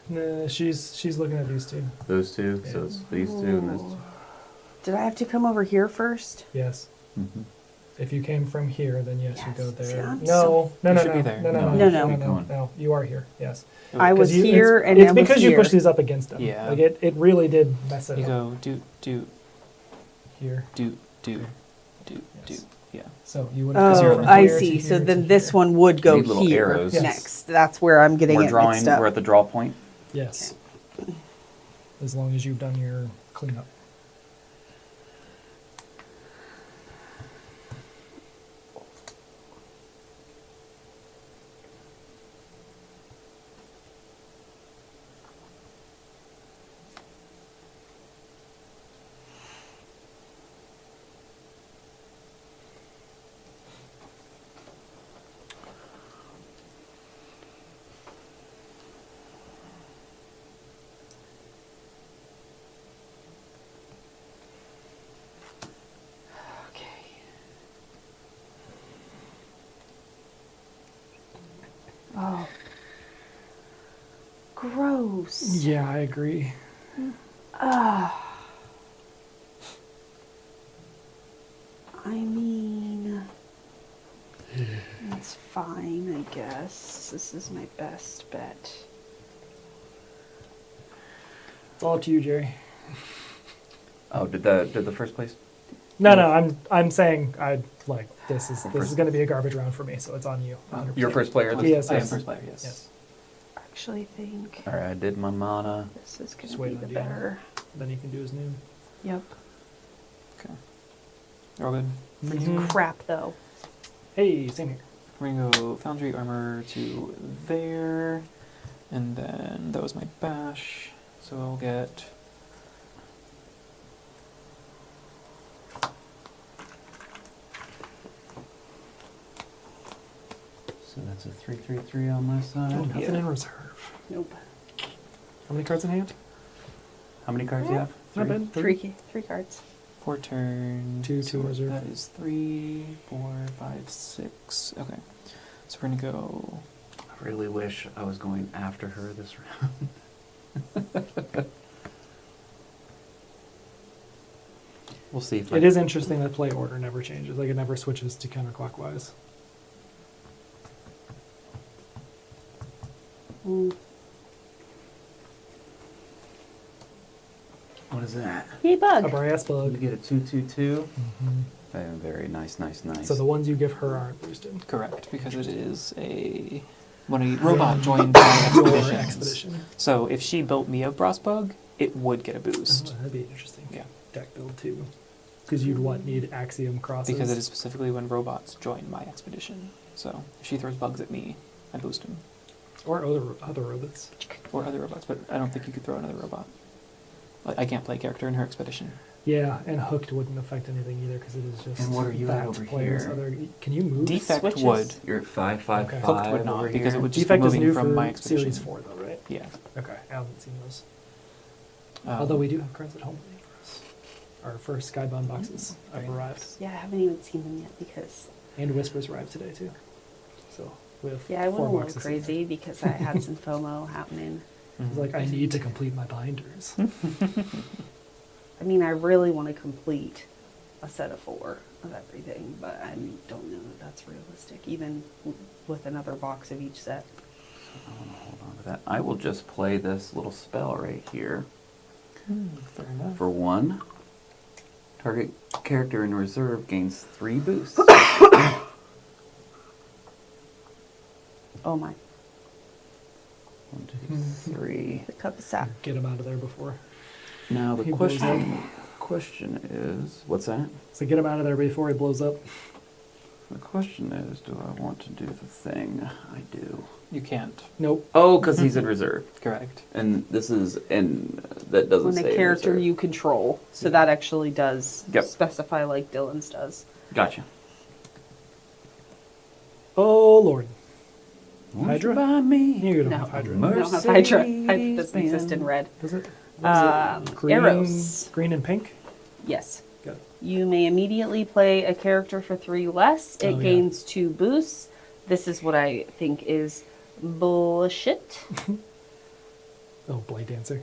Nah, she's looking at these 2. those two? So Yeah. it's these 2 and this. Did I have to come over here first? Yes. Mm-hmm. If you came from here, then yes, you go Yes. See, there. I'm No, so- no, You no, should no, be there. no, no, No. no, No, no, no. no, no. You are here. Yes. I was 'Cause you- here it's, and it's I was because here. you pushed these up against them. Yeah. Like it really did mess it You up go do here. do. Yes. Yeah. So you would have Oh, from I here to see. So here then to this here. one would go Need little here arrows. Yes. next. That's where I'm getting We're it drawing. mixed up. We're at the draw point. Yes. As long as you've done your cleanup. Okay. Oh. Gross. Yeah, I agree. I mean, it's fine, I guess. This is my best bet. It's all up to you, Jerry. Oh, did the first place? No, I'm saying this is First. going to be a garbage round for me, so it's on you. 100%. Your first player? Yes, I am yes. first player, yes. Yes. I actually think All right, I did my mana. this is going Just to wait be on the Deanna. better. Then you can do his noon. Yep. Okay. You're all good. Mhm. Crap, though. Hey, same here. We're going to go Foundry Armor to there. And then that was my bash. So I'll get... So that's a 3/3/3 on my side. Oh, nothing Yeah. in reserve. Nope. How many cards in hand? How many cards do you have? Not bad. Three cards. 4 turns. Two so reserve. That is 3, 4, 5, 6. Okay. So we're going to go... I really wish I was going after her this round. We'll see if It is interesting that play order never changes. Like, it never switches to counterclockwise. Mm. What is that? Yay, A bug. brass You bug. get a 2/2/2. Mhm. Very nice, nice, nice. So the ones you give her aren't boosted. Correct, because it is when a robot joined my Your expedition. expedition. So if she built me a Frostbug, it would get a Oh, boost. that'd be interesting. Yeah. Deck build too. Because you'd need axiom crosses. Because it is specifically when robots join my expedition. So if she throws bugs at me, I boost them. Or other robots. Or other robots, but I don't think you could throw another robot. I can't play a character in her expedition. Yeah, and hooked wouldn't affect anything either because it is just. And what are you at that over player's here? Other, can you move? Defect Switches. would. You're at 5/5/5 Okay. Hooked would over not, here. because it would just Defect be is moving new from for my expedition. Series 4 though, right? Yeah. Okay, I haven't seen those. Um, Although we do have cards at home waiting for us. Our first Skybound boxes have very arrived. nice. Yeah, I haven't even seen them yet because... And Whispers arrived today too. So we have Yeah, I went 4 a little boxes in crazy because I had some FOMO happening. there. It's like, I need to complete my binders. I mean, I really want to complete a set of 4 of everything, but I don't know that that's realistic, even with another box of each set. I want to hold on to that. I will just play this little spell right here. Fair enough. For 1, target character in reserve gains 3 boosts. Oh my, 1, 2, 3. the cup is sap. Get them out of there before. Now the He blows question is, what's that? So get him out of there before he blows up. The question is, do I want to do the thing? I do. You can't. Nope. Oh, because he's in reserve, Correct. and that doesn't When say the in character reserve. you control, so that actually does Yep. specify like Dylan's does. Gotcha. Oh Lord. Won't Hydra? you buy me? You don't No. have Hydra. We don't have Hydra. Hydra doesn't exist in red. Does it? What is it? Green, Arrows. green and pink? Yes. Got it. You may immediately play a character for 3 less. It Oh, yeah. gains 2 boosts. This is what I think is bullshit. Oh, Blade Dancer.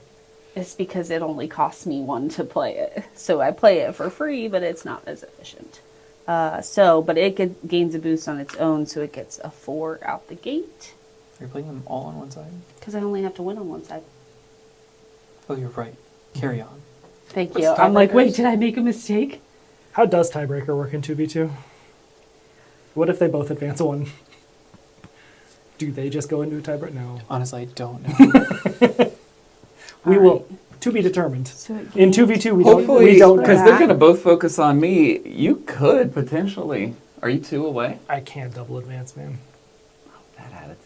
It's because it only costs me 1 to play it. So I play it for free, but it's not as efficient. But it gains a boost on its own, so it gets a 4 out the gate. Are you playing them all on one side? Because I only have to win on one side. Oh, you're right. Carry on. Thank What's you. I'm like, tiebreakers? wait, did I make a mistake? How does Tiebreaker work in 2v2? What if they both advance 1? Do they just go into a tiebreaker? No. Honestly, I don't know. We All will. right. To be determined. So it In gains- 2v2, we Hopefully, don't. because that. they're going to both focus on me. You could potentially. Are you 2 away? I can't double advance, man. That attitude.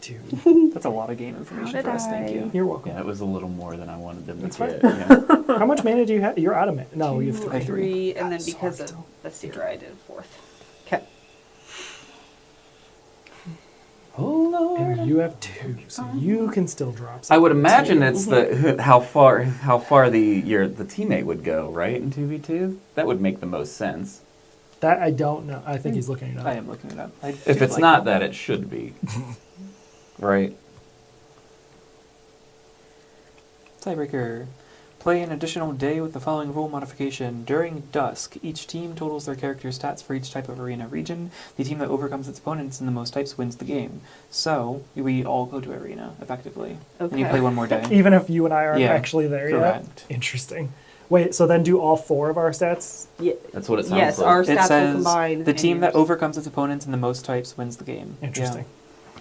Dude. That's a lot of game information did for us. Thank I- you. You're welcome. Yeah, it was a little more than I wanted them That's to fine. get. Yeah. How much mana do you have? You're out of mana. No, you have 3. I have 3. And then God, because sorry, of still. the Seer, I did 4th. Okay. Oh And you have 2, so you can still drop. I would something. imagine it's the how far the teammate would go, right? In 2v2, that would make the most sense. That I don't know. I think he's looking it up. I am looking it up. I If feel it's like not that, it should be. Right? Tiebreaker Play an additional day with the following rule modification. During dusk, each team totals their character's stats for each type of arena region. The team that overcomes its opponents in the most types wins the game. So, we all go to arena, effectively. And you Okay. play one more day. Even if you and I aren't Yeah, actually there correct. yet? Interesting. Wait, so then do all 4 of our stats? That's what it sounds Yes, like. our It stats will says combine. the and team that yours. overcomes its opponents in the most types wins the game. Interesting.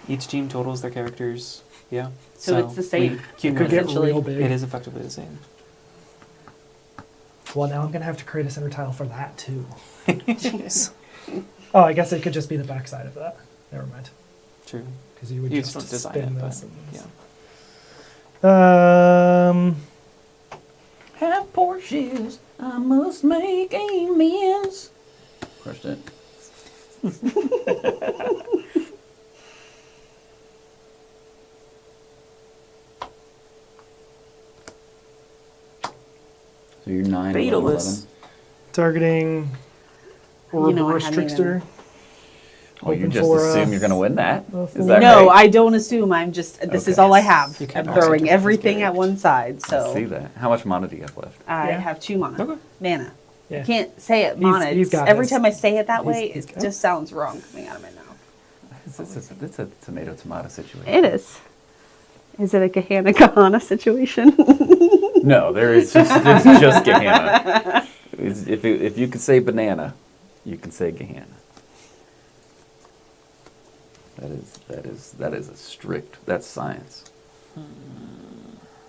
Yeah. Each team totals their characters. Yeah. So it's the same. It could get Essentially, real big. It is effectively the same. Well, now I'm going to have to create a center tile for that, too. Jeez. Oh, I guess it could just be the backside of that. Never mind. True. Because you would You just just don't design spin it, but this. and this. yeah. Have poor shoes, I must make amends. Crushed it. So you're 9, 11, 11. Targeting You know, I Ouroboros hadn't Trickster. Oh, you Hoping just for, assume you're going to win that? a Is full- that No, right? I don't assume. I'm just. This is Okay. all I have. You I'm can also throwing do everything Garrett. at one side. I So see that. How much mana do you have left? I Yeah. have 2 mana. Okay. Mana. Yeah. I can't say it mana. He's It's- got every his. time I say it that way, He's it got just sounds wrong coming out of my mouth. It's a tomato situation. It is. Is it a Gahanna situation? No, it's just Gahanna. If you could say banana, you can say Gahanna. That is a strict. That's science.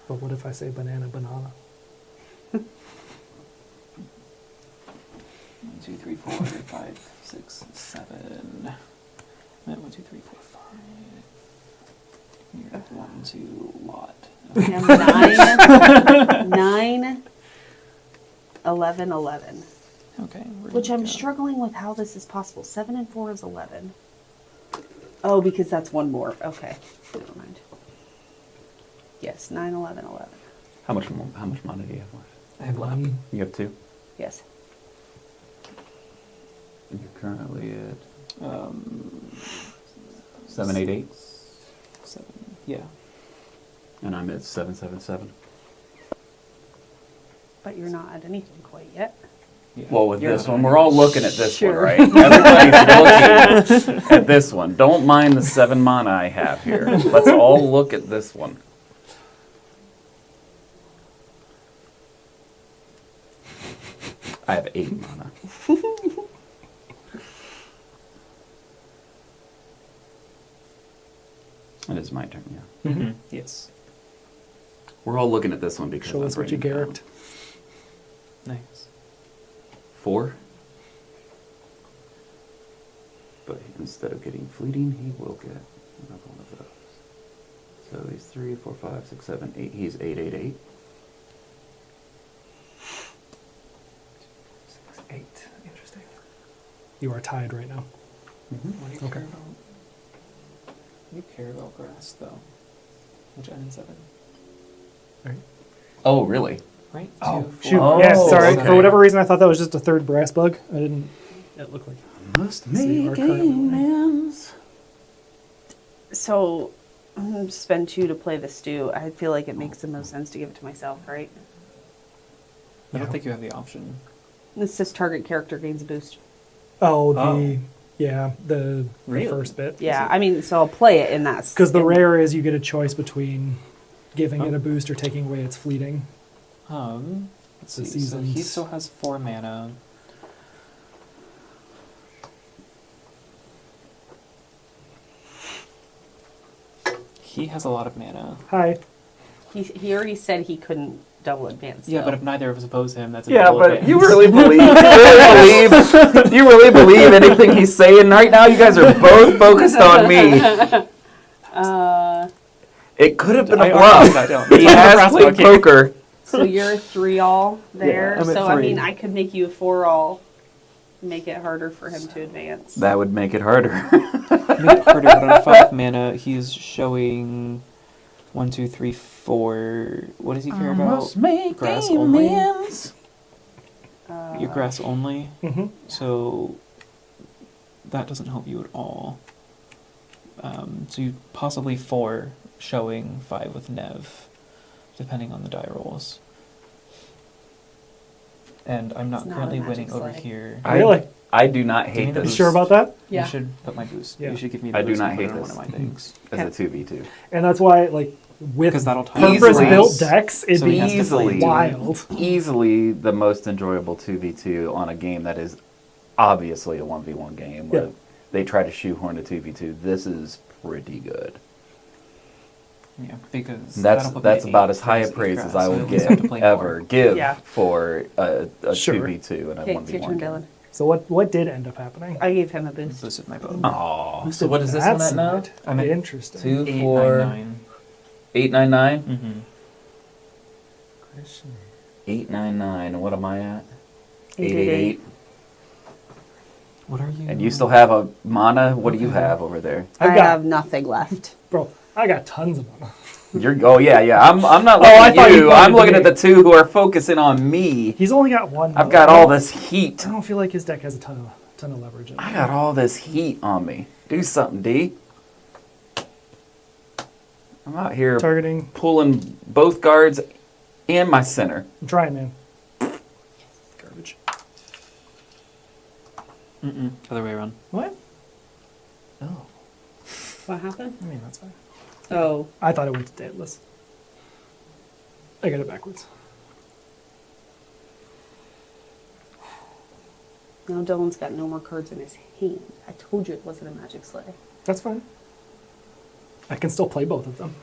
But what if I say banana? 1, 2, 3, 4, 5, 6, 7. 1, 2, 3, 4, 5. You're at 1, 2, lot. And 9, 11, 11. Okay. we're Which gonna I'm go. struggling with how this is possible. 7 and 4 is 11. Oh, because that's one more. Okay. Never mind. Yes, 9, 11, 11. How much mana do you have left? I have 1. 1. You have 2. Yes. You're currently at 788, 7. Yeah. and I'm at 777. But you're not at anything quite yet. Yeah. Well, with You're this not one, at we're all looking at this one, Sure. right? Everybody's looking at this one. Don't mind the 7 mana I have here. Let's all look at this one. I have 8 mana. It is my turn, yeah. Mhm. Yes. We're all looking at this one because Show I'm us what you bringing down garroted. Nice. 4. But instead of getting fleeting, he will get another one of those. So he's 3, 4, 5, 6, 7, 8. He's 888. 6, 8. Interesting. You are tied right now. What do you Okay. care about? You care about grass, though. Which end in 7. Right. Oh, really? Right? Oh, 2, 4, shoot. Oh, Yeah, sorry. okay. For whatever reason, I thought that was just a third brass bug. I didn't. It looked like. Must So you are make currently winning. amends. So, I'm going to spend 2 to play the stew. I feel like it makes the most sense to give it to myself, right? I don't Yeah. think you have the option. This says target character gains a boost. Oh, the. Oh. Yeah, the Really? first bit. Yeah, I mean, so I'll play it in that. Because the in- rare is you get a choice between giving it Oh. a boost or taking away its fleeting. Let's The see. So he seasons. still has 4 mana. He has a lot of mana. Hi. He already said he couldn't double advance. Yeah, though. but if neither of us oppose him, that's a Yeah, double but advance. you really believe anything he's saying right now? You guys are both focused on me. It could have been I a honestly bluff. don't. He It's not a has brass played bug here. poker. So you're a 3 all there. Yeah, I'm at so I 3. mean, I could make you a 4 all, make it harder for him to advance. That would make it harder. Make it harder, but on 5 mana, he's showing 1, 2, 3, 4. What does he care about? make Grass only? amends. Your grass only. Mm-hmm. So that doesn't help you at all. So you possibly 4 showing 5 with Nev, depending on the die rolls. and I'm not It's not currently a magic winning over slay. here. Really? I do not hate Damn, You this sure about that? Yeah. You should put my boost. Yeah. You should give me the I do boost not and hate put it on this. one of my things. as a 2v2. And that's why, like, with 'Cause that'll tie purpose-built easily- decks, it'd so be he has to easily play wild. Easily the most enjoyable 2v2 on a game that is obviously a 1v1 game. Where Yeah. they try to shoehorn a 2v2. This is pretty good. Yeah, because That's that'll put me that's at about 8 as high a versus 8 praise grass, as I so will at least I have to give play ever more. give Yeah. for a Sure. 2v2 and a Okay, 1v1 it's your turn, game. Dylan. So what did end up happening? I gave him a boost. Boosted my bow. Aw. So what is this one That's at now? not I'm at interesting. 2, 8, 4, 9, 9. 899? Mm-hmm. 899. What am I at? 888. 888. What are you? And you still have a mana? What do you have over there? I I've got, have nothing left. bro, I got tons of them. Oh yeah. I'm not looking I at thought you you. pointed I'm to looking me. at the two who are focusing on me. He's only got one. I've though. got I all don't- this heat. I don't feel like his deck has a ton of leverage in it. I got all this heat on me. Do something, D. I'm out here Targeting. pulling both guards and my center. I'm trying, man. Garbage. Mm-mm. Other way around. What? Oh, What happened? I mean, that's fine. Oh, I thought it went to Daedalus. I got it backwards. no, Dylan's got no more cards in his hand. I told you it wasn't a magic slay. That's fine. I can still play both of them.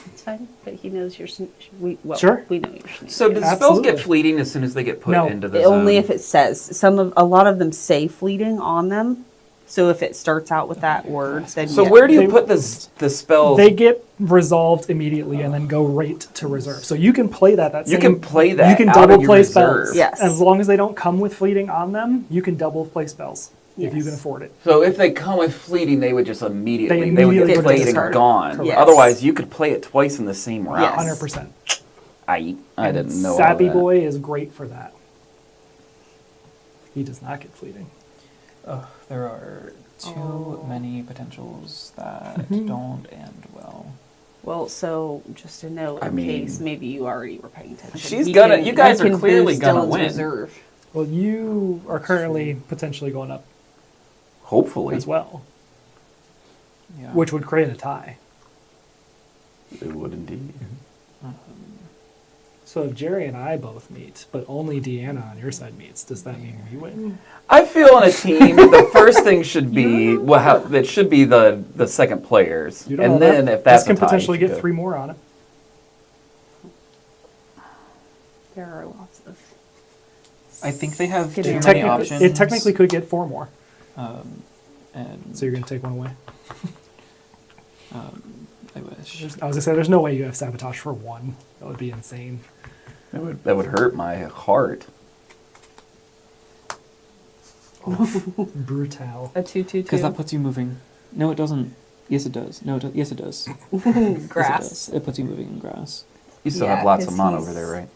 It's fine, but he knows you're. Sure. We know you're sneaky. So do spells Absolutely. get fleeting as soon as they get put No. into the Only zone? if it says a lot of them say fleeting on them. So if it starts out with that word, then So yeah. where do you They- put the spells? They get resolved immediately and then go right to reserve. So you can play that. You can play that You can out double of your play reserve. spells. Yes. As long as they don't come with fleeting on them, you can double play spells if you Yes. can afford it. So if they come with fleeting, they would just immediately They would immediately get would played and discard. gone. Correct. Yes. Otherwise, you could play it twice in the same round. Yes. 100%. I And didn't know. all Sappy that. Boy is great for that. He does not get fleeting. Ugh, there are too Oh. many potentials that Mhm. don't end well. Well, so just a note I in mean- case maybe you already were paying attention. She's He gonna- can- you guys he are can clearly boost gonna Dylan's win. Reserve. Well, you are currently potentially going up Hopefully, as well, Yeah. which would create a tie. it would indeed. So if Jerry and I both meet, but only Deanna on your side meets, does that mean we win? I feel on a team, the first thing should be that should be the second players, You don't know and then that. if that's this can a tie, potentially you get should 3 more on it. There are lots of. I think they have It too many Technically, options. it technically could get 4 more. And So you're going to take one away. I wish. I was going to say, there's no way you have sabotage for 1. That would be insane. that would hurt my heart. Brutal. A 2/2/2. Because that puts you moving. No, it doesn't. Yes, it does. No, yes, it does. Yes, grass. it does. It puts you moving in grass. You still Yeah, have lots of 'cause mana he's- over there, right?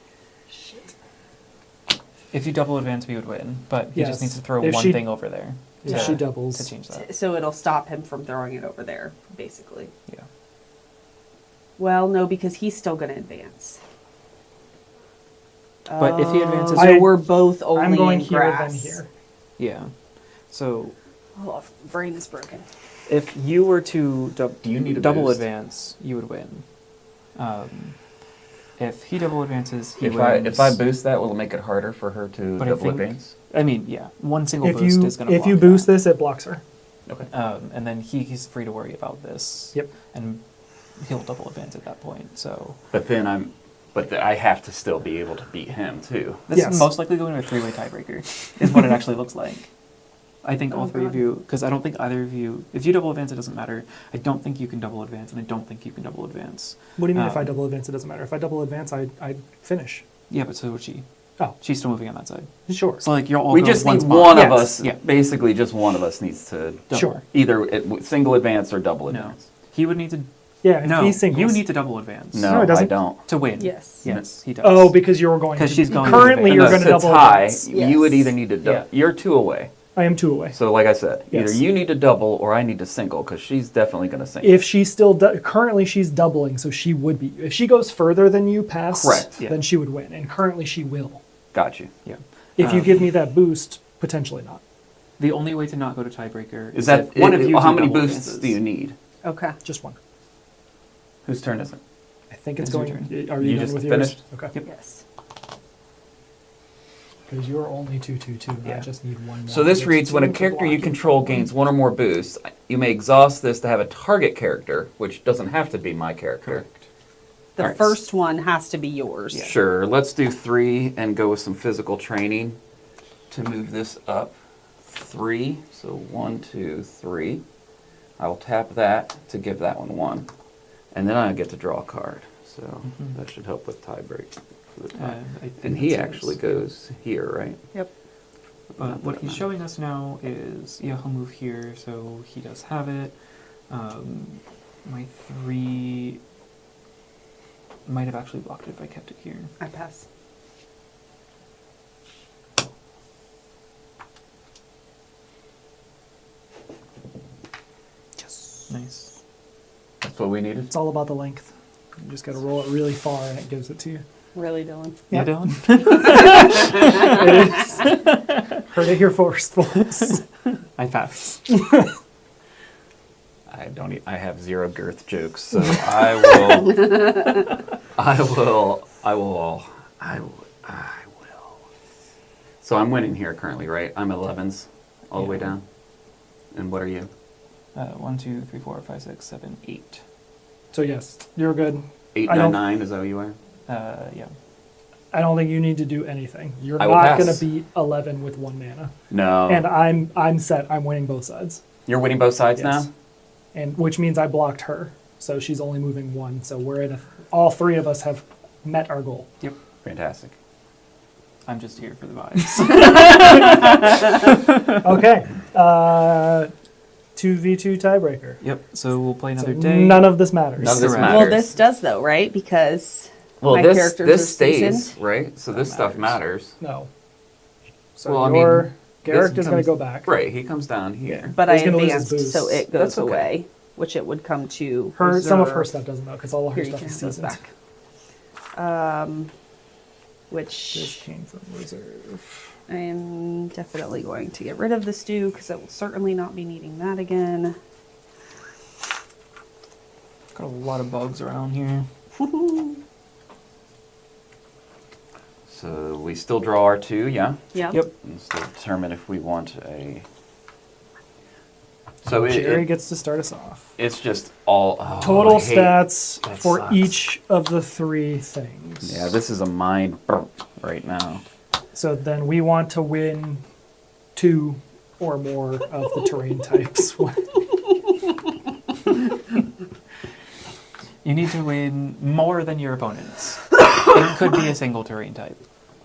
If you double advance, we would win. But he Yes. just needs to throw If one she- thing over there If Yeah. she to doubles. change that. So it'll stop him from throwing it over there, basically. Yeah. Well, no, because he's still going to advance. But if he advances- so I- we're both only I'm going in here, grass. then here. Yeah. So Oh, brain is broken. if you were to Do you need a double boost? advance, you would win. If he double advances, he If wins. I boost that, will it make it harder for her to But I double think- advance? I mean, yeah, one single If boost you is going to if you boost this, it blocks her. Okay. and then he's free to worry about this. Yep. And he'll double advance at that point. So But then I have to still be able to beat him too. this Yes. is most likely going to a 3-way tiebreaker. Is what it actually looks like. I think all Oh, three of God. you, because I don't think either of you. If you double advance, it doesn't matter. I don't think you can double advance, and I don't think you can double advance. What do you mean if I Um, double advance, it doesn't matter? If I double advance, I finish. Yeah, but so would she. Oh, She's still moving on that side. sure. So like you're all. We go just one need spot. one of Yes. us. Yeah. Basically, just one of us needs to Sure. either single advance or double No, advance. he would need to. Yeah, if No, he singles. you need to double advance. No, No, it I doesn't. don't. To win. Yes. Yes, he does. Oh, because you're going 'Cause to. she's going to currently, advance. you're No, going to to double tie. advance. You would Yes. either need to. Yeah. You're 2 away. I am 2 away. So, like I said, Yes. either you need to double or I need to single because she's definitely going to single. If she's still currently she's doubling, so she would be. If she goes further than you past, Correct. Yeah. then she would win, and currently she will. Got you. Yeah. If you give me that boost, potentially not. The only way to not go to tiebreaker Is that if one of you how do many double boosts advances. do you need? Okay. Just one. Whose turn is it? I think it's It's your going. Are you, You done just with finished? yours? Okay. Yep. Yes. Because you're only 2/2/2. Yeah. I just need one more. So this to get reads, to when a two for character you blocking. control gains one or more boosts, you may exhaust this to have a target character, which doesn't have to be my character. Correct. The All right. first one has to be yours. Sure, let's do 3 and go with some physical training to move this up. 3, so 1, 2, 3. I will tap that to give that one 1. And then I get to draw a card. So Mhm. that should help with tiebreak for the tie. I think And he that's actually yours. goes here, right? Yep. But what he's showing us now is, yeah, he'll move here, so he does have it. My 3 might have actually blocked it if I kept it here. I pass. Nice. That's what we needed. It's all about the length. You just got to roll it really far, and it gives it to you. Really, Dylan? Yeah. Yeah, Dylan? It is. Heard it here first, folks. I pass. I have 0 girth jokes, so I will. I will. So I'm winning here currently, right? I'm 11s all the way Yeah. down. And what are you? 1, 2, 3, 4, 5, 6, 7, 8. So yes, you're good. 8, I 9, don't- 9, is that what you are? Yeah. I don't think you need to do anything. You're I will not going pass. to beat 11 with 1 mana. No. And I'm set. I'm winning both sides. You're winning both sides Yes. now? And which means I blocked her. So she's only moving 1. So we're in all 3 of us have met our goal. Yep. Fantastic. I'm just here for the vibes. Okay. 2v2 tiebreaker. Yep. So we'll play So another day. none of this matters. None of this Correct. matters. Well, this does though, right? Because Well, my this characters are stays, seasoned. right? So this stuff matters. No. So Well, I mean, your this Garrick is going to becomes- go back. Right, he comes down here. but I He's gonna lose his advanced, so boost. it goes That's okay. away, which it would come to Some of her reserve. stuff doesn't though, because all of her Here, you stuff can is have those seasoned. back. This Which came from reserve. I am definitely going to get rid of the stew because I will certainly not be needing that again. Got a lot of bugs around here. So we still draw our 2, yeah? Yeah. Yep. And still determine if we want a... So Jerry gets to start us off. it's just all... oh, Total I hate- stats that for sucks. each of the 3 things. Yeah, this is a mind burp right now. So then we want to win 2 or more of the terrain types. You need to win more than your opponents. It could be a single terrain type.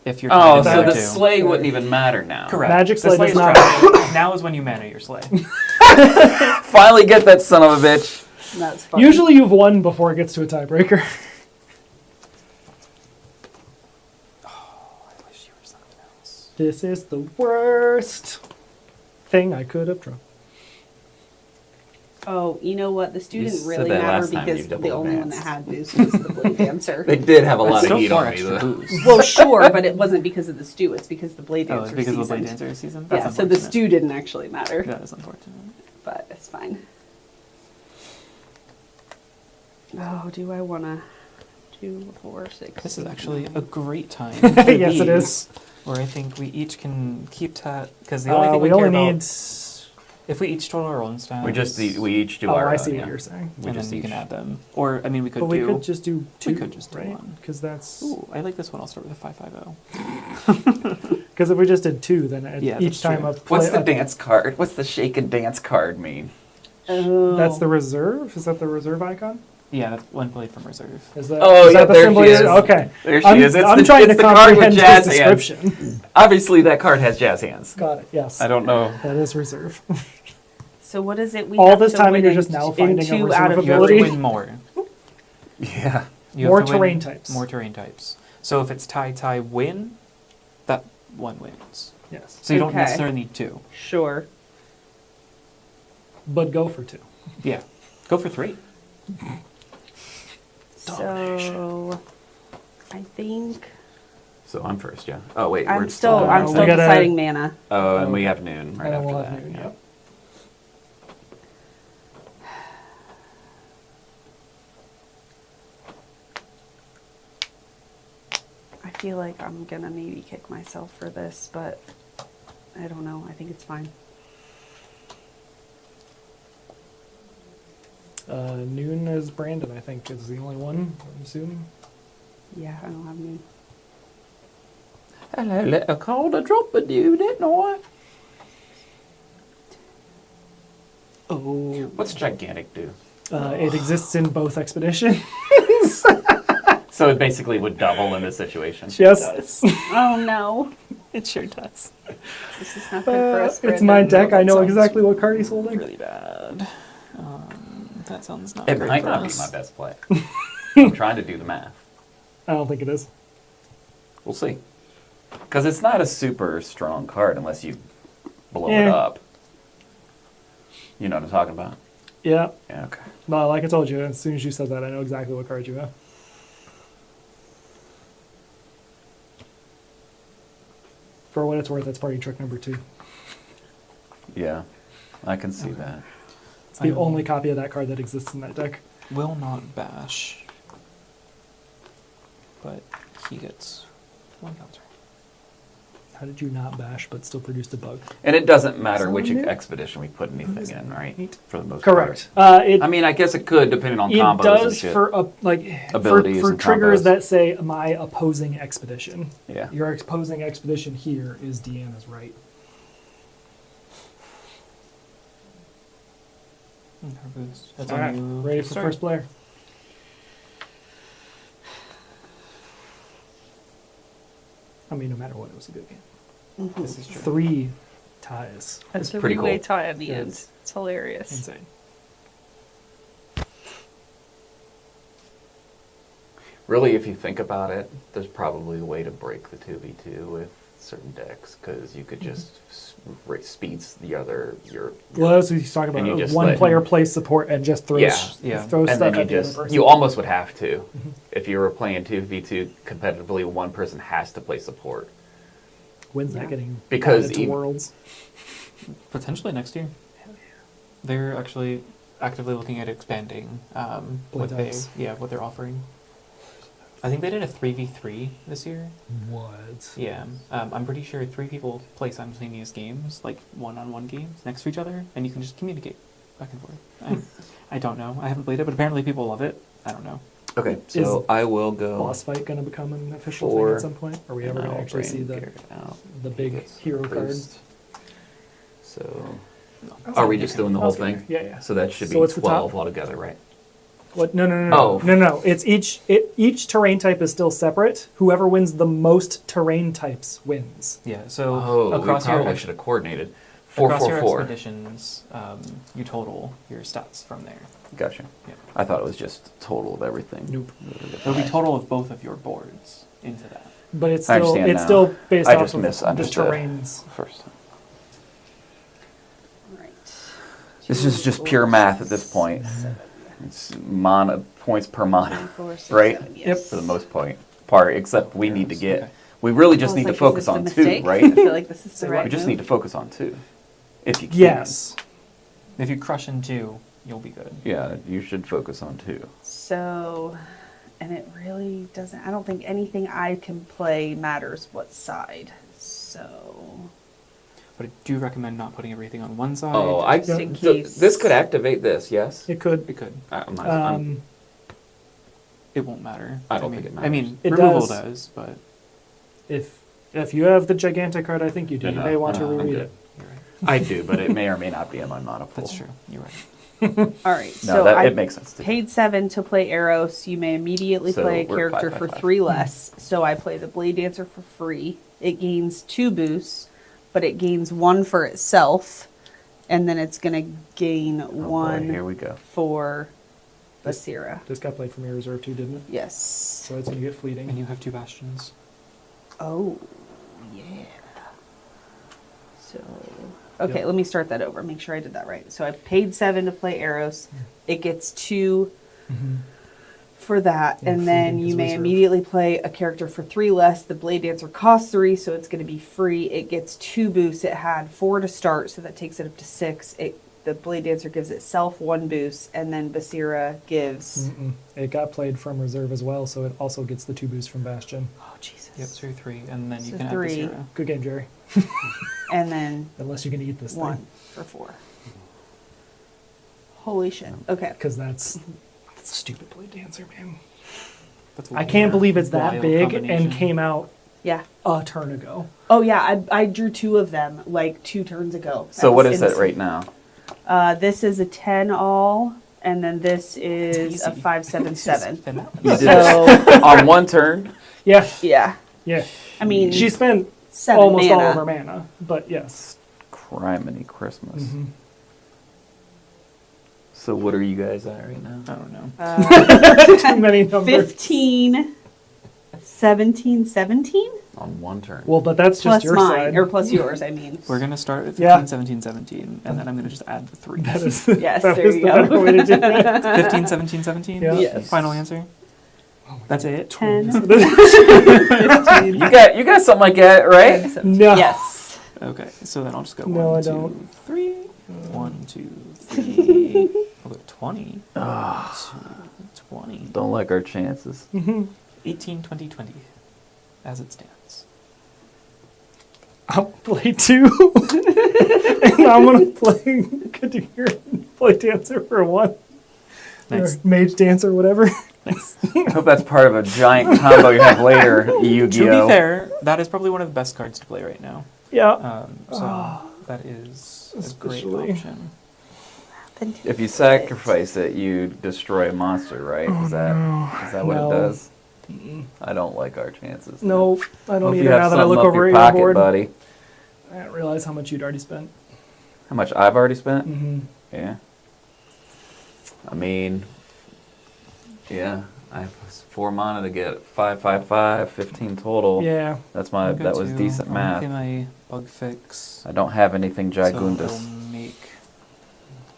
If you're Oh, trying to so do the two. sleigh wouldn't even matter now. Correct. Magic The Slay does is not- trash. Now is when you mana your sleigh. Finally get that son of a bitch. That's funny. Usually you've won before it gets to a tiebreaker. I wish you were something else. This is the worst thing I could have drawn. Oh, you know what? The stew You didn't said really that matter last time because you double the only one that advanced. had boost was the blade dancer. They did have a lot That's of so heat far on me. extra though. boost. Well, sure, but it wasn't because of the stew. It's because the blade Oh, dancer it's because of the blade seasoned. dancer season? Yeah, That's so the unfortunate. stew didn't actually matter, That is unfortunate. but it's fine. Oh, do I want to 2, 4, 6? This is 8, actually 9? a great time. For Yes, it these, is. Where I think we each can keep because the only thing We we care only about, need. if we each total our own stats, We each do Oh, our I see own, what yeah. you're saying. We and just then you each- can add them. Or I mean, we could But we do. could just do 2. we could just do right? one. Because that's. Ooh, I like this one. I'll start with a 550. Because if we just did 2, then Yeah, each that's time true. a play. What's the dance card? What's the shake and dance card mean? Oh. That's the reserve? Is that the reserve icon? Yeah, that's one played from reserve. Is that, Oh, is yeah, that the there symbol she you're- is. Okay. There she I'm, is. It's I'm the, trying it's to the card with comprehend jazz this hands. description. Obviously, that card has jazz hands. Got it, yes. I don't know. That is reserve. So what is it? We All have this to time win you're in just now in finding a 2 out of You have to Ability. win more. Yeah. You More have to win terrain types. More terrain types. So if it's tie win, that one wins. Yes. So you don't Okay. necessarily need 2. Sure. But go for 2. Yeah, go for 3. So I think So I'm first, yeah. Oh wait, I'm we're still we gotta- deciding mana. Oh, and we have noon right And after we'll have that. noon, yeah. yep. I feel like I'm gonna maybe kick myself for this, but I don't know. I think it's fine. Noon is Brandon, I think, is the only one, I'm assuming. Yeah, I don't have noon. Hello, little cold. I dropped a dude, didn't I? Oh. What's gigantic do? It exists in both expedition. So it basically would double in this situation. Yes. Oh no, It sure does. this is not good for us. It's Brandon. my deck. I know Sounds exactly what card he's holding. Really bad. That sounds not It great might for not be us. my best play. I'm trying to do the math. I don't think it is. We'll see. Because it's not a super strong card unless you blow it Eh. up. You know what I'm talking about? Yeah. Yeah, okay. No, like I told you, as soon as you said that, I know exactly what card you have. For what it's worth, that's party trick number 2. Yeah, I can see that. It's the I- only copy of that card that exists in that deck. Will not bash. But he gets one counter. How did you not bash but still produce a bug? And it doesn't matter Someone which new? expedition we put anything in, right? Neat. For the most Correct. part. It I mean, I guess it could, depending on it combos and does shit. for Abilities for and triggers combos. that say my opposing expedition. Yeah. Your opposing expedition here is Deanna's right. That's All right, on you. ready for Start. first player. I mean, no matter what, it was a good game. This is true. 3 ties. A It's pretty three-way cool. tie at the It end. is. It's hilarious. Insane. Really, if you think about it, there's probably a way to break the 2v2 with certain decks, because you could just speeds the other, Well, that's what he's talking And you about. just One let- player plays support and just throws, Yeah. throws and stuff then you at the other just, person. you almost would have to. If you were playing 2v2 competitively, one person has to play support. When's Yeah. that getting Because added to even- Worlds? Potentially next year. They're actually actively looking at expanding what Playtypes. what they're offering. I think they did a 3v3 this year. What? Yeah, I'm pretty sure 3 people play simultaneous games, like one-on-one games next to each other, and you can just communicate back and forth. I don't know. I haven't played it, but apparently people love it. I don't know. Okay, so Is I will go. Boss fight going to become an official thing 4, at some point? Are we ever and going to I'll actually see bring the Garrett out. the He big gets hero card? first. So, No. are we just doing the whole I'll see. thing? Yeah, yeah. So that should So be what's the top? 12 altogether, right? What? No. Oh. No. It's each terrain type is still separate. Whoever wins the most terrain types wins. Yeah, so Oh, we across probably your should have coordinated. 4, across 4, your 4. expeditions, you total your stats from there. Gotcha. Yeah. I thought it was just total of everything. Nope. There'll be total of both of your boards into that. But it's I still understand now. still based I off just of the misunderstood. terrains. First. Right. This is just pure math at this point. It's points per mana, 4, 6, right? 7, Yep. yes. For the most part, except we need to get. Okay. We really I just was need to like, is focus this a on 2, mistake? I right? feel like this is the Say right We just move. need to focus on 2. If you can. Yes. If you crush in 2, you'll be good. Yeah, you should focus on 2. So, and it really doesn't, I don't think anything I can play matters what side. So, But I do recommend not putting everything on one side. Oh, just in case. this could activate this, yes? It could. It could. It won't matter. I don't mean, think it I mean, It removal does. does, but If you have the gigantic card, I think you do. You No, may want to no, I'm reread good. it. you're right. I do, but it may or may not be in my mana pool. That's true. You're right. all right. No, So that, I it makes sense. To paid 7 to play Eros. You may immediately So play a we're character 5, for 5, 5. 3 less. So I play the Blade Dancer for free. It gains 2 boosts, but it gains 1 for itself, and then it's going to gain Oh boy, 1 here we go. for Basira. This got played from your reserve too, didn't it? Yes. So it's going to get fleeting. And you have 2 bastions. Oh, yeah. So, okay, Yep. let me start that over. Make sure I did that right. So I paid 7 to play Eros. It gets 2 for that. Yeah, And free then is you may reserved. immediately play a character for 3 less. The Blade Dancer costs 3, so it's going to be free. It gets 2 boosts. It had 4 to start, so that takes it up to 6. The Blade Dancer gives itself 1 boost, and then Basira gives... It got played from reserve as well, so it also gets the 2 boosts from Bastion. Oh, Jesus. Yep, so 3, and then you So can 3. add the 0. Good game, Jerry. And then Unless you can eat this 1 thing. for 4. Holy shit. Okay. Because that's a stupid Blade Dancer, man. That's a I can't believe it's that wild big and combination. came out Yeah. a turn ago. Oh, yeah. I drew 2 of them, like, 2 turns ago. So what is That's it right now? This is a 10 all, and then this is a Easy. 5-7-7. And that You did So, it on one turn. Yeah, yeah. yeah. I mean, She spent 7 almost mana. all of her mana, but yes. Criminy Christmas. Mhm. So what are you guys at right now? I don't know. Too many numbers. 15, 17, 17? On one turn. Well, but that's Plus just your mine, side. or plus yours, I mean. We're going to start at 15, Yeah. 17, 17, and then I'm going to just add the 3. That is, Yes, that there is you the go. better way to do it. 15, 17, 17? Yeah. Yes. Final answer? That's it? 10, You got something like that, right? 17. No. Yes. Okay, so then I'll just go No, 1, I 2, don't. 3. 1, 2, 3. I'll go 20. 1, 2, 20. Don't like our chances. 18, 20, 20. As it stands. I'll play 2. And I'm going to play Kadir and play Dancer for 1. Nice. Or Mage Dancer, whatever. Nice. I hope that's part of a giant combo you have later, Yu-Gi-Oh. To be fair, that is probably one of the best cards to play right now. Yeah. So that is a great Especially- option. If you sacrifice it, you destroy a monster, right? Is that what No. it does? I don't like our chances. No, I don't Hope either you now have that I something look up over your your pocket, board. buddy. I didn't realize how much you'd already spent. How much I've already spent? Mm-hmm. Yeah. I mean, yeah. I have 4 mana to get 5, 5, 5, 15 total. Yeah. That's I'll go that was to- decent I'll math. get my bug fix. I don't have anything So gigundous. I'll make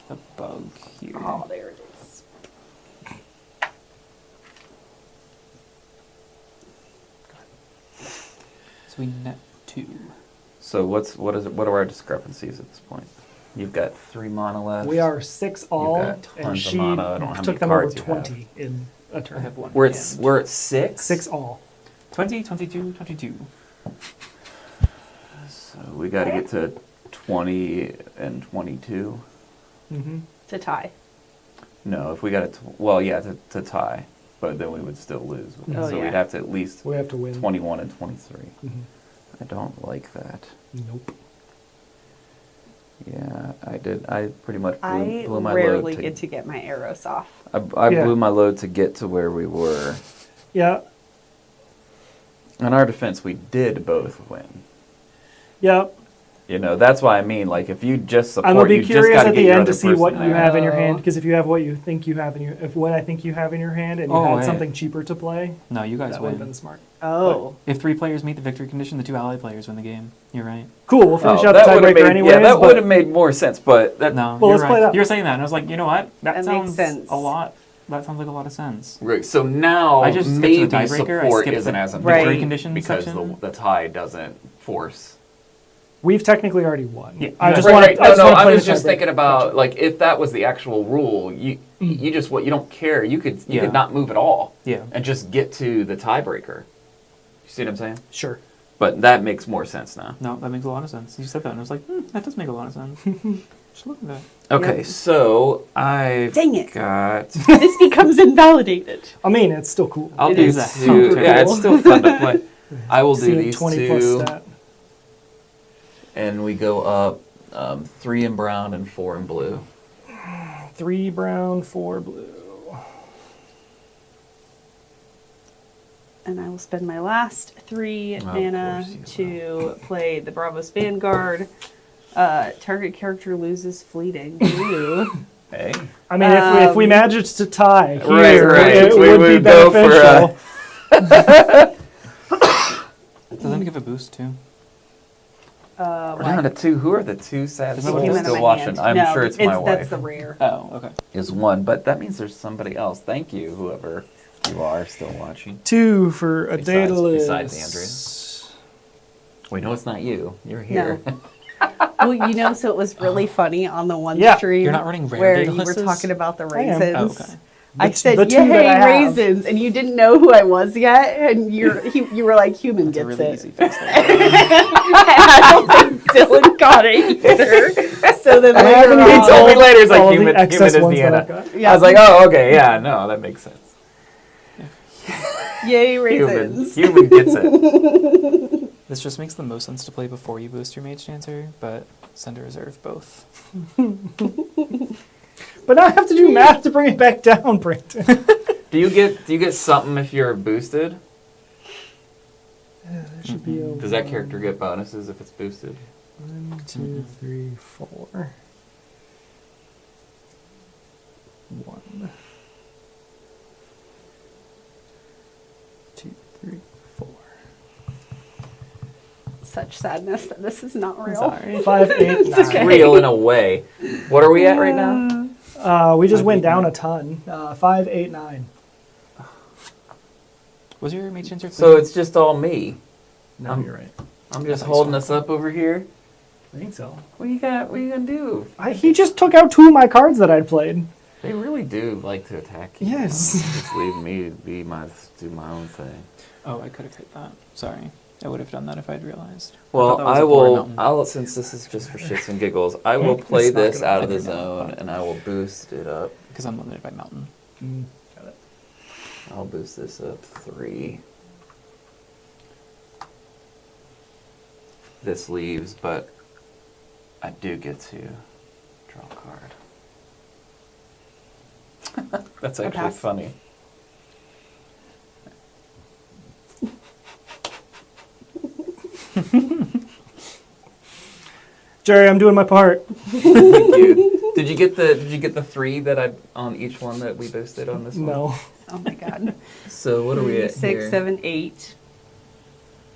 the bug here. Oh, there it is. So we net 2. So what are our discrepancies at this point? You've got 3 mana left. We are 6 all, got tons and of she mana. I don't know how took many them over cards you have. 20 in a I turn. have 1. We're at hand. we're at 6. 6 all. 20, 22, 22. So we got to get to 20 and 22. Mm-hmm. To tie. No, if we got it, well, yeah, to tie, but then we would still lose. Oh, so yeah. we'd have to at least We have to win. 21 and 23. Mhm. I don't like that. Nope. Yeah, I did. I pretty much I blew my rarely load. get to get my arrows off. I Yeah. blew my load to get to where we were. Yeah. In our defense, we did both win. Yeah. You know, that's why I mean, like, if you just support, I'm gonna be you just curious gotta at get the your end other to see person what you there. have in your hand. Oh. Because if you have what you think you have in your, if what I think you have in your hand, and you Oh, had yeah. something cheaper to play, No, you guys that would have win. been smart. Oh. If 3 players meet the victory condition, the 2 ally players win the game. You're right. Cool. We'll finish Oh, out the that would've tiebreaker made, anyways. yeah, that but- would have made more sense, but that, No, Well, you're let's play it right. out. You were saying that, and I was like, you know what? That That sounds makes sense. a lot. That sounds like a lot of sense. right, so now I just skipped maybe the tiebreaker. I support skipped isn't the as Right. victory important condition because section. the tie doesn't force. We've technically already won. Yeah. I just Right, want right. to. No, no, I play was the just tiebreaker. thinking about Gotcha. like if that was the actual rule, you just you don't care. You could Yeah. not move at all Yeah. and just get to the tiebreaker. You see what I'm saying? Sure. But that makes more sense now. No, that makes a lot of sense. You said that, and I was like, that does make a lot of sense. Just look at that. Okay, Yep. so I've Dang it. got. This becomes invalidated. I mean, it's still cool. I'll It do is so two. Yeah, it's cool. still fun to play. I will do Seeing these 20 two, plus stat. and we go up 3 in brown and 4 in blue. 3 brown, 4 blue. And I will spend my last 3 Of mana course you to play the Bravos Vanguard. Target character loses fleeting. Ooh. Hey. I mean, if we managed to tie Right, here, right. it We would would be go for, beneficial. Doesn't it give a boost too? We're down to 2. Who are the 2 sad It souls came out of still my watching? hand. I'm No, sure it's my wife. That's the rare. Oh, okay. Is 1, but that means there's somebody else. Thank you, whoever. You are still watching. 2 for a Besides- Daedalus. We know it's not you. You're here. No. Well, so it was really funny on the one Yeah. stream You're not running rare where you were Daedaluses? talking about the I am. raisins. Oh, okay. I The said, two that I "Yay, have." raisins!" and you didn't know who I was yet, and you were like, "Human It's a gets really it." easy fix. There. I don't think Dylan got it either. So then I haven't later been on, told me later, it's like all of the human excess is ones that Deanna. I've got. yeah, I was like, oh, okay, yeah, no, that makes sense. "Yay, Human, raisins!" human gets it. This just makes the most sense to play before you boost your Mage Dancer, but send a reserve both. But now I have to do math to bring it back down, Brandon. Do you get something if you're boosted? There should be a Does that character get bonuses if it's boosted? 1, 2, 3, 4. 1, 2, 3, 4. Such sadness that this is not real. Sorry. 5, 8, 9. okay. Real in a way. What are we at right now? We just 5, went 8, down 9. a ton. 5, 8, 9. Was your Mage Dancer? So it's just all me. No, you're right. I'm just Nice holding one. us up over here. I think so. What you got? What you gonna do? He just took out 2 of my cards that I'd played. They really do like to attack you. Yes. Just leave me do my own thing. Oh, I could have hit that. Sorry. I would have done that if I'd realized. Well, thought that was I a four will. mountain. I'll since this is just for shits and giggles. I will play It's not this gonna out of the happen. zone, and I will boost it up. Because I'm limited by mountain. Got it. I'll boost this up 3. This leaves, but I do get to draw a card. That's actually pass. funny. Jerry, I'm doing my part. Thank you. Did you get the 3 that I on each one that we boosted on this one? No. Oh my god. So what are we at 6, here? 7, 8,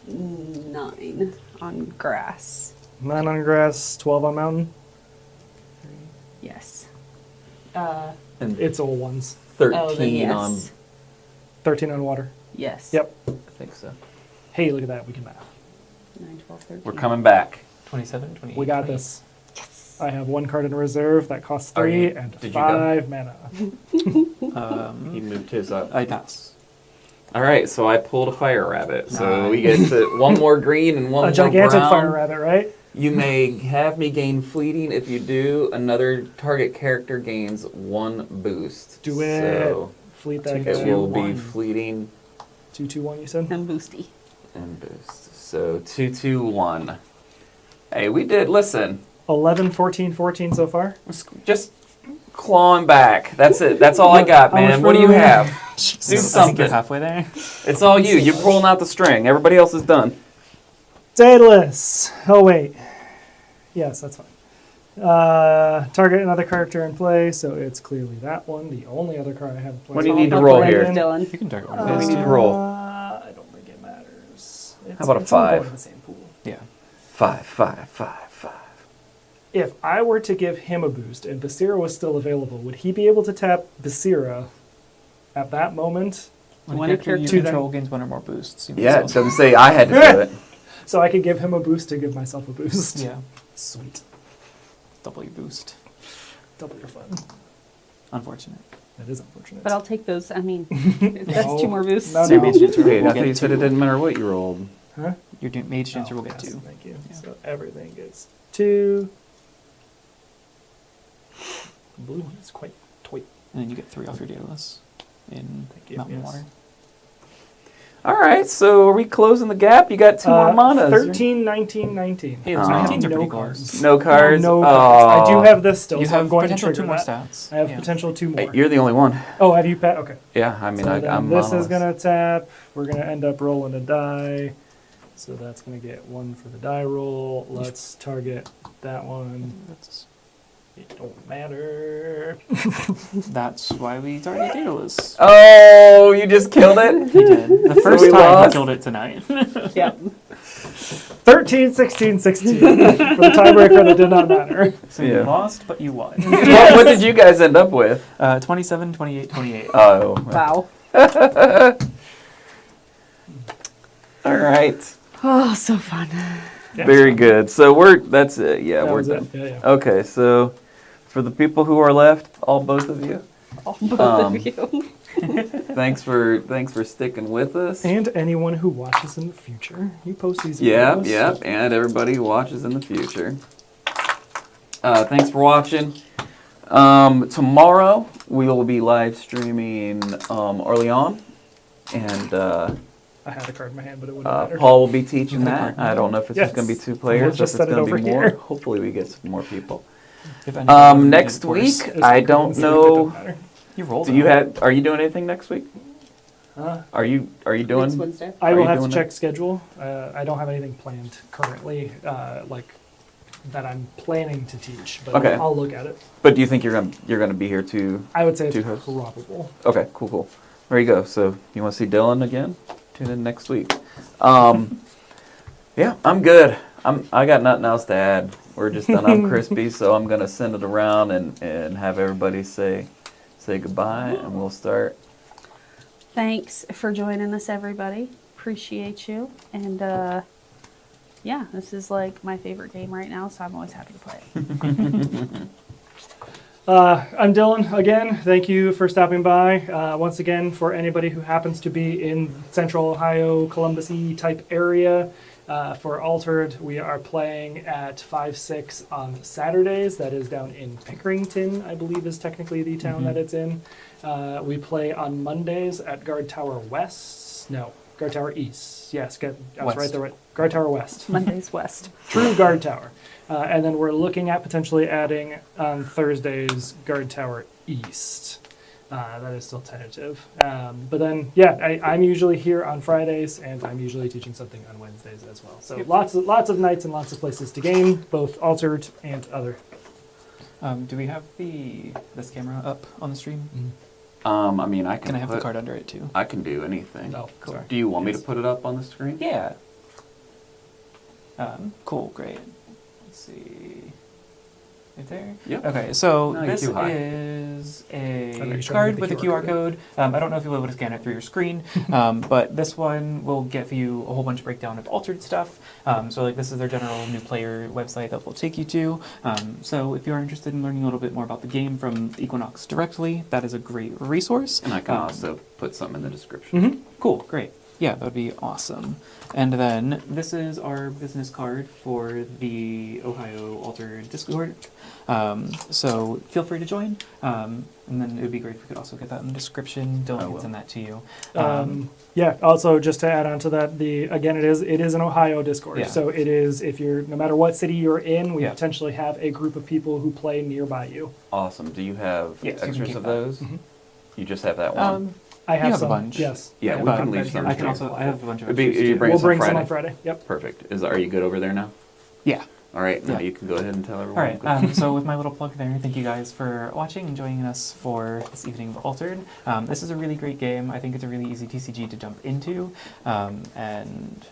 9 on grass. 9 on grass, 12 on mountain. Yes. And It's all ones. 13 Oh, then yes. on. 13 on water. Yes. Yep. I think so. Hey, look at that. We can math. 9, 12, 13. We're coming back. 27, 28. We got 28. this. I have 1 card in reserve that costs 3 Alright, and did you go? 5 mana. He moved his up. I pass. All right, so I pulled a fire rabbit. So Nice. we get to 1 more green and 1 A more gigantic brown. fire rabbit, right? You may have me gain fleeting. If you do, another target character gains 1 boost. Do it. So Fleet that it guy. will be 2-2-1. fleeting 2, 2, 1, you said? And boosty. and boost. So 2, 2, 1. Hey, we did. Listen, 11, 14, 14 so far. just clawing back. That's it. That's all I got, How much man. What do you further? have? Do I think you're something. halfway there. It's all you. You're pulling out the string. Everybody else is done. Daedalus. Oh, wait. Yes, that's fine. Target another character in play, so it's clearly that one. The only other card I have in play. What do you So need to I'll roll put here? Brandon. Dylan. You can target one What do of we those. need to roll? I don't think it matters. How about a it's all going 5? in the same pool. Yeah. 5, 5, 5, 5. If I were to give him a boost and Basira was still available, would he be able to tap Basira at that moment? When One a character you character- Two control gains 1 or more boosts. You may Yeah, as it well- doesn't say I had to do it. So I could give him a boost to give myself a boost. Yeah. Sweet. Double your boost. Double your fun. Unfortunate. That is unfortunate. But I'll take those. I mean, that's No. 2 more boosts. No, So your no. Mage Dancer Wait, will I thought you get said it 2. didn't matter what you rolled. Huh? Your Mage Dancer will get yes, 2. Thank you. Yeah. So everything gets 2. The blue one is quite toy. And then you get 3 off your Daedalus in Thank you, Mountain yes. Water. All right, so are we closing the gap? You got 2 more manas. 13, 19, 19. Hey, those Oh. 19s are no pretty cards. close. No cards? No cards. I do Aw. have this still, You so I'm have going to potential trigger 2 more that. stats. I have Yeah. potential 2 more. Hey, you're the only one. Oh, have you pat? Okay. Yeah, I mean, So then I'm this is monolith. going to tap. We're going to end up rolling a die. So that's going to get 1 for the die roll. Let's target that one. That's, It don't matter. that's why we target Daedalus. Oh, you just killed it? He did. The first we time lost? he killed it tonight. Yep. 13, 16, 16 for the tiebreaker that did not matter. So Yeah. you lost, but you won. what did you guys end up with? 27, 28, 28. Oh. Wow. All right. Oh, so fun. Yeah. Very good. So that's it. Yeah, That we're was done. it. Yeah, yeah. Okay, so for the people who are left, both of you, Both Um, of you. thanks for sticking with us. And anyone who watches in the future, you post these Yeah, videos. yeah, and everybody who watches in the future. Thanks for watching. Tomorrow we will be live streaming Orleans, and I had a card in my hand, but it wouldn't matter. Paul will be teaching You have a that. card. I don't know if it's just going to be Yes. 2 players We'll or if just it's set it going to over be more. here. Hopefully we get some more people. If anyone would Next make it worse. week, There's I no don't cards, so it know. doesn't matter. You rolled. Do you are you doing anything next week? Huh? Are you doing? Next Wednesday. I Are will you have to doing check schedule. I don't have anything planned currently, like that I'm planning to teach, but Okay. I'll look at it. But do you think you're gonna be here too? I would say it's Two hosts. probable. Okay, cool. There you go. So you want to see Dylan again? Tune in next week. Yeah, I'm good. I got nothing else to add. We're just done. I'm crispy, so I'm gonna send it around and have everybody say goodbye, and we'll start. Thanks for joining us, everybody. Appreciate you. And yeah, this is like my favorite game right now, so I'm always happy to play it. I'm Dylan again. Thank you for stopping by. Once again, for anybody who happens to be in Central Ohio, Columbus-y type area, for Altered, we are playing at 5-6 on Saturdays. That is down in Pickerington, I believe is technically the town that it's in. We play on Mondays at Guard Tower West. No, Guard Tower East. Yes, I was right there. Guard Tower West. Mondays West. True Guard Tower. And then we're looking at potentially adding on Thursdays Guard Tower East. That is still tentative. But then, yeah, I'm usually here on Fridays, and I'm usually teaching something on Wednesdays as well. So lots of nights and lots of places to game, both altered and other. Do we have this camera up on the stream? I mean, I can. Can I have the card under it too? I can do anything. Oh, cool. Do you want me to put it up on the screen? Yeah. Cool, great. Let's see. Right there? Yep. Okay, so No, you're this too high. is I think a you showed card me with the a QR QR code. I don't know if you'll be able to scan it through your screen, but this one will give you a whole bunch of breakdown of altered stuff. So like this is their general new player website that will take you to. So if you are interested in learning a little bit more about the game from Equinox directly, that is a great resource. And I can also put something in the description. Cool, great. Yeah, that would be awesome. And then this is our business card for the Ohio Altered Discord. So feel free to join. And then it would be great if we could also get that in the description. Dylan can send that to you. Yeah. Also, just to add on to that, again, it is an Ohio Discord. Yeah. So it is, if you're, no matter what city you're in, we Yeah. potentially have a group of people who play nearby you. Awesome. Do you have Yes, you can extras keep of that. those? You just have that one. I have You have a some. bunch. Yes. Yeah, I we have can a leave bunch some here. I can also, I have a bunch of It'd be- extras, you too. bring We'll some bring some Friday. on Friday. Yep. Perfect. Are you good over there now? Yeah. All right. Now Yeah. you can go ahead and tell All everyone. right, so with my little plug there, thank you guys for watching and joining us for this evening of Altered. This is a really great game. I think it's a really easy TCG to jump into, and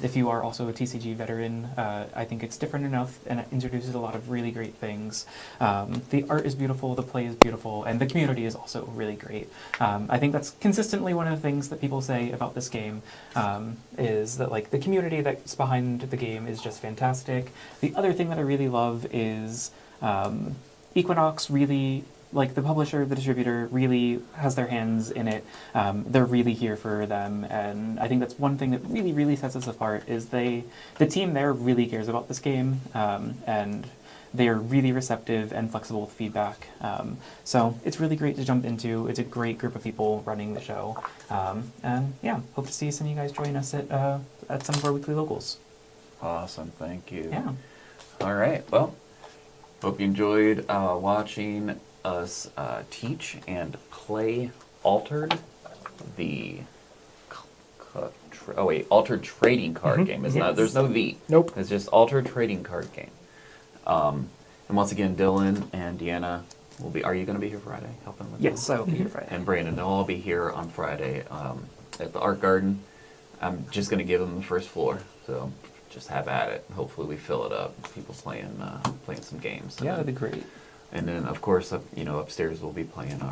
if you are also a TCG veteran, I think it's different enough and it introduces a lot of really great things. The art is beautiful, the play is beautiful, and the community is also really great. I think that's consistently one of the things that people say about this game, is that like the community that's behind the game is just fantastic. The other thing that I really love is Equinox really, like the publisher, the distributor, really has their hands in it. They're really here for them, and I think that's one thing that really, really sets us apart. Is the team there really cares about this game, and they are really receptive and flexible with feedback. So it's really great to jump into. It's a great group of people running the show, and yeah, hope to see some of you guys join us at some of our weekly locals. Awesome. Thank you. Yeah. All right. Well, hope you enjoyed watching us teach and play Altered, the Altered trading card game. It's not. There's no V. Nope. It's just Altered trading card game. And once again, Dylan and Deanna will be. Are you going to be here Friday, helping with? Yes, them? I will be here Friday. And Brandon, they'll all be here on Friday at the Art Garden. I'm just going to give them the first floor, so just have at it. Hopefully, we fill it up. People playing some games. Yeah, that'd be great. And then, of course, upstairs we'll be playing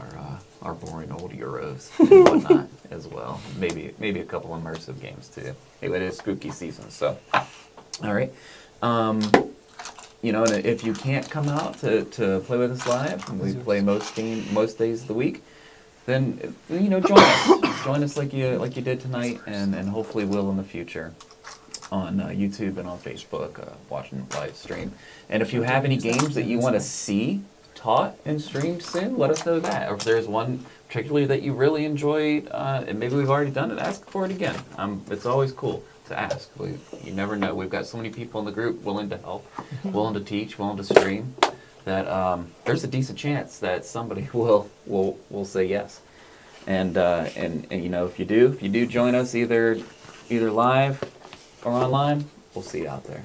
our boring old Euros and whatnot as well. Maybe a couple immersive games too. It is spooky season, so all right. And if you can't come out to play with us live, and we play most days of the week, then join us. Join us like you did tonight, and hopefully will in the future on YouTube and on Facebook, watching the live stream. And if you have any games that you want to see taught and streamed soon, let us know that. Or if there's one particularly that you really enjoyed, and maybe we've already done it, ask for it again. It's always cool to ask. You never know. We've got so many people in the group willing to help, willing to teach, willing to stream, that there's a decent chance that somebody will say yes. And if you do join us either live or online, we'll see you out there.